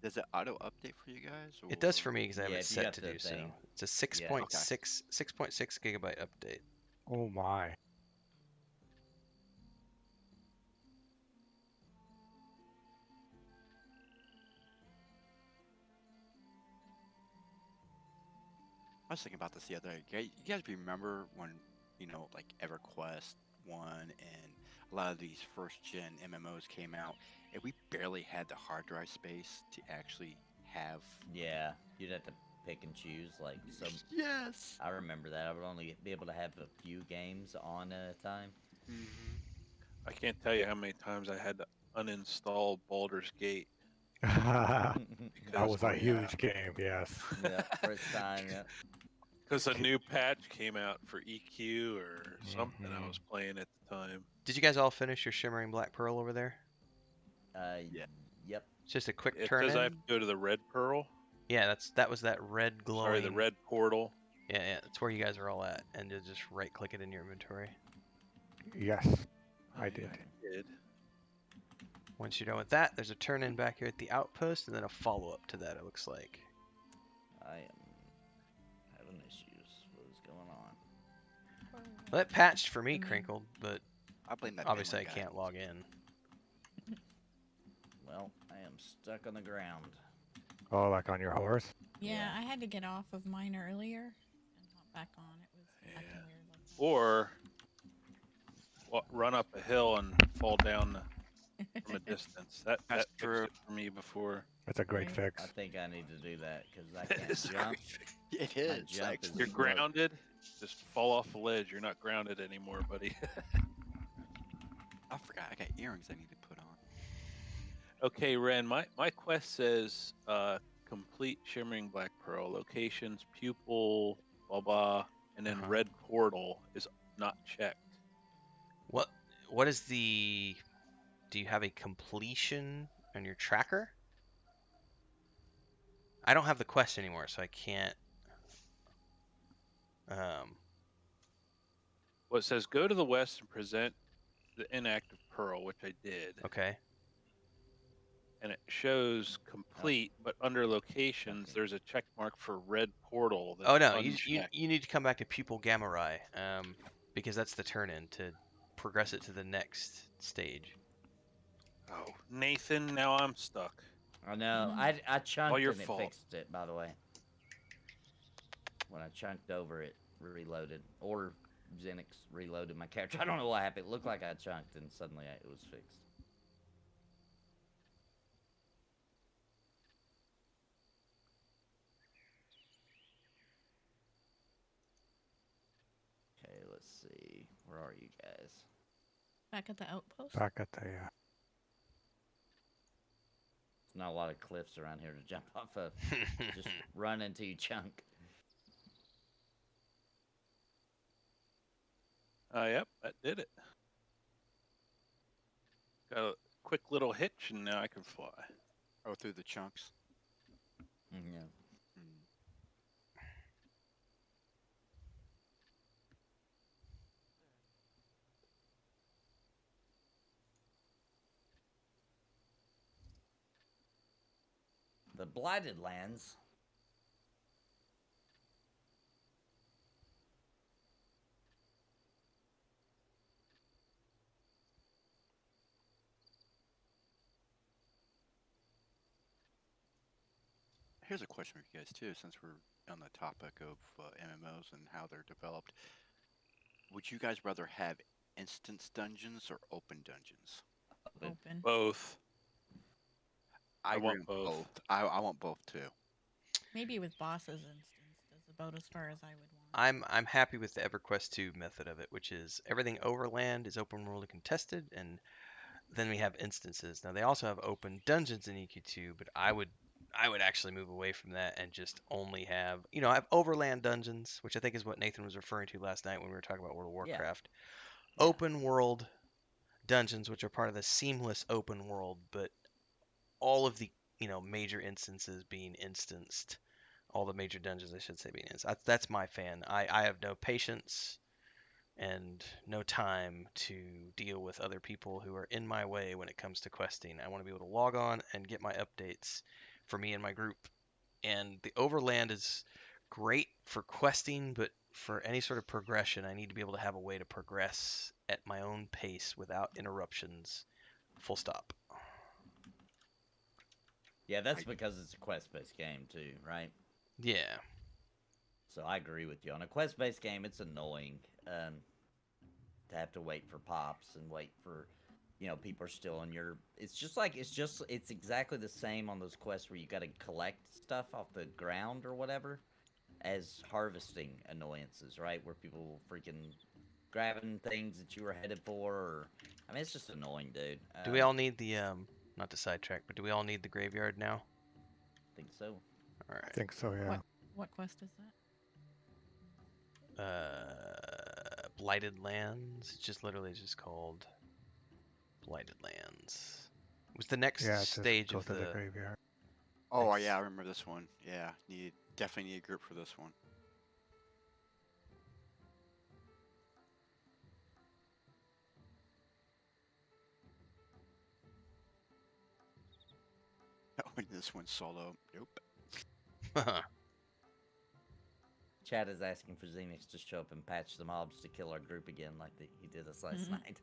Does it auto update for you guys? It does or- for me because I have Yeah, it if you set got to the do so. thing. It's a 6.6 gigabyte update. Oh my. I was thinking about this the other day. You guys remember when, like EverQuest 1 and a lot of these first gen MMOs came out, and we barely had the hard drive space to actually have. Yeah, you'd have to pick and choose. Like, so Yes. I remember that. I would only be able to have a few games on at a time. Mm-hmm. I can't tell you how many times I had to uninstall Baldur's Gate That because was a huge game, yes. Yeah, first time. Yeah. because a new patch came out for EQ or something I was playing at the time. Did you guys all finish your Shimmering Black Pearl over there? Yeah. Yep. It's just a quick It turn says I have in. to go to the Red Pearl. Yeah, that was that red glowing. Sorry, the red portal. Yeah, that's where you guys are all at, and you just right click it in your inventory. Yes, I Yeah, did. I did. Once you're done with that, there's a turn in back here at the outpost, and then a follow up to that. It looks like. I am having issues. What is going on? Well, that patched for me, Crinkled, but I blame that. obviously I Finland guy. can't log in. Well, I am stuck on the ground. Oh, like on your horse? Yeah, I had to get off of mine earlier and hop back on. It was acting weird. Or run up a hill and fall down from a distance. That That's fixed true. it for me before. That's a great Right. fix. I think I need to do that because I That can't is a jump. great fix. It My is. jump Actually. is You're broke. grounded. Just fall off a ledge. You're not grounded anymore, buddy. I forgot. I got earrings I need to put on. Okay, Ren. My quest says complete Shimmering Black Pearl locations, pupil, blah blah, and then red portal is not checked. What is the? Do you have a completion on your tracker? I don't have the quest anymore, so I can't. Well, it says go to the west and present the inactive pearl, which I did. Okay. And it shows complete, but under locations, there's a check mark for red portal. That's Oh no, unchecked. you need to come back to Pupil Gamma Rai, because that's the turn in to progress it to the next stage. Oh, Nathan, now I'm stuck. I know. I chunked your and fault. it fixed it, by the way. When I chunked over, it reloaded. Or Xenix reloaded my character. I don't know what happened. It looked like I chunked and suddenly it was fixed. Okay, let's see. Where are you guys? Back at the outpost. Back at the There's not a lot of cliffs around here to jump off of. Just run until you chunk. Yep, that did it. Got a quick little hitch, and now I can fly. Oh, through the chunks. Yeah. Hmm. The Blighted Lands. Here's a question for you guys too, since we're on the topic of MMOs and how they're developed. Would you guys rather have instance dungeons or open dungeons? Open. Both. I agree want with both. I want both too. Maybe with bosses instance is about as far as I would want. I'm happy with the EverQuest 2 method of it, which is everything overland is open world and contested, and then we have instances. Now they also have open dungeons in EQ2, but I would actually move away from that and just only have, I have overland dungeons, which I think is what Nathan was referring to last night when we were talking about World of Warcraft. Yeah. Open world dungeons, which are part of the seamless open world, but all of the, major instances being instanced. All the major dungeons, I should say, being instanced. That's my fan. I have no patience and no time to deal with other people who are in my way when it comes to questing. I want to be able to log on and get my updates for me and my group. And the overland is great for questing, but for any sort of progression, I need to be able to have a way to progress at my own pace without interruptions. Full stop. Yeah, that's because it's a quest-based game too, right? Yeah. So I agree with you. On a quest-based game, it's annoying to have to wait for pops and wait for, people are still on your. It's exactly the same on those quests where you got to collect stuff off the ground or whatever, as harvesting annoyances, right? Where people will freaking grabbing things that you were headed for. Or, I mean, it's just annoying, dude. Do we all need the not to sidetrack, but do we all need the graveyard now? I think so. All I right. think so, yeah. What quest is that? Blighted Lands. It's just literally just called Blighted Lands. It was the next Yeah, it says stage go of to the the. graveyard. Oh Next- yeah, I remember this one. Yeah, definitely need a group for this one. When this one's solo, nope. Chad is asking for Xenix to show up and patch the mobs to kill our group again, like he did us last night.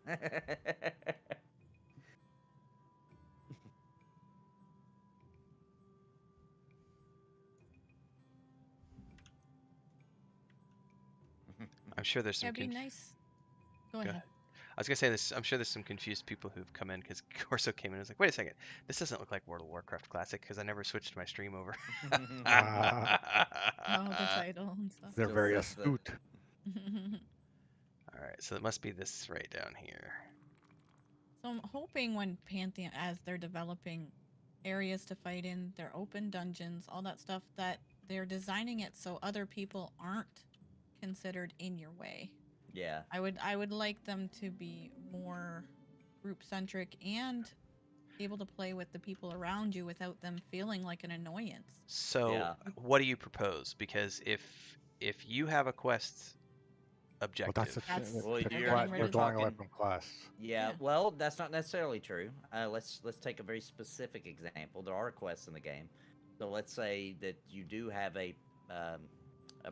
I'm sure there's some. It'd be nice. Go Go ahead. I was gonna say this. I'm sure there's some confused people who've come in because Corso came in and was like, "Wait a second, this doesn't look like World of Warcraft Classic because I never switched my stream over." Oh, the title and stuff. They're Still very says that. astute. All right, so it must be this right down here. So I'm hoping when Pantheon, as they're developing areas to fight in, their open dungeons, all that stuff, that they're designing it so other people aren't considered in your way. Yeah. I would like them to be more group centric and able to play with the people around you without them feeling like an annoyance. So, Yeah. what do you propose? Because if you have a quest Well, objective, that's the That's- thing. Well, the you're- quest- you're we're going away talking- from quests. Yeah, Yeah. well, that's not necessarily true. Let's take a very specific example. There are quests in the game. So let's say that you do have a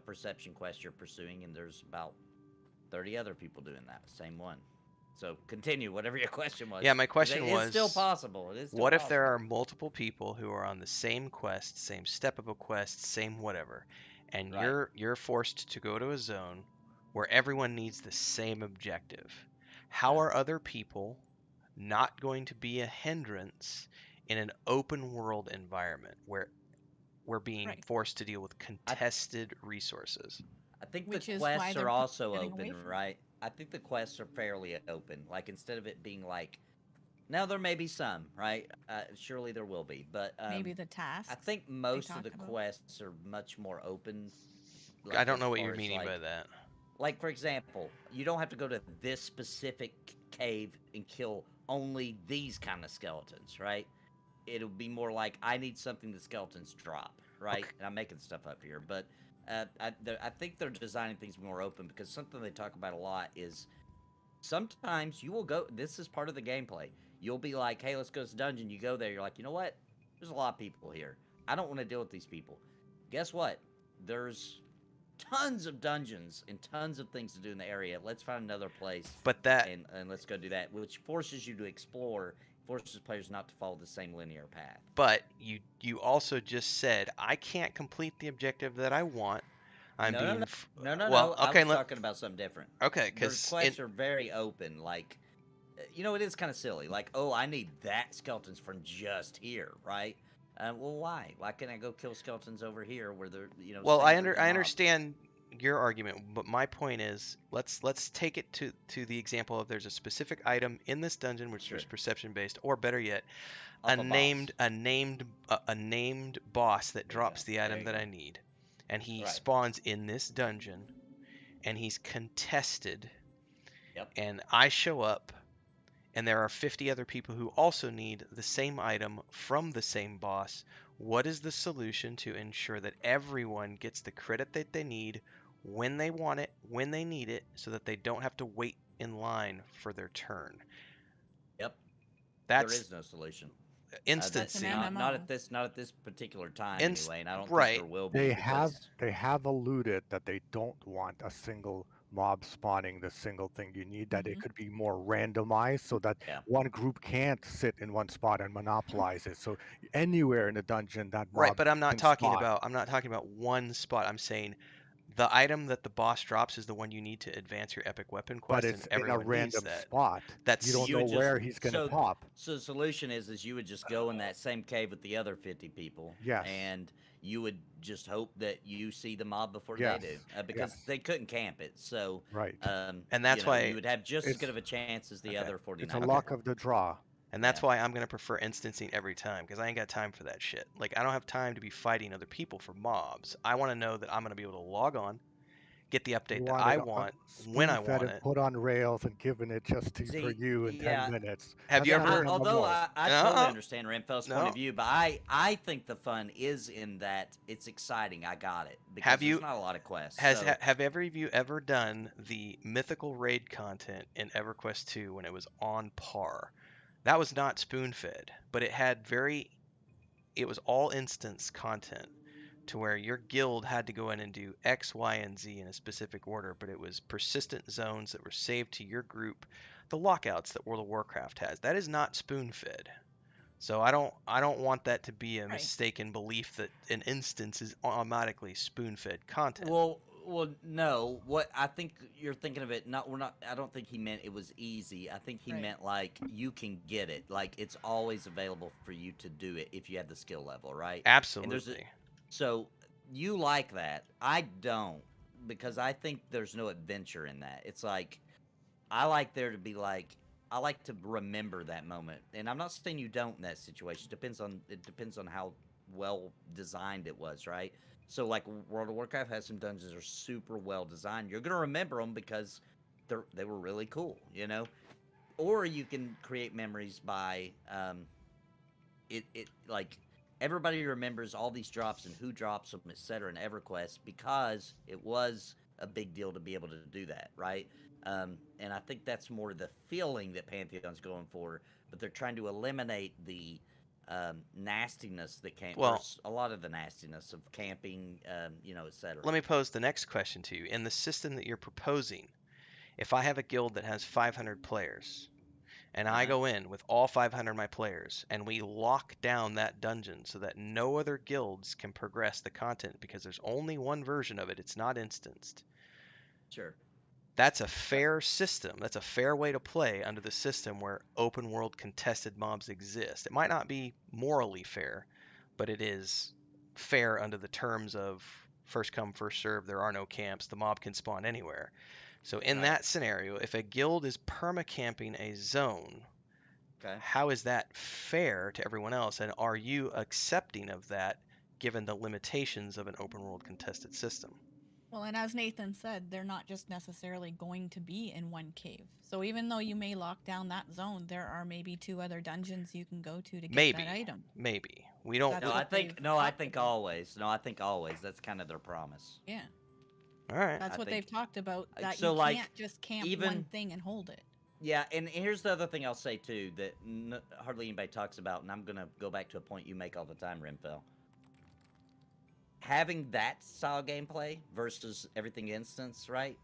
perception quest you're pursuing, and there's about 30 other people doing that same one. So continue, whatever your question was. Yeah, my 'Cause question it was, is still possible. It is still what if there are possible. multiple people who are on the same quest, same step of a quest, same whatever, and Right. you're forced to go to a zone where everyone needs the same objective? How Yeah. are other people not going to be a hindrance in an open world environment where we're being Right. forced to deal with contested resources? I think Which the is why quests they're are also getting away open, from it. right? I think the quests are fairly open. Like, instead of it being like, now there may be some, right? Surely there will be, but Maybe the tasks. I think most of the talk about. quests are much more open. I don't as know what far you're as, meaning like, by that. Like, for example, you don't have to go to this specific cave and kill only these kind of skeletons, right? It'll be more like, I need something the skeletons drop, right? Okay. And I'm making stuff up here, but I think they're designing things more open, because something they talk about a lot is sometimes you will go, this is part of the gameplay, you'll be like, hey, let's go to this dungeon. You go there, you're like, you know what? There's a lot of people here. I don't want to deal with these people. Guess what? There's tons of dungeons and tons of things to do in the area. Let's find another place But that and let's go do that, which forces you to explore, forces players not to follow the same linear path. But you also just said I can't complete the objective that I want. I'm No, being no, no, well. no. Okay, I was talking about something different. okay, Their because quests are very open. Like, you know, it is kind of silly. Like, oh, I need that skeletons from just here, right? Well, why? Why can't I go kill skeletons over here where they're, you know? well, same freaking I mob? understand your argument, but my point is let's take it to the example of there's a specific item in this dungeon which is Sure. perception based, or better yet, Off a a boss. named boss that There you drops go. the There item you that go. I need, and he Right. spawns in this dungeon, and he's contested. Yep. And I show up, and there are 50 other people who also need the same item from the same boss. What is the solution to ensure that everyone gets the credit that they need when they want it, when they need it, so that they don't have to wait in line for their turn? Yep. That's There is no solution. instancing. an Not MMO. not at this particular time Inst- anyway, and I don't right. think there will be. They have because- alluded that they don't want a single mob spawning the single thing you need, that it Mhm. could be more randomized so that Yeah. one group can't sit in one spot and monopolize it. So anywhere in the dungeon that mob Right, but I'm not can talking spawn. about one spot. I'm saying The item that the boss drops is the one you need to advance your epic weapon quest, But it's and in a everyone needs random that. spot. That's You don't You know would just where he's going to pop. So the solution is you would just go in that same cave with the other 50 people. Yes. And you would just hope that you see the mob before Yes, they do, because yes. they couldn't camp it. So Right. And that's why you would have just as it's- good of a chance as the okay. other 49. It's a luck of the draw. And that's why I'm gonna prefer instancing every time, because I ain't got time for that shit. Like, I don't have time to be fighting other people for mobs. I want to know that I'm gonna be able to log on, get the update that I want when I want and it. put on rails and given it just for you in 10 minutes. Have you That's not ever? an Although MMO. I totally understand Renfel's point No. of view, but I think the fun is in that it's exciting. I got it. Because Have you? There's not a lot of quests. Have every of you ever done the mythical raid content in EverQuest 2 when it was on par? That was not spoon-fed, but it was all instance content to where your guild had to go in and do X, Y, and Z in a specific order, but it was persistent zones that were saved to your group, the lockouts that World of Warcraft has. That is not spoon-fed. So I don't want that to be a mistaken belief that an instance is automatically spoon-fed content. Well, no. What I think you're thinking of it. I don't think he meant it was easy. I think he meant like you can get it. Like it's always available for you to do it if you have the skill level, right? Absolutely. So you like that. I don't, because I think there's no adventure in that. It's like I like there to be like I like to remember that moment, and I'm not saying you don't in that situation. It depends on how well designed it was, right? So like World of Warcraft has some dungeons that are super well designed. You're gonna remember them because they were really cool, you know. Or you can create memories by it like everybody remembers all these drops and who drops them, etc. in EverQuest because it was a big deal to be able to do that, right? And I think that's more the feeling that Pantheon's going for, but they're trying to eliminate the nastiness that came. Well, a lot of the nastiness of camping, etc. Let me pose the next question to you. In the system that you're proposing, if I have a guild that has 500 players, and I go in with all 500 of my players, and we lock down that dungeon so that no other guilds can progress the content because there's only one version of it, it's not instanced. Sure. That's a fair system. That's a fair way to play under the system where open world contested mobs exist. It might not be morally fair, but it is fair under the terms of first come, first serve. There are no camps. The mob can spawn anywhere. So in that scenario, if a guild is permacamping a zone, how is that fair to everyone else? And are you accepting of that given the limitations of an open world contested system? Well, and as Nathan said, they're not just necessarily going to be in one cave. So even though you may lock down that zone, there are maybe 2 other dungeons you can go to get that item. Maybe. We don't. I think always. No, I think always. That's kind of their promise. Yeah. All right. That's what they've talked about. That so, you like, can't just camp even- one thing and hold it. Yeah, and here's the other thing I'll say too that hardly anybody talks about, and I'm gonna go back to a point you make all the time, Renfell. Having that style gameplay versus everything instance, right?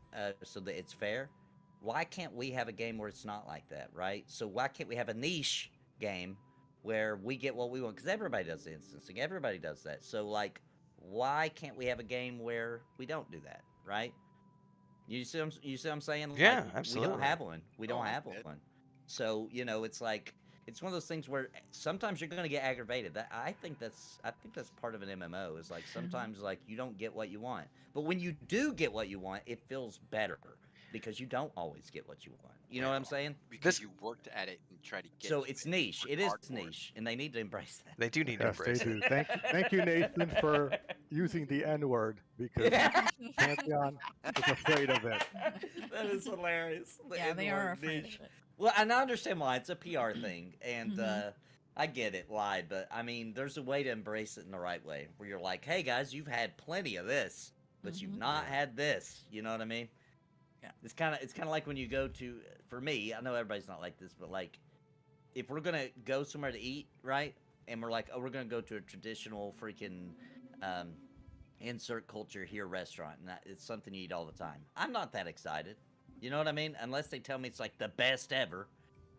So that it's fair. Why can't we have a game where it's not like that, right? So why can't we have a niche game where we get what we want? Because everybody does the instancing, everybody does that. So like, why can't we have a game where we don't do that, right? You see what I'm saying? Yeah, like, absolutely. We don't have one. We don't have one. So it's like it's one of those things where sometimes you're going to get aggravated. I think that's part of an MMO. Is like sometimes like you don't get what you want, but when you do get what you want, it feels better because you don't always get what you want. You know what I'm saying? Because you worked at it and tried to get. So it's niche. It is niche, and they need to embrace that. They do need to embrace they do. it. Thank you, Nathan, for using the N word because Pantheon is afraid of it. That is hilarious. Yeah, they are afraid of it. Well, and I understand why. It's a PR thing, and I get it, lie, but I mean, there's a way to embrace it in the right way, where you're like, hey, guys, you've had plenty of this, but you've not had this. You know what I mean? Yeah. It's kind of like when you go to, for me, I know everybody's not like this, but like, if we're going to go somewhere to eat, right, and we're like, oh, we're going to go to a traditional freaking insert culture here restaurant, and it's something you eat all the time. I'm not that excited. You know what I mean? Unless they tell me it's like the best ever.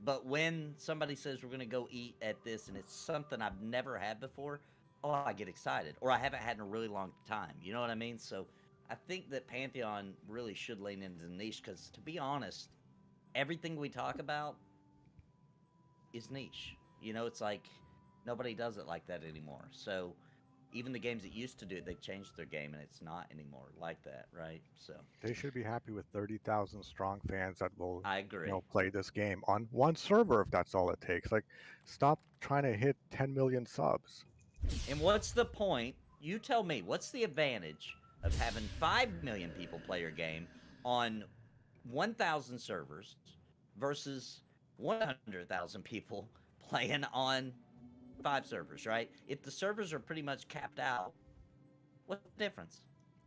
But when somebody says we're going to go eat at this and it's something I've never had before, I get excited. Or I haven't had in a really long time. You know what I mean? So I think that Pantheon really should lean into niche because, to be honest, everything we talk about is niche. You know, it's like nobody does it like that anymore. So even the games that used to do it, they've changed their game, and it's not anymore like that, right? So They should be happy with 30,000 strong fans that will, I agree. play this game on one server if that's all it takes. Like, stop trying to hit 10 million subs. And what's the point? You tell me, what's the advantage of having 5 million people play your game on 1,000 servers versus 100,000 people playing on 5 servers, right? If the servers are pretty much capped out, what's the difference?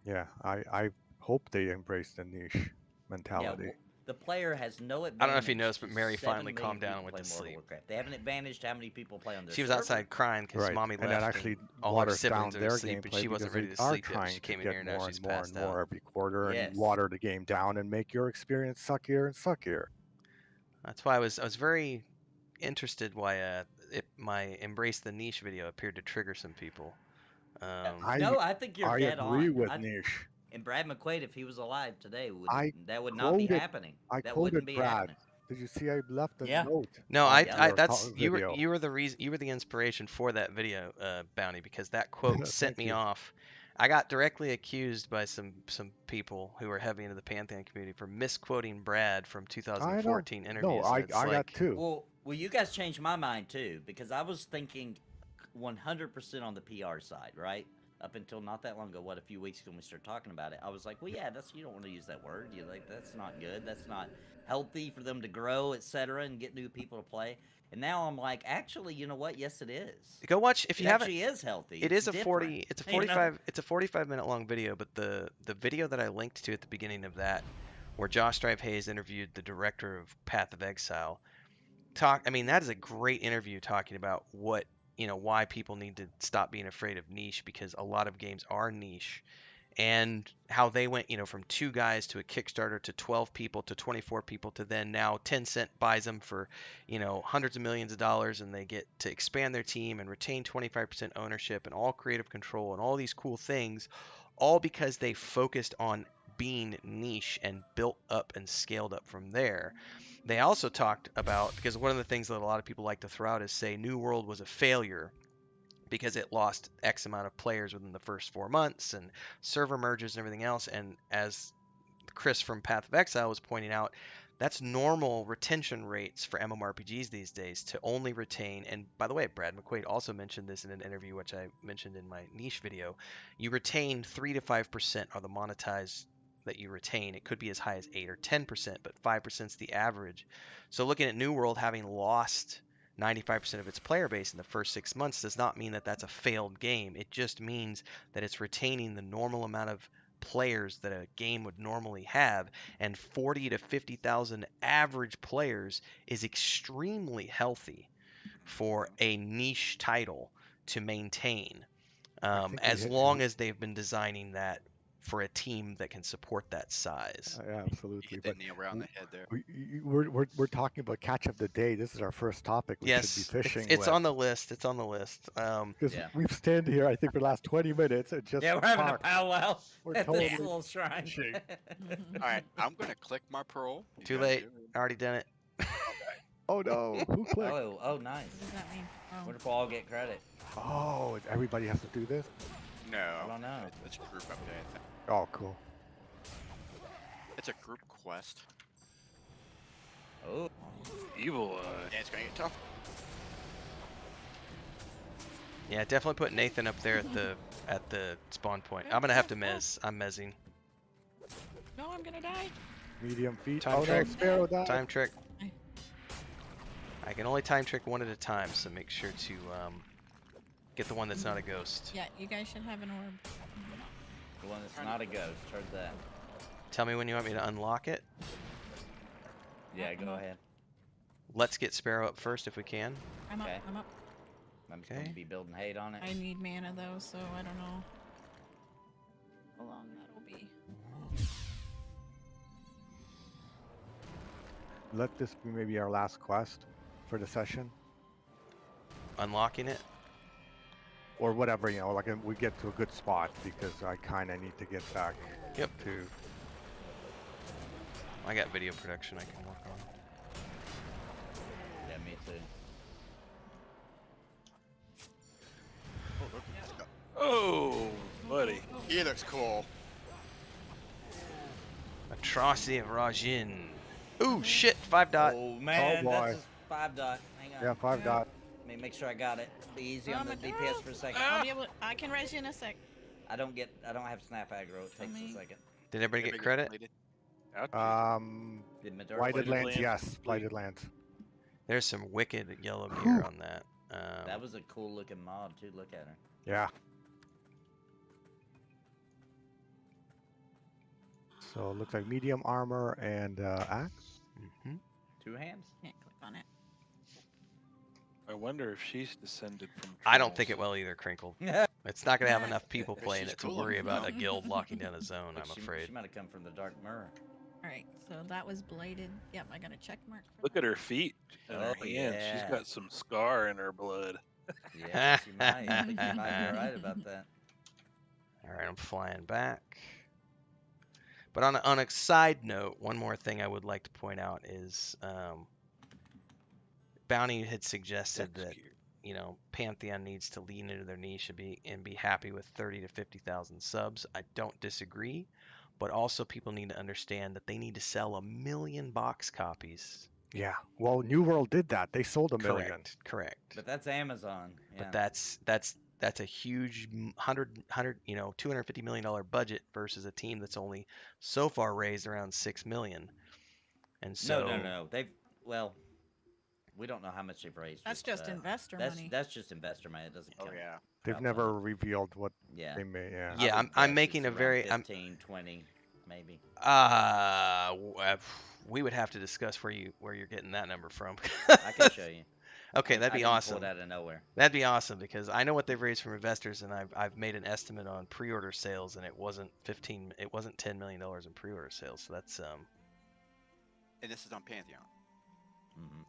Yeah, I hope they embrace the niche mentality. Yeah, the player has no advantage. I don't know if you noticed, but to Mary 7 finally million calmed down and people went to play World of sleep. Warcraft. They have an advantage to how many people play on their She was server. outside crying because Right, mommy and left. that actually all her waters down siblings are their asleep, and gameplay she wasn't because ready they to are sleep yet. trying She came to in get here, now more she's and more passed and more out. every quarter Yes. and water the game down and make your experience suckier and suckier. That's why I was very interested why my Embrace the Niche video appeared to trigger some people. No, I think you're I dead agree on. with niche. And Brad McQuaid, if he was alive today, that would not quoted, be happening. I that quoted wouldn't be Brad. happening. Did you see I left a Yeah. note? No, on I your that's video? you were the reason, you were the inspiration for that video, Bounty, because that quote sent Thank me you. off. I got directly accused by some people who are heavy into the Pantheon community for misquoting Brad from 2014 interviews. No, and I it's got like, two. Well, you guys changed my mind too, because I was thinking 100% on the PR side, right? Up until not that long ago, a few weeks ago when we started talking about it, I was like, well, yeah, you don't want to use that word. You like, that's not good. That's not healthy for them to grow, etc., and get new people to play. And now I'm like, actually, you know what? Yes, it is. Go watch if you haven't. It actually is healthy. It It's is a different, 40. It's a you know? 45. It's a 45-minute long video, but the video that I linked to at the beginning of that, where Josh Strive Hayes interviewed the director of Path of Exile, I mean, that is a great interview talking about what, why people need to stop being afraid of niche, because a lot of games are niche, and how they went, from 2 guys to a Kickstarter to 12 people to 24 people to then now Tencent buys them for, hundreds of millions of dollars, and they get to expand their team and retain 25% ownership and all creative control and all these cool things, all because they focused on being niche and built up and scaled up from there. They also talked about, because one of the things that a lot of people like to throw out is say New World was a failure because it lost X amount of players within the first 4 months and server merges and everything else. And as Chris from Path of Exile was pointing out, that's normal retention rates for MMORPGs these days, to only retain. And by the way, Brad McQuaid also mentioned this in an interview, which I mentioned in my niche video. You retain 3 to 5% are the monetized that you retain. It could be as high as 8 or 10%, but 5% is the average. So looking at New World having lost 95% of its player base in the first 6 months does not mean that that's a failed game. It just means that it's retaining the normal amount of players that a game would normally have, and 40 to 50,000 average players is extremely healthy for a niche title to maintain, as long as they've been designing that for a team that can support that size. Yeah, absolutely. But nail around the head there. We're talking about catch of the day. This is our first topic. We Yes, should be fishing. it's on the list. It's on the list. Because we've stand here, I think, for the last 20 minutes and just we're having a talked. powwow We're at totally this little shrine. fishing. All right, I'm gonna click my pearl. You Too guys late. do it. I already done it. Oh no! Who clicked? Oh, nice. What does that mean? Oh. What if we all get credit? Oh, everybody has to do this? No, I don't know. It's a group update. I think. Oh, cool. It's a group quest. Oh, Evil Yeah, it's gonna get tough. Yeah, definitely put Nathan up there at the spawn point. I'm gonna have to mez. I'm mezzing. No, I'm gonna die. Medium feet. Time Oh trick. no, Sparoh died. Time trick. Aye. I can only time trick one at a time, so make sure to get the one that's not a ghost. Yeah, you guys should have an orb. the one that's not a ghost. Heard that. Tell me when you want me to unlock it. Yeah, go ahead. Let's get Sparoh up first if we can. I'm up. Okay. I'm up. I'm just going to be building hate on it. I need mana though, so I don't know how long that'll be. Let this be maybe our last quest for the session. Unlocking it? Or whatever, like we get to a good spot, because I kind of need to get back Yep. To I got video production I can work on. Yeah, me too. Oh, buddy. He looks cool. Atrocity of Rajin. Ooh, shit, 5 dot. Oh man, boy. that's just 5 dot. Hang on. yeah, 5 dot. Let me make sure I got it. Be easy on the I'm a DPS girl. for a second. I'll be able. I can res you in a sec. I don't have snap aggro. It takes a second. Did everybody get Everybody credit? completed? Did Maduric Blighted Blighted lands, Lands yes. complete. Blighted lands. There's some wicked yellow gear on that. That was a cool looking mob too. Look at her. Yeah. So it looks like medium armor and axe. Mhm. 2 hands. Can't click on it. I wonder if she's descended from. I don't think it trolls. will either, Crinkled. It's not going to have Nah. enough people playing she's it to cool worry enough. about a guild locking down a zone, But I'm she afraid. might have come from the dark mirror. All right, so that was bladed. Yep, I got a check mark. For Look that. at her feet and her Oh, hands. She's yeah. got some scar in her blood. Yeah, she might. I think you might be right about that. All right, I'm flying back. But on a side note, one more thing I would like to point out is Bounty had suggested That's that cute. Pantheon needs to lean into their niche and be happy with 30 to 50,000 subs. I don't disagree, but also people need to understand that they need to sell 1 million box copies. Yeah. Well, New World did that. They sold 1 million. Correct. But that's Amazon. Yeah. But that's a huge $250 million budget versus a team that's only so far raised around 6 million. And so No. We don't know how much they've raised. That's with, just investor that's, money. That's just investor money. It doesn't Oh count. yeah. They've crowdfunding. never revealed what Yeah. they made. Yeah. Yeah, I would I'm guess making it's a very around 15, 20, maybe. we would have to discuss where you're getting that number from. I can show you. Okay, that'd I be didn't awesome. Pull it out of nowhere. That'd be awesome because I know what they've raised from investors, and I've made an estimate on pre-order sales, and it wasn't $10 million in pre-order sales. So that's And this is on Pantheon. Hmm.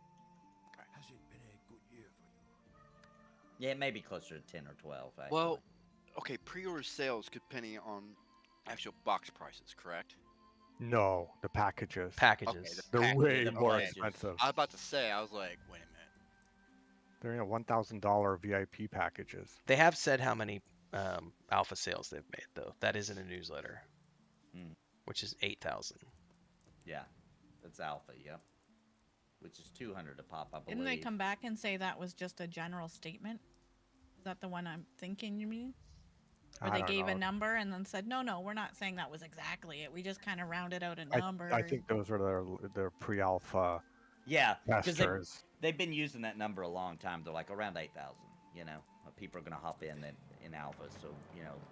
Has it been a good year for you? Yeah, it may be closer to 10 or 12. Actually. Well, okay, pre-order sales could depending on actual box prices, correct? No, the packages. packages. Okay, the They're package- way the more packages. expensive. I was about to say, I was like, wait a minute. They're $1,000 VIP packages. They have said how many alpha sales they've made, though. That is in a newsletter, which is 8,000. Yeah, that's alpha. Yep. Which is 200 a pop, I believe. Didn't they come back and say that was just a general statement? Is that the one I'm thinking you mean? Where I they don't gave know. a number and then said, no, we're not saying that was exactly it. We just kind of rounded out a number. I think those are their pre-alpha Yeah, because testers. they've been using that number a long time. They're like around 8,000. People are gonna hop in alpha, so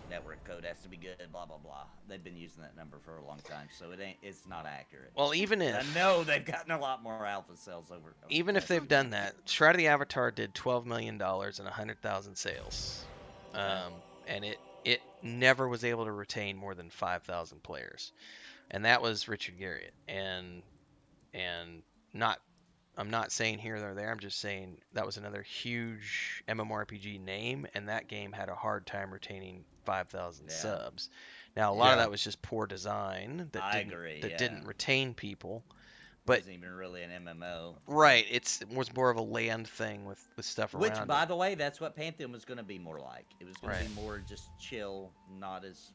network code has to be good. Blah blah blah. They've been using that number for a long time, so it's not accurate. Well, even if I know they've gotten a lot more alpha sales over. even if they've done that, Shroud of the Avatar did $12 million and 100,000 sales, and it never was able to retain more than 5,000 players, and that was Richard Garriott, and I'm not saying here or there. I'm just saying that was another huge MMORPG name, and that game had a hard time retaining 5,000 subs. Now, a lot of that was just poor design that didn't retain people. But it wasn't even really an MMO. Right, it was more of a land thing with stuff around. Which, by the way, that's what Pantheon was going to be more like. It was going to Right. be more just chill, not as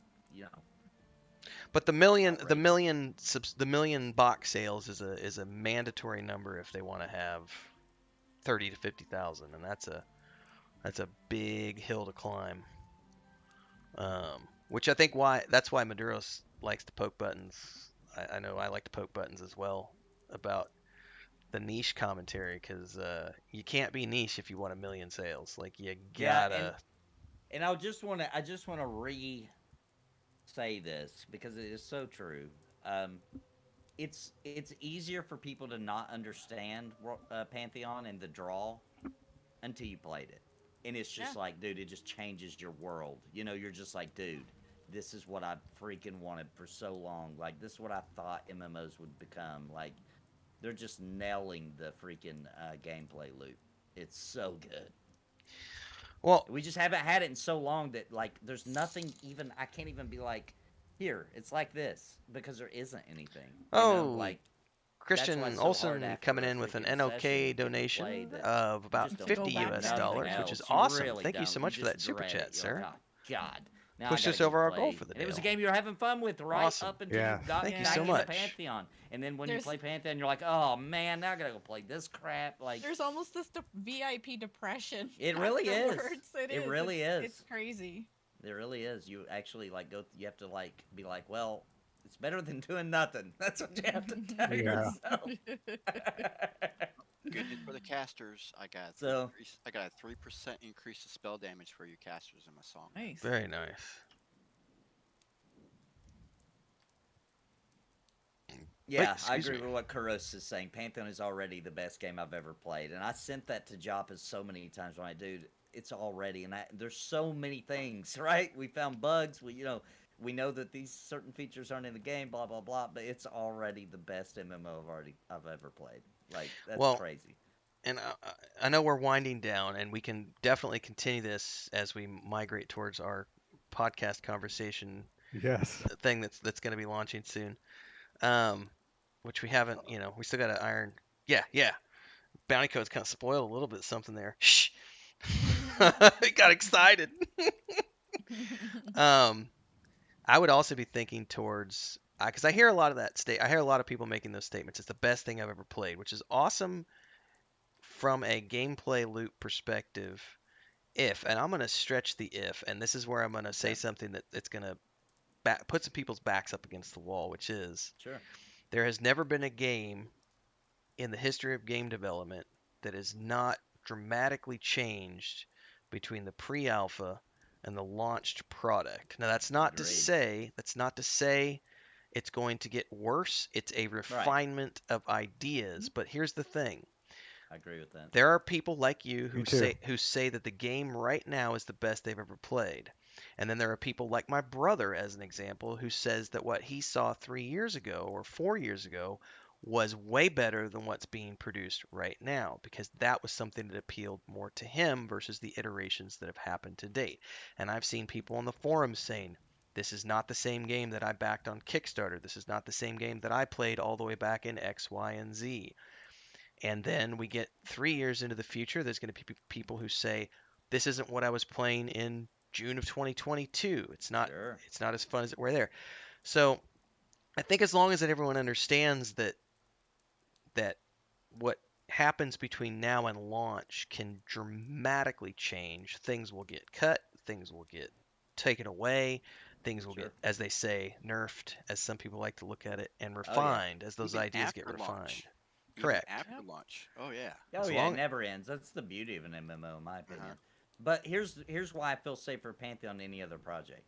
But the million box sales is a mandatory number if they want to have 30 to 50,000, and that's a big hill to climb. Which I think that's why Maduros likes to poke buttons. I know I like to poke buttons as well about the niche commentary, because you can't be niche if you want 1 million sales. Like, you gotta. And I just want to re-say this because it is so true. It's easier for people to not understand Pantheon and the draw until you played it, and it's just like, dude, it just changes your world. You're just like, dude, this is what I freaking wanted for so long. Like, this is what I thought MMOs would become. Like, they're just nailing the freaking gameplay loop. It's so good. Well, we just haven't had it in so long that, like, there's nothing even. I can't even be like, here, it's like this because there isn't anything. Oh, Like that's why Christian it's so hard Olson after coming a in with an freaking NOK session to get to play donation that of you about just don't 50 do US nothing dollars, which is else. You awesome. really Thank you don't. so You much for just that super dread chat, it. You're like, sir. oh God. Now Pushed I us gotta over go our goal play. for the And it was a deal. game you were having fun with, right? Awesome. Up until Yeah. you got Thank you back so into much. Pantheon. And then when you There's- play Pantheon, you're like, oh man, now I gotta go play this crap. Like There's almost this VIP depression. It really is. afterwards. It really is. It's crazy. It really is. You actually like go. You have to like be like, well, it's better than doing nothing. That's what you have to tell Yeah. yourself. Good news for the casters. I got So- I got a 3% increase to spell damage for you casters in my song. Nice. Very nice. Yeah, I excuse agree me. with what Kuros is saying. Pantheon is already the best game I've ever played, and I sent that to Joppa so many times. When I, dude, it's already, and there's so many things, right? We found bugs. We know that these certain features aren't in the game. Blah blah blah. But it's already the best MMO I've ever played. Like that's Well, crazy. And I know we're winding down, and we can definitely continue this as we migrate towards our podcast conversation Yes. thing that's going to be launching soon. Which we haven't, we still got to iron. Yeah. Bounty code's kind of spoiled a little bit something there. Shh. I got excited. I would also be thinking towards, because I hear a lot of I hear a lot of people making those statements. It's the best thing I've ever played, which is awesome from a gameplay loop perspective. And I'm going to stretch the if, and this is where I'm going to say something that's going to put some people's backs up against the wall, which is Sure. there has never been a game in the history of game development that has not dramatically changed between the pre-alpha and the launched product. Now that's not to say it's going to get worse. It's a refinement of ideas, but here's the thing. I agree with that. There are people like you Me too. who say that the game right now is the best they've ever played. And then there are people like my brother, as an example, who says that what he saw 3 years ago or 4 years ago was way better than what's being produced right now, because that was something that appealed more to him versus the iterations that have happened to date. And I've seen people on the forums saying, this is not the same game that I backed on Kickstarter. This is not the same game that I played all the way back in X, Y, and Z. And then we get 3 years into the future, there's going to be people who say, this isn't what I was playing in June of 2022. It's not as fun as it were there. So I think as long as that everyone understands that what happens between now and launch can dramatically change, things will get cut, things will get taken away, things will get, as they say, nerfed, as some people like to look at it, and refined as those Even ideas get after refined. launch. Correct. Even after launch. Oh yeah. Oh yeah, it never ends. That's the beauty of an MMO, in my opinion. But here's why I feel safer Pantheon than any other project.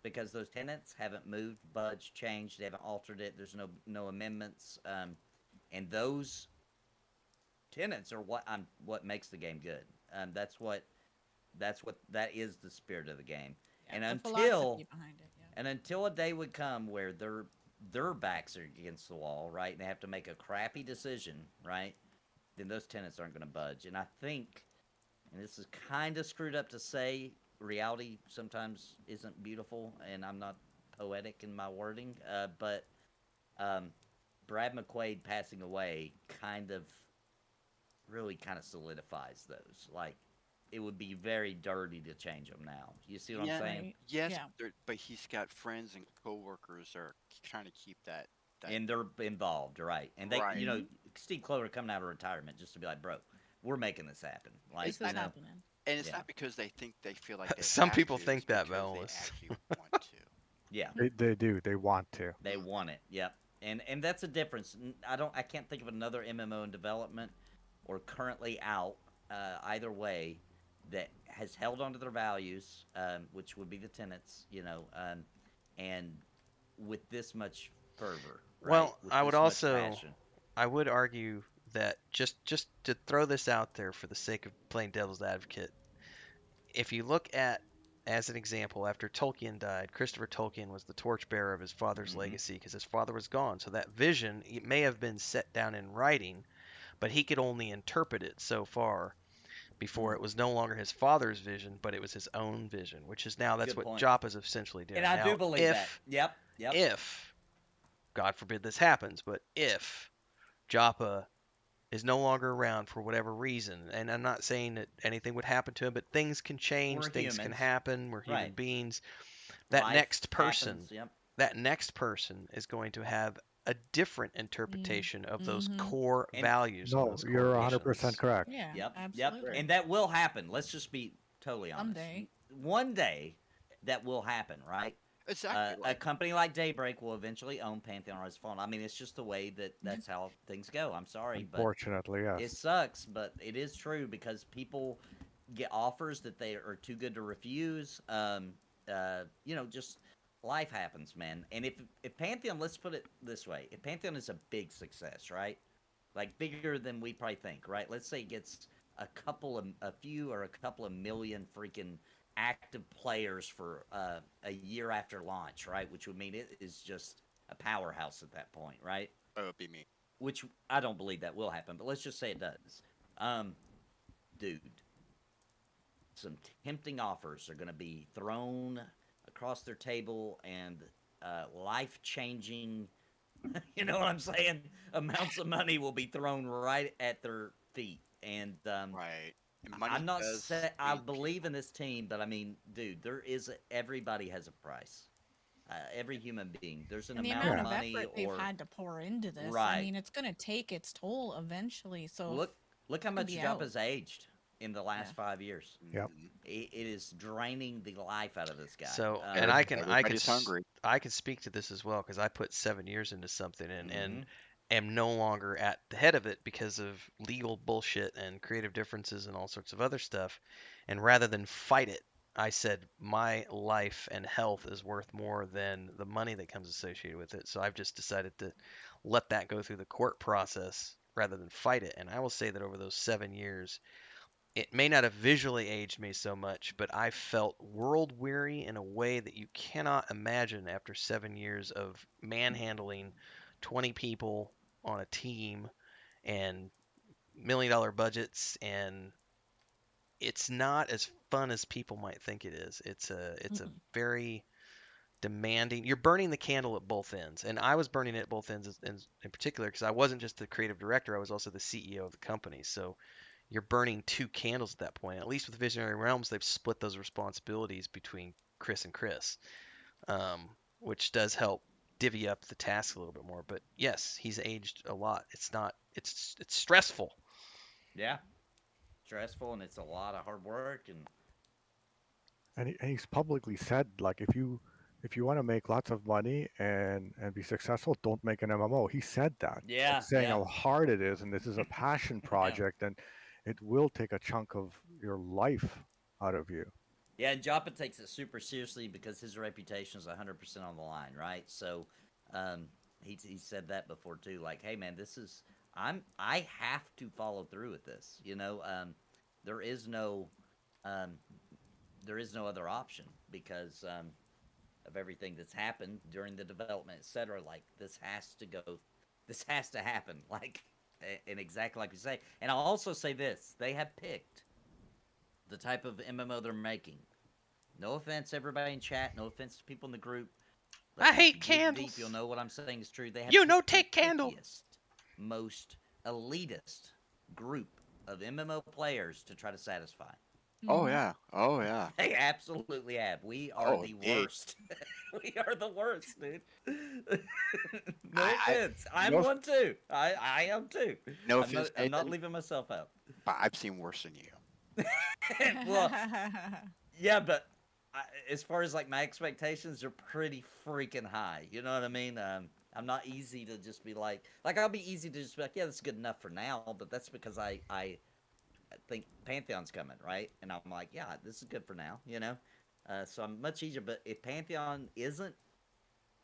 Because those tenants haven't moved, budged, changed. They haven't altered it. There's no amendments. And those tenants are what makes the game good. That is the spirit of the game. Yeah, and the philosophy until behind it, yeah. and until a day would come where their backs are against the wall, right, and they have to make a crappy decision, right, then those tenants aren't going to budge. And I think, and this is kind of screwed up to say, reality sometimes isn't beautiful, and I'm not poetic in my wording, but Brad McQuaid passing away really solidifies those. Like, it would be very dirty to change them now. You see what I'm saying? Yes, but he's got friends and coworkers that are trying to keep that. And they're involved, right? And they, Steve Clover coming out of retirement just to be like, bro, we're making this happen. Like, this is happening. And it's not because they feel like they Some have people to, think it's that, because Val. they actually want to. Yeah. They do. They want to. They want it. Yep. And that's a difference. I can't think of another MMO in development or currently out either way that has held onto their values, which would be the tenants, and with this much fervor. Right? Well, with I would this much also, passion. I would argue that just to throw this out there for the sake of playing devil's advocate, if you look at, as an example, after Tolkien died, Christopher Tolkien was the torchbearer of his father's legacy because his father was gone. So that vision, it may have been set down in writing, but he could only interpret it so far. Before it was no longer his father's vision, but it was his own vision, which is now that's Good what point. Joppa's essentially doing. And I now, do believe that. Yep. If, God forbid this happens, but if Joppa is no longer around for whatever reason, and I'm not saying that anything would happen to him, but things can change, We're things can humans. happen, we're human Right. beings. That Life next person, happens, yep. that next person is going to have a different interpretation of those core And- values. and No, those you're core 100% visions. correct. Yeah, Yep. absolutely. And that will happen. Let's just be totally honest. Someday. One day, that will happen, right? Exactly. A company like Daybreak will eventually own Pantheon or its phone. I mean, it's just the way that's how things go. I'm sorry, but Unfortunately, yes. it sucks, but it is true because people get offers that they are too good to refuse. Just life happens, man. And if Pantheon, let's put it this way, if Pantheon is a big success, right? Like bigger than we probably think, right? Let's say it gets a few or a couple of million freaking active players for a year after launch, right? Which would mean it is just a powerhouse at that point, right? That would be me. Which I don't believe that will happen, but let's just say it does. Dude, some tempting offers are going to be thrown across their table, and life-changing, you know what I'm saying, amounts of money will be thrown right at their feet. And Right. And money I'm not does saying I speak. believe in this team, but I mean, dude, everybody has a price. Every human being, there's an And the amount amount of of money effort or they've had to pour into this, I Right. mean, it's going to take its toll eventually. So look how could much be Jump out. has aged in the last 5 years. Yep. Mhm. It is draining the life out of this guy. So, Um, and Everybody's hungry. I can speak to this as well because I put 7 years into something and Mhm. am no longer at the head of it because of legal bullshit and creative differences and all sorts of other stuff. And rather than fight it, I said my life and health is worth more than the money that comes associated with it. So I've just decided to let that go through the court process rather than fight it. And I will say that over those 7 years, it may not have visually aged me so much, but I felt world weary in a way that you cannot imagine after 7 years of manhandling 20 people on a team and $1 million budgets, and it's not as fun as people might think it is. It's a very demanding. You're burning the candle at both ends, and I was burning it at both ends in particular because I wasn't just the creative director; I was also the CEO of the company. So you're burning two candles at that point. At least with Visionary Realms, they've split those responsibilities between Chris and Chris, which does help divvy up the task a little bit more. But yes, he's aged a lot. It's not. It's stressful. Yeah, stressful, and it's a lot of hard work. And he's publicly said, like, if you want to make lots of money and be successful, don't make an MMO. He said that. Yeah, He's saying yeah. how hard it is, and this is a passion project, and it will take a chunk of your life out of you. Yeah, and Joppa takes it super seriously because his reputation is 100% on the line, right? So, he said that before too. Like, hey man, I have to follow through with this. There is no other option because of everything that's happened during the development, etc. Like, this has to happen. Like, and exactly like you say. And I'll also say this: they have picked the type of MMO they're making. No offense, everybody in chat. No offense to people in the group. But I if hate you dig candles. Deep, you'll know what I'm saying is true. They have You know, picked the take candle. pickiest, most elitist group of MMO players to try to satisfy. Oh yeah. Oh yeah. They absolutely have. We are Oh, the big. worst. We are the worst, dude. No I- offense. I'm no- one too. I am too. No I'm not, offense, I'm not Nathan, leaving myself out. but I've seen worse than you. Well, yeah, but as far as like my expectations, they're pretty freaking high. You know what I mean? I'm not easy to just be like I'll be easy to just be like, yeah, that's good enough for now. But that's because I think Pantheon's coming, right? And I'm like, yeah, this is good for now. So I'm much easier. But if Pantheon isn't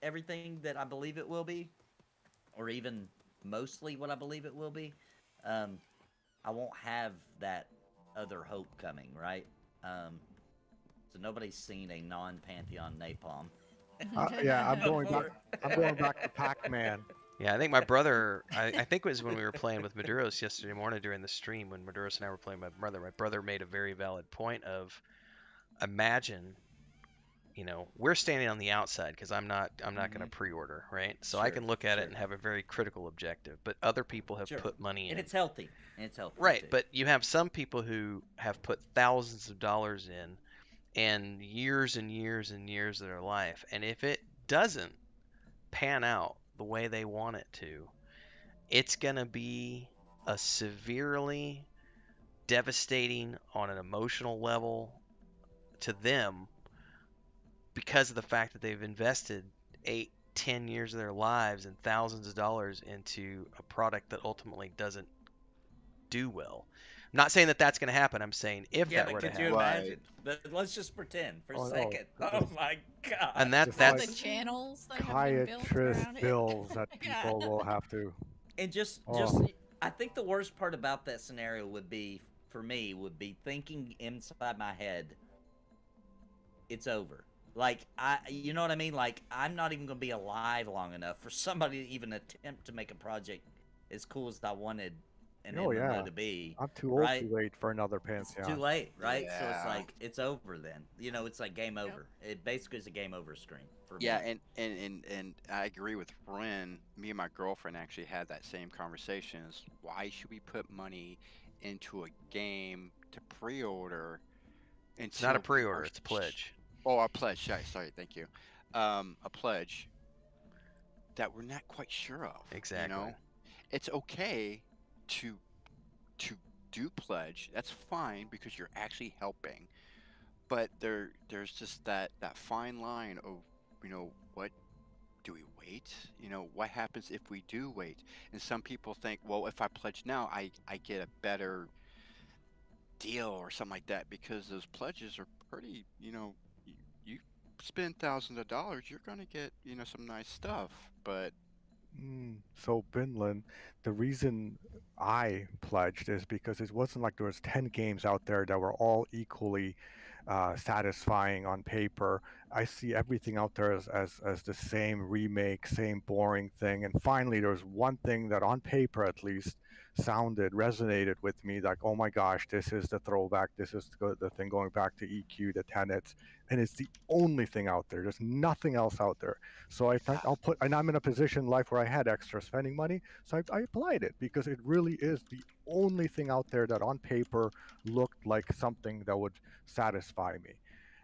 everything that I believe it will be, or even mostly what I believe it will be, I won't have that other hope coming, right? So nobody's seen a non-Pantheon Napalm. Yeah, I'm going back to Pac-Man. Yeah, I think my brother. I think it was when we were playing with Maduros yesterday morning during the stream when Maduros and I were playing with my brother. My brother made a very valid point of imagine, we're standing on the outside because I'm not going to pre-order, right? So I Sure, can look at it sure. and have a very critical objective, but other people have Sure. put money And in. it's healthy. And it's healthy Right, too. but you have some people who have put thousands of dollars in and years and years and years of their life, and if it doesn't pan out the way they want it to, it's going to be a severely devastating on an emotional level to them because of the fact that they've invested 8, 10 years of their lives and thousands of dollars into a product that ultimately doesn't do well. I'm not saying that that's going to happen. I'm saying if Yeah, that were but to could you happen. Right. imagine? Let's just pretend for a Oh, no, second. but Oh just- my god. And Just All like the that's channels that have been built psychiatrist around it. bills that God. people will have to. And just Oh, I think the worst part about that scenario would be for me would be thinking inside my head, it's over. Like you know what I mean? Like I'm not even gonna be alive long enough for somebody to even attempt to make a project as cool as I wanted an oh MMO yeah. to be. I'm too old Right? to wait for another It's too Pantheon. late, right? So it's Yeah. like it's over then. It's like game over. It basically is a game over screen for Yeah, me. and I agree with Ren. Me and my girlfriend actually had that same conversation. Is why should we put money into a game to pre-order it's not a until we are? pre-order, it's a pledge. Oh, a pledge. Sorry, thank you. A pledge that we're not quite sure of. Exactly. It's okay to do pledge. That's fine because you're actually helping. But there's just that fine line of what do we wait? What happens if we do wait? And some people think, well, if I pledge now, I get a better deal or something like that because those pledges are pretty. You spend thousands of dollars, you're gonna get some nice stuff. But So Binlin, the reason I pledged is because it wasn't like there was 10 games out there that were all equally satisfying on paper. I see everything out there as the same remake, same boring thing. And finally, there was one thing that on paper at least resonated with me like, oh my gosh, this is the throwback. This is the thing going back to EQ, the tenets. And it's the only thing out there. There's nothing else out there. So I think and I'm in a position in life where I had extra spending money, so I applied it because it really is the only thing out there that on paper looked like something that would satisfy me.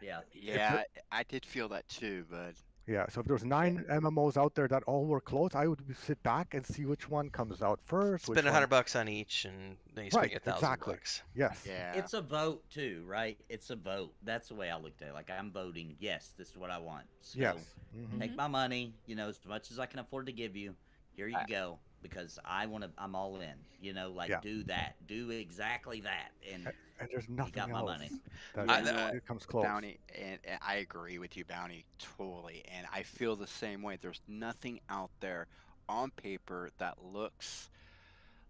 Yeah. yeah, I did feel that too. But Yeah, so if there's 9 MMOs out there that all were close, I would sit back and see which one comes out first. Spend $100 on each, and then you spend Right, $1,000. exactly. Yes. yeah, It's a vote too, right? It's a vote. That's the way I looked at it. Like I'm voting, yes, this is what I want. So Yes. Mhm. take my money, as much as I can afford to give you. Here you I- go. Because I'm all in. Yeah. Do that. Do exactly that. And And there's nothing got my else money. that it comes close. Bounty, and I agree with you, Bounty, totally. And I feel the same way. There's nothing out there on paper that looks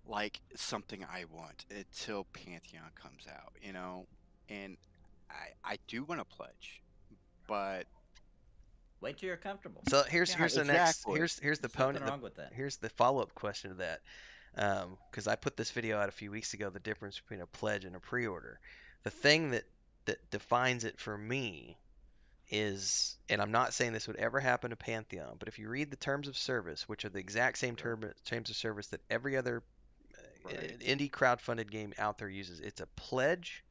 like something I want until Pantheon comes out, And I do want to pledge, but wait till you're comfortable. So here's Yeah. here's the next Exactly. here's the There's nothing pony wrong with that. here's the follow-up question to that, because I put this video out a few weeks ago, the difference between a pledge and a pre-order. The thing that defines it for me is, and I'm not saying this would ever happen to Pantheon, but if you read the terms of service, which are the exact same terms of service that every other Right. indie crowdfunded game out there uses, it's a pledge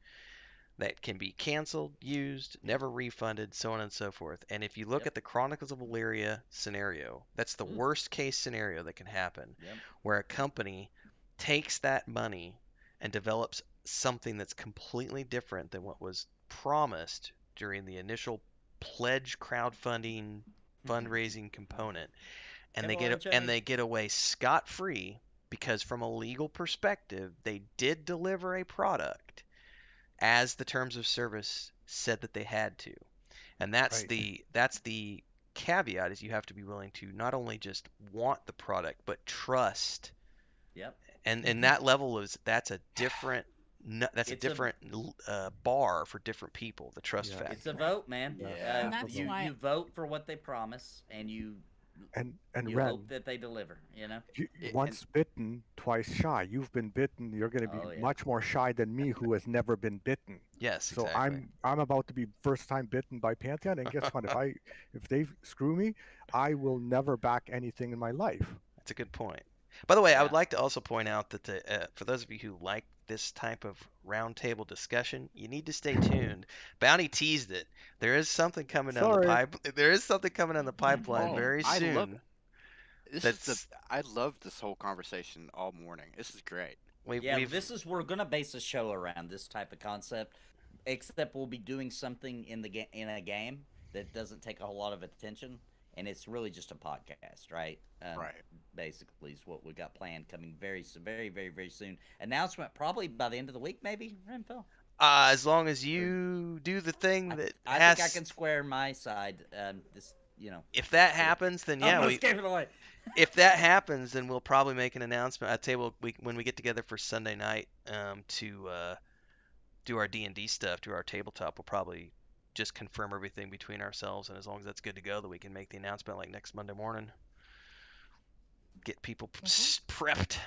that can be canceled, used, never refunded, so on and so forth. And if you look at the Chronicles of Illyria scenario, that's the worst case scenario that can happen, where a company takes that money and develops something that's completely different than what was promised during the initial pledge crowdfunding fundraising component, and they get away scot-free because from a legal perspective they did deliver a product as the terms of service said that they had to. And that's the caveat, is you have to be willing to not only just want the product but trust. Yep. And that level that's a different bar for different people, the trust factor. It's a vote, man. And that's why you vote for what they promise, and you And You Ren, hope that they deliver. And once bitten, twice shy. You've been bitten. You're going to be Oh yeah. much more shy than me, who has never been bitten. Yes, So exactly. I'm about to be first time bitten by Pantheon, and guess what? If they screw me, I will never back anything in my life. That's a good point. By the way, I would Yeah. like to also point out that for those of you who like this type of roundtable discussion, you need to stay tuned. Bounty teased it. There is something coming down the Sorry. pipe. There is something coming down the pipeline oh, very I love soon. this. I love this whole conversation all morning. This is great. Yeah, We've we're gonna base a show around this type of concept, except we'll be doing something in a game that doesn't take a whole lot of attention, and it's really just a podcast, right? Right. Basically, is what we got planned coming very, very, very soon. Announcement probably by the end of the week, maybe. Renfell. as long as you do the thing that I has. think I can square my side. If that this week. happens, then I yeah, almost gave it away. if that happens, then we'll probably make an announcement. I'd say when we get together for Sunday night to do our D&D stuff, do our tabletop, we'll probably just confirm everything between ourselves, and as long as that's good to go, then we can make the announcement like next Monday morning. Get people prepped.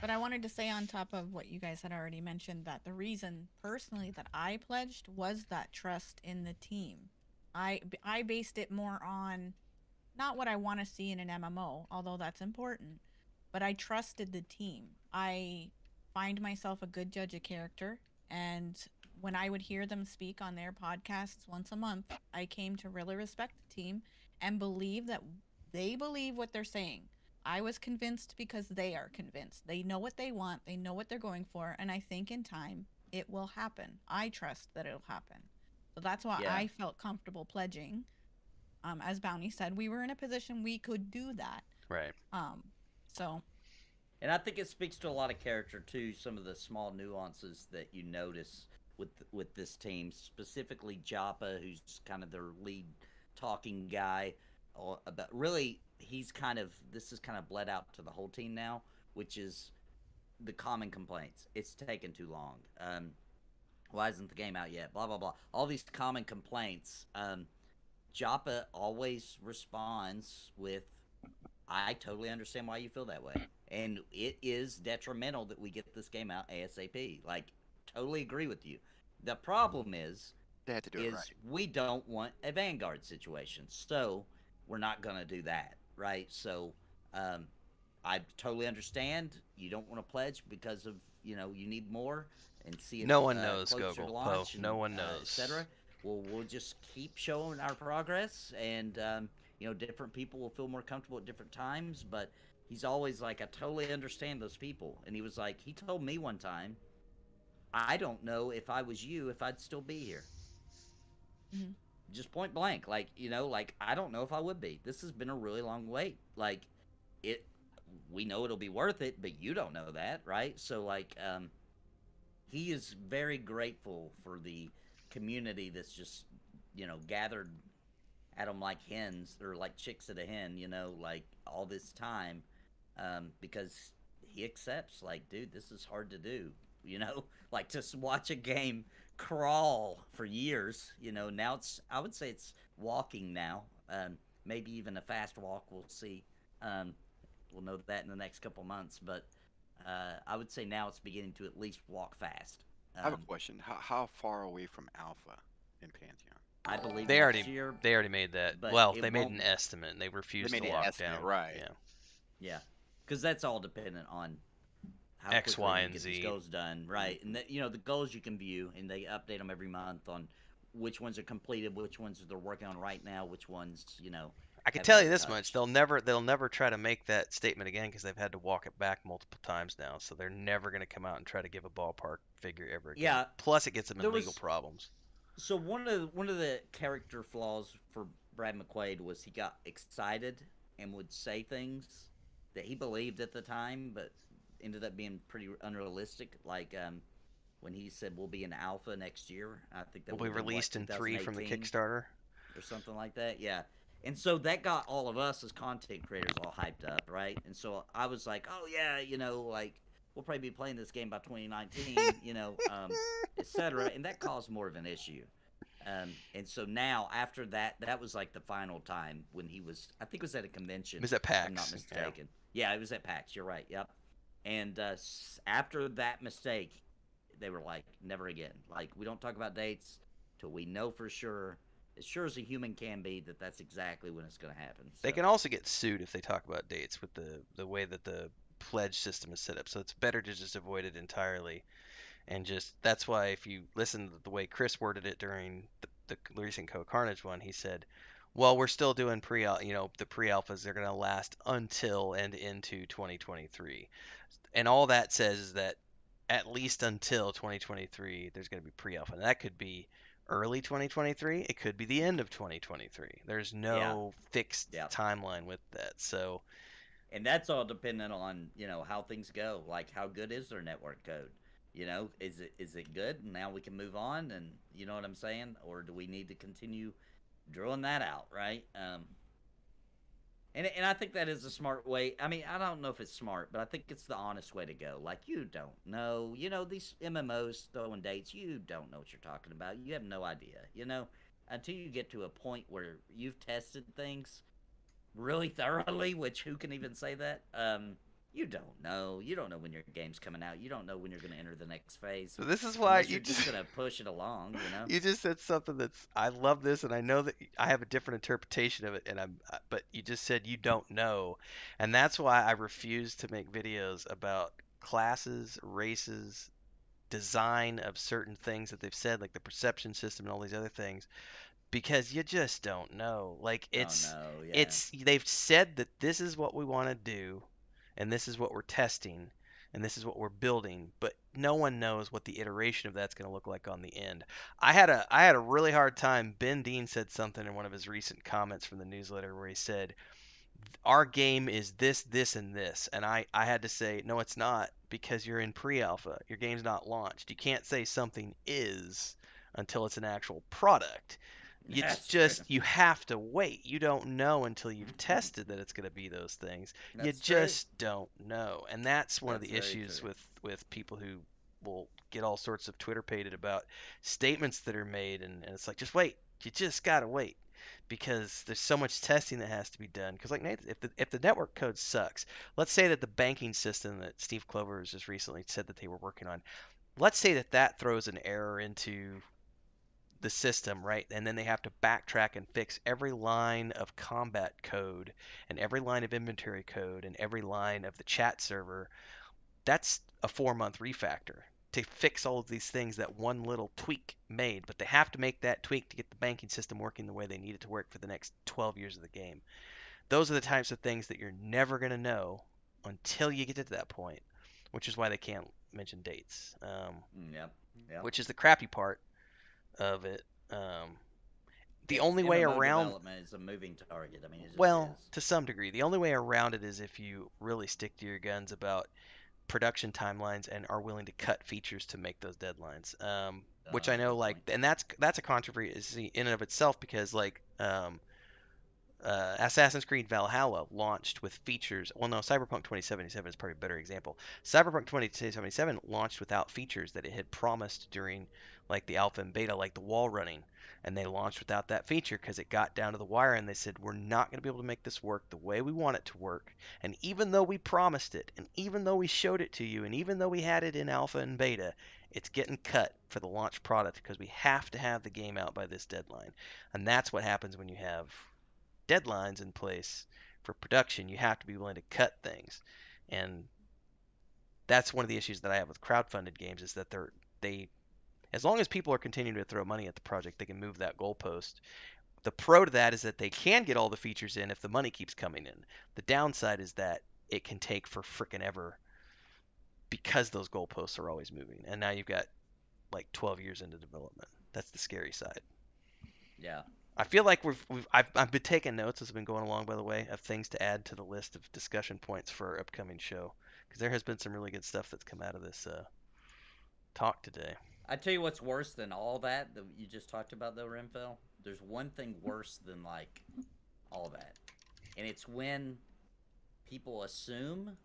But I wanted to say on top of what you guys had already mentioned that the reason personally that I pledged was that trust in the team. I based it more on not what I want to see in an MMO, although that's important, but I trusted the team. I find myself a good judge of character, and when I would hear them speak on their podcasts once a month, I came to really respect the team and believe that they believe what they're saying. I was convinced because they are convinced. They know what they want, they know what they're going for, and I think in time it will happen. I trust that it'll happen. So that's why Yeah. I felt comfortable pledging. As Bounty said, we were in a position we could do that. Right. So. And I think it speaks to a lot of character too. Some of the small nuances that you notice with this team, specifically Joppa, who's kind of their lead talking guy. But really, this is kind of bled out to the whole team now, which is the common complaints. It's taken too long. Why isn't the game out yet? Blah blah blah. All these common complaints. Joppa always responds with, "I totally understand why you feel that way, and it is detrimental that we get this game out ASAP." Like, totally agree with you. The problem is They had to do it right. we don't want a Vanguard situation, so we're not gonna do that, right? So, I totally understand you don't want to pledge because of you need more and see it. No one knows, closer to Gogol. launch No and, one knows. etc. Well, we'll just keep showing our progress, and different people will feel more comfortable at different times. But he's always like, I totally understand those people, and he was like, he told me one time, I don't know if I was you if I'd still be here. Mm-hmm. Just point blank, like I don't know if I would be. This has been a really long wait. Like, we know it'll be worth it, but you don't know that, right? So he is very grateful for the community that's just gathered at him like hens or like chicks at a hen, like all this time, because he accepts, like, dude, this is hard to do, like to watch a game crawl for years. Now I would say it's walking now, maybe even a fast walk. We'll see. We'll know that in the next couple months, but I would say now it's beginning to at least walk fast. I have a question. How far away from Alpha in Pantheon? I believe They next year. already made that. but Well, it they made won't- an estimate, and they refused made to an lock estimate, down. right. Yeah. Yeah, because that's all dependent on how X, quickly Y, you and get Z. these goals done, right? And the goals you can view, and they update them every month on which ones are completed, which ones they're working on right now, which ones I can have tell been you this much: touched. they'll never try to make that statement again because they've had to walk it back multiple times now. So they're never going to come out and try to give a ballpark figure ever again. Yeah. Plus, it gets them in There legal was- problems. So one of the character flaws for Brad McQuaid was he got excited and would say things that he believed at the time, but ended up being pretty unrealistic. Like when he said we'll be in alpha next year, I think that Will be would've been, what, released in 3 from the 2018 Kickstarter. or something like that. Yeah. And so that got all of us as content creators all hyped up, right? And so I was like, oh yeah, like we'll probably be playing this game by 2019, etc. And that caused more of an issue. And so now after that, that was like the final time when he was. I think it was at a convention. It was at If I'm not PAX. mistaken. Yeah, it was at PAX. You're right. Yep. And after that mistake, they were like, never again. Like, we don't talk about dates till we know for sure as a human can be, that that's exactly when it's going to happen. They So, can also get sued if they talk about dates with the way that the pledge system is set up. So it's better to just avoid it entirely. And just that's why if you listen to the way Chris worded it during the recent Co Carnage one, he said, "Well, we're still doing the pre-alphas. They're going to last until and into 2023." And all that says is that at least until 2023, there's going to be pre-alpha. And that could be early 2023. It could be the end of 2023. There's no fixed timeline with that. So, and that's all dependent on how things go. Like, how good is their network code? Is it good? Now we can move on, and you know what I'm saying? Or do we need to continue drilling that out, right? And I think that is a smart way. I mean, I don't know if it's smart, but I think it's the honest way to go. Like, you don't know. These MMOs throwing dates, you don't know what you're talking about. You have no idea, until you get to a point where you've tested things really thoroughly, which who can even say that? You don't know. You don't know when your game's coming out. You don't know when you're going to enter the next phase. So this is why you're just going to push it along, You just said something that's I love this, and I know that I have a different interpretation of it, but you just said you don't know, and that's why I refuse to make videos about classes, races, design of certain things that they've said, like the perception system and all these other things, because you just don't know. Like it's they've said that this is what we want to do, and this is what we're testing, and this is what we're building, but no one knows what the iteration of that's going to look like on the end. I had a really hard time. Ben Dean said something in one of his recent comments from the newsletter where he said our game is this, this, and this. And I had to say, no, it's not, because you're in pre-alpha. Your game's not launched. You can't say something is until it's an actual product. It's just, you have to wait. You don't know until you've tested that it's going to be those things. You just don't know. And that's one of the issues with people who will get all sorts of Twitter pated about statements that are made. And it's like, just wait. You just got to wait, because there's so much testing that has to be done. Because like Nathan, if the network code sucks, let's say that the banking system that Steve Clover has just recently said that they were working on, let's say that throws an error into the system, right? And then they have to backtrack and fix every line of combat code and every line of inventory code and every line of the chat server. That's a 4-month refactor to fix all of these things that one little tweak made, but they have to make that tweak to get the banking system working the way they need it to work for the next 12 years of the game. Those are the types of things that you're never going to know until you get to that point, which is why they can't mention dates. Which is the crappy part of it. The only way around development is a moving target. I mean, to some degree, the only way around it is if you really stick to your guns about production timelines and are willing to cut features to make those deadlines. Which I know, and that's a controversy in and of itself, because Assassin's Creed Valhalla launched with features. Well, no, Cyberpunk 2077 is probably a better example. Cyberpunk 2077 launched without features that it had promised during the alpha and beta, like the wall running, and they launched without that feature because it got down to the wire, and they said, we're not going to be able to make this work the way we want it to work. And even though we promised it, and even though we showed it to you, and even though we had it in alpha and beta, it's getting cut for the launch product because we have to have the game out by this deadline. And that's what happens when you have deadlines in place for production. You have to be willing to cut things, and that's one of the issues that I have with crowdfunded games, is that they as long as people are continuing to throw money at the project, they can move that goalpost. The pro to that is that they can get all the features in if the money keeps coming in. The downside is that it can take for frickin' ever because those goalposts are always moving, and now you've got 12 years into development. That's the scary side. Yeah. I feel like I've been taking notes as I've been going along, by the way, of things to add to the list of discussion points for our upcoming show, because there has been some really good stuff that's come out of this talk today. I tell you what's worse than all that you just talked about, though, Renfell. There's one thing worse than all that, and it's when people assume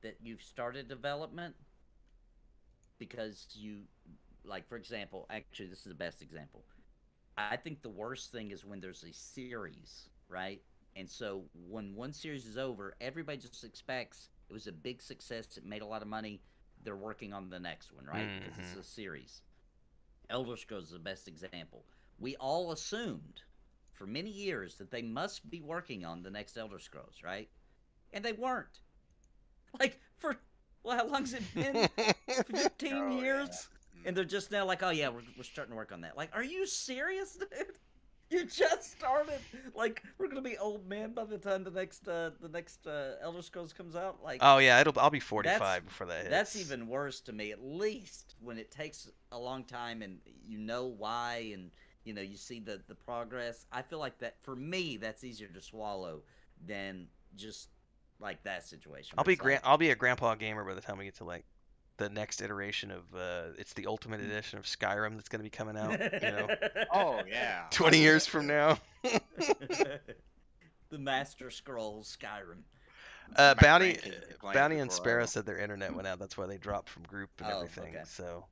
that you've started development because you, for example, actually this is the best example. I think the worst thing is when there's a series, right? And so when one series is over, everybody just expects it was a big success. It made a lot of money. They're working on the next one, right? Because it's a series. Elder Scrolls is the best example. We all assumed for many years that they must be working on the next Elder Scrolls, right? And they weren't. Like, for, well, how long's it been? 15 years? And they're just now like, oh, yeah, we're starting to work on that. Like, are you serious, dude? You just started. Like, we're gonna be old men by the time the next Elder Scrolls comes out. Like, oh yeah, I'll be 45 before that hits. That's even worse to me. At least when it takes a long time and you know why, and you know you see the progress. I feel like that for me, that's easier to swallow than just like that situation. I'll be a grandpa gamer by the time we get to like the next iteration of it's the Ultimate Edition of Skyrim that's going to be coming out. You know. Oh yeah. 20 years from now. The Master Scrolls Skyrim. Bounty and Sparoh said their internet went out. That's why they dropped from group and everything. Okay. So,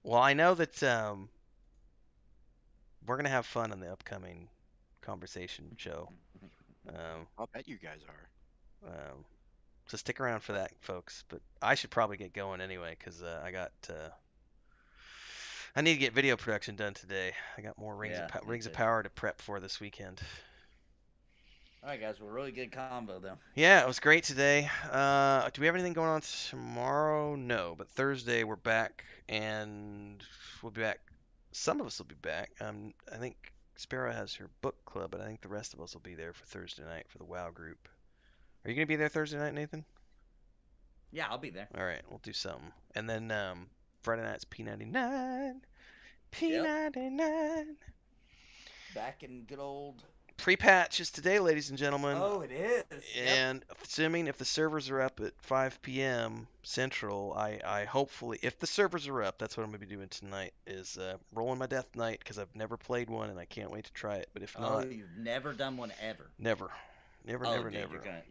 well, I know that we're gonna have fun on the upcoming conversation show. I'll bet you guys are. So stick around for that, folks. But I should probably get going anyway, because I need to get video production done today. I got more Rings of Power to prep for this weekend. All right, guys. Well, really good combo, though. Yeah, it was great today. Do we have anything going on tomorrow? No, but Thursday we're back, and we'll be back. Some of us will be back. I think Sparoh has her book club, but I think the rest of us will be there for Thursday night for the WoW group. Are you going to be there Thursday night, Nathan? Yeah, I'll be there. All right, we'll do something. And then Friday night's P99. P99. Yep. Back in good old... Pre-patch is today, ladies and gentlemen. Oh, it is. And assuming if the servers are up at 5 p.m. Central, I hopefully, if the servers are up, that's what I'm going to be doing tonight, is rolling my Death Knight, because I've never played one, and I can't wait to try it. But if not... Oh, you've never done one ever? Never. Never.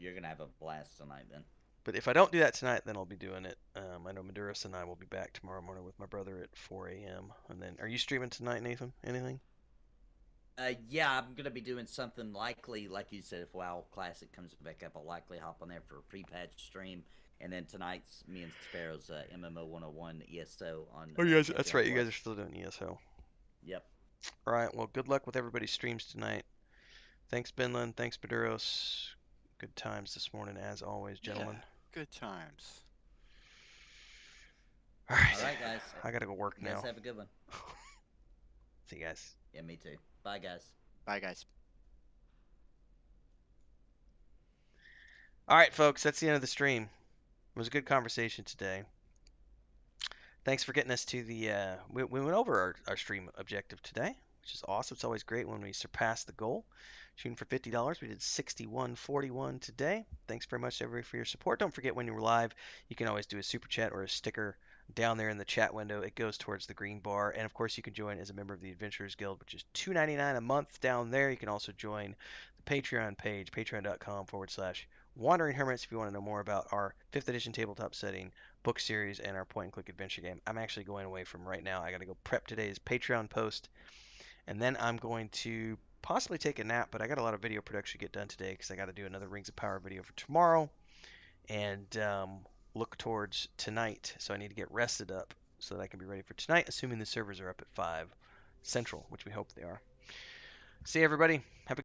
You're gonna have a blast tonight, then. But if I don't do that tonight, then I'll be doing it. I know Maduric and I will be back tomorrow morning with my brother at 4 a.m. And then, are you streaming tonight, Nathan? Anything? Yeah, I'm gonna be doing something likely, like you said, if WoW Classic comes back up, I'll likely hop on there for a pre-patch stream. And then tonight's me and Sparoh's MMO 101 ESO on. Oh, yes, that's right. You guys are still doing ESO. Yep. All right. Well, good luck with everybody's streams tonight. Thanks, Benlin. Thanks, Maduros. Good times this morning, as always, gentlemen. Yeah, good times. All right. All right, guys. I gotta go work now. You guys have a good one. See you guys. Yeah, me too. Bye, guys. Bye, guys. All right, folks. That's the end of the stream. It was a good conversation today. Thanks for getting us to the... we went over our stream objective today, which is awesome. It's always great when we surpass the goal. Shooting for $50. We did 61.41 today. Thanks very much, everybody, for your support. Don't forget, when you're live, you can always do a super chat or a sticker down there in the chat window. It goes towards the green bar. And, of course, you can join as a member of the Adventurers Guild, which is $2.99 a month down there. You can also join the Patreon page, patreon.com/Wandering Hermits, if you want to know more about our 5th edition tabletop setting, book series, and our point-and-click adventure game. I'm actually going away from right now. I got to go prep today's Patreon post, and then I'm going to possibly take a nap, but I got a lot of video production to get done today because I got to do another Rings of Power video for tomorrow, and look towards tonight. So I need to get rested up so that I can be ready for tonight, assuming the servers are up at 5 Central, which we hope they are. See you, everybody. Have a